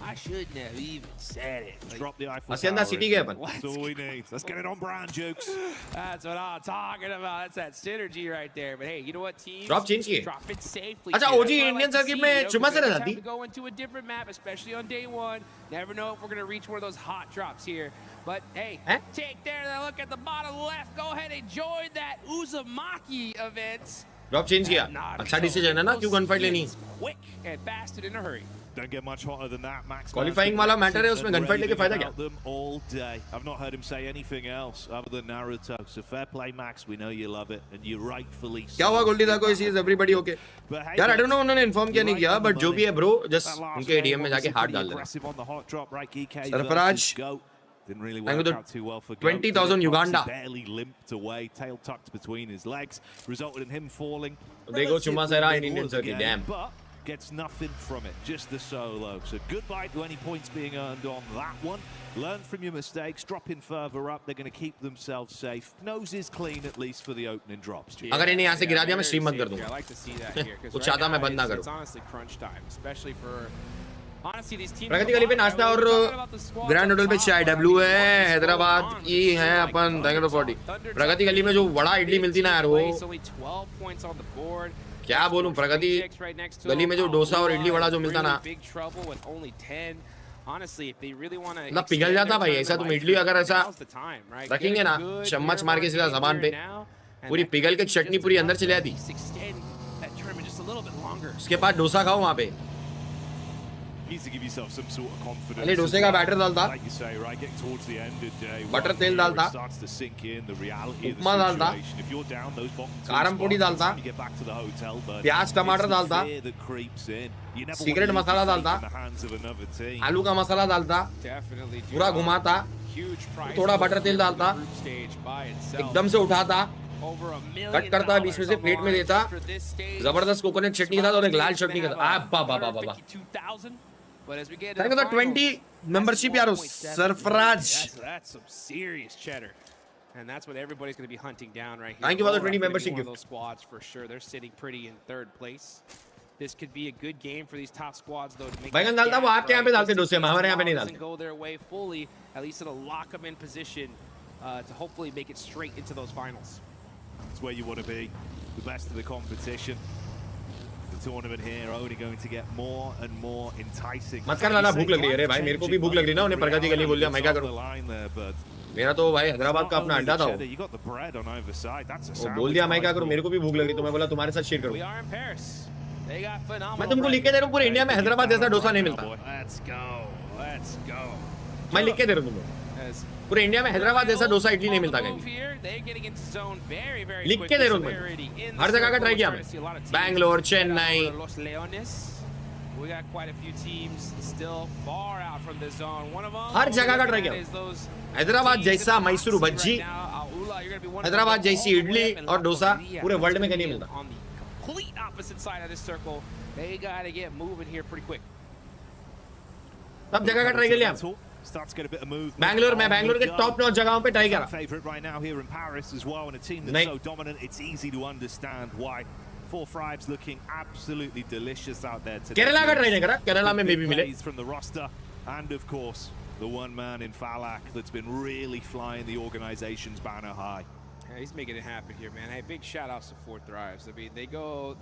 I shouldn't have even said it.
Like, drop the Eiffel
Tower. City गए अपन.
That's all we need. Let's get it on brand, Jukes.
That's what I'm talking about. That's that synergy right there. But hey, you know what, teams?
Drop change किए.
Drop it safely.
अच्छा OG Indian circuit में चुम्मा से रह जाती.
Go into a different map, especially on day 1. Never know if we're gonna reach one of those hot drops here. But hey, take there a look at the bottom left. Go ahead and join that Uzumaki event.
Drop change किया. अच्छा decision है ना, क्यों गनफाइट लेनी?
Quick and fast and in a hurry.
Don't get much hotter than that, Max.
Qualifying वाला matter है, उसमें गनफाइट लेके फायदा क्या?
Them all day. I've not heard him say anything else other than Naruto. So fair play, Max. We know you love it, and you rightfully.
क्या हुआ गोल्डी दा को इसी is everybody okay? यार I don't know उन्होंने inform किया नहीं किया, but जो भी है bro, just उनके ADM में जाके हार्ट डाल देना. Sarfaraz.
Didn't really work out too well for
20,000 Uganda.
Barely limped away, tail tucked between his legs, resulted in him falling.
देखो चुम्मा से रहा in Indian circuit, damn.
But gets nothing from it, just the solo. So goodbye to any points being earned on that one. Learn from your mistakes, drop in further up. They're going to keep themselves safe. Nose is clean at least for the opening drops.
अगर इन्हें यहाँ से गिरा दिया मैं stream बंद कर दूँगा। कुछ चाहता मैं बंद ना करूँ। प्रगति गली पे नाश्ता और ग्रैंड होटल पे चाय डब्ल्यू है हैदराबाद की है अपन 40 प्रगति गली में जो बड़ा इडली मिलती ना यार वो क्या बोलूं प्रगति गली में जो डोसा और इडली बड़ा जो मिलता ना मतलब पिघल जाता भाई ऐसा तुम इडली अगर ऐसा रखेंगे ना चम्मच मार के सीधा जबान पे पूरी पिघल के चटनी पूरी अंदर चली जाती उसके बाद डोसा खाओ वहां पे अरे डोसे का बैटर डालता बटर तेल डालता उपमा डालता कारम पोड़ी डालता प्याज टमाटर डालता सीक्रेट मसाला डालता आलू का मसाला डालता पूरा घुमाता थोड़ा बटर तेल डालता एकदम से उठाता कट करता बीच में से प्लेट में देता जबरदस्त कोकोनट चटनी के साथ और एक लाल चटनी के साथ Thank you for the 20 membership, Yaro. Surfraj.
That's some serious cheddar. And that's what everybody's going to be hunting down right here.
Thank you for the 20 membership.
Those squads for sure. They're sitting pretty in third place. This could be a good game for these top squads, though. To make
बैगन डालता वो आपके यहाँ पे डालते डोसे में हमारे यहाँ पे नहीं डालते.
Go their way fully. At least it'll lock them in position to hopefully make it straight into those finals.
That's where you want to be. The best of the competition. The tournament here only going to get more and more enticing.
मत कर लाला भूख लग रही है रे भाई मेरे को भी भूख लग रही है ना उन्हें प्रगति गली बोल दिया मैं क्या करूं मेरा तो भाई हैदराबाद का अपना अड्डा था वो बोल दिया मैं क्या करूं मेरे को भी भूख लग रही तो मैं बोला तुम्हारे साथ शेयर करूं मैं तुमको लिख के दे रहा हूं पूरे इंडिया में हैदराबाद जैसा डोसा नहीं मिलता मैं लिख के दे रहा हूं तुमको पूरे इंडिया में हैदराबाद जैसा डोसा इडली नहीं मिलता कहीं लिख के दे रहा हूं मैं हर जगह का ट्राई किया मैं बैंगलोर चेन्नई हर जगह का ट्राई किया हैदराबाद जैसा मैसूर भज्जी हैदराबाद जैसी इडली और डोसा पूरे वर्ल्ड में कहीं नहीं मिलता सब जगह का ट्राई कर लिया
Starts to get a bit of movement.
Bangalore में बैंगलोर के टॉप नॉच जगहों पे ट्राई करा
favorite right now here in Paris as well and a team that's so dominant it's easy to understand why Four Fribes looking absolutely delicious out there today.
Kerala का try नहीं करा केरला में मे भी मिले
from the roster and of course the one man in Falak that's been really flying the organization's banner high.
Yeah, he's making it happen here, man. Hey, big shout outs to Four Thrives. I mean,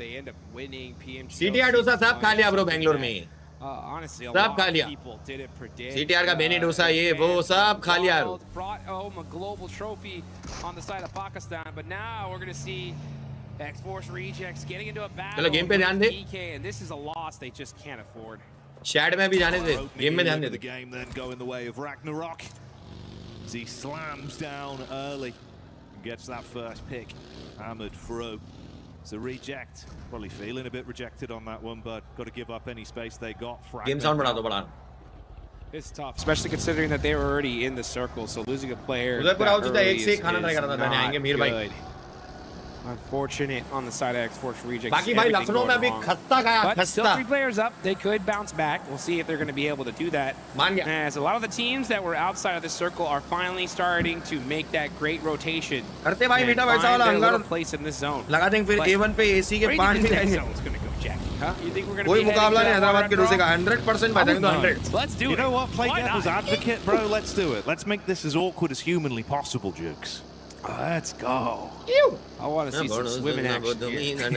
they end up winning PMG.
CTR dosa सब खा लिया bro Bangalore में
honestly,
सब खा लिया CTR का बेनी डोसा ये वो सब खा लिया
brought home a global trophy on the side of Pakistan, but now we're going to see XFORCE rejects getting into a battle.
चलो गेम पे ध्यान दे
and this is a loss they just can't afford.
Shade में भी जाने दे game में ध्यान दे
the game then go in the way of Ragnarok as he slams down early and gets that first pick. Ahmed Fro. It's a reject. Probably feeling a bit rejected on that one, but got to give up any space they got.
Game sound बढ़ा दो बढ़ा.
It's tough, especially considering that they were already in the circle, so losing a player
उधर पूरा उचित एक से खाना try करना था आएंगे मीर भाई.
Unfortunate on the side of XFORCE rejects.
बाकी भाई लखनऊ में भी खस्ता गया खस्ता.
Still 3 players up. They could bounce back. We'll see if they're going to be able to do that.
मान गया.
As a lot of the teams that were outside of the circle are finally starting to make that great rotation.
करते भाई बेटा वैसा वाला
अंगार place in this zone.
लगा देंगे फिर A1 पे AC के 5 भी रहेंगे. कोई मुकाबला नहीं हैदराबाद के डोसे का 100% बैठेंगे तो 100.
Let's do it.
You know what? Play devil's advocate, bro. Let's do it. Let's make this as awkward as humanly possible, Jukes.
Let's go. I want to see some swimming action here.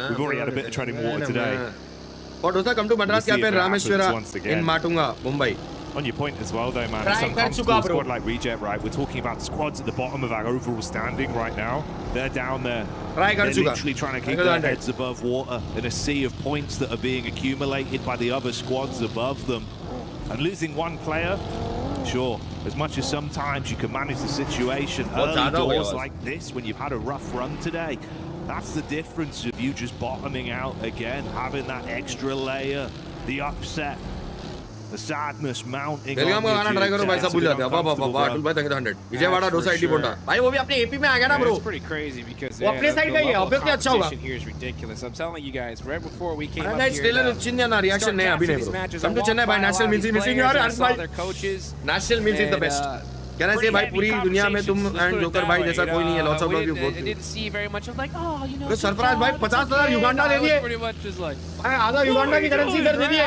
We've already had a bit of treading water today.
और dosa come to Madras क्या पे Rameshwara in Matunga Mumbai.
On your point as well, though, man, it's uncomfortable a squad like Reject, right? We're talking about squads at the bottom of our overall standing right now. They're down there. They're literally trying to keep their heads above water in a sea of points that are being accumulated by the other squads above them. And losing one player, sure, as much as sometimes you can manage the situation early doors like this when you've had a rough run today, that's the difference of you just bottoming out again, having that extra layer, the upset. The sadness mounting.
Belgium का गाना try करो भाई सब भूल जाते हैं बाबा बाबा अटुल भाई thank you 100 Vijayawada dosa idli बोंडा भाई वो भी अपने एपी में आ गया ना bro
It's pretty crazy because
वो अपने साइड का ही है ऑब्वियसली अच्छा होगा
here is ridiculous. I'm telling you guys right before we came up
guys
here
चिन्ह ना रिएक्शन नहीं अभी नहीं ब्रो come to Chennai भाई national means missing यार हर्ष भाई national means is the best क्या ना से भाई पूरी दुनिया में तुम एंड जोकर भाई जैसा कोई नहीं है lots of love you both
didn't see very much of like oh you know
तो सरफराज भाई 50,000 युगांडा दे दिए भाई आधा युगांडा की करेंसी कर दे दिए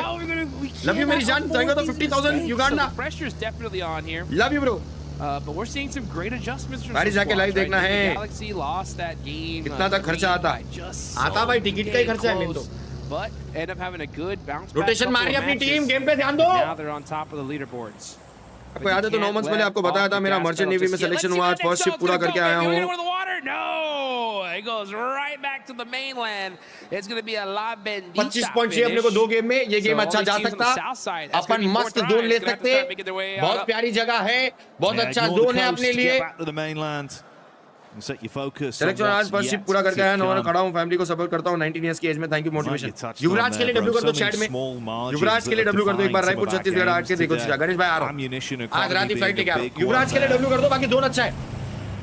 लव यू मेरी जान जाएगा तो 50,000 Uganda
pressure is definitely on here
love you bro
but we're seeing some great adjustments from
गाड़ी जाके लाइव देखना है
Galaxy lost that game
कितना तक खर्चा आता भाई टिकट का ही खर्चा है मेन तो
but end up having a good bounce
rotation मारी अपनी टीम गेम पे ध्यान दो
now they're on top of the leaderboards
आपको याद है तो 9 मंथ्स पहले आपको बताया था मेरा मर्चेंट नेवी में सिलेक्शन हुआ आज फर्स्ट शिप पूरा करके आया हूं
No, it goes right back to the mainland. It's going to be a La Bendita
25 point चाहिए अपने को 2 गेम में ये गेम अच्छा जा सकता अपन मस्त जोन ले सकते बहुत प्यारी जगह है बहुत अच्छा जोन है अपने लिए
set your focus
सिलेक्शन आज फर्स्ट शिप पूरा करके आया मैं खड़ा हूं फैमिली को सपोर्ट करता हूं 19 इयर्स की एज में थैंक यू मोटिवेशन युवराज के लिए डब्ल्यू कर दो चैट में युवराज के लिए डब्ल्यू कर दो एक बार रायपुर छत्तीसगढ़ आठ के देखो गणेश भाई आ रहा हूं आज रात ही फ्लाइट लेके आ रहा हूं युवराज के लिए डब्ल्यू कर दो बाकी जोन अच्छा है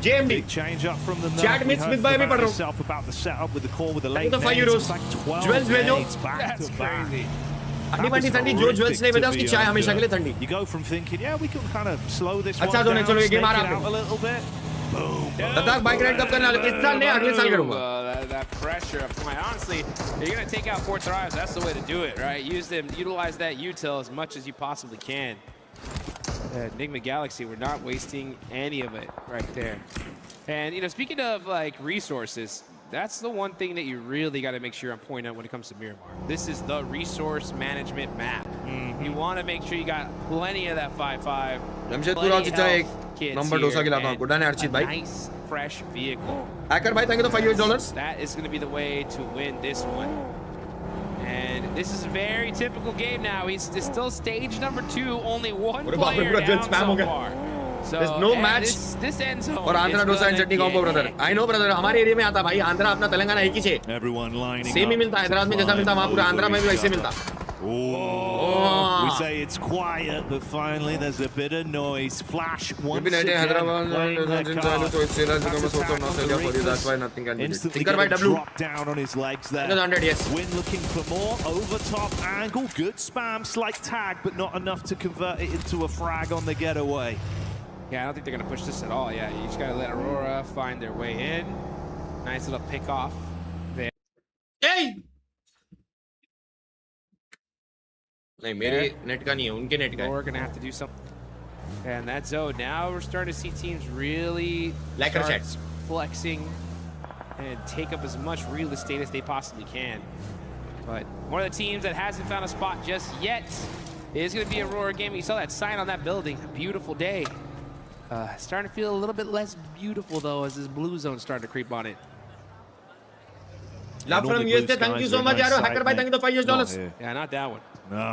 JMD चैट में स्मिथ भाई भी पढ़ रहा हूं तो 5 यूरोस ज्वेल्स भेजो ठंडी ठंडी जो ज्वेल्स नहीं भेजा उसकी चाय हमेशा के लिए ठंडी अच्छा जोन है चलो ये गेम आ रहा है लद्दाख बाइक राइड कब करने वाले इस साल नहीं अगले साल करूंगा
that pressure applying honestly you're going to take out 4 thrives that's the way to do it right use them utilize that util as much as you possibly can Nigma Galaxy we're not wasting any of it right there and you know speaking of like resources that's the one thing that you really got to make sure I'm pointing out when it comes to Miramar. This is the resource management map. You want to make sure you got plenty of that 5-5.
Jamshedpur और चिचा एक number dosa खिलाता हूं good night Archit भाई
nice fresh vehicle.
Hacker भाई thank you for $5
That is going to be the way to win this one. And this is a very typical game now. He's still stage number 2, only one player down so far. So
there's no match.
This ends home.
और Andhra dosa and chutney combo brother I know brother हमारे area में आता भाई आंध्रा अपना तेलंगाना एक ही छे same ही मिलता है हैदराबाद में जैसा मिलता वहां पूरा आंध्रा में भी वैसे मिलता
We say it's quiet, but finally there's a bit of noise. Flash once again.
That's why nothing can be
instantly drop down on his legs there.
100 yes.
Win looking for more over top angle. Good spam, slight tag, but not enough to convert it into a frag on the getaway.
Yeah, I don't think they're going to push this at all. Yeah, you just got to let Aurora find their way in. Nice little pick off there.
Hey! नहीं मेरे net का नहीं है उनके net का है.
We're going to have to do something. And that's zone. Now we're starting to see teams really start flexing and take up as much real estate as they possibly can. But one of the teams that hasn't found a spot just yet is going to be Aurora Gaming. You saw that sign on that building. A beautiful day. Starting to feel a little bit less beautiful though as this blue zone starting to creep on it.
Love from USA, thank you so much यारो hacker भाई thank you for $5.
Yeah, not that one.
No.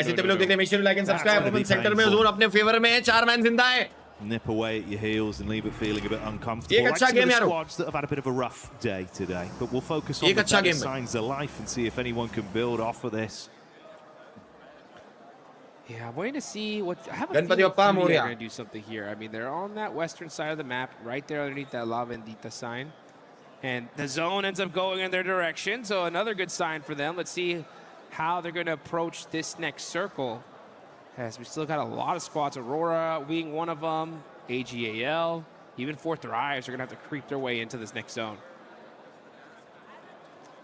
ऐसे तभी लोग देखते हैं make sure you like and subscribe. Upon sector में zone अपने favour में है 4 मैन जिंदा है.
Nip away at your heels and leave it feeling a bit uncomfortable.
एक अच्छा गेम यारो.
Squads that have had a bit of a rough day today, but we'll focus on the signs of life and see if anyone can build off of this.
Yeah, I'm waiting to see what. I have a feeling they're going to do something here. I mean, they're on that western side of the map, right there underneath that La Bendita sign. And the zone ends up going in their direction, so another good sign for them. Let's see how they're going to approach this next circle. As we still got a lot of squads. Aurora being one of them, AG.AL, even 4 Thrives are going to have to creep their way into this next zone.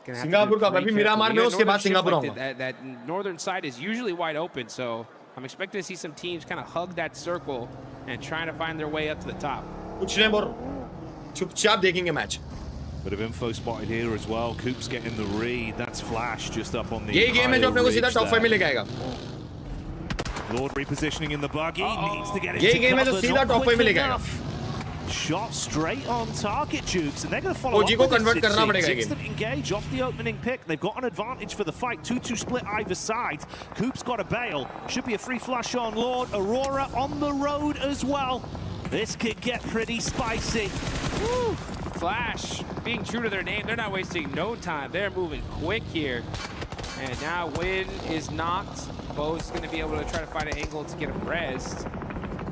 Singapore का अभी Miramar में उसके बाद Singapore आऊँगा.
That northern side is usually wide open, so I'm expecting to see some teams kind of hug that circle and trying to find their way up to the top.
कुछ नहीं बोल, चुपचाप देखेंगे match.
Bit of info spotted here as well. Coop's getting the read. That's Flash just up on the.
ये game है जो अपने को सीधा टॉप 5 में लेके आएगा.
Lord repositioning in the buggy needs to get it.
ये गेम है जो सीधा टॉप 5 में लेके आएगा.
Shot straight on target, Jukes, and they're going to follow
up with convert करना पड़ेगा ये.
Instant engage off the opening pick. They've got an advantage for the fight. 2-2 split either side. Coop's got a bail. Should be a free flash on Lord. Aurora on the road as well. This could get pretty spicy.
Woo. Flash being true to their name. They're not wasting no time. They're moving quick here. And now Win is knocked. Bose is going to be able to try to find an angle to get him rezzed.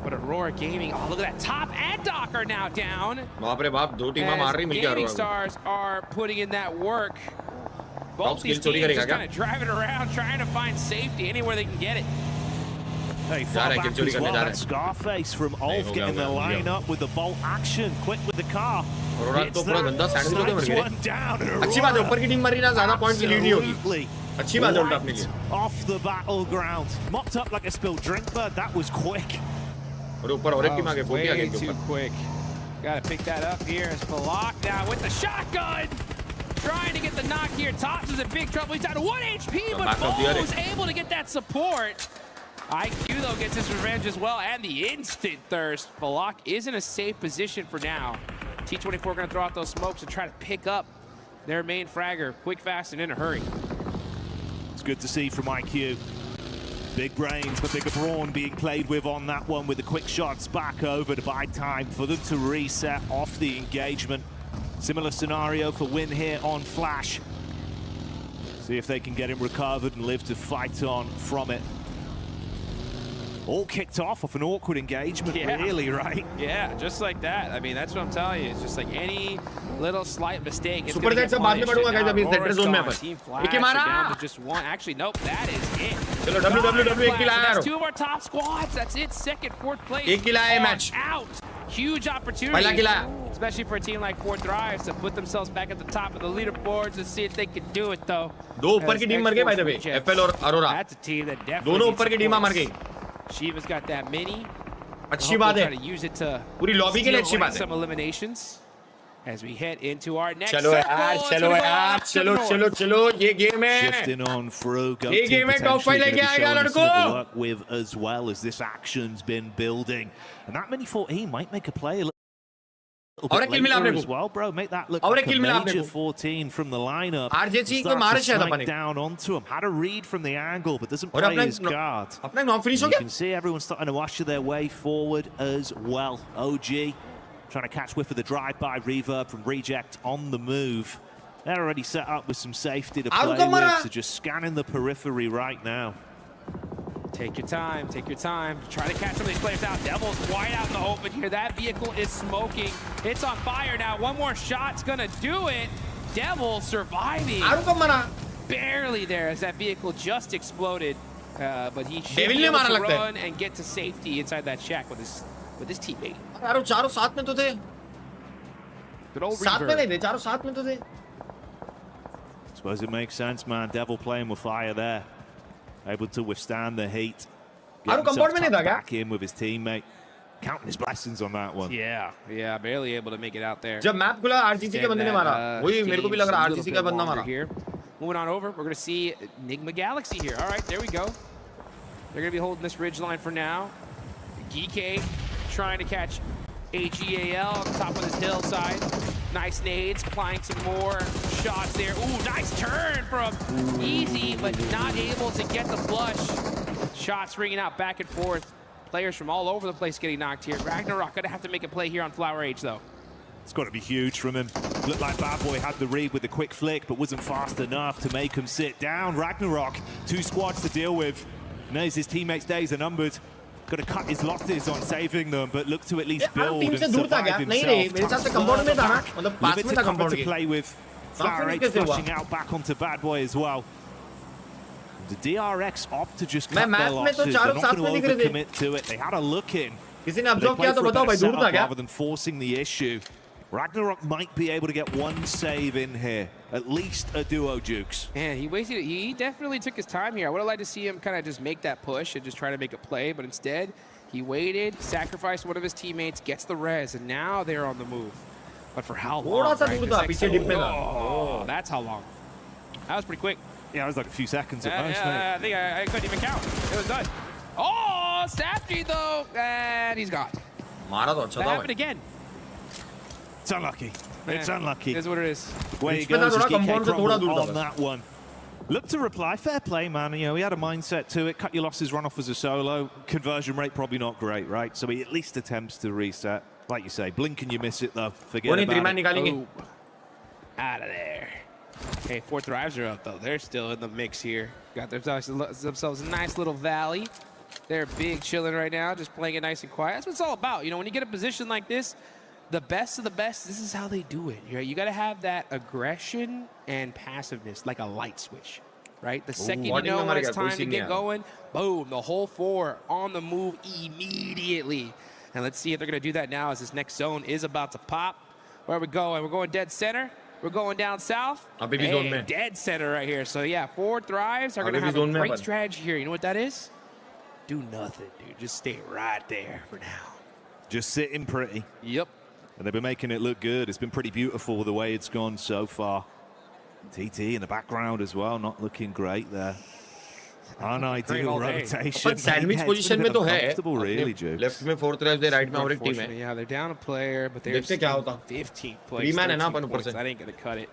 But Aurora Gaming, oh, look at that. Top and Doc are now down. Gaming Stars are putting in that work. Both these teams just kind of driving around, trying to find safety anywhere they can get it.
Hey, far back as well, that Scarface from ULF getting the line up with the bolt action, quick with the car. It's that one down. Right off the battleground. Mopped up like a spilled drink, but that was quick.
Way too quick. Gotta pick that up here as Falak now with the shotgun. Trying to get the knock here. Tops is in big trouble. He's down to 1 HP, but Bo's able to get that support. IQ, though, gets his revenge as well, and the instant thirst. Falak is in a safe position for now. T24 going to throw out those smokes and try to pick up their main fragger quick, fast, and in a hurry.
It's good to see from IQ. Big brains, but bigger brawn being played with on that one with the quick shots back over to buy time for them to reset off the engagement. Similar scenario for Win here on Flash. See if they can get him recovered and live to fight on from it. All kicked off an awkward engagement, really, right?
Yeah, just like that. I mean, that's what I'm telling you. It's just like any little slight mistake. It's going to get punished. Team Flash down to just one. Actually, nope, that is it. That's 2 of our top squads. That's it. Second, fourth place. Out. Huge opportunity, especially for a team like Fourth Thrives to put themselves back at the top of the leaderboards and see if they can do it, though.
दो ऊपर की team मर गई, by the way. FL और Aurora.
That's a team that definitely.
दोनों ऊपर की टीमां मर गई.
Shiva's got that mini.
अच्छी बात है. पूरी लॉबी के लिए अच्छी बात है.
Some eliminations as we head into our next
चलो ये गेम है.
Shifting on through.
ये गेम है टॉप 5 लेके आएगा लड़को.
With as well as this action's been building, and that mini 14 might make a play a little bit later as well, bro. Make that look like a major 14 from the lineup.
RJC को मारे शायद अपन
down onto him. Had a read from the angle, but doesn't play his guard.
अपना knock finish हो
You
गया.
can see everyone starting to usher their way forward as well. OG trying to catch whiff of the drive-by reverb from Reject on the move. They're already set up with some safety to play with, so just scanning the periphery right now.
Take your time, take your time. Try to catch some of these players out. Devil's wide out in the open here. That vehicle is smoking. It's on fire now. One more shot's gonna do it. Devil surviving. Barely there as that vehicle just exploded. But he should be able to run and get to safety inside that shack with his teammate.
चारों साथ में तो थे. साथ में नहीं थे, चारों साथ में तो थे.
Suppose it makes sense, man. Devil playing with fire there. Able to withstand the heat. Get himself back in with his teammate. Counting his blessings on that one.
Yeah, barely able to make it out there.
जब map खुला RGC के बंदे ने मारा. वही मेरे को भी लग रहा RGC का बंदा मारा.
Moving on over, we're going to see Nigma Galaxy here. All right, there we go. They're going to be holding this ridge line for now. Geekay trying to catch AG.AL on top of this hillside. Nice nades, applying some more shots there. Ooh, nice turn from Easy, but not able to get the flush. Shots ringing out back and forth. Players from all over the place getting knocked here. Ragnarok gonna have to make a play here on Flower Age, though.
It's got to be huge from him. Looked like Bad Boy had the read with the quick flick, but wasn't fast enough to make him sit down. Ragnarok, 2 squads to deal with. Knows his teammates' days are numbered. Got to cut his losses on saving them, but look to at least build and survive himself. Limited cover to play with. Flower Age flushing out back onto Bad Boy as well. The DRX opt to just cut their losses. They're not going to overcommit to it. They had a look in. They played for a better setup rather than forcing the issue. Ragnarok might be able to get 1 save in here. At least a duo Jukes.
Man, he definitely took his time here. I would have liked to see him kind of just make that push and just try to make a play, but instead, he waited, sacrificed one of his teammates, gets the res, and now they're on the move. But for how long, right? Oh, that's how long. That was pretty quick.
Yeah, it was like a few seconds at most, mate.
I think I couldn't even count. It was done. Oh, Sapji, though, and he's gone. That happened again.
It's unlucky. It's unlucky.
It is what it is.
Way he goes, on that one. Look to reply. Fair play, man. You know, he had a mindset to it. Cut your losses, run off as a solo. Conversion rate probably not great, right? So he at least attempts to reset. Like you say, blink and you miss it, though. Forget about it.
Oh. Out of there. Okay, Fourth Thrives are up, though. They're still in the mix here. Got themselves a nice little valley. They're big chilling right now, just playing it nice and quiet. That's what it's all about. You know, when you get a position like this, the best of the best, this is how they do it. You got to have that aggression and passiveness, like a light switch, right? The second you know when it's time to get going, boom, the whole four on the move immediately. And let's see if they're going to do that now as this next zone is about to pop. Where are we going? We're going dead center. We're going down south. Hey, dead center right here. So yeah, 4 Thrives are going to have a great strategy here. You know what that is? Do nothing, dude. Just stay right there for now.
Just sitting pretty.
Yep.
And they've been making it look good. It's been pretty beautiful the way it's gone so far. TT in the background as well, not looking great there. Unideal rotation.
Sandwich position में तो है.
Really, Juke.
Left में 4 Thrives, their right में और एक team है.
Yeah, they're down a player, but they're 15th place.
3-man है ना अपन ऊपर से.
That ain't gonna cut it.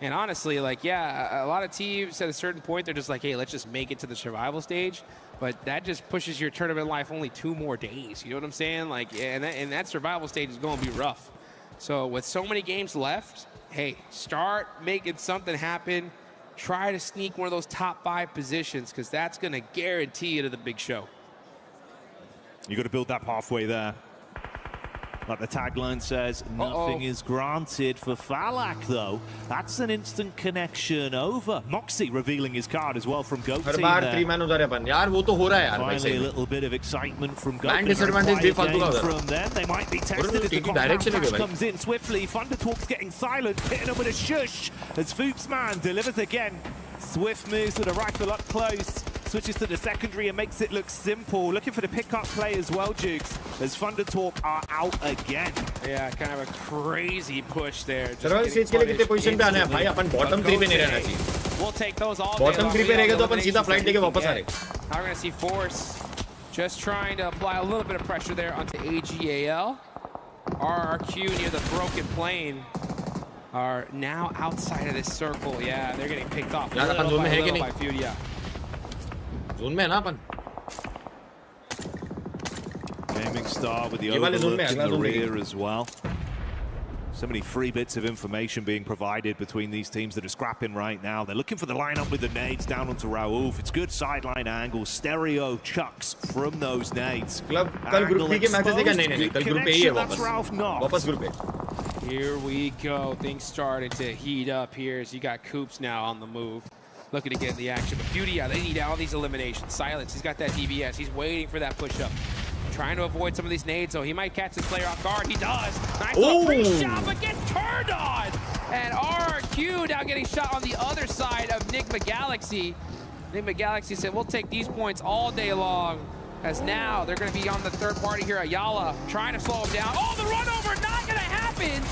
And honestly, like, yeah, a lot of teams at a certain point, they're just like, hey, let's just make it to the survival stage. But that just pushes your tournament life only 2 more days. You know what I'm saying? Like, and that survival stage is going to be rough. So with so many games left, hey, start making something happen. Try to sneak one of those top 5 positions, because that's going to guarantee you to the big show.
You got to build that pathway there. Like the tagline says, nothing is granted for Falak, though. That's an instant connection over. Moxie revealing his card as well from Goat Team there. Finally, a little bit of excitement from Goat Team. From them, they might be tested as the crash comes in swiftly. ThunderTalk's getting silent, hitting him with a shush as Foopsman delivers again. Swift moves with a rifle up close. Switches to the secondary and makes it look simple. Looking for the pickup play as well, Jukes, as ThunderTalk are out again.
Yeah, kind of a crazy push there.
We'll take those all. Bottom 3 पे रहेगा तो अपन सीधा flight लेके वापस आ रहे.
Now we're going to see Force just trying to apply a little bit of pressure there onto AG.AL. RRQ near the broken plane are now outside of this circle. Yeah, they're getting picked off little by little by FURIA.
Zone में है ना अपन.
Gaming Star with the overlook in the rear as well. So many free bits of information being provided between these teams that are scrapping right now. They're looking for the lineup with the nades down onto Raouf. It's good sideline angles, stereo chucks from those nades.
कल group B के matches देखा नहीं कल group A ही है वापस group A.
Here we go. Things starting to heat up here as you got Coops now on the move. Looking to get in the action. But FURIA, they need all these eliminations. Silence, he's got that DBS. He's waiting for that push-up. Trying to avoid some of these nades, so he might catch this player off guard. He does. Nice little pre-shot, but gets turned on. And RRQ now getting shot on the other side of Nigma Galaxy. Nigma Galaxy said, we'll take these points all day long. As now, they're going to be on the third party here. AlUla trying to slow him down. Oh, the run over, not going to happen.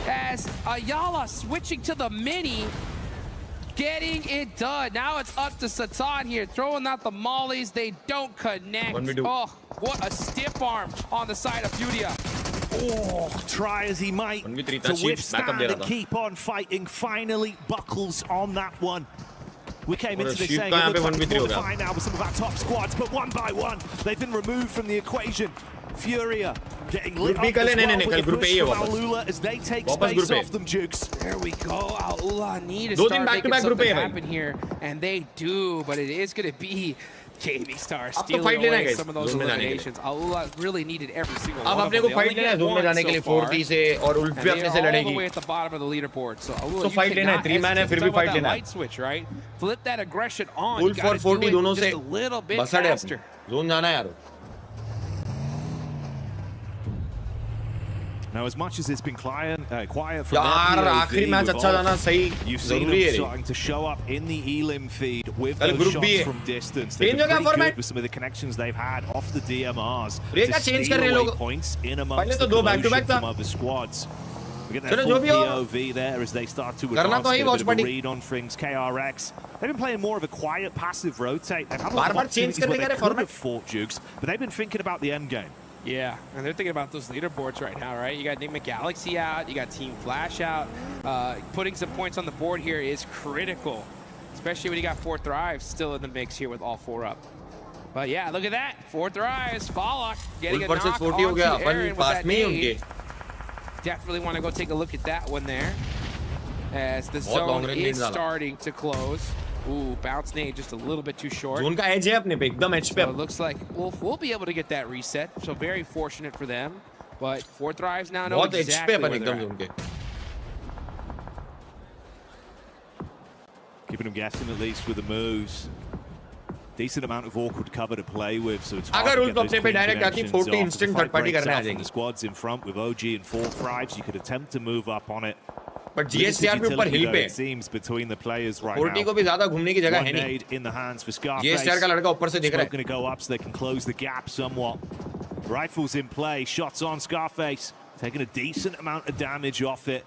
As AlUla switching to the mini. Getting it done. Now it's up to Satan here, throwing out the mollies. They don't connect. Oh, what a stiff arm on the side of FURIA.
Oh, try as he might to withstand and keep on fighting. Finally buckles on that one. We came into this saying it looks like we'll find now with some of our top squads, but one by one, they've been removed from the equation. FURIA getting lit up as well with the push from AlUla as they take space off them, Jukes.
There we go. AlUla need to start making something happen here, and they do, but it is going to be Gaming Star stealing away some of those eliminations. AlUla really needed every single one of them. They only get one so far, and they are all the way at the bottom of the leaderboard. So AlUla, you cannot hesitate about that light switch, right? Flip that aggression on. You got to do it just a little bit faster.
Now, as much as it's been quiet from that POV, you've seen them starting to show up in the Elim feed with those shots from distance. They've been pretty good with some of the connections they've had off the DMRs to steal away points in amongst the collusion from other squads. We get that full POV there as they start to advance, get a bit of a read on things. KRX, they've been playing more of a quiet, passive rotate. They've had a lot of opportunities where they could have fought Jukes, but they've been thinking about the end game.
Yeah, and they're thinking about those leaderboards right now, right? You got Nigma Galaxy out, you got Team Flash out. Putting some points on the board here is critical, especially when you got 4 Thrives still in the mix here with all 4 up. But yeah, look at that, 4 Thrives, Falak getting a knock onto Aaron with that nade. Definitely want to go take a look at that one there, as the zone is starting to close. Ooh, bounce nade just a little bit too short.
Zone का edge है अपने पे एकदम edge पे.
So it looks like ULF will be able to get that reset. So very fortunate for them. But 4 Thrives now know exactly where they're at.
Keeping them guessing at least with the moves. Decent amount of awkward cover to play with, so it's hard to get those clean connections off. The fight breaks out from the squads in front with OG and 4 Thrives. You could attempt to move up on it.
But GSTR पे ऊपर hill पे.
It seems between the players right
40 को भी ज़्यादा घूमने की जगह है नहीं.
One nade in the hands for Scarface.
GSTR का लड़का ऊपर से दिख रहा है.
Going to go up so they can close the gap somewhat. Rifles in play, shots on Scarface, taking a decent amount of damage off it.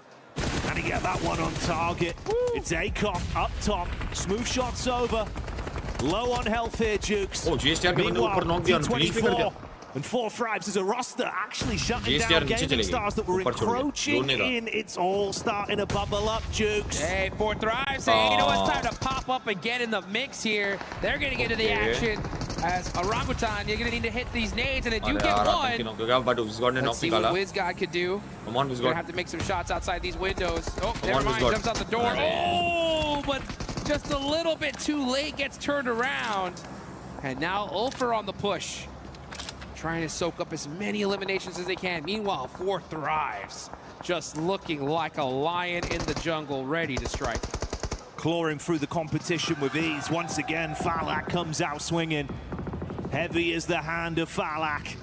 And he get that one on target. It's ACOP up top, smooth shots over. Low on health here, Jukes.
Oh, GSTR के बंदे ऊपर knock दिया, finish भी कर दिया.
And 4 Thrives as a roster actually shutting down gaming stars that were encroaching in. It's all starting to bubble up, Jukes.
Hey, 4 Thrives saying, you know, it's time to pop up and get in the mix here. They're going to get into the action as Orangutan. You're going to need to hit these nades, and they do get one. Let's see what WizGod could do.
Come on, WizGod.
We're going to have to make some shots outside these windows. Oh, never mind, jumps out the door. Oh, but just a little bit too late, gets turned around. And now ULF are on the push, trying to soak up as many eliminations as they can. Meanwhile, 4 Thrives, just looking like a lion in the jungle, ready to strike.
Clawing through the competition with ease. Once again, Falak comes out swinging. Heavy is the hand of Falak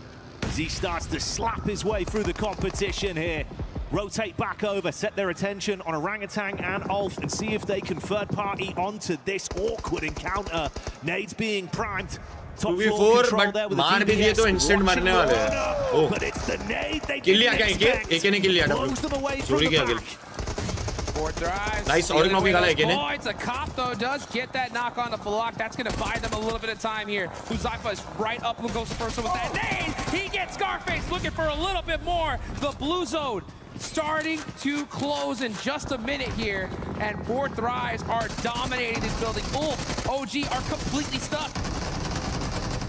as he starts to slap his way through the competition here. Rotate back over, set their attention on Orangutan and ULF and see if they can third party onto this awkward encounter. Nades being primed. Top floor control there with the DPS.
Instant मारने वाले हैं. Oh.
But it's the nade they
kill लिया क्या एक ने kill लिया double. Sorry क्या kill.
4 Thrives.
Nice. और knock निकाला एक ने.
Oh, it's a cop though. Does get that knock on the Falak. That's going to buy them a little bit of time here. Huzaifa is right up and goes first with that nade. He gets Scarface looking for a little bit more. The blue zone starting to close in just a minute here, and 4 Thrives are dominating this building. ULF, OG are completely stuck.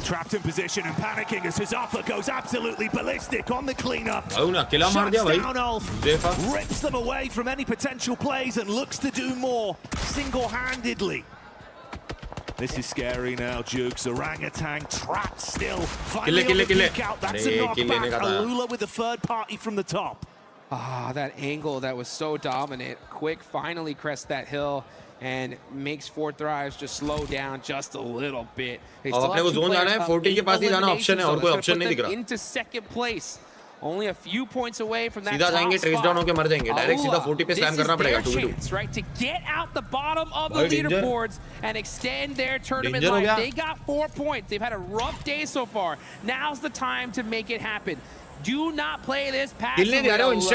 Trapped in position and panicking as Huzaifa goes absolutely ballistic on the cleanup.
Shuts
down ULF, rips them away from any potential plays and looks to do more single-handedly. This is scary now, Jukes. Orangutan trapped still. Finally on the kick out. That's a knockback. AlUla with the third party from the top.
Ah, that angle that was so dominant. Quick finally crests that hill and makes 4 Thrives just slow down just a little bit. They still have 2 players
40 के पास ही जाना option है और कोई option नहीं दिख रहा.
Into second place. Only a few points away from that
सीधा जाएंगे, trace down होके मर जाएंगे. Direct सीधा 40 पे slam करना पड़ेगा 2v2.
Right, to get out the bottom of the leaderboards and extend their tournament life. They got 4 points. They've had a rough day so far. Now's the time to make it happen. Do not play this passively.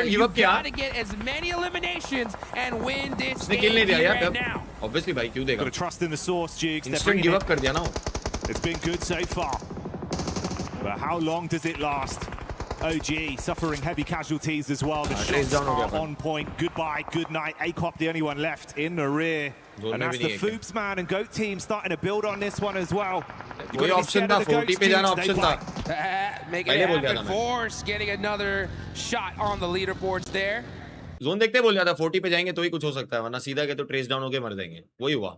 You gotta get as many eliminations and win this game right now.
Obviously, भाई क्यों देगा?
Got to trust in the source, Jigs.
Instant give up कर दिया ना.
It's been good so far, but how long does it last? OG suffering heavy casualties as well. The shots are on point. Goodbye, good night. ACOP the only one left in the rear. And that's the Foobs man and GOAT team starting to build on this one as well.
कोई option था 40 पे जाना option था.
Make it happen. XFORCE getting another shot on the leaderboards there.
Zone देखते बोल रहा था 40 पे जाएंगे तो ही कुछ हो सकता है वरना सीधा के तो trace down होके मर जाएंगे. वही हुआ.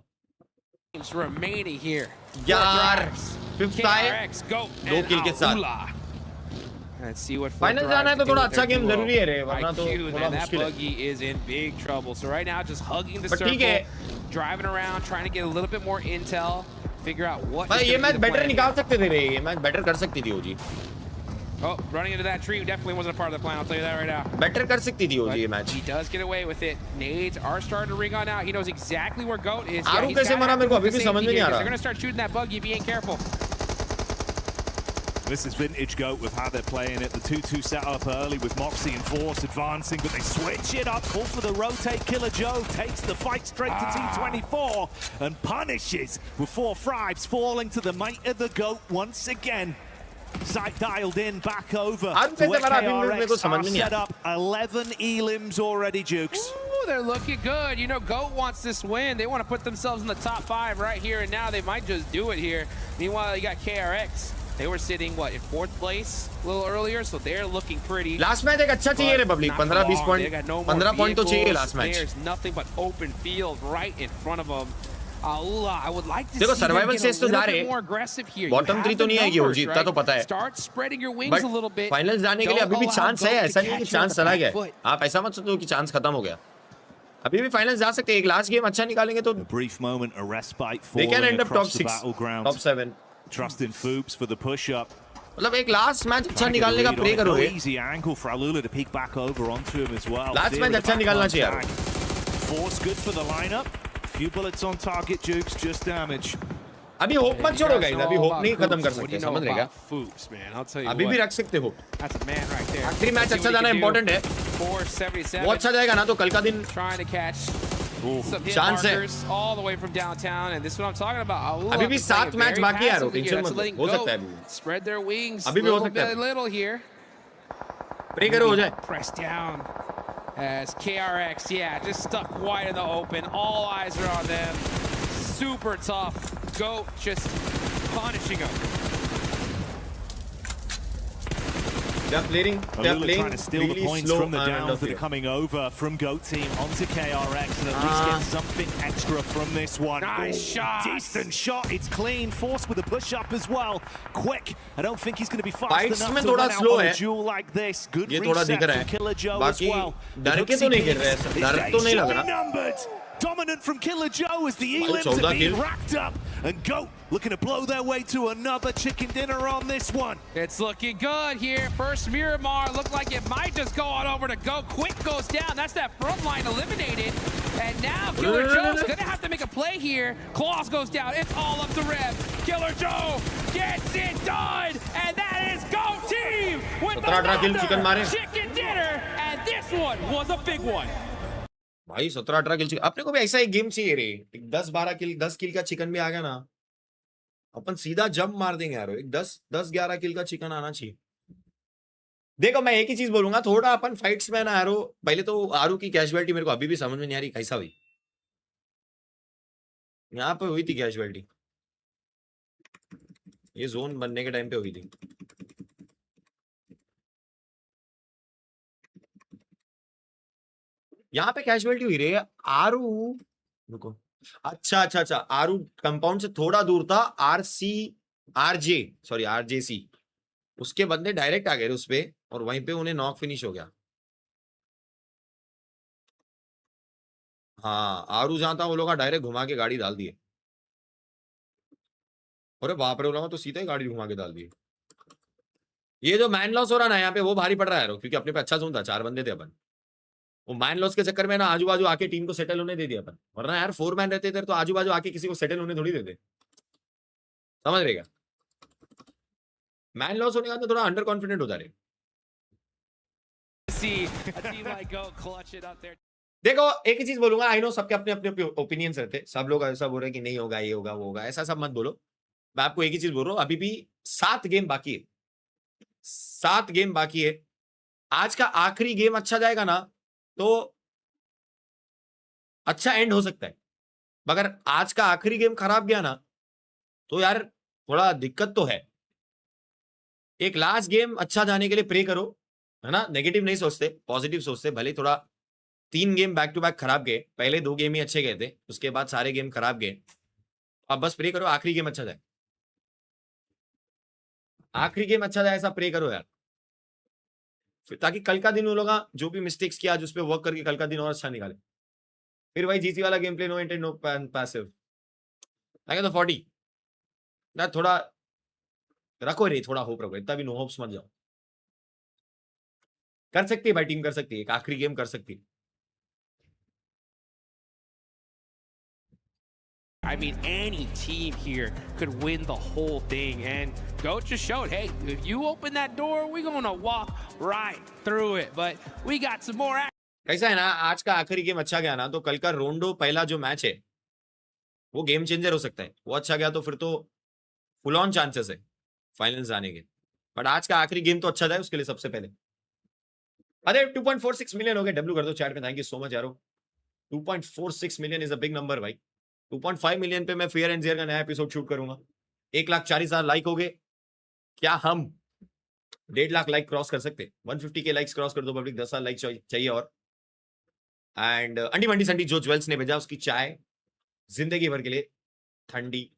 Remaining here.
यार 5th टाइम 2 kill के साथ.
Let's see what
final जाना है तो थोड़ा अच्छा गेम जरूरी है रे वरना तो थोड़ा
that
मुश्किल है.
buggy is in big trouble. So right now just hugging the circle, driving around, trying to get a little bit more intel, figure out what.
भाई ये मैच better निकाल सकते थे रे. ये मैच better कर सकती थी OG.
Oh, running into that tree definitely wasn't a part of the plan. I'll tell you that right now.
Better कर सकती थी OG ये match.
He does get away with it. Nades are starting to ring on out. He knows exactly where GOAT is.
आरू कैसे मरा मेरे को अभी भी समझ में नहीं आ रहा.
They're gonna start shooting that buggy if he ain't careful.
This is vintage GOAT with how they're playing it. The 2-2 setup early with Moxie and Force advancing, but they switch it up. Call for the rotate. Killer Joe takes the fight straight to T24 and punishes with 4 Thrives falling to the might of the GOAT once again. Sight dialed in, back over to KRX. Set up 11 elims already, Jukes.
Ooh, they're looking good. You know, GOAT wants this win. They want to put themselves in the top 5 right here and now. They might just do it here. Meanwhile, you got KRX. They were sitting, what, in 4th place a little earlier, so they're looking pretty.
Last match एक अच्छा चाहिए रे public. 15-20 point. 15 point तो चाहिए last match.
There's nothing but open field right in front of them. AlUla, I would like to
देखो
see them
survival
get
stage
a
तो जा
little
रहे
bit more aggressive here.
Bottom 3 तो नहीं आएगी वो जीतना तो पता है
Start spreading your wings a little bit.
Finals जाने के लिए अभी भी चांस है ऐसा नहीं है कि चांस चला गया है आप ऐसा मत सोचो कि चांस खत्म हो गया अभी भी फाइनल्स जा सकते हैं एक लास्ट गेम अच्छा निकालेंगे तो
brief moment a respite
they can end up top
across the
6
battleground.
top 7
Trust in Foops for the push up.
मतलब एक लास्ट मैच अच्छा निकालने का प्रे करोगे
Easy angle for AlUla to peek back over onto him as well.
Last match अच्छा निकालना चाहिए यार
Force good for the lineup. Few bullets on target, Jukes, just damage.
अभी होप मत छोड़ो गाइस अभी होप नहीं खत्म कर सकते समझ रहे क्या
Foops, man. I'll tell you
अभी भी रख सकते हो
That's a man right there.
आखिरी मैच अच्छा जाना इंपॉर्टेंट है
477.
वो अच्छा जाएगा ना तो कल का दिन
Trying to catch some hit
Chance है
markers all the way from downtown, and this is what I'm talking about. AlUla
अभी भी 7 मैच बाकी है यार
टेंशन
टेंशन मत हो सकता है अभी
spread their wings
अभी भी हो सकता है
little here.
प्रे करो हो जाए
Press down as KRX, yeah, just stuck wide in the open. All eyes are on them. Super tough. Goat just punishing them.
They're playing
trying to steal
really
the points
slow
from the downs that are coming over from Goat Team onto KRX and at least get something extra from this one.
Nice shot.
Decent shot. It's clean. Force with a push up as well. Quick. I don't think he's going to be fast
Fights
enough
में
to
थोड़ा
run out
slow
on
है
a duel like this. Good
ये थोड़ा दिख
reset
रहा
from Killer Joe
है
as well.
डर के तो नहीं गिर रहे हैं डर तो नहीं लग रहा
Numbered. Dominant from Killer Joe as the elims are being racked up and Goat looking to blow their way to another chicken dinner on this one.
It's looking good here. First Miramar looked like it might just go on over to Goat. Quick goes down. That's that front line eliminated. And now Killer Joe's gonna have to make a play here. Claws goes down. It's all up to Rev. Killer Joe gets it done. And that is Goat Team with the chicken dinner. And this one was a big one.
भाई 17-18 किल अपने को भी ऐसा एक game चाहिए रे 10-12 किल 10 किल का chicken भी आ गया ना अपन सीधा जंप मार देंगे यार एक 10-11 किल का चिकन आना चाहिए देखो मैं एक ही चीज बोलूंगा थोड़ा अपन फाइट्स में ना आरो पहले तो आरू की कैजुअलिटी मेरे को अभी भी समझ में नहीं आ रही कैसा हुई यहाँ पे हुई थी कैजुअलिटी ये जोन बनने के टाइम पे हुई थी यहाँ पे कैजुअलिटी हुई रे आरू रुको अच्छा आरू कंपाउंड से थोड़ा दूर था आरजेसी उसके बंदे डायरेक्ट आ गए उस पे और वहीं पे उन्हें नॉक फिनिश हो गया हाँ आरू जहां था वो लोग डायरेक्ट घुमा के गाड़ी डाल दिए अरे बाप रे लोग तो सीधा ही गाड़ी घुमा के डाल दिए ये जो मैन लॉस हो रहा ना यहाँ पे वो भारी पड़ रहा है क्योंकि अपने पे अच्छा जोन था 4 बंदे थे अपन वो मैन लॉस के चक्कर में ना आजू बाजू आके टीम को सेटल होने दे दिया अपन वरना यार 4 मैन रहते थे तो आजू बाजू आके किसी को सेटल होने थोड़ी देते समझ रहेगा मैन लॉस होने का तो थोड़ा अंडर कॉन्फिडेंट होता रहे देखो एक ही चीज बोलूंगा आई नो सबके अपने अपने ओपिनियंस रहते सब लोग ऐसा बोल रहे कि नहीं होगा ये होगा वो होगा ऐसा सब मत बोलो मैं आपको एक ही चीज बोल रहा हूँ अभी भी 7 गेम बाकी है 7 गेम बाकी है आज का आखिरी गेम अच्छा जाएगा ना तो अच्छा एंड हो सकता है मगर आज का आखिरी गेम खराब गया ना तो यार थोड़ा दिक्कत तो है एक लास्ट गेम अच्छा जाने के लिए प्रे करो है ना नेगेटिव नहीं सोचते पॉजिटिव सोचते भले थोड़ा 3 गेम बैक टू बैक खराब गए पहले 2 गेम ही अच्छे गए थे उसके बाद सारे गेम खराब गए अब बस प्रे करो आखिरी गेम अच्छा जाए आखिरी गेम अच्छा जाए ऐसा प्रे करो यार ताकि कल का दिन वो लोग जो भी मिस्टेक्स किया आज उस पर वर्क करके कल का दिन और अच्छा निकाले फिर वही जीसी वाला game play no intent no passive तो 40 ना थोड़ा रखो रे थोड़ा होप रखो इतना भी नो होप्स मत जाओ कर सकती है भाई टीम कर सकती है एक आखिरी गेम कर सकती है
I mean, any team here could win the whole thing. And Goat just showed, hey, if you open that door, we're going to walk right through it. But we got some more action.
कैसा है ना आज का आखिरी game अच्छा गया ना तो कल का रोंडो पहला जो मैच है वो गेम चेंजर हो सकता है वो अच्छा गया तो फिर तो फुल ऑन चांसेस है फाइनल्स जाने के बट आज का आखिरी गेम तो अच्छा जाए उसके लिए सबसे पहले अरे 2.46 मिलियन हो गए डब्ल्यू कर दो चैट में थैंक यू सो मच यारो 2.46 million is a big number भाई 2.5 मिलियन पे मैं फियर एंड जेयर का नया एपिसोड शूट करूंगा 1,40,000 लाइक हो गए क्या हम 1.5 लाख लाइक क्रॉस कर सकते 150 के लाइक्स क्रॉस कर दो पब्लिक 10 साल लाइक चाहिए और एंड अंडी मंडी संडी जो ज्वेल्स ने भेजा उसकी चाय जिंदगी भर के लिए ठंडी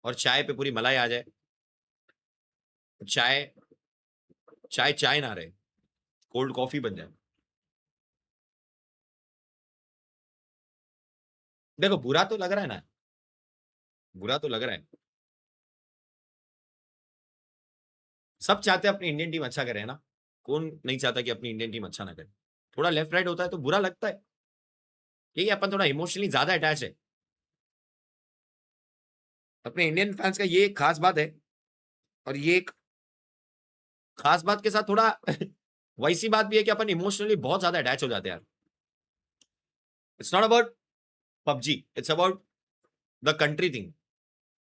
और चाय पे पूरी मलाई आ जाए, चाय चाय चाय ना रहे, कोल्ड कॉफी बन जाए। देखो बुरा तो लग रहा है ना, बुरा तो लग रहा है, सब चाहते हैं अपनी इंडियन टीम अच्छा करे, है ना? कौन नहीं चाहता कि अपनी इंडियन टीम अच्छा ना करे? थोड़ा लेफ्ट राइट होता है तो बुरा लगता है, क्योंकि अपन थोड़ा इमोशनली ज्यादा अटैच है। अपने इंडियन फैंस का ये एक खास बात है, और ये एक खास बात के साथ थोड़ा वैसी बात भी है कि अपन इमोशनली बहुत ज्यादा अटैच हो जाते हैं यार। It's not about PUBG, it's about the country thing.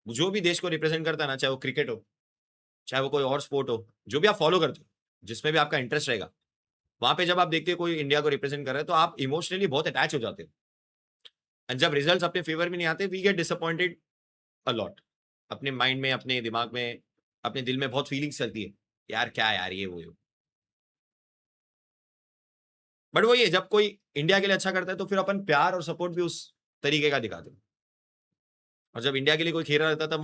जो भी देश को रिप्रेजेंट करता है ना, चाहे वो क्रिकेट हो, चाहे वो कोई और स्पोर्ट हो, जो भी आप फॉलो करते हो, जिसमें भी आपका इंटरेस्ट रहेगा, वहां पे जब आप देखते हो कोई इंडिया को रिप्रेजेंट कर रहा है तो आप इमोशनली बहुत अटैच हो जाते हो। एंड जब रिजल्ट्स अपने फेवर में नहीं आते, we get disappointed a lot. अपने माइंड में, अपने दिमाग में, अपने दिल में बहुत फीलिंग्स चलती है, यार क्या यार ये वो। बट वो ये जब कोई इंडिया के लिए अच्छा करता है तो फिर अपन प्यार और सपोर्ट भी उस तरीके का दिखाते हैं। और जब इंडिया के लिए कोई खेल रहा रहता था,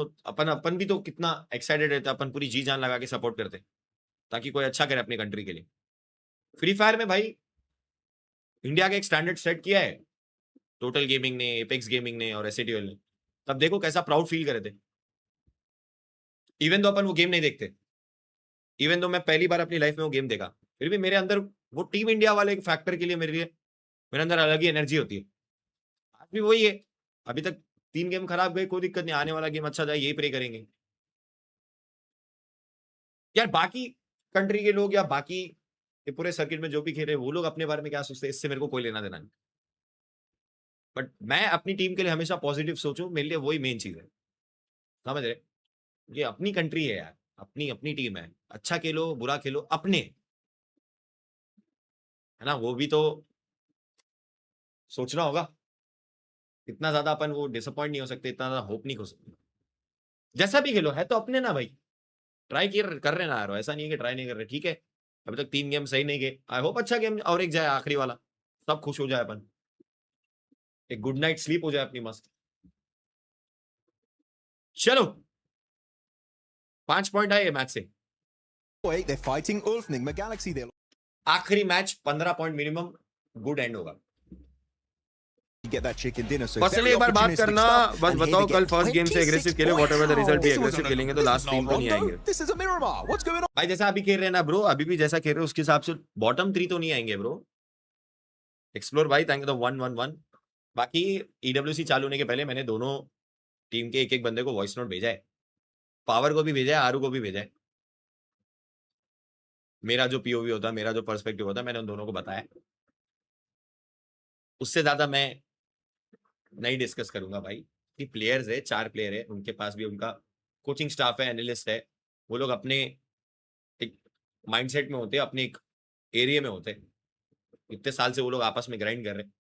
अपन भी तो कितना एक्साइटेड रहता, अपन पूरी जी जान लगा के सपोर्ट करते ताकि कोई अच्छा करे अपनी कंट्री के लिए। फ्री फायर में भाई इंडिया का एक स्टैंडर्ड सेट किया है टोटल गेमिंग ने, एपेक्स गेमिंग ने और AG.AL ने। तब देखो कैसा प्राउड फील करे थे। इवन दो अपन वो गेम नहीं देखते, इवन दो मैं पहली बार अपनी लाइफ में वो गेम देखा, फिर भी मेरे अंदर वो टीम इंडिया वाले फैक्टर के लिए मेरे अंदर अलग ही एनर्जी होती है। आज भी वही है। अभी तक 3 गेम खराब गए, कोई दिक्कत नहीं, आने वाला गेम अच्छा जाए, यही प्रे करेंगे यार। बाकी कंट्री के लोग या बाकी पूरे सर्किट में जो भी खेल रहे हैं वो लोग अपने बारे में क्या सोचते हैं, इससे मेरे को कोई लेना देना नहीं। बट मैं अपनी टीम के लिए हमेशा पॉजिटिव सोचूं, मेरे लिए वही मेन चीज है। समझ रहे? ये अपनी कंट्री है यार, अपनी टीम है। अच्छा खेलो बुरा खेलो अपने, है ना? वो भी तो सोचना होगा। इतना ज्यादा अपन वो डिसअपॉइंट नहीं हो सकते, इतना ज्यादा होप नहीं हो सकते। जैसा भी खेलो है तो अपने ना भाई, ट्राई कर रहे ना यार, ऐसा नहीं है कि ट्राई नहीं कर रहे। ठीक है, अभी तक 3 गेम सही नहीं गए, आई होप अच्छा गेम और एक जाए आखिरी वाला, सब खुश हो जाए, अपन एक गुड नाइट स्लीप हो जाए अपनी मस्त। चलो 5 पॉइंट आए मैच से।
They're fighting ULF Nigma Galaxy.
आखिरी match 15 point minimum, good and होगा।
Get that chicken dinner. So
बस एक बार बात करना, बस बताओ कल फर्स्ट गेम से एग्रेसिव खेले, व्हाटएवर द रिजल्ट भी एग्रेसिव खेलेंगे तो लास्ट 3 तो नहीं आएंगे।
This is a Miramar. What's going on?
भाई जैसा अभी खेल रहे हैं ना ब्रो, अभी भी जैसा खेल रहे हो उसके हिसाब से बॉटम 3 तो नहीं आएंगे ब्रो। एक्सप्लोर भाई, थैंक यू तो 111। बाकी EWC चालू होने के पहले मैंने दोनों टीम के एक बंदे को वॉइस नोट भेजा है, पावर को भी भेजा है, आरू को भी भेजा है। मेरा जो POV होता है, मेरा जो पर्सपेक्टिव होता है, मैंने उन दोनों को बताया। उससे ज्यादा मैं नहीं डिस्कस करूंगा भाई। कि प्लेयर्स है, 4 प्लेयर है, उनके पास भी उनका कोचिंग स्टाफ है, एनालिस्ट है, वो लोग अपने एक माइंडसेट में होते हैं, अपने एक एरिया में होते हैं। इतने साल से वो लोग आपस में ग्राइंड कर रहे हैं।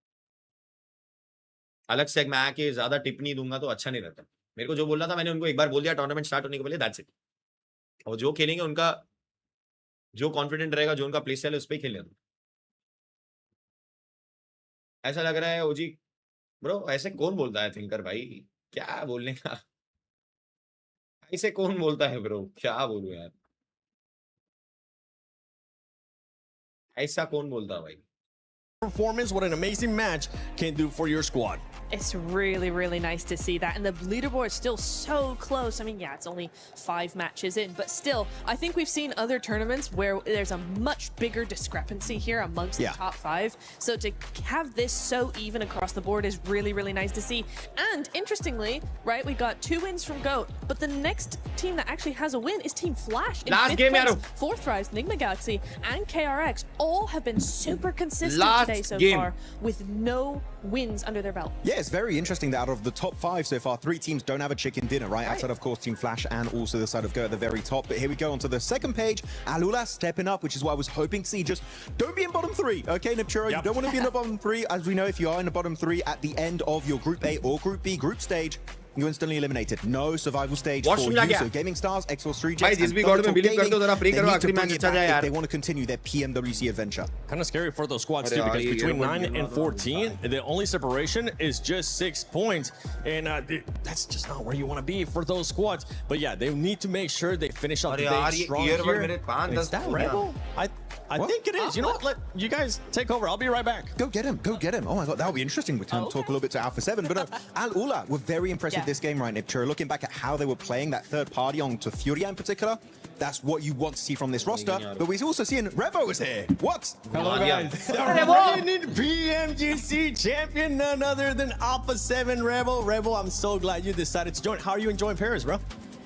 अलग से मैं आके ज्यादा टिप्पणी दूंगा तो अच्छा नहीं रहता। मेरे को जो बोलना था मैंने उनको एक बार बोल दिया टूर्नामेंट स्टार्ट होने के पहले, दैट्स इट। और जो खेलेंगे उनका जो कॉन्फिडेंट रहेगा, जो उनका प्ले स्टाइल है उस पर ही खेलेंगे। ऐसा लग रहा है ओजी ब्रो, ऐसे कौन बोलता है थिंकर भाई, क्या बोलने का, ऐसे कौन बोलता है ब्रो, क्या बोलूं यार, ऐसा कौन बोलता है भाई।
Performance, what an amazing match can do for your squad.
It's really, really nice to see that. And the leaderboard is still so close. I mean, yeah, it's only 5 matches in, but still, I think we've seen other tournaments where there's a much bigger discrepancy here amongst the top 5. So to have this so even across the board is really, really nice to see. And interestingly, right, we got 2 wins from GOAT, but the next team that actually has a win is Team Flash. In
Last game,
place, 4th Rise, Nigma Galaxy, and KRX all have been super consistent today so far with no wins under their belt.
Yeah, it's very interesting that out of the top 5 so far, 3 teams don't have a chicken dinner, right? Outside, of course, Team Flash and also the side of Go at the very top. But here we go onto the second page. AlUla stepping up, which is what I was hoping to see. Just don't be in bottom 3, okay, Nipchura? You don't want to be in the bottom 3. As we know, if you are in the bottom 3 at the end of your Group A or Group B group stage, you're instantly eliminated. No survival stage
Watch
for
me
you. So Gaming Stars, XFORCE Rejects,
भाई जिस भी God में believe करते हो जरा pray करो आखिरी match अच्छा जाए यार.
They want to continue their PMWC adventure.
Kind of scary for those squads too, because between 9 and 14, the only separation is just 6 points, and that's just not where you want to be for those squads. But yeah, they need to make sure they finish off the day strong here. Is that Rebel? I think it is. You know what? Let you guys take over. I'll be right back.
Go get him. Go get him. Oh my God, that'll be interesting. We can talk a little bit to Alpha 7. But AlUla were very impressive this game, right, Niptura? Looking back at how they were playing that third party onto FURIA in particular, that's what you want to see from this roster. But we're also seeing Revo is here. What?
Hello, guys. The PMGC champion, none other than Alpha 7 Rebel. Rebel, I'm so glad you decided to join. How are you enjoying Paris, bro?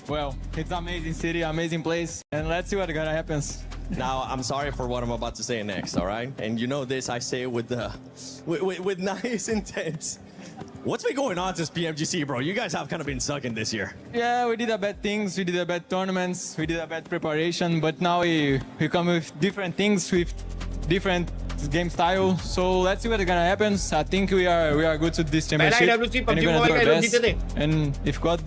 Well, it's an amazing city, amazing place, and let's see what gonna happens.
Now, I'm sorry for what I'm about to say next, all right? And you know this, I say it with nice intent. What's been going on since PMGC, bro? You guys have kind of been sucking this year.
Yeah, we did a bad things, we did a bad tournaments, we did a bad preparation, but now we come with different things, with different game style. So let's see what's gonna happen. I think we are good to this championship, and we're gonna do our best. And if God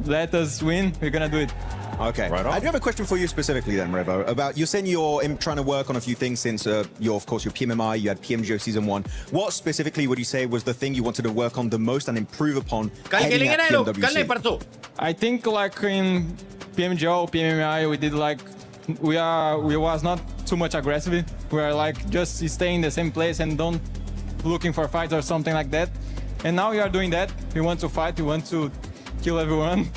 let us win, we're gonna do it.
Okay. Right on. I do have a question for you specifically then, Revo, about you're saying you're trying to work on a few things since of course, your PMMI, you had PMGO Season 1. What specifically would you say was the thing you wanted to work on the most and improve upon heading at PMWC?
I think like in PMGO, PMMI, we did like, we was not too much aggressive. We are like just staying in the same place and don't looking for fights or something like that. And now we are doing that. We want to fight, we want to kill everyone.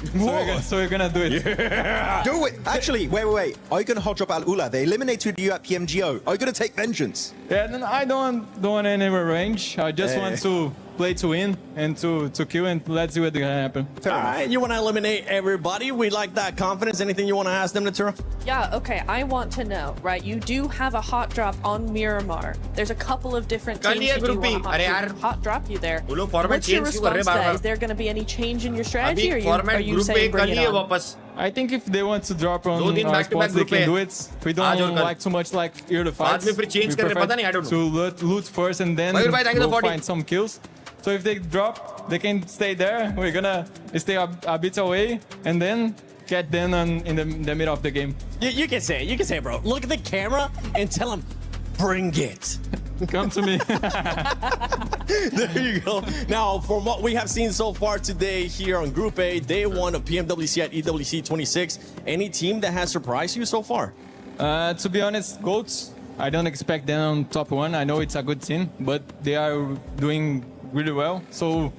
So we're gonna do it.
Yeah. Do it. Actually, wait. Are you gonna hot drop AlUla? They eliminated you at PMGO. Are you gonna take vengeance?
Yeah, then I don't want any revenge. I just want to play to win and to kill, and let's see what's gonna happen.
All right, you want to eliminate everybody. We like that confidence. Anything you want to ask them, Natura?
Yeah, okay. I want to know, right? You do have a hot drop on Miramar. There's a couple of different teams who do want to hot drop you there. What's your response to that? Is there going to be any change in your strategy, or are you saying bring it on?
I think if they want to drop on our spots, they can do it. We don't like too much like early fights. We prefer to loot first and then go find some kills. So if they drop, they can stay there. We're gonna stay a bit away and then get them in the middle of the game.
You can say it, bro. Look at the camera and tell them, bring it.
Come to me.
There you go. Now, from what we have seen so far today here on Group A, day 1 of PMWC at EWC 26, any team that has surprised you so far?
To be honest, GOATs, I don't expect them on top 1. I know it's a good team, but they are doing really well. So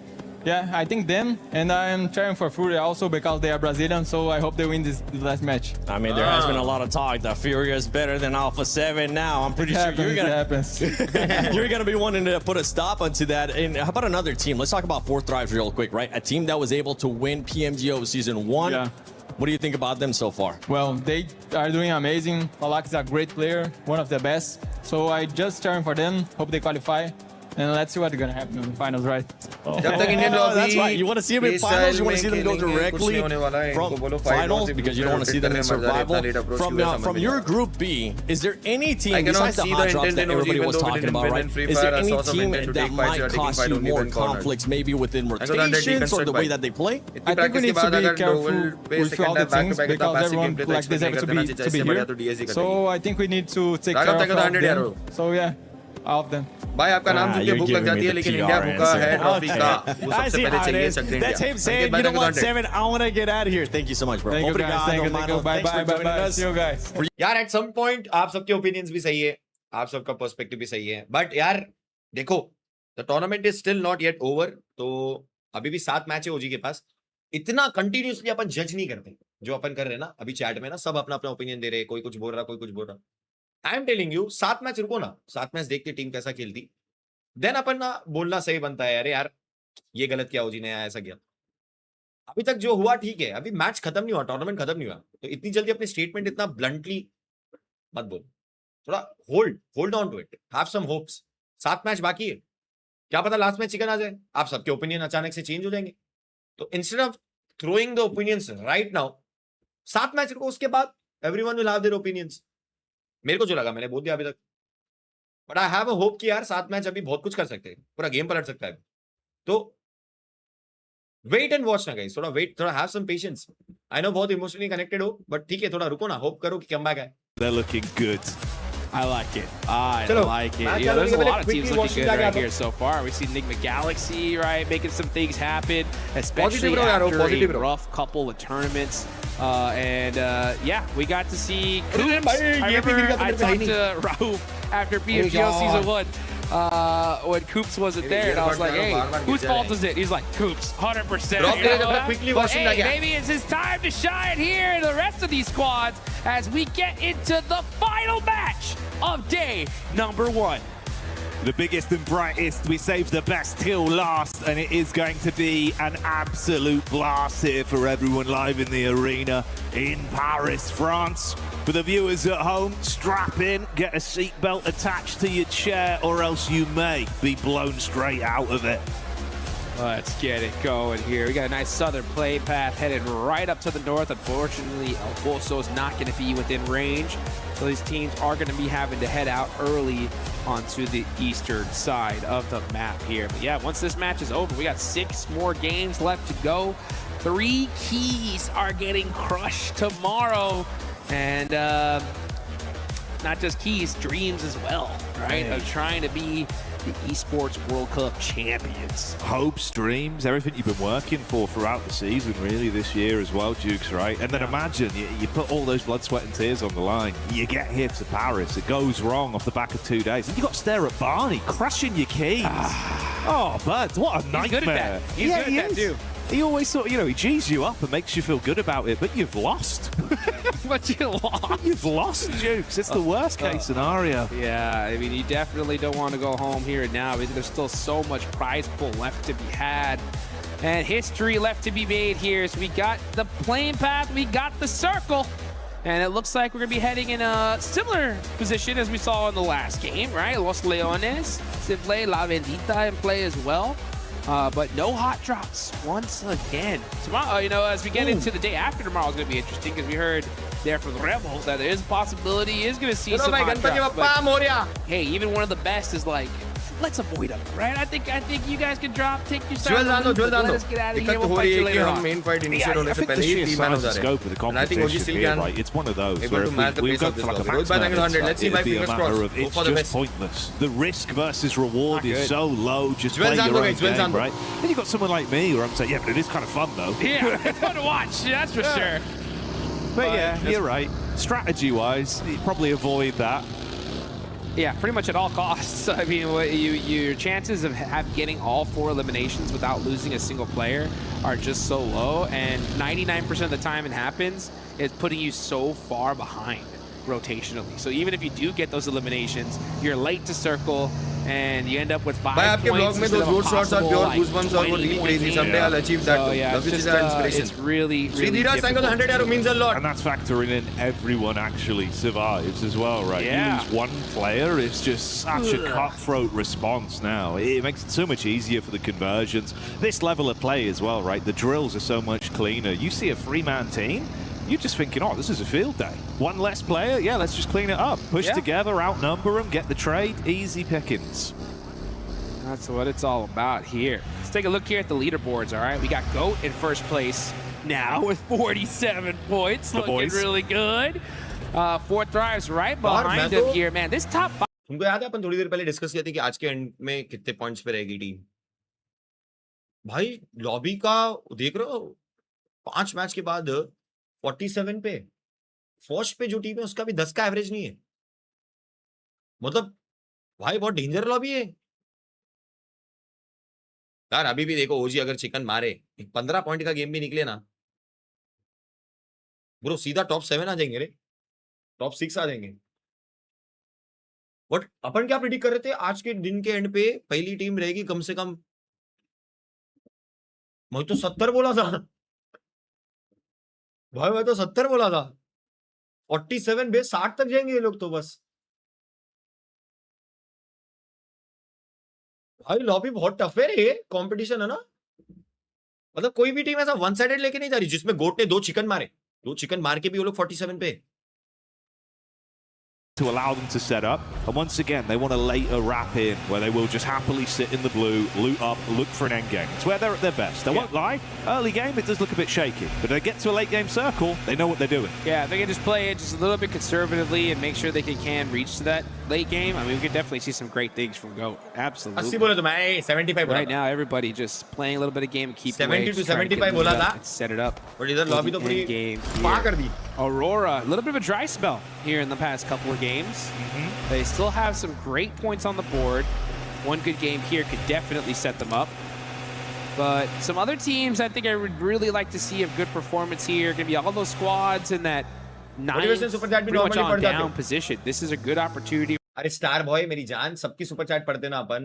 yeah, I think them, and I'm cheering for FURIA also because they are Brazilian, so I hope they win this last match.
I mean, there has been a lot of talk that FURIA is better than Alpha 7 now. I'm pretty sure you're gonna be wanting to put a stop onto that. And how about another team? Let's talk about Fourth Thrives real quick, right? A team that was able to win PMGO Season 1. Yeah. What do you think about them so far?
Well, they are doing amazing. Falak is a great player, one of the best. So I just cheering for them, hope they qualify. And let's see what's gonna happen in the finals, right?
That's right. You want to see them in finals. You want to see them go directly from finals because you don't want to see them in survival. From your Group B, is there any team besides the hot drops that everybody was talking about, right? Is there any team that might cause you more conflicts, maybe within rotations or the way that they play?
I think we need to be careful with all the things because everyone like deserves to be here. So I think we need to take care of them. So yeah, all of them.
भाई आपका नाम सुन के भूख लग जाती है लेकिन India भूखा है ट्रॉफी का वो सबसे पहले चाहिए चक India.
That's him saying, you know what, 7, I want to get out of here. Thank you so much, bro.
Thank you guys. Bye. See you guys.
यार at some point आप सबके opinions भी सही है, आप सबका perspective भी सही है, but यार देखो the tournament is still not yet over. तो अभी भी 7 मैच है ओजी के पास. इतना कंटिन्यूसली अपन जज नहीं करते जो अपन कर रहे हैं ना अभी चैट में ना. सब अपना अपना ओपिनियन दे रहे, कोई कुछ बोल रहा, कोई कुछ बोल रहा. I am telling you 7 match रुको ना, 7 मैच देखते टीम कैसा खेलती, देन अपन ना बोलना सही बनता है. अरे यार ये गलत किया ओजी ने, ऐसा किया. अभी तक जो हुआ ठीक है, अभी मैच खत्म नहीं हुआ, टूर्नामेंट खत्म नहीं हुआ, तो इतनी जल्दी अपने स्टेटमेंट इतना ब्लंटली मत बोल. थोड़ा hold on to it, have some hopes. 7 match बाकी है, क्या पता लास्ट मैच चिकन आ जाए, आप सबके ओपिनियन अचानक से चेंज हो जाएंगे. तो instead of throwing the opinions right now, 7 match रुको, उसके बाद everyone will have their opinions. मेरे को जो लगा मैंने बोल दिया अभी तक, but I have a hope कि यार 7 मैच अभी बहुत कुछ कर सकते हैं, पूरा गेम पलट सकता है. तो वेट एंड वॉच ना गाइस, थोड़ा वेट, थोड़ा have some patience. I know बहुत इमोशनली कनेक्टेड हो, बट ठीक है, थोड़ा रुको ना, होप करो कि कमबैक है.
They're looking good.
I like it. I like it. Yeah, there's a lot of teams looking good right here so far. We see Nigma Galaxy, right, making some things happen, especially after a rough couple of tournaments. Yeah, we got to see Coops. I remember I talked to Raouf after PUBG Season 1 when Coops wasn't there, and I was like, hey, whose fault is it? He's like, Coops, 100%. But hey, maybe it's his time to shine here in the rest of these squads as we get into the final match of day number 1.
The biggest and brightest, we saved the best till last, and it is going to be an absolute blast here for everyone live in the arena in Paris, France. For the viewers at home, strap in, get a seatbelt attached to your chair, or else you may be blown straight out of it.
Let's get it going here. We got a nice southern play path headed right up to the north. Unfortunately, Alfonso is not going to be within range. So these teams are going to be having to head out early onto the eastern side of the map here. But yeah, once this match is over, we got 6 more games left to go. 3 keys are getting crushed tomorrow. And not just keys, dreams as well, right? Of trying to be the Esports World Cup champions.
Hopes, dreams, everything you've been working for throughout the season, really, this year as well, Dukes, right? And then imagine, you put all those blood, sweat and tears on the line. You get here to Paris, it goes wrong off the back of 2 days. And you got to stare at Barney, crushing your keys. Oh, bud, what a nightmare.
He's good at that. He's good at that, too.
He always sort of, he G's you up and makes you feel good about it, but you've lost.
But you lost.
You've lost, Dukes. It's the worst case scenario.
Yeah, I mean, you definitely don't want to go home here and now because there's still so much prize pool left to be had and history left to be made here. So we got the plane path, we got the circle, and it looks like we're going to be heading in a similar position as we saw in the last game, right? Los Leones in play, La Bendita in play as well. But no hot drops once again. Tomorrow, as we get into the day after tomorrow, is going to be interesting because we heard there from the Rebels that there is a possibility he is going to see some hot drops. But, hey, even one of the best is like, let's avoid them, right? I think you guys can drop, take your side. Let us get out of here. We'll fight you later on.
I think the sheer size and scope of the competition here, right? It's one of those where if we've got like a max match, it'd be a matter of it's just pointless. The risk versus reward is so low. Just play your own game, right? Then you've got someone like me where I'm saying, yeah, but it is kind of fun though.
Yeah, it's fun to watch. That's for sure.
But yeah, you're right. Strategy-wise, you probably avoid that.
Yeah, pretty much at all costs. I mean, your chances of getting all 4 eliminations without losing a single player are just so low, and 99% of the time it happens, it's putting you so far behind rotationally. So even if you do get those eliminations, you're late to circle, and you end up with 5 points instead of a possible, like, 20 points.
Someday I'll achieve that too.
Yeah, it's really difficult.
means a lot.
And that's factoring in everyone actually survives as well, right?
Yeah.
You lose one player, it's just such a cutthroat response now. It makes it so much easier for the conversions. This level of play as well, right? The drills are so much cleaner. You see a 3-man team, you're just thinking, oh, this is a field day. One less player, yeah, let's just clean it up. Push together, outnumber them, get the trade, easy pickings.
That's what it's all about here. Let's take a look here at the leaderboards, all right? We got GOAT in first place now with 47 points. Looking really good. 4 Thrives right behind him here, man. This top 5.
तुमको याद है अपन थोड़ी देर पहले discuss किया था कि आज के एंड में कितने पॉइंट्स पे रहेगी टीम? भाई लॉबी का देख रहे हो 5 मैच के बाद 47 पे, फर्स्ट पे जो टीम है उसका भी 10 का एवरेज नहीं है. मतलब भाई बहुत डेंजर लॉबी है यार. अभी भी देखो ओजी अगर चिकन मारे 15 पॉइंट का गेम भी निकले ना ब्रो, सीधा टॉप 7 आ जाएंगे रे, टॉप 6 आ जाएंगे. बट अपन क्या प्रेडिक्ट कर रहे थे आज के दिन के एंड पे? पहली टीम रहेगी कम से कम, मैं तो 70 बोला था भाई, मैं तो 70 बोला था. 47 बेस 60 तक जाएंगे ये लोग तो बस. भाई लॉबी बहुत टफ है रे, कंपटीशन है ना. मतलब कोई भी टीम ऐसा वन साइडेड लेके नहीं जा रही जिसमें गोट ने 2 चिकन मारे, 2 चिकन मार के भी वो लोग 47 पे.
to allow them to set up, and once again they want a later wrap in where they will just happily sit in the blue, loot up, look for an end game. It's where they're at their best. I won't lie, early game it does look a bit shaky, but they get to a late game circle, they know what they're doing.
Yeah, if they can just play it just a little bit conservatively and make sure they can reach to that late game, I mean, we could definitely see some great things from GOAT. Absolutely.
75
right now, everybody just playing a little bit of game and keep
70 to 75 बोला था.
Set it up.
But इधर lobby तो पूरी
पार कर दी. Aurora, a little bit of a dry spell here in the past couple of games. They still have some great points on the board. One good game here could definitely set them up. But some other teams, I think I would really like to see a good performance here. Going to be all those squads in that 9th, pretty much on down position. This is a good opportunity.
अरे star boy मेरी जान, सबकी super chat पढ़ते ना अपन,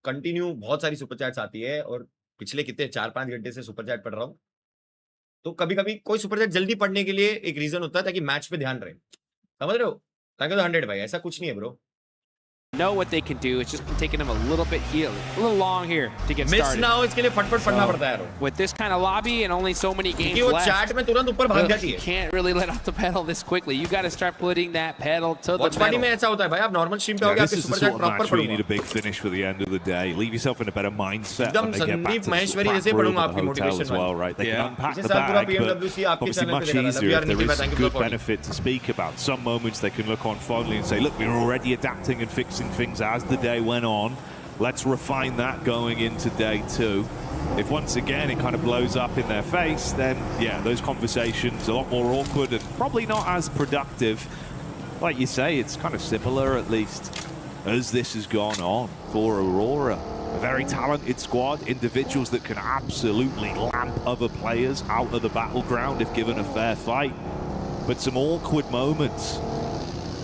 continue बहुत सारी super chats आती है और पिछले कितने 4-5 घंटे से सुपर चैट पढ़ रहा हूँ. तो कभी-कभी कोई सुपर चैट जल्दी पढ़ने के लिए एक रीजन होता है ताकि मैच पे ध्यान रहे. समझ रहे हो? Thank you 100 भाई, ऐसा कुछ नहीं है bro.
Know what they can do. It's just taking them a little bit here, a little long here to get started.
Miss now इसके लिए फटफट पढ़ना पड़ता है.
With this kind of lobby and only so many games
वो
left,
chat में तुरंत ऊपर भाग जाती है.
You can't really let off the pedal this quickly. You got to start putting that pedal to the
metal. Watch में ऐसा होता है भाई, आप नॉर्मल स्ट्रीम पे होगे आपके सुपर चैट प्रॉपर पढ़ूंगा.
You need a big finish for the end of the day. Leave yourself in a better mindset.
एकदम संदीप महेश्वरी जैसे पढ़ूंगा आपकी motivation
well, right? They can unpack the bag, but obviously much easier if there is good benefit to speak about. Some moments they can look on fondly and say, look, we were already adapting and fixing things as the day went on. Let's refine that going into day 2. If once again it kind of blows up in their face, then yeah, those conversations a lot more awkward and probably not as productive. Like you say, it's kind of similar at least as this has gone on for Aurora. A very talented squad, individuals that can absolutely lamp other players out of the battleground if given a fair fight. But some awkward moments.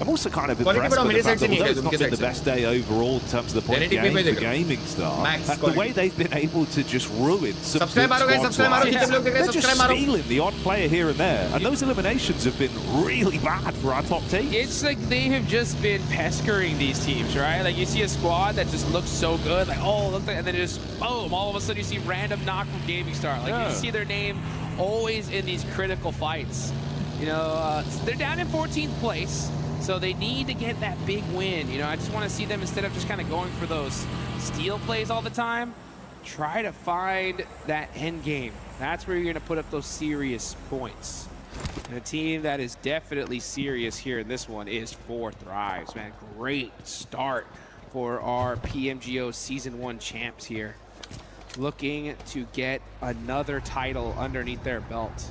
I'm also kind of impressed with the fact that although it's not been the best day overall in terms of the point game for Gaming Star, the way they've been able to just ruin some good squads. They're just stealing the odd player here and there, and those eliminations have been really bad for our top teams.
It's like they have just been pestering these teams, right? Like you see a squad that just looks so good, like oh, look, and then just boom, all of a sudden you see random knock from Gaming Star. Like you see their name always in these critical fights. You know, they're down in 14th place. So they need to get that big win. You know, I just want to see them, instead of just kind of going for those steal plays all the time, try to find that end game. That's where you're going to put up those serious points. And a team that is definitely serious here in this one is FURIA, man. Great start for our PMGO Season 1 champs here. Looking to get another title underneath their belt.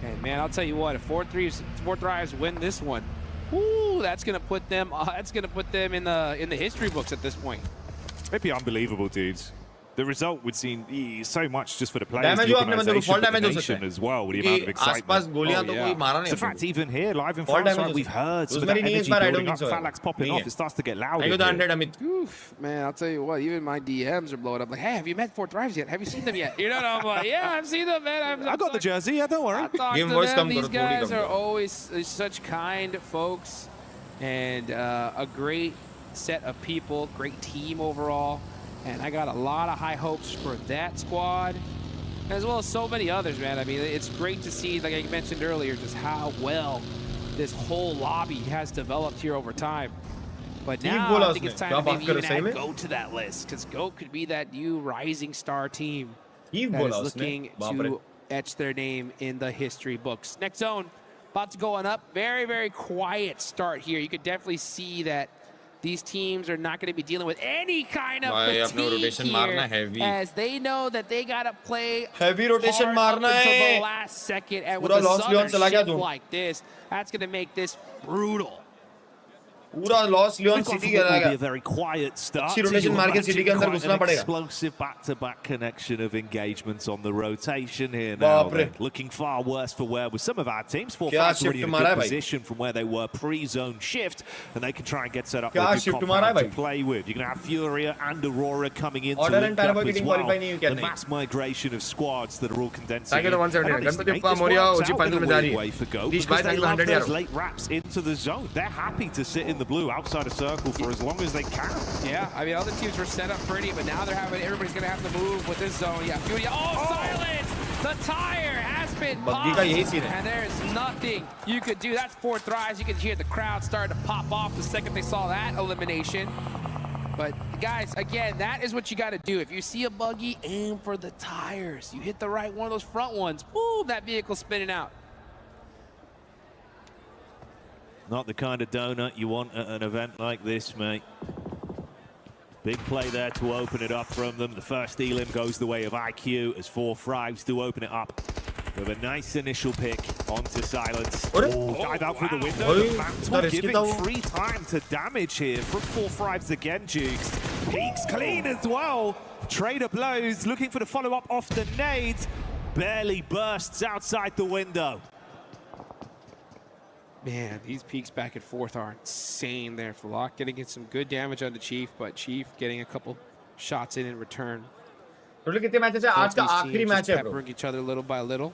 And man, I'll tell you what, if FURIA win this one, ooh, that's gonna put them. In the history books at this point.
It'd be unbelievable, dudes. The result would seem so much just for the players, the organization, the nation as well, with the amount of excitement. In fact, even here, live in France, right, we've heard some of that energy building up. Falax popping off, it starts to get louder.
Oof, man, I'll tell you what, even my DMs are blowing up. Like, hey, have you met FURIA yet? Have you seen them yet? You know, I'm like, yeah, I've seen them, man.
I got the jersey, yeah, don't worry.
I talked to them. These guys are always such kind folks, and a great set of people, great team overall. And I got a lot of high hopes for that squad, as well as so many others, man. I mean, it's great to see, like I mentioned earlier, just how well this whole lobby has developed here over time. But now I think it's time to maybe even add GOAT to that list, because GOAT could be that new rising star team that is looking to etch their name in the history books. Next zone, about to go on up. Very, very quiet start here. You could definitely see that these teams are not going to be dealing with any kind of fatigue here, as they know that they got to play
heavy rotation
hard up until the last second. And with a Southern shift like this, that's going to make this brutal.
पूरा loss Leone city के अंदर, a very quiet start.
अच्छी rotation मार के city के अंदर घुसना पड़ेगा.
Explosive back-to-back connection of engagements on the rotation here now. Looking far worse for wear with some of our teams. FURIA already in a good position from where they were pre-zone shift, and they can try and get set up with a good compound to play with. You're going to have FURIA and Aurora coming in to link up as well. The mass migration of squads that are all condensing in. Way for GOAT, because they love those late wraps into the zone. They're happy to sit in the blue outside a circle for as long as they can.
Yeah, I mean, other teams were set up pretty, but now they're having, everybody's going to have to move with this zone. Yeah, FURIA, silence! The tire has been popped, and there's nothing you could do. That's 4 thrives. You can hear the crowd start to pop off the second they saw that elimination. But guys, again, that is what you got to do. If you see a buggy, aim for the tires. You hit the right one of those front ones, boom, that vehicle's spinning out.
Not the kind of donut you want at an event like this, mate. Big play there to open it up from them. The first elim goes the way of IQ as 4 thrives to open it up. With a nice initial pick onto Silence. Dive out through the window. The Mantle giving free time to damage here from 4 thrives again, Jukes. Peaks clean as well. Trader blows, looking for the follow-up off the nade. Barely bursts outside the window.
Man, these peaks back and forth are insane there. Flock getting some good damage on the Chief, but Chief getting a couple shots in return. Peppering each other little by little.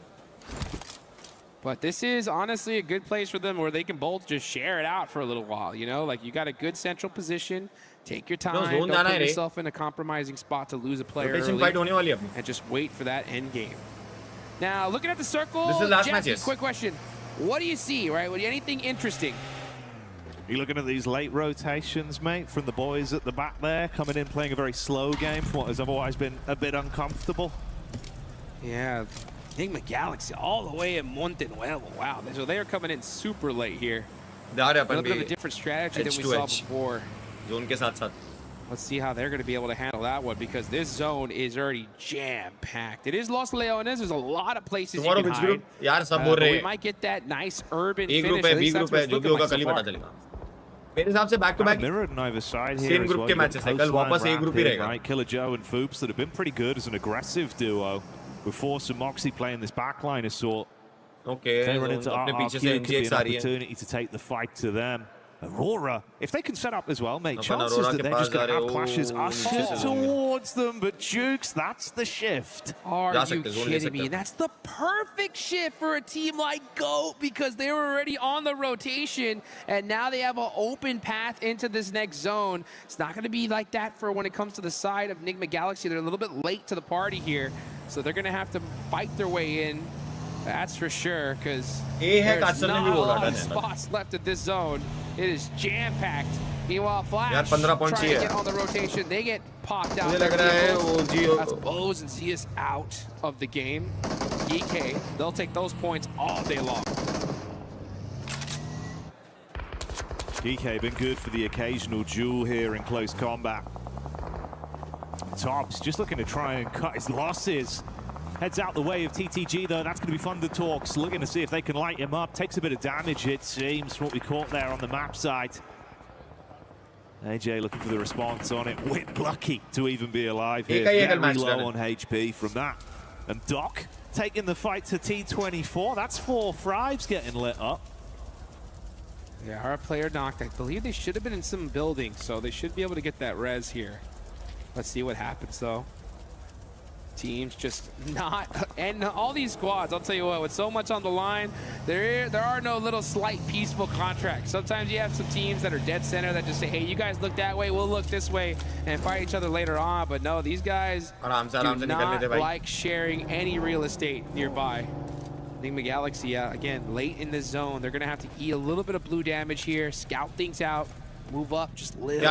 But this is honestly a good place for them where they can both just share it out for a little while, you know? Like, you got a good central position. Take your time. Don't put yourself in a compromising spot to lose a player early. And just wait for that end game. Now, looking at the circle, this is last matches. Quick question. What do you see, right? Anything interesting?
You're looking at these late rotations, mate, from the boys at the back there, coming in playing a very slow game for what has otherwise been a bit uncomfortable.
Yeah, Nigma Galaxy all the way in Montenuevo. Wow, so they are coming in super late here. A little bit of a different strategy than we saw before. Let's see how they're going to be able to handle that one, because this zone is already jam-packed. It is Los Leones. There's a lot of places you can hide. We might get that nice urban finish.
B group है, जो भी होगा कल ही पता चलेगा. मेरे हिसाब से back to back.
Mirrored on either side here. Same group के matches है. कल वापस A group ही रहेगा. Right, Killer Joe and Foops that have been pretty good as an aggressive duo. With Force and Moxie playing this backline assault.
Okay.
They run into RQ, could be an opportunity to take the fight to them. Aurora, if they can set up as well, mate, chances that they're just going to have clashes ushered towards them, but Jukes, that's the shift.
Are you kidding me? That's the perfect shift for a team like GOAT, because they were already on the rotation, and now they have an open path into this next zone. It's not going to be like that for when it comes to the side of Nigma Galaxy. They're a little bit late to the party here, so they're going to have to fight their way in. That's for sure, because there's not a lot of spots left at this zone. It is jam-packed. Meanwhile, Flash trying to get on the rotation. They get popped out. That's Bows and Zeus out of the game. Geekay, they'll take those points all day long.
Geekay been good for the occasional duel here in close combat. Tops just looking to try and cut his losses. Heads out the way of TTG, though. That's going to be ThunderTalks. Looking to see if they can light him up. Takes a bit of damage, it seems, from what we caught there on the map side. AJ looking for the response on it. Wind lucky to even be alive here. Very low on HP from that. And Doc taking the fight to T24. That's 4 thrives getting lit up.
Yeah, our player knocked. I believe they should have been in some building, so they should be able to get that res here. Let's see what happens, though. Teams just not, and all these squads, I'll tell you what, with so much on the line, there are no little slight peaceful contracts. Sometimes you have some teams that are dead center that just say, hey, you guys look that way, we'll look this way, and fight each other later on. But no, these guys do not like sharing any real estate nearby. Nigma Galaxy, again, late in this zone, they're gonna have to eat a little bit of blue damage here, scout things out, move up, just live.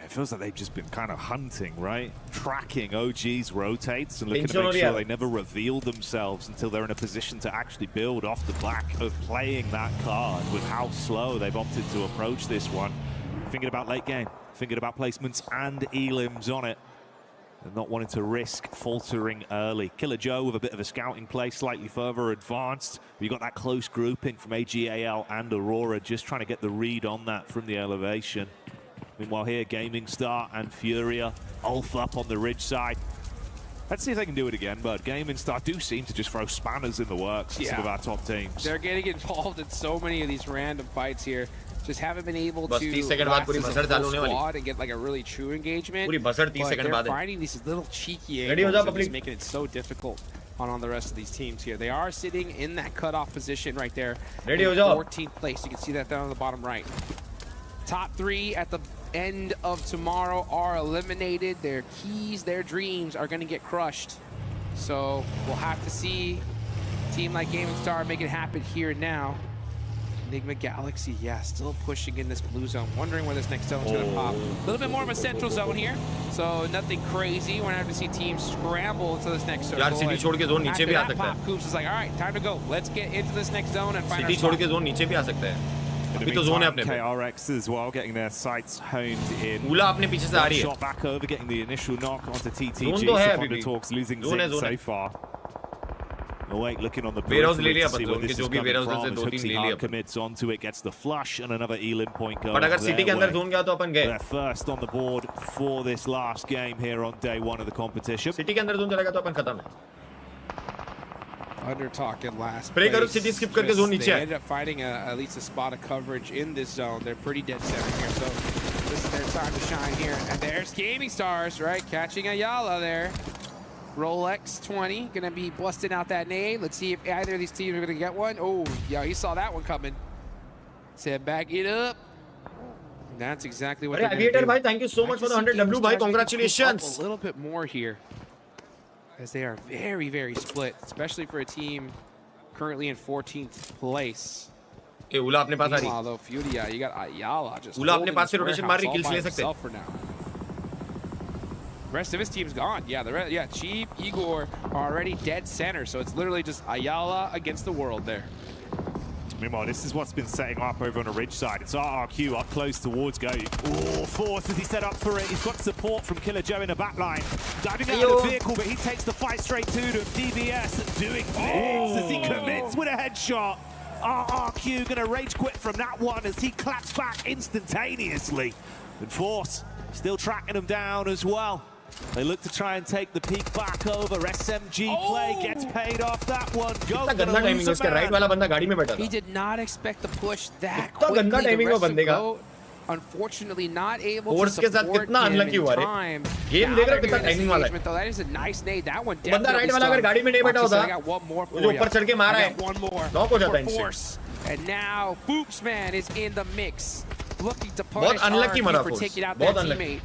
It feels like they've just been kind of hunting, right? Tracking OG's rotates and looking to make sure they never reveal themselves until they're in a position to actually build off the back of playing that card with how slow they've opted to approach this one. Thinking about late game, thinking about placements and elims on it. And not wanting to risk faltering early. Killer Joe with a bit of a scouting play, slightly further advanced. You got that close grouping from AG.AL and Aurora, just trying to get the read on that from the elevation. Meanwhile here, Gaming Star and FURIA, ULF up on the ridge side. Let's see if they can do it again, but Gaming Star do seem to just throw spanners in the works to some of our top teams.
They're getting involved in so many of these random fights here. Just haven't been able to last as a full squad and get like a really true engagement. But they're finding these little cheeky angles and just making it so difficult on the rest of these teams here. They are sitting in that cutoff position right there. 14th place. You can see that down on the bottom right. Top 3 at the end of tomorrow are eliminated, their keys, their dreams are going to get crushed. So we'll have to see a team like Gaming Star make it happen here and now. Nigma Galaxy, yeah, still pushing in this blue zone. Wondering where this next zone is going to pop. A little bit more of a central zone here, so nothing crazy. We're going to have to see teams scramble into this next circle.
City छोड़ के zone नीचे भी आ सकता है.
Coops is like, all right, time to go. Let's get into this next zone and find
City छोड़ के zone नीचे भी आ सकता है. अभी तो zone है अपने पे.
KRX as well, getting their sights honed in.
ULA अपने पीछे से आ रही है.
Shot back over, getting the initial knock onto TTG.
Rondo है अभी भी.
ThunderTalk's losing so far. Awake looking on the
periphery
to see where this is coming from. As Huxley commits onto it, gets the flush and another Elim point going.
But अगर City के अंदर zone गया तो अपन गए.
They're first on the board for this last game here on day one of the competition.
City के अंदर zone चलेगा तो अपन खत्म है.
ThunderTalk in last
Spray करो City skip करके zone नीचे.
They ended up finding at least a spot of coverage in this zone. They're pretty dead center here, so this is their time to shine here. And there's Gaming Stars, right, catching AG.AL there. Rolex 20 gonna be busting out that nade. Let's see if either of these teams are gonna get one. Oh, yeah, he saw that one coming. Said back it up. That's exactly what they're gonna do.
Bhai, thank you so much for the 100W, bhai. Congratulations.
A little bit more here, as they are very, very split, especially for a team currently in 14th place.
Hey, ULA अपने पास आ रही.
Meanwhile, though, FURIA, you got AG.AL just
ULA अपने पास से rotation मार रही, kills ले सकते हैं.
For now. Rest of his team's gone. Yeah, Chief, Igor are already dead center, so it's literally just AG.AL against the world there.
Meanwhile, this is what's been setting up over on the ridge side. It's RRQ up close towards Go. Oh, Force as he set up for it. He's got support from Killer Joe in the back line. Diving out of the vehicle, but he takes the fight straight to them. DBS doing bits as he commits with a headshot. RRQ gonna rage quit from that one as he claps back instantaneously. And Force still tracking him down as well. They look to try and take the peak back over. SMG play gets paid off that one. Go
He did not expect the push that quickly. The rest of Go, unfortunately, not able to support him in time. Though that is a nice nade. That one definitely I got one more for you. I got one more for Force. And now Boops Man is in the mix, looking to punish RRQ for taking out that teammate.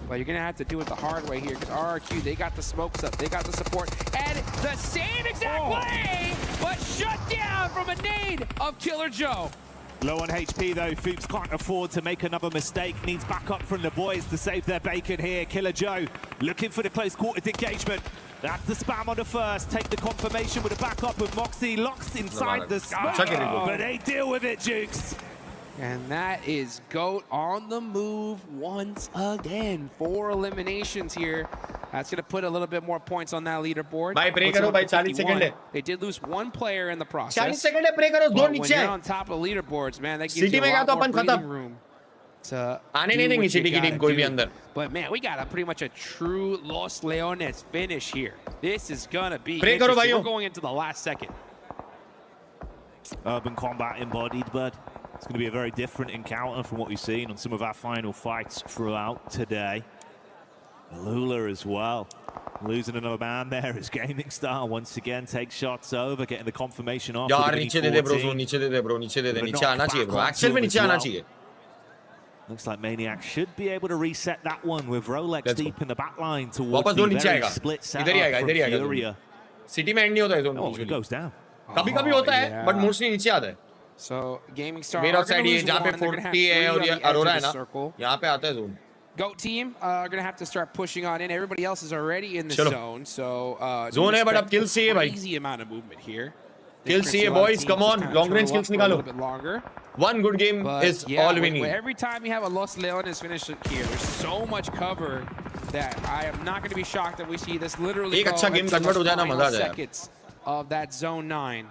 But you're going to have to do it the hard way here because RRQ, they got the smokes up, they got the support, and the same exact way, but shut down from a nade of Killer Joe.
Low on HP though, Fuchs can't afford to make another mistake, needs backup from the boys to save their bacon here. Killer Joe looking for the close quarters engagement. That's the spam on the first, take the confirmation with a backup of Moxie, locks inside the smoke, but they deal with it, Jukes.
And that is GOAT on the move once again. 4 eliminations here. That's going to put a little bit more points on that leaderboard.
Bhai, pray karo, bhai, 40 seconds.
They did lose one player in the process.
40 seconds, pray karo,
but when you're on top of leaderboards, man, that gives you a lot more breathing room to do what you gotta do. But man, we got pretty much a true Los Leones finish here. This is going to be interesting. We're going into the last second.
Urban combat embodied, bud. It's going to be a very different encounter from what we've seen on some of our final fights throughout today. AlUla as well. Losing another man there as Gaming Star once again takes shots over, getting the confirmation off.
यार नीचे दे दे bro, नीचे दे दे bro, नीचे दे दे, नीचे आना चाहिए bro. Axel में नीचे आना चाहिए.
Looks like Maniac should be able to reset that one with Rolex deep in the back line towards the very split setup from FURIA.
City में end नहीं होता है zone.
Oh, it goes down.
कभी-कभी होता है, but mostly नीचे आता है.
So Gaming Star
मेरा साइड ये जहाँ पे 40 है और ये Aurora है ना, यहाँ पे आता है zone.
GOAT team are going to have to start pushing on in. Everybody else is already in the zone, so
zone है, but अब kills चाहिए भाई.
Easy amount of movement here.
Kills चाहिए boys, come on, long range kills निकालो. One good game is all we need.
Every time you have a Los Leones finish here, there's so much cover that I am not going to be shocked that we see this literally go
अच्छा game convert हो जाए ना मजा आ जाए.
Seconds of that zone 9.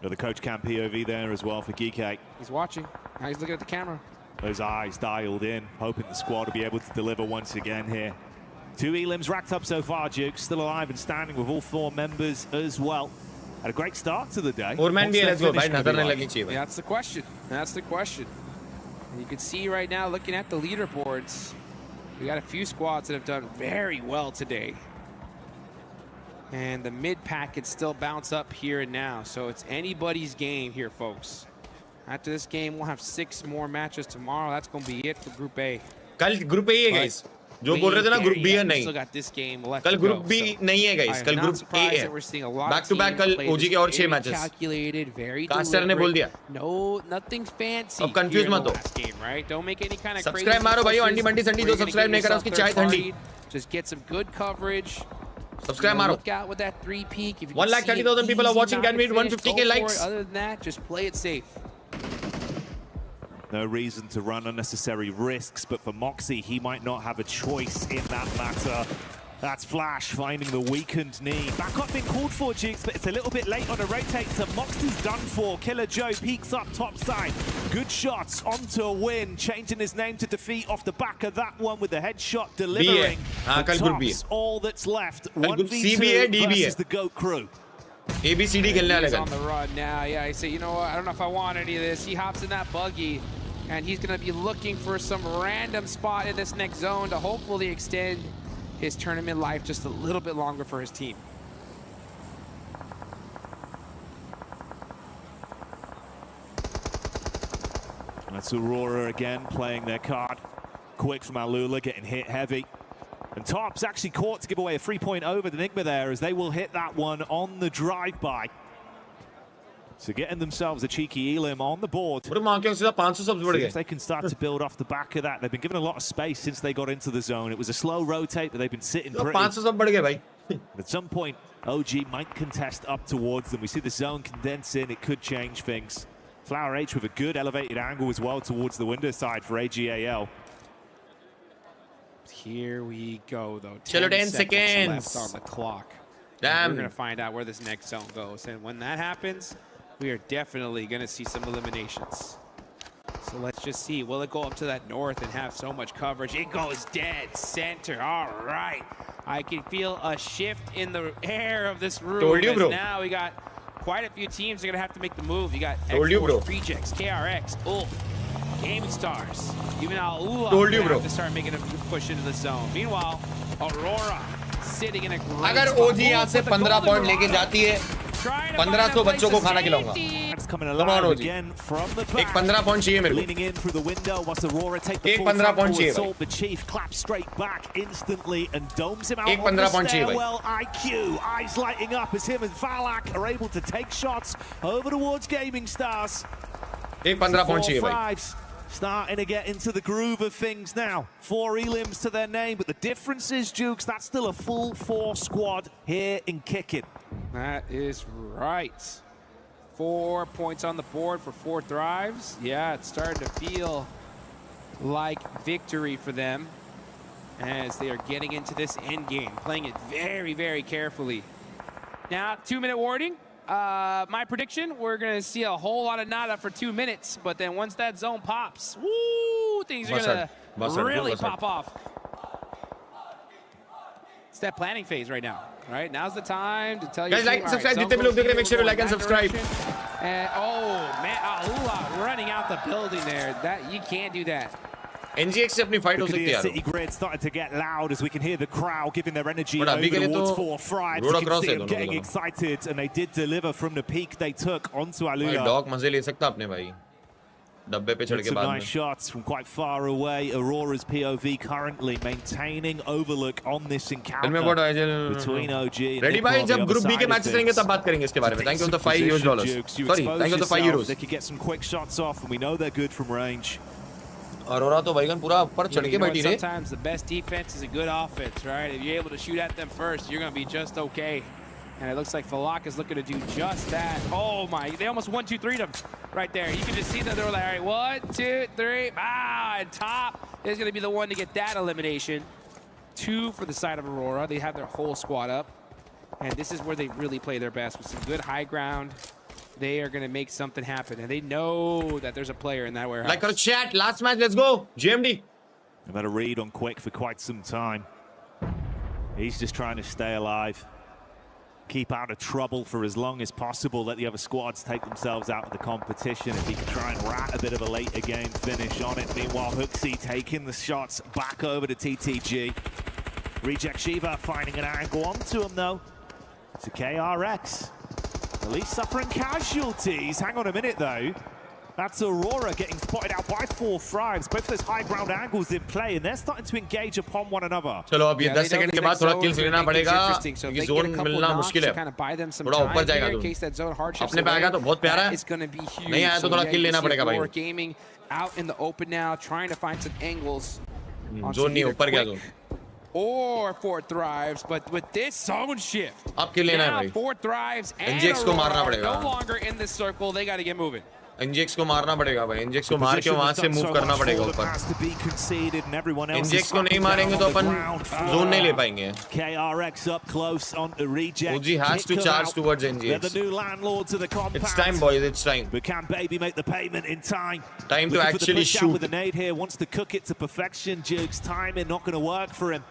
The coach cam POV there as well for Geekay.
He's watching. Now he's looking at the camera.
Those eyes dialed in, hoping the squad will be able to deliver once again here. 2 elims racked up so far, Duke. Still alive and standing with all 4 members as well. Had a great start to the day.
That's the question. That's the question. And you can see right now, looking at the leaderboards, we got a few squads that have done very well today. And the mid pack can still bounce up here and now. So it's anybody's game here, folks. After this game, we'll have 6 more matches tomorrow. That's going to be it for Group A.
कल Group A है guys. जो बोल रहे थे ना Group B है नहीं. कल Group B नहीं है guys. कल Group A है. Back to back कल OG के और 6 matches. कास्टर ने बोल दिया.
No, nothing fancy.
अब confuse मत हो.
Right? Don't make any kind of
Subscribe मारो भाई. अंडी मंडी संडी जो subscribe नहीं करा उसकी चाय ठंडी.
Just get some good coverage.
Subscribe मारो.
Look out with that 3 peak.
1,30,000 people are watching. Can we hit 150k likes?
Other than that, just play it safe.
No reason to run unnecessary risks, but for Moxie, he might not have a choice in that matter. That's Flash finding the weakened knee. Back up being called for, Jukes, but it's a little bit late on a rotate, so Moxie's done for. Killer Joe peeks up top side. Good shots onto a win, changing his name to defeat off the back of that one with the headshot delivering. That's all that's left. 1v2 versus the GOAT crew.
ABCD खेलने वाले
on the run now. Yeah, he said, you know what? I don't know if I want any of this. He hops in that buggy, and he's going to be looking for some random spot in this next zone to hopefully extend his tournament life just a little bit longer for his team.
That's Aurora again playing their card. Quick from AlUla, getting hit heavy. And Top's actually caught to give away a 3-point over the Nigma there, as they will hit that one on the drive-by. So getting themselves a cheeky Elim on the board. See if they can start to build off the back of that. They've been given a lot of space since they got into the zone. It was a slow rotate, but they've been sitting pretty. At some point, OG might contest up towards them. We see the zone condense in. It could change things. Flower H with a good elevated angle as well towards the window side for AG.AL.
Here we go, though.
10 seconds
left on the clock.
Damn.
We're going to find out where this next zone goes. And when that happens, we are definitely going to see some eliminations. So let's just see. Will it go up to that north and have so much coverage? It goes dead center. All right. I can feel a shift in the air of this room.
Told you, bro.
Now we got quite a few teams that are going to have to make the move. You got XFORCE, Rejects, KRX, ULF, Gaming Stars. Even AlUla have to start making a push into the zone. Meanwhile, Aurora sitting in a great
अगर OG यहाँ से 15 point लेके जाती है 1500 बच्चों को खाना खिलाऊंगा एक 15 पॉइंट चाहिए मेरे को एक 15 पॉइंट चाहिए भाई एक 15 पॉइंट चाहिए भाई
eyes lighting up as him and Valak are able to take shots over towards Gaming Stars.
एक 15 पॉइंट चाहिए भाई
Starting to get into the groove of things now. 4 elims to their name, but the difference is, Jukes, that's still a full 4 squad here in kicking.
That is right. 4 points on the board for 4 thrives. Yeah, it's starting to feel like victory for them as they are getting into this end game, playing it very, very carefully. Now, 2-minute warning. My prediction, we're going to see a whole lot of nada for 2 minutes, but then once that zone pops, woo, things are going to really pop off. It's that planning phase right now, right? Now's the time to tell you.
Guys, like and subscribe. Make sure you like and subscribe.
And, oh, man, AlUla running out the building there. You can't do that.
NGX से अपनी fight हो सकती है.
City grid started to get loud as we can hear the crowd giving their energy over towards 4 Thrives. You can see them getting excited, and they did deliver from the peak they took onto AlUla.
Dog मजे ले सकता अपने भाई. डब्बे पे चढ़ के बाद में.
Nice shots from quite far away. Aurora's POV currently maintaining overlook on this encounter between OG and
Ready भाई जब Group B के matches रहेंगे तब बात करेंगे इसके बारे में. Thank you for the $5. Sorry, thank you for the €5.
They could get some quick shots off, and we know they're good from range.
Aurora तो भाईगन पूरा ऊपर चढ़ के बैठी रहे.
Sometimes the best defense is a good offense, right? If you're able to shoot at them first, you're going to be just okay. And it looks like Falak is looking to do just that. Oh my, they almost 1-2-3'd him right there. You can just see that they were like, all right, 1, 2, 3, and Top is going to be the one to get that elimination. 2 for the side of Aurora. They have their whole squad up. And this is where they really play their best with some good high ground. They are going to make something happen, and they know that there's a player in that warehouse.
Like our chat, last match, let's go. GMD.
I've had a read on Quick for quite some time. He's just trying to stay alive. Keep out of trouble for as long as possible. Let the other squads take themselves out of the competition. If he can try and rat a bit of a later game finish on it. Meanwhile, Hooksy taking the shots back over to TTG. Reject Shiva finding an angle onto him, though. to KRX. At least suffering casualties. Hang on a minute though. That's Aurora getting spotted out by 4 Thrives. Both of those high ground angles in play, and they're starting to engage upon one another.
चलो अब ये 10 second के बाद थोड़ा kills लेना पड़ेगा क्योंकि zone मिलना मुश्किल है. थोड़ा ऊपर जाएगा जोन. अपने पे आएगा तो बहुत प्यारा है. नहीं आया तो थोड़ा kill लेना पड़ेगा भाई.
Gaming out in the open now, trying to find some angles.
Zone नहीं ऊपर गया zone.
Or 4 Thrives, but with this zone shift,
अब kill लेना है भाई.
4 Thrives and
NGX को मारना
Aurora
पड़ेगा.
no longer in this circle. They got to get moving.
NGX को मारना पड़ेगा भाई. NGX को मार के वहां से मूव करना पड़ेगा ऊपर. NGX को नहीं मारेंगे तो अपन जोन नहीं ले पाएंगे.
KRX up close on the reject.
OG has to charge towards NGX.
The new landlords of the compound.
It's time, boys. It's time.
But can Baby make the payment in time?
Time to actually shoot.
With the nade here, wants to cook it to perfection. Jukes timing not going to work for him.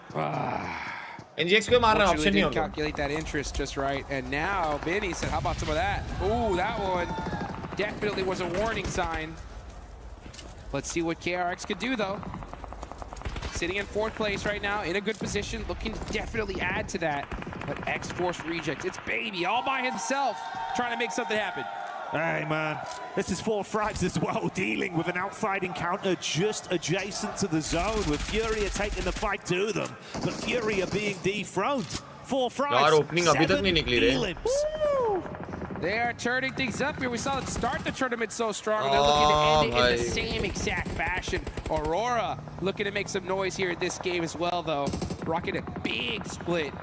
NGX को मारना option नहीं होगा.
Calculate that interest just right, and now Benny said, "How about some of that?" Ooh, that one definitely was a warning sign. Let's see what KRX could do though. Sitting in 4th place right now, in a good position, looking to definitely add to that. But XFORCE rejects. It's Baby all by himself, trying to make something happen.
Hey man, this is 4 Thrives as well, dealing with an outside encounter just adjacent to the zone, with FURIA taking the fight to them, but FURIA being dethroned. 4 Thrives,
यार opening अभी तक नहीं निकली रे.
They are turning things up here. We saw them start the tournament so strong. They're looking to end it in the same exact fashion. Aurora looking to make some noise here in this game as well, though. Rocking a big split.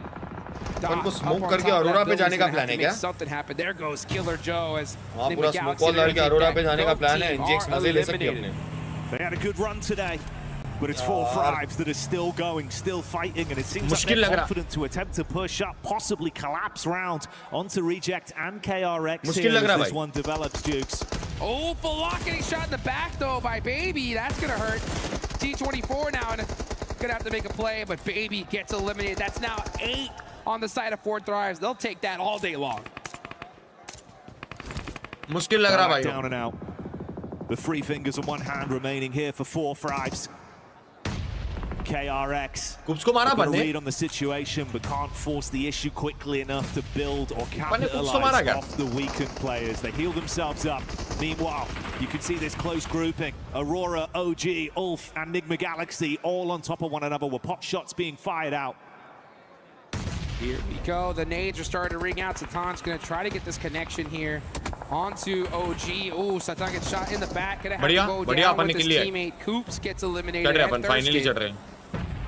उनको smoke करके अरोरा पे जाने का plan है क्या?
Something happened. There goes Killer Joe as
हाँ पूरा smoke wall डाल के अरोरा पे जाने का प्लान है. NGX मजे ले सकती है अपने.
They had a good run today. But it's 4 Thrives that are still going, still fighting, and it seems like they're confident to attempt to push up, possibly collapse round onto Reject and KRX here as this one develops, Dukes.
Oh, Falak getting shot in the back though by Baby. That's gonna hurt. T24 now and gonna have to make a play, but Baby gets eliminated. That's now 8 on the side of 4 Thrives. They'll take that all day long.
मुश्किल लग रहा भाई.
Down and out. The 3 fingers and 1 hand remaining here for 4 Thrives. KRX got a read on the situation, but can't force the issue quickly enough to build or capitalize off the weakened players. They heal themselves up. Meanwhile, you can see this close grouping. Aurora, OG, ULF, and Nigma Galaxy all on top of one another with pot shots being fired out.
Here we go. The nades are starting to ring out. Satan's going to try to get this connection here onto OG. Ooh, Satan gets shot in the back. Gonna have to go down with his teammate. Coops gets eliminated.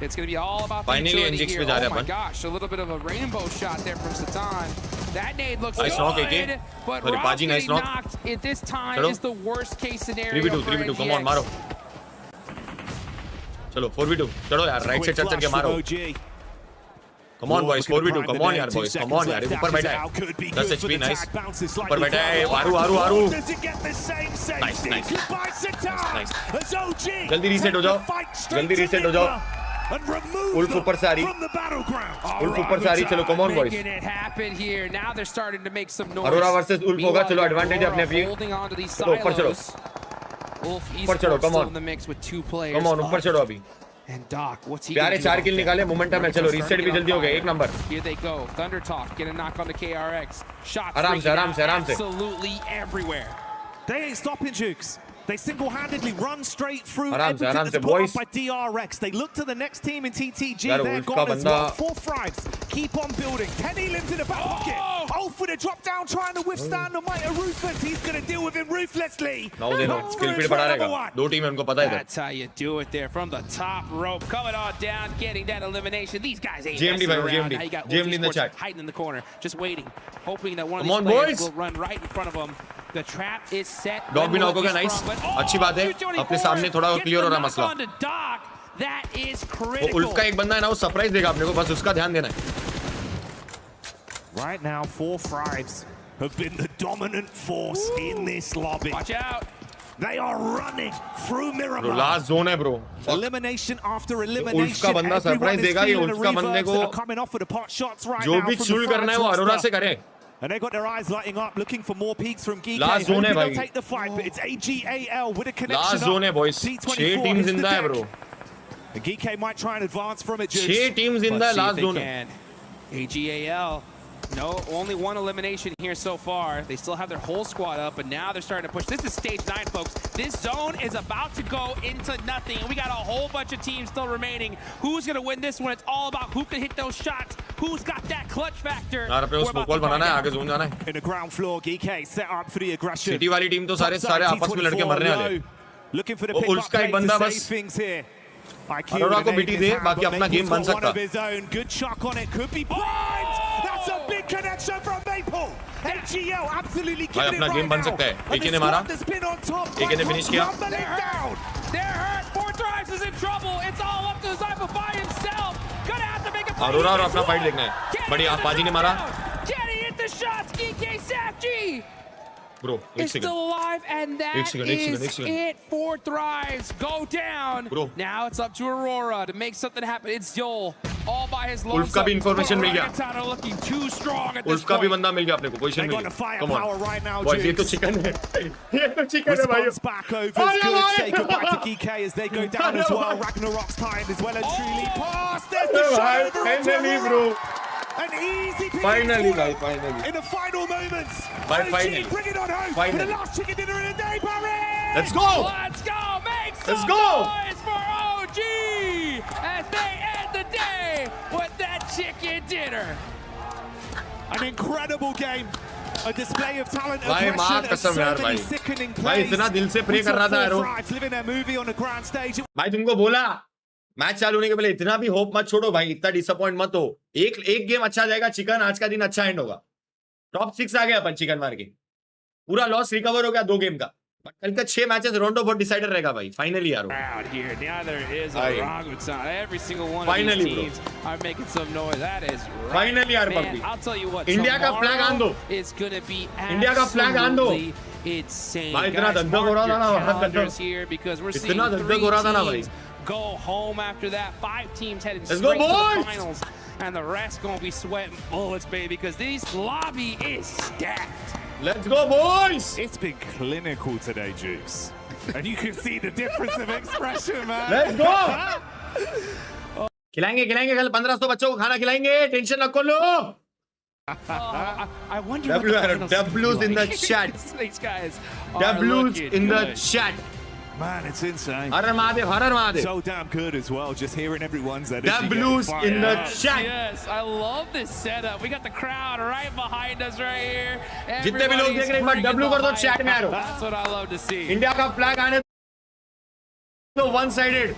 It's going to be all about the utility here. Oh my gosh, a little bit of a rainbow shot there from Satan. That nade looks good, but Rob getting knocked at this time is the worst case scenario.
3v2, come on, maro. Chalo, 4v2. Chalo yaar, right side chal ke maro. Come on boys, 4v2. Come on yaar boys. Come on yaar. ऊपर बैठा है. 10 HP, nice. ऊपर बैठा है. आरू. Nice. जल्दी reset हो जाओ. ULF ऊपर से आ रही. चलो come on boys.
Now they're starting to make some noise.
Aurora versus ULF होगा. चलो advantage है अपने अपनी. चलो ऊपर चलो. ऊपर चलो, come on. Come on, ऊपर चलो अभी.
And Doc, what's he
प्यारे 4 किल निकाले. मोमेंटम है. चलो रीसेट भी जल्दी हो गया. 1 number.
Here they go. ThunderTalk get a knock on the KRX. Shots
आराम से.
Absolutely everywhere.
They ain't stopping, Jukes. They single-handedly run straight through
everything
that's put up by DRX. They look to the next team in TTG. They're gone as well. 4 Thrives keep on building. 10 elims in the back pocket. Oh, for the drop down, trying to withstand the might of Ruthless. He's going to deal with him ruthlessly.
No, skill speed बढ़ा रहेगा. 2 team है उनको पता है.
That's how you do it there from the top rope, coming on down, getting that elimination. These guys ain't
GMD
messing around.
GMD.
Now you got
GMD in the chat.
hiding in the corner, just waiting, hoping that one of
Come
these
on,
players
boys.
will run right in front of them. The trap is set.
Dog भी knock हो गया. Nice. अच्छी बात है. अपने सामने थोड़ा clear हो रहा मसला.
That is
वो
critical.
ULF का एक बंदा है ना, वो सरप्राइज देगा अपने को. बस उसका ध्यान देना है.
Right now, 4 Thrives have been the dominant force in this lobby.
Watch out.
They are running through Miramar.
Last zone है bro.
Elimination after elimination.
ULF का बंदा सरप्राइज देगा. ये ULF का बंदे को जो भी चूल करना है वो अरोरा से करे.
And they got their eyes lighting up, looking for more peaks from Geekay.
Last zone है भाई.
Take the fight, but it's AG.AL with a connection.
Last zone है boys. 6 teams in there bro.
And Geekay might try and advance from it.
6 teams in there last zone.
AG.AL No, only one elimination here so far. They still have their whole squad up, but now they're starting to push. This is stage 9, folks. This zone is about to go into nothing. And we got a whole bunch of teams still remaining. Who's going to win this one? It's all about who can hit those shots. Who's got that clutch factor?
In
the ground floor, Geekay set up for the aggression.
City वाली team तो सारे आपस में लड़के मरने वाले.
Looking for the pick-up play to save things here.
Aurora को BT दे, बाकी अपना गेम बन सकता.
Good chuck on it, could be primed. That's a big connection from Maple. AG.AL absolutely giving it right now.
एक ने मारा, एक ने फिनिश किया.
They're hurt. 4Thrives is in trouble. It's all up to Zypher by himself. Gonna have to make a play.
Aurora और अपना fight देखना है. बढ़िया, पाजी ने मारा.
Can he hit the shots? Geekay Safety.
Bro,
it's still alive, and that is it. 4Thrives go down.
Bro.
Now it's up to Aurora to make something happen. It's Joel all by his lonesome.
ULF का भी information मिल गया.
Orangutan looking too strong at this
ULF का भी बंदा मिल गया अपने को. Position मिल गया. Come on. Boy, ये तो chicken है. ये तो chicken है भाई.
Back over is good. Say goodbye to Geekay as they go down as well. Ragnarok's time is well and truly past. There's the shot over. An easy pick
finally.
In the final moments.
Finally.
Bring it on home. For the last chicken dinner in the day, Barry.
Let's go.
Let's go. Make some
Let's go.
noise for OG as they end the day with that chicken dinner.
An incredible game. A display of talent,
भाई माँ कसम यार भाई. भाई इतना दिल से pray कर रहा था यार.
living their movie on a grand stage.
भाई तुमको बोला मैच चालू होने के पहले इतना भी होप मत छोड़ो भाई, इतना डिसअपॉइंट मत हो. एक गेम अच्छा जाएगा. चिकन आज का दिन अच्छा एंड होगा. टॉप 6 आ गया अपन चिकन मार के. पूरा लॉस रिकवर हो गया 2 गेम का. कल का 6 मैचेस रोंडो बहुत डिसाइडर रहेगा भाई. फाइनली यार. फाइनली फाइनली यार पब्लिक. इंडिया का फ्लैग आन दो. इंडिया का फ्लैग आन दो. भाई इतना धंधा हो रहा था ना. इतना धंधा हो रहा था ना भाई.
Go home after that. 5 teams heading
straight
to the finals, and the rest gonna be sweating bullets, baby, because this lobby is stacked.
Let's go, boys!
It's been clinical today, Juice, and you can see the difference of expression, man.
Let's go! खिलाएंगे कल 1500 बच्चों को खाना खिलाएंगे. Tension न लो.
I wonder
W's in the chat.
These guys
W's in the chat.
Man, it's insane.
Harar Mahadev.
So damn good as well. Just hearing everyone's
W's in the chat.
Yes, I love this setup. We got the crowd right behind us right here.
जितने भी लोग देख रहे हैं, एक बार W कर दो chat में यारो.
That's what I love to see.
India का फ्लैग आने तो one-sided.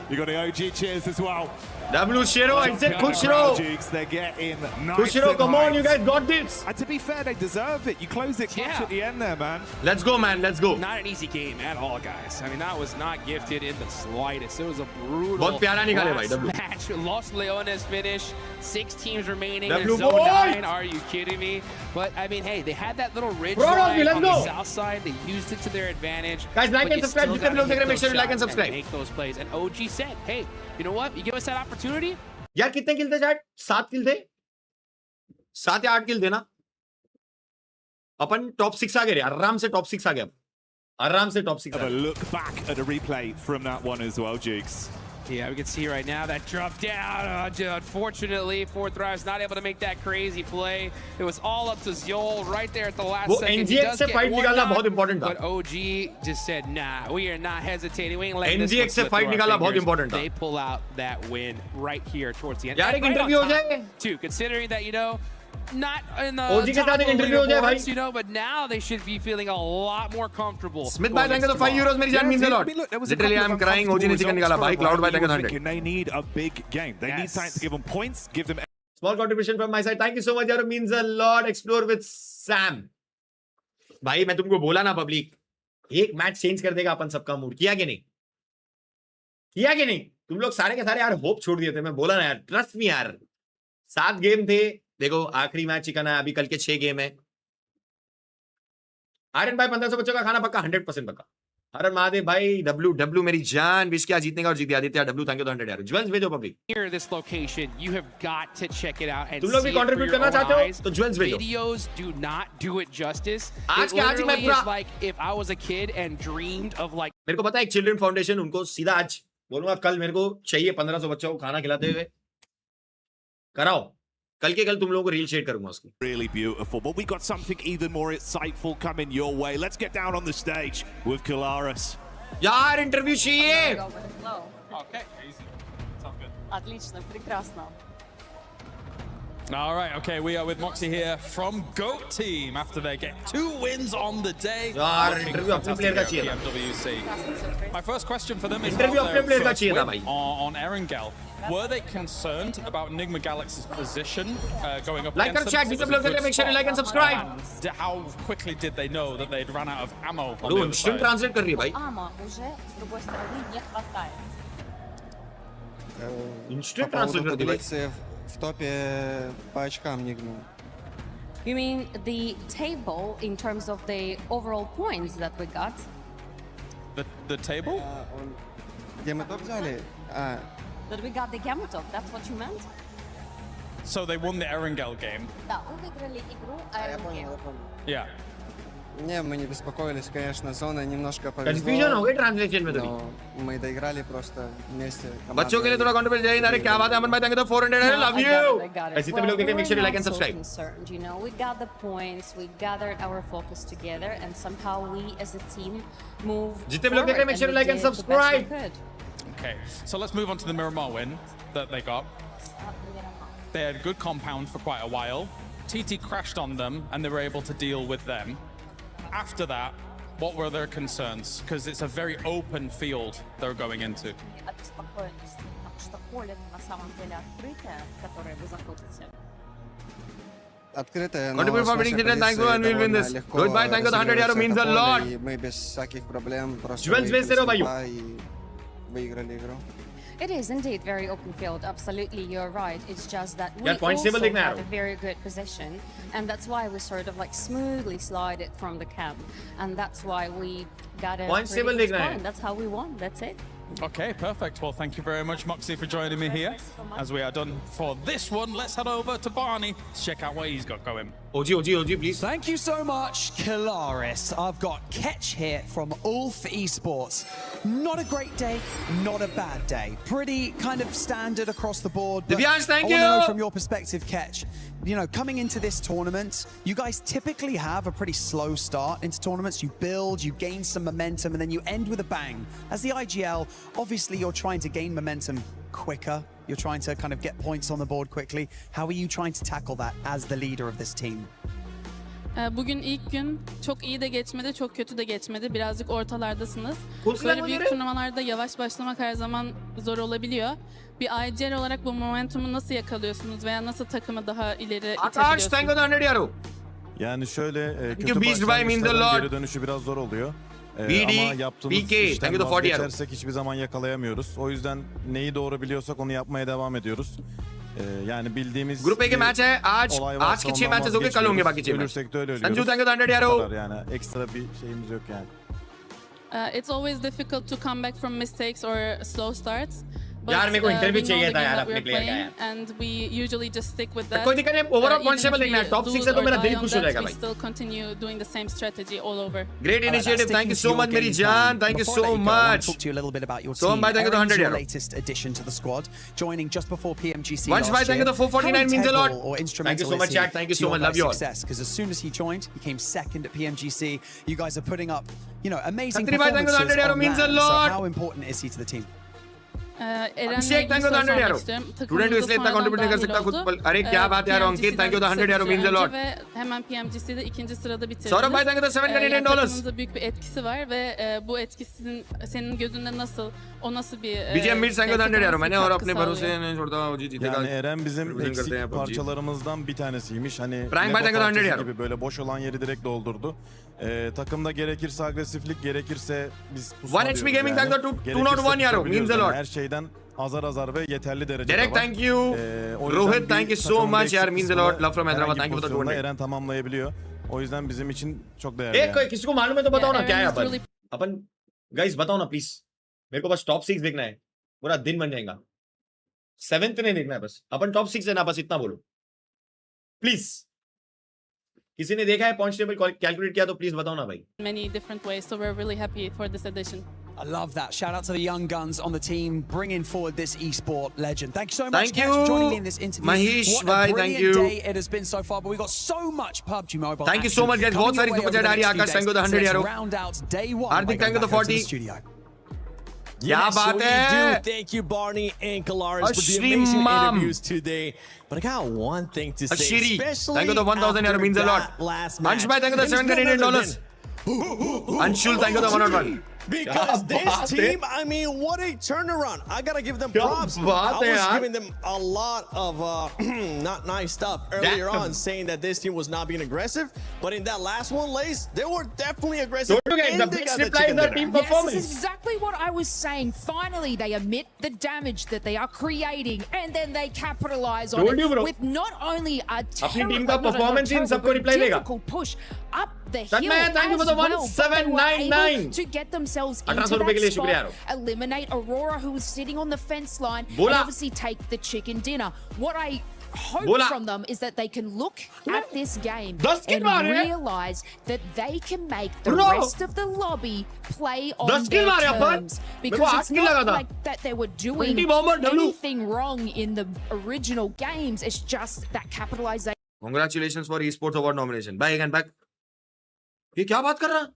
You got the OG cheers as well.
W Shiro, I said Kushiro.
They're getting nice.
Kushiro, come on, you guys got this.
And to be fair, they deserve it. You closed it clutch at the end there, man.
Let's go, man. Let's go.
Not an easy game at all, guys. I mean, that was not gifted in the slightest. It was a brutal
बहुत प्यारा निकाले भाई W.
match. Los Leones finish. 6 teams remaining.
W
Zone
boy.
9. Are you kidding me? But I mean, hey, they had that little ridge
Bro,
line
let's
on
go.
the south side. They used it to their advantage.
Guys, like and subscribe. जितने भी लोग देख रहे हैं, make sure you like and subscribe.
Make those plays. And OG said, hey, you know what? You give us that opportunity.
यार कितने किल थे chat? 7 किल थे. 7 या 8 किल थे ना. अपन टॉप 6 आ गए रे. आराम से टॉप 6 आ गए. आराम से top 6.
Have a look back at the replay from that one as well, Jigs.
Yeah, we can see right now that drop down. Unfortunately, 4Thrives not able to make that crazy play. It was all up to Zol right there at the last second.
NGX से fight निकालना बहुत important था.
But OG just said, nah, we are not hesitating. We ain't letting this
NGX से fight निकालना बहुत important था.
They pull out that win right here towards the end.
यार एक इंटरव्यू हो जाए.
Too, considering that, you know, not in the
OG के साथ एक इंटरव्यू हो जाए भाई.
You know, but now they should be feeling a lot more comfortable.
Smith भाई देंगे तो 5 euros मेरी जान means a lot. Literally I'm crying. OG ने चिकन निकाला भाई. Cloud भाई देंगे 100.
They need a big game. They need time to give them points, give them
small contribution from my side. Thank you so much यार. Means a lot. Explore with Sam. भाई मैं तुमको बोला ना पब्लिक. एक match change कर देगा अपन सबका मूड. किया कि नहीं? किया कि नहीं? तुम लोग सारे के सारे यार होप छोड़ दिए थे. मैं बोला ना यार. ट्रस्ट मी यार. 7 गेम थे. देखो आखिरी मैच चिकन है. अभी कल के 6 गेम है. आर्यन भाई 1500 बच्चों का खाना पक्का. 100% पक्का. हरन महादेव भाई. W मेरी जान. विश किया जीतने का और जीत दिया. आदित्य W थैंक यू तो 100 यार. ज्वेल्स भेजो public.
Here this location, you have got to check it out and
तुम लोग भी कंट्रीब्यूट करना चाहते हो तो ज्वेल्स भेजो.
Videos do not do it justice.
आज के आज मैं
पूरा like if I was a kid and dreamed of like.
मेरे को पता है एक चिल्ड्रन फाउंडेशन उनको सीधा आज बोलूंगा कल मेरे को चाहिए 1500 बच्चों को खाना खिलाते हुए. कराओ. कल के कल तुम लोगों को रील शेयर करूंगा उसकी.
Really beautiful, but we got something even more insightful coming your way. Let's get down on the stage with Kalaris.
यार इंटरव्यू चाहिए.
Okay, easy. Sounds good.
Отлично, прекрасно.
All right, okay, we are with Moxie here from GOAT Team after they get 2 wins on the day.
यार interview अपने player का चाहिए.
PMWC. My first question for them is
interview अपने player का चाहिए था भाई.
On Erangel. Were they concerned about Nigma Galaxy's position going up
like
against
them? Make sure you like and subscribe.
How quickly did they know that they'd run out of ammo?
Bro, instant translate कर रही है भाई.
Ammo уже с другой стороны не хватает.
Instant translate कर दी भाई.
В топе по очкам Nigma.
You mean the table in terms of the overall points that we got?
The table?
Где мы топ взяли?
That we got the game top, that's what you meant?
So they won the Erangel game?
Да, вы выиграли игру Erangel.
Yeah.
Не, мы не беспокоились, конечно, зона немножко повезло.
Confusion हो गई translation में तो.
Мы доиграли просто вместе.
बच्चों के लिए थोड़ा contribute चाहिए. अरे क्या बात है अमन भाई, thank you for 400. I love you. ऐसे तो लोग देखें, make sure you like and subscribe.
You know, we got the points, we gathered our focus together, and somehow we as a team moved.
जितने भी लोग देखें, make sure you like and subscribe.
Okay, so let's move on to the Miramar win that they got. They had good compound for quite a while. TT crashed on them and they were able to deal with them. After that, what were their concerns? Because it's a very open field they're going into.
Открытая,
но
с нашей позиции довольно легко разыгрывались. Мы без всяких проблем просто выиграли игру.
It is indeed very open field. Absolutely, you're right. It's just that we
points
also have a very good position, and that's why we sort of like smoothly slided from the camp, and that's why we got a
points
pretty good score, and that's how we won. That's it.
Okay, perfect. Well, thank you very much, Moxie, for joining me here. As we are done for this one, let's head over to Barney to check out what he's got going.
OG, please.
Thank you so much, Kalaris. I've got Ketch here from ULF Esports. Not a great day, not a bad day. Pretty kind of standard across the board. But
thank you.
I want to know from your perspective, Ketch, you know, coming into this tournament, you guys typically have a pretty slow start into tournaments. You build, you gain some momentum, and then you end with a bang. As the AG.AL, obviously you're trying to gain momentum quicker. You're trying to kind of get points on the board quickly. How are you trying to tackle that as the leader of this team?
Bugün ilk gün çok iyi de geçmedi, çok kötü de geçmedi. Birazcık ortalardasınız. Böyle büyük turnuvalarda yavaş başlamak her zaman zor olabiliyor. Bir AG.AL olarak bu momentumu nasıl yakalıyorsunuz veya nasıl takımı daha ileri itebiliyorsunuz?
Yani şöyle kötü başlangıçların geri dönüşü biraz zor oluyor. Ama yaptığımız işten vazgeçersek hiçbir zaman yakalayamıyoruz. O yüzden neyi doğru biliyorsak onu yapmaya devam ediyoruz. Yani bildiğimiz
group A के match है आज के 6 matches हो गए, कल होंगे बाकी 6 match. Sanju thank you 100 यारो.
Yani ekstra bir şeyimiz yok yani.
It's always difficult to come back from mistakes or slow starts.
यार मेरे को इंटरव्यू चाहिए था यार अपने प्लेयर का यार.
And we usually just stick with that.
कोई दिक्कत नहीं, ओवरऑल पॉइंट टेबल देखना है. टॉप 6 से तो मेरा दिल खुश हो जाएगा भाई.
We still continue doing the same strategy all over.
Great initiative. Thank you so much मेरी जान. Thank you so much.
Talk to you a little bit about your
team. So bhai, thank you 100
your latest addition to the squad, joining just before PMGC.
Once bhai, thank you the 449 means a lot. Thank you so much chat. Thank you so much. Love you all.
Because as soon as he joined, he came second at PMGC. You guys are putting up, you know, amazing
performances on that.
Means a lot. So how important is he to the team?
Abhishek, thank you the 100 यारो. Student इसलिए इतना contribute नहीं कर सकता खुद. अरे क्या बात है यार अंकित, thank you the 100 यारो means a lot.
Hemen PMGC'de ikinci sırada bitirdi.
Saurabh bhai, thank you the $7
takımımızda büyük bir etkisi var ve bu etkisinin senin gözünde nasıl, o nasıl bir
BGM bir thank you the 100 यारो. मैंने और अपने भरोसे नहीं छोड़ता हूँ जी जीतेगा.
Yani Eren bizim eksik parçalarımızdan bir tanesiymiş. Hani
Frank bhai, thank you the 100 यारो.
gibi böyle boş olan yeri direkt doldurdu. Takımda gerekirse agresiflik, gerekirse biz
One HP Gaming thank you 201 यारो means a lot.
Her şeyden azar ve yeterli derecede
Derek, thank you. Rohit, thank you so much यार means a lot. Love from Hyderabad. Thank you for the 200.
Eren tamamlayabiliyor. O yüzden bizim için çok değerli.
एक किसी को मालूम है तो बताओ ना क्या है अपन गाइस बताओ ना प्लीज. मेरे को बस टॉप 6 देखना है, पूरा दिन बन जाएगा. 7th नहीं देखना है बस, अपन टॉप 6 है ना, बस इतना बोलो प्लीज. किसी ने देखा है पॉइंट्स टेबल कैलकुलेट किया तो प्लीज बताओ ना भाई.
Many different ways, so we're really happy for this edition.
I love that. Shout out to the young guns on the team, bringing forward this esport legend. Thank you so much, guys, for joining me in this interview.
Mahesh,
what a brilliant day it has been so far, but we've got so much PUBG Mobile.
Thank you so much, guys. बहुत सारी super chat आ रही है. Akash, thank you the 100 यारो.
Round out day 1.
Hardik, thank you the 40. क्या बात है?
Thank you, Barney and Kalaris, for the amazing interviews today. But I got one thing to say, especially
thank you the 1,000 यारो, means a lot. Ansh bhai, thank you the $7 Canadian. Anshul, thank you the 101.
Because this team, I mean, what a turnaround. I gotta give them props. I was giving them a lot of not nice stuff earlier on, saying that this team was not being aggressive. But in that last one, Lace, they were definitely aggressive.
The big reply is the team performance. Yes, this is exactly what I was saying. Finally, they admit the damage that they are creating, and then they capitalize on it with not only a difficult push up the hill
thank you for the 1799
to get themselves into that spot, eliminate Aurora, who was sitting on the fence line, and obviously take the chicken dinner. What I hope from them is that they can look at this game and realize that they can make the rest of the lobby play on their terms, because it's not like that they were doing anything wrong in the original games. It's just that capitalization.
Congratulations for esports award nomination. Bye again, back. ये क्या बात कर रहा?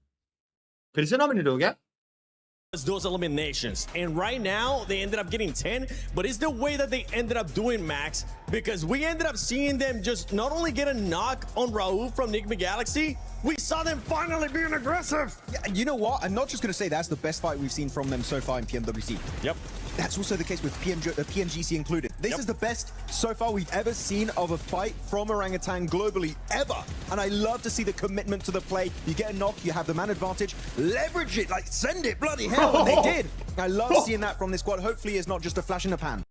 फिर से nominate हो गया?
Those eliminations, and right now they ended up getting 10, but it's the way that they ended up doing, Max, because we ended up seeing them just not only get a knock on Raul from Nigma Galaxy, we saw them finally being aggressive.
Yeah, you know what? I'm not just going to say that's the best fight we've seen from them so far in PMWC.
Yep.
That's also the case with PMGC included. This is the best so far we've ever seen of a fight from Orangutan globally, ever. And I love to see the commitment to the play. You get a knock, you have the man advantage, leverage it, like send it, bloody hell, and they did. I love seeing that from this squad. Hopefully it's not just a flash in the pan.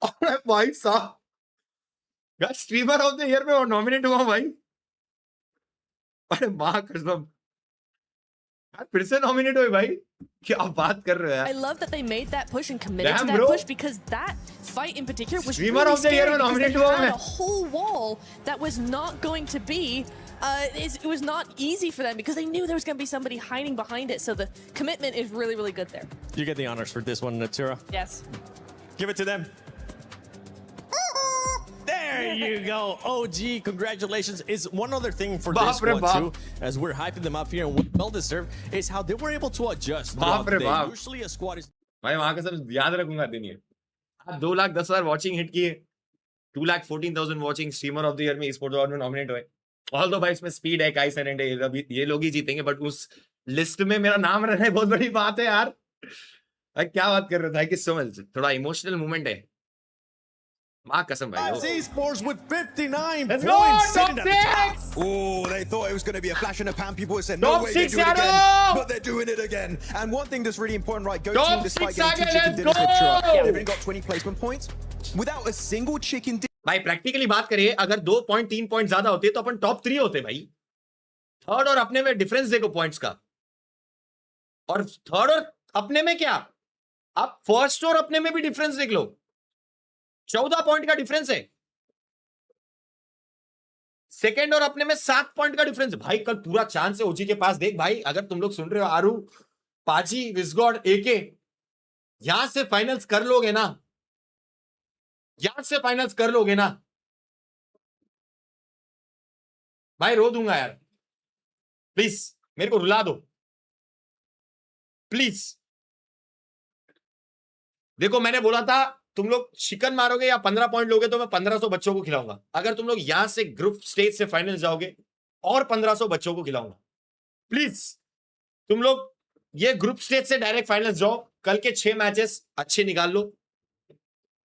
Alright, bhai, sir. यार streamer of the year में nominate हुआ भाई. अरे माँ कसम. यार फिर से nominate हुए भाई. क्या बात कर रहे हो यार?
I love that they made that push and committed to that push, because that fight in particular was
streamer
really
of the year
scary,
में nominate
because
हुआ
they had
मैं.
a whole wall that was not going to be it was not easy for them, because they knew there was going to be somebody hiding behind it. So the commitment is really, really good there.
You get the honors for this one, Natura.
Yes.
Give it to them. There you go. OG, congratulations. Is one other thing for this one too, as we're hyping them up here and well deserved, is how they were able to adjust throughout the day. Usually a squad is...
भाई वहाँ का सब याद रखूंगा दिन ये. आप 2,10,000 watching hit किए, 2,14,000 watching streamer of the year में esports award में nominate हुए. Although भाई इसमें speed है, Kai San है, ये लोग ही जीतेंगे, but उस list में मेरा नाम रहना है बहुत बड़ी बात है यार. क्या बात कर रहे हो? Thank you so much. थोड़ा emotional moment है.
Esports with 59
Let's
points.
Go, top 6!
Oh, they thought it was going to be a flash in the pan. People said, no way, they do it again. But they're doing it again. And one thing that's really important, right? Go team, despite getting 2 chicken dinners, they've only got 20 placement points without a single chicken dinner.
भाई practically बात करिए, अगर 2 point 3 point ज्यादा होते तो अपन top 3 होते भाई. Third और अपने में डिफरेंस देखो पॉइंट्स का. और थर्ड और अपने में क्या? आप फर्स्ट और अपने में भी डिफरेंस देख लो. 14 पॉइंट का डिफरेंस है. सेकंड और अपने में 7 पॉइंट का डिफरेंस है. भाई कल पूरा चांस है ओजी के पास. देख भाई, अगर तुम लोग सुन रहे हो, आरू, पाजी, विस्गॉड, एके, यहां से फाइनल्स कर लोगे ना, यहां से फाइनल्स कर लोगे ना भाई, रो दूंगा यार. प्लीज मेरे को रुला दो प्लीज. देखो मैंने बोला था तुम लोग चिकन मारोगे या 15 पॉइंट लोगे तो मैं 1500 बच्चों को खिलाऊंगा. अगर तुम लोग यहां से ग्रुप स्टेज से फाइनल जाओगे और 1500 बच्चों को खिलाऊंगा. प्लीज तुम लोग ये ग्रुप स्टेज से डायरेक्ट फाइनल जाओ. कल के 6 मैचेस अच्छे निकाल लो.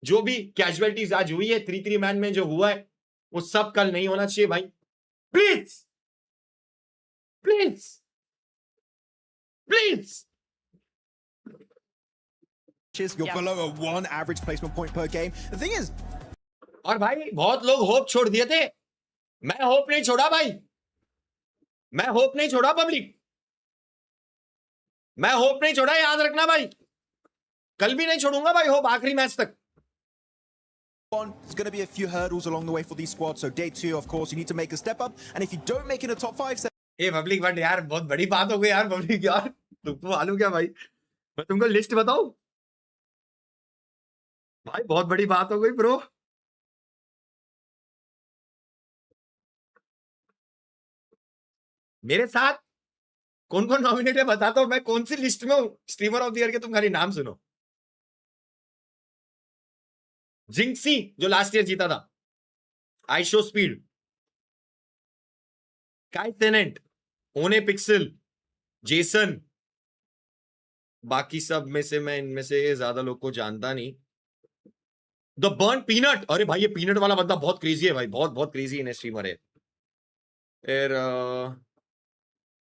जो भी कैजुअलिटीज आज हुई है 3-3 मैच में जो हुआ है वो सब कल नहीं होना चाहिए भाई. Please please please.
You're below a 1 average placement point per game. The thing is,
और भाई बहुत लोग होप छोड़ दिए थे. मैं होप नहीं छोड़ा भाई. मैं होप नहीं छोड़ा पब्लिक. मैं होप नहीं छोड़ा, याद रखना भाई. कल भी नहीं छोड़ूंगा भाई होप आखिरी मैच तक.
There's going to be a few hurdles along the way for these squads. So day 2, of course, you need to make a step up. And if you don't make it a top 5,
a public but यार बहुत बड़ी बात हो गई यार. Public यार तुमको मालूम क्या भाई, मैं तुमको लिस्ट बताऊं भाई, बहुत बड़ी बात हो गई ब्रो। मेरे साथ कौन कौन नॉमिनेट है बताता हूं मैं, कौन सी लिस्ट में हूं स्ट्रीमर ऑफ द ईयर के, तुम खाली नाम सुनो। जिंक्सी जो लास्ट ईयर जीता था, आई शो स्पीड, काई टेनेंट, ओने पिक्सल, जेसन, बाकी सब में से मैं इनमें से ज्यादा लोग को जानता नहीं। द बर्न पीनट, अरे भाई ये पीनट वाला बंदा बहुत क्रेजी है भाई, बहुत बहुत क्रेजी इन स्ट्रीमर है। फिर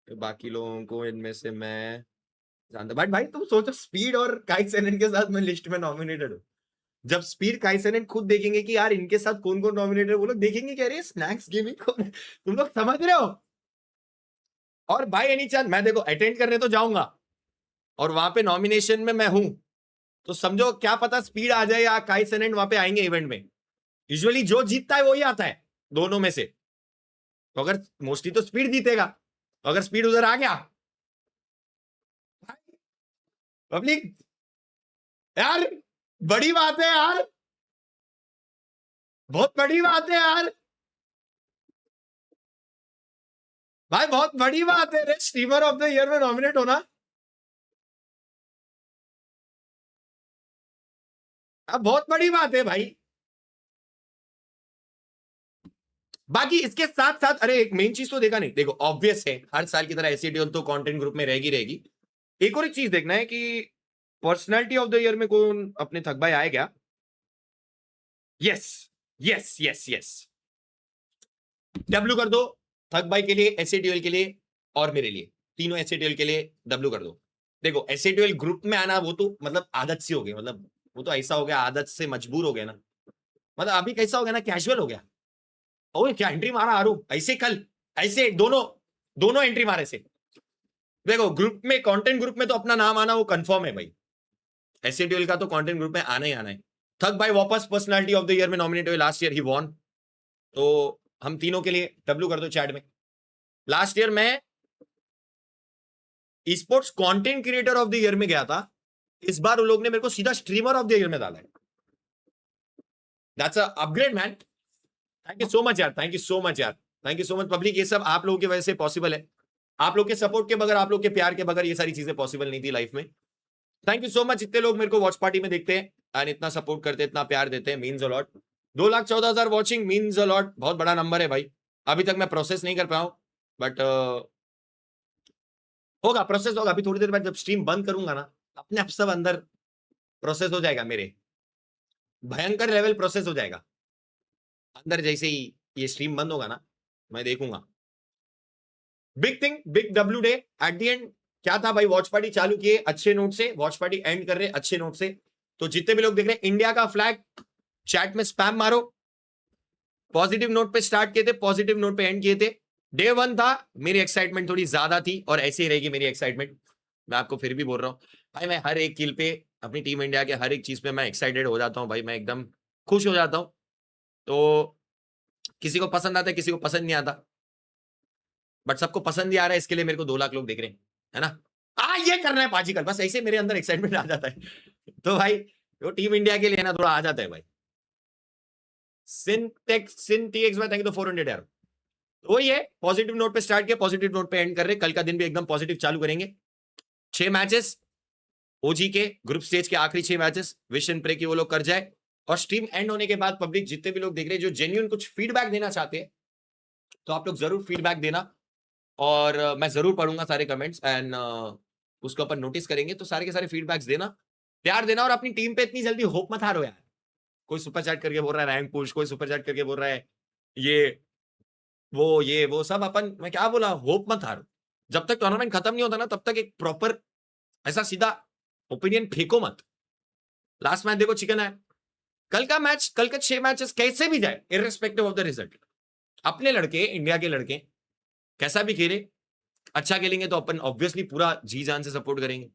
बाकी लोगों को इनमें से मैं जानता, बट भाई तुम सोचो स्पीड और काइसेनेन के साथ मैं लिस्ट में नॉमिनेटेड हूँ। जब स्पीड काइसेनेन खुद देखेंगे कि यार इनके साथ कौन कौन नॉमिनेटेड है, वो लोग देखेंगे कि अरे स्नैक्स गेमिंग कौन है, तुम लोग समझ रहे हो। और भाई एनी चांस मैं देखो अटेंड करने तो जाऊंगा और वहां पे नॉमिनेशन में मैं हूं, तो समझो क्या पता स्पीड आ जाए या काइसेनेन वहां पे आएंगे इवेंट में। यूजुअली जो जीतता है वही आता है दोनों में से, तो अगर मोस्टली तो स्पीड जीतेगा, तो अगर स्पीड उधर आ गया पब्लिक, यार बड़ी बात है यार, बहुत बड़ी बात है यार भाई, बहुत बड़ी बात है स्ट्रीमर ऑफ द ईयर में नॉमिनेट होना। अब बहुत बड़ी बात है भाई। बाकी इसके साथ साथ अरे एक मेन चीज तो देखा नहीं, देखो ऑब्वियस है हर साल की तरह एसीडीएल तो कंटेंट ग्रुप में रहेगी। एक और एक चीज देखना है कि पर्सनालिटी ऑफ द ईयर में कौन अपने थक भाई आए क्या? Yes yes yes yes, W कर दो थक भाई के लिए, एसीडीएल के लिए और मेरे लिए, तीनों एसीडीएल के लिए डब्ल्यू कर दो। देखो एसीडीएल ग्रुप में आना वो तो मतलब आदत सी हो गई, मतलब वो तो ऐसा हो गया, आदत से मजबूर हो गया ना, मतलब अभी कैसा हो गया ना, कैजुअल हो गया। ओए क्या एंट्री मारा आरू, ऐसे कल ऐसे दोनों एंट्री मारे से। देखो ग्रुप में, कंटेंट ग्रुप में तो अपना नाम आना वो कंफर्म है भाई, एसीडीएल का तो कंटेंट ग्रुप में आना ही आना है। थक भाई वापस पर्सनालिटी ऑफ द ईयर में नॉमिनेट हुए, लास्ट ईयर ही वॉन, तो हम तीनों के लिए डब्ल्यू कर दो चैट में। लास्ट ईयर मैं e sports content creator of the year में गया था, इस बार उन लोग ने मेरे को सीधा स्ट्रीमर ऑफ द ईयर में डाला है। That's a upgrade man, thank you so much यार, थैंक यू सो मच यार, thank you so much public. ये सब आप लोगों की वजह से पॉसिबल है, आप लोग के सपोर्ट के बगैर, आप लोग के प्यार के बगैर ये सारी चीजें पॉसिबल नहीं थी लाइफ में। थैंक यू सो मच, इतने लोग मेरे को वॉच पार्टी में देखते हैं एंड इतना सपोर्ट करते हैं, इतना प्यार देते हैं, means a lot. 2,14,000 watching means a lot, बहुत बड़ा नंबर है भाई। अभी तक मैं प्रोसेस नहीं कर पाया हूं, बट होगा, प्रोसेस होगा। अभी थोड़ी देर बाद जब स्ट्रीम बंद करूंगा ना, अपने आप सब अंदर प्रोसेस हो जाएगा, मेरे भयंकर लेवल प्रोसेस हो जाएगा अंदर। जैसे ही ये स्ट्रीम बंद होगा ना, मैं देखूंगा। Big thing, big W day at the end. क्या था भाई, वॉच पार्टी चालू किए अच्छे नोट से, वॉच पार्टी एंड कर रहे अच्छे नोट से। तो जितने भी लोग देख रहे हैं, इंडिया का फ्लैग चैट में स्पैम मारो। पॉजिटिव नोट पे स्टार्ट किए थे, पॉजिटिव नोट पे एंड किए थे। डे 1 था, मेरी एक्साइटमेंट थोड़ी ज्यादा थी और ऐसे ही रहेगी मेरी एक्साइटमेंट। मैं आपको फिर भी बोल रहा हूं भाई, मैं हर एक किल पे, अपनी टीम इंडिया के हर एक चीज पे मैं एक्साइटेड हो जाता हूं भाई, मैं एकदम खुश हो जाता हूं। तो किसी को पसंद आता है, किसी को पसंद नहीं आता, बट सबको पसंद ही आ रहा है, इसके लिए मेरे को 2 लाख लोग देख रहे हैं, है ना। ये करना है पाजी कल, बस ऐसे मेरे अंदर एक्साइटमेंट आ जाता है। तो भाई वो टीम इंडिया के लिए ना थोड़ा आ जाता है भाई। सिंटेक्स में थैंक यू 400 यार। तो वही है, पॉजिटिव नोट पे स्टार्ट किया, पॉजिटिव नोट पे एंड कर रहे। कल का दिन भी एकदम पॉजिटिव चालू करेंगे। 6 मैचेस ओजी के ग्रुप स्टेज के, आखिरी 6 मैचेस, विश एंड प्रे की वो लोग कर जाए। और स्ट्रीम एंड होने के बाद पब्लिक जितने भी लोग देख रहे हैं, जो जेन्युइन कुछ फीडबैक देना चाहते हैं, तो आप लोग जरूर फीडबैक देना, और मैं जरूर पढ़ूंगा सारे कमेंट्स एंड उसको अपन नोटिस करेंगे। तो सारे के सारे फीडबैक्स देना, प्यार देना, और अपनी टीम पे इतनी जल्दी होप मत हारो यार। कोई सुपर चैट करके बोल रहा है रैंक पुश, कोई सुपर चैट करके बोल रहा है ये वो सब, अपन मैं क्या बोला, होप मत हारो। जब तक टूर्नामेंट खत्म नहीं होता ना, तब तक एक प्रॉपर ऐसा सीधा ओपिनियन फेंको मत। लास्ट मैच देखो चिकन है, कल का मैच, कल के 6 मैचेस कैसे भी जाए, इररिस्पेक्टिव ऑफ द रिजल्ट, अपने लड़के, इंडिया के लड़के कैसा भी खेले, अच्छा खेलेंगे तो अपन ऑब्वियसली पूरा जी जान से सपोर्ट करेंगे।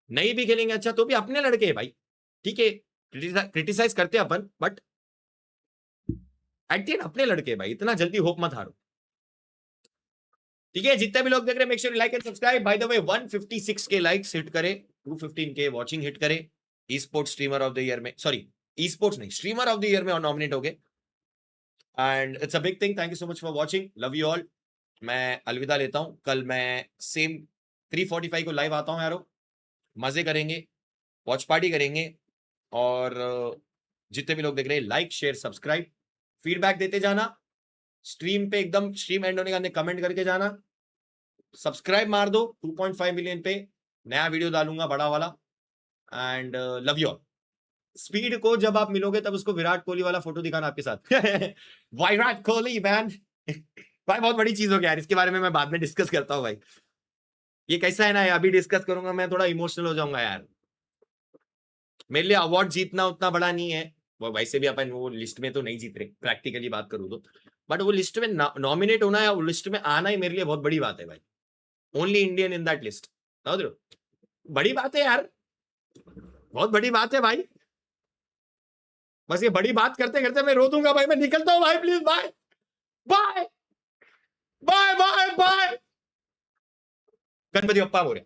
नहीं भी खेलेंगे अच्छा तो भी अपने लड़के हैं भाई, ठीक है, क्रिटिसाइज करते हैं अपन, बट एट द एंड अपने लड़के भाई, इतना जल्दी होप मत हारो, ठीक है। जितने भी लोग देख रहे हैं, make sure like and subscribe. Bye the वे 156 के लाइक्स हिट करे 215K वॉचिंग हिट करे, e sports streamer of the year में, सॉरी ई स्पोर्ट्स नहीं, स्ट्रीमर ऑफ द ईयर में नॉमिनेट हो गए। And it's a big thing. Thank you so much for watching, love you all. मैं अलविदा लेता हूँ, कल मैं सेम 3:45 को लाइव आता हूँ यारो, मजे करेंगे, वॉच पार्टी करेंगे, और जितने भी लोग देख रहे हैं लाइक शेयर सब्सक्राइब, फीडबैक देते जाना, स्ट्रीम पे एकदम स्ट्रीम एंड होने का कमेंट करके जाना, सब्सक्राइब मार दो, 2.5 मिलियन पे नया वीडियो डालूंगा बड़ा वाला। And love you all. Speed को जब आप मिलोगे तब उसको विराट कोहली वाला फोटो दिखाना आपके साथ। विराट कोहली मैन भाई बहुत बड़ी चीज हो गया यार, इसके बारे में मैं बाद में डिस्कस करता हूँ भाई। ये कैसा है ना, अभी डिस्कस करूंगा मैं थोड़ा इमोशनल हो जाऊंगा यार। मेरे लिए अवार्ड जीतना उतना बड़ा नहीं है, वो वैसे भी अपन वो लिस्ट में तो नहीं जीत रहे प्रैक्टिकली बात करूँ तो, बट वो लिस्ट में नॉमिनेट होना है, वो लिस्ट में आना ही मेरे लिए बहुत बड़ी बात है भाई। Only Indian in that list, बड़ी बात है यार, बहुत बड़ी बात है भाई। बस ये बड़ी बात करते करते मैं रो दूंगा भाई, मैं निकलता हूँ भाई, please bye bye bye bye bye. Ganpati Bappa Morya.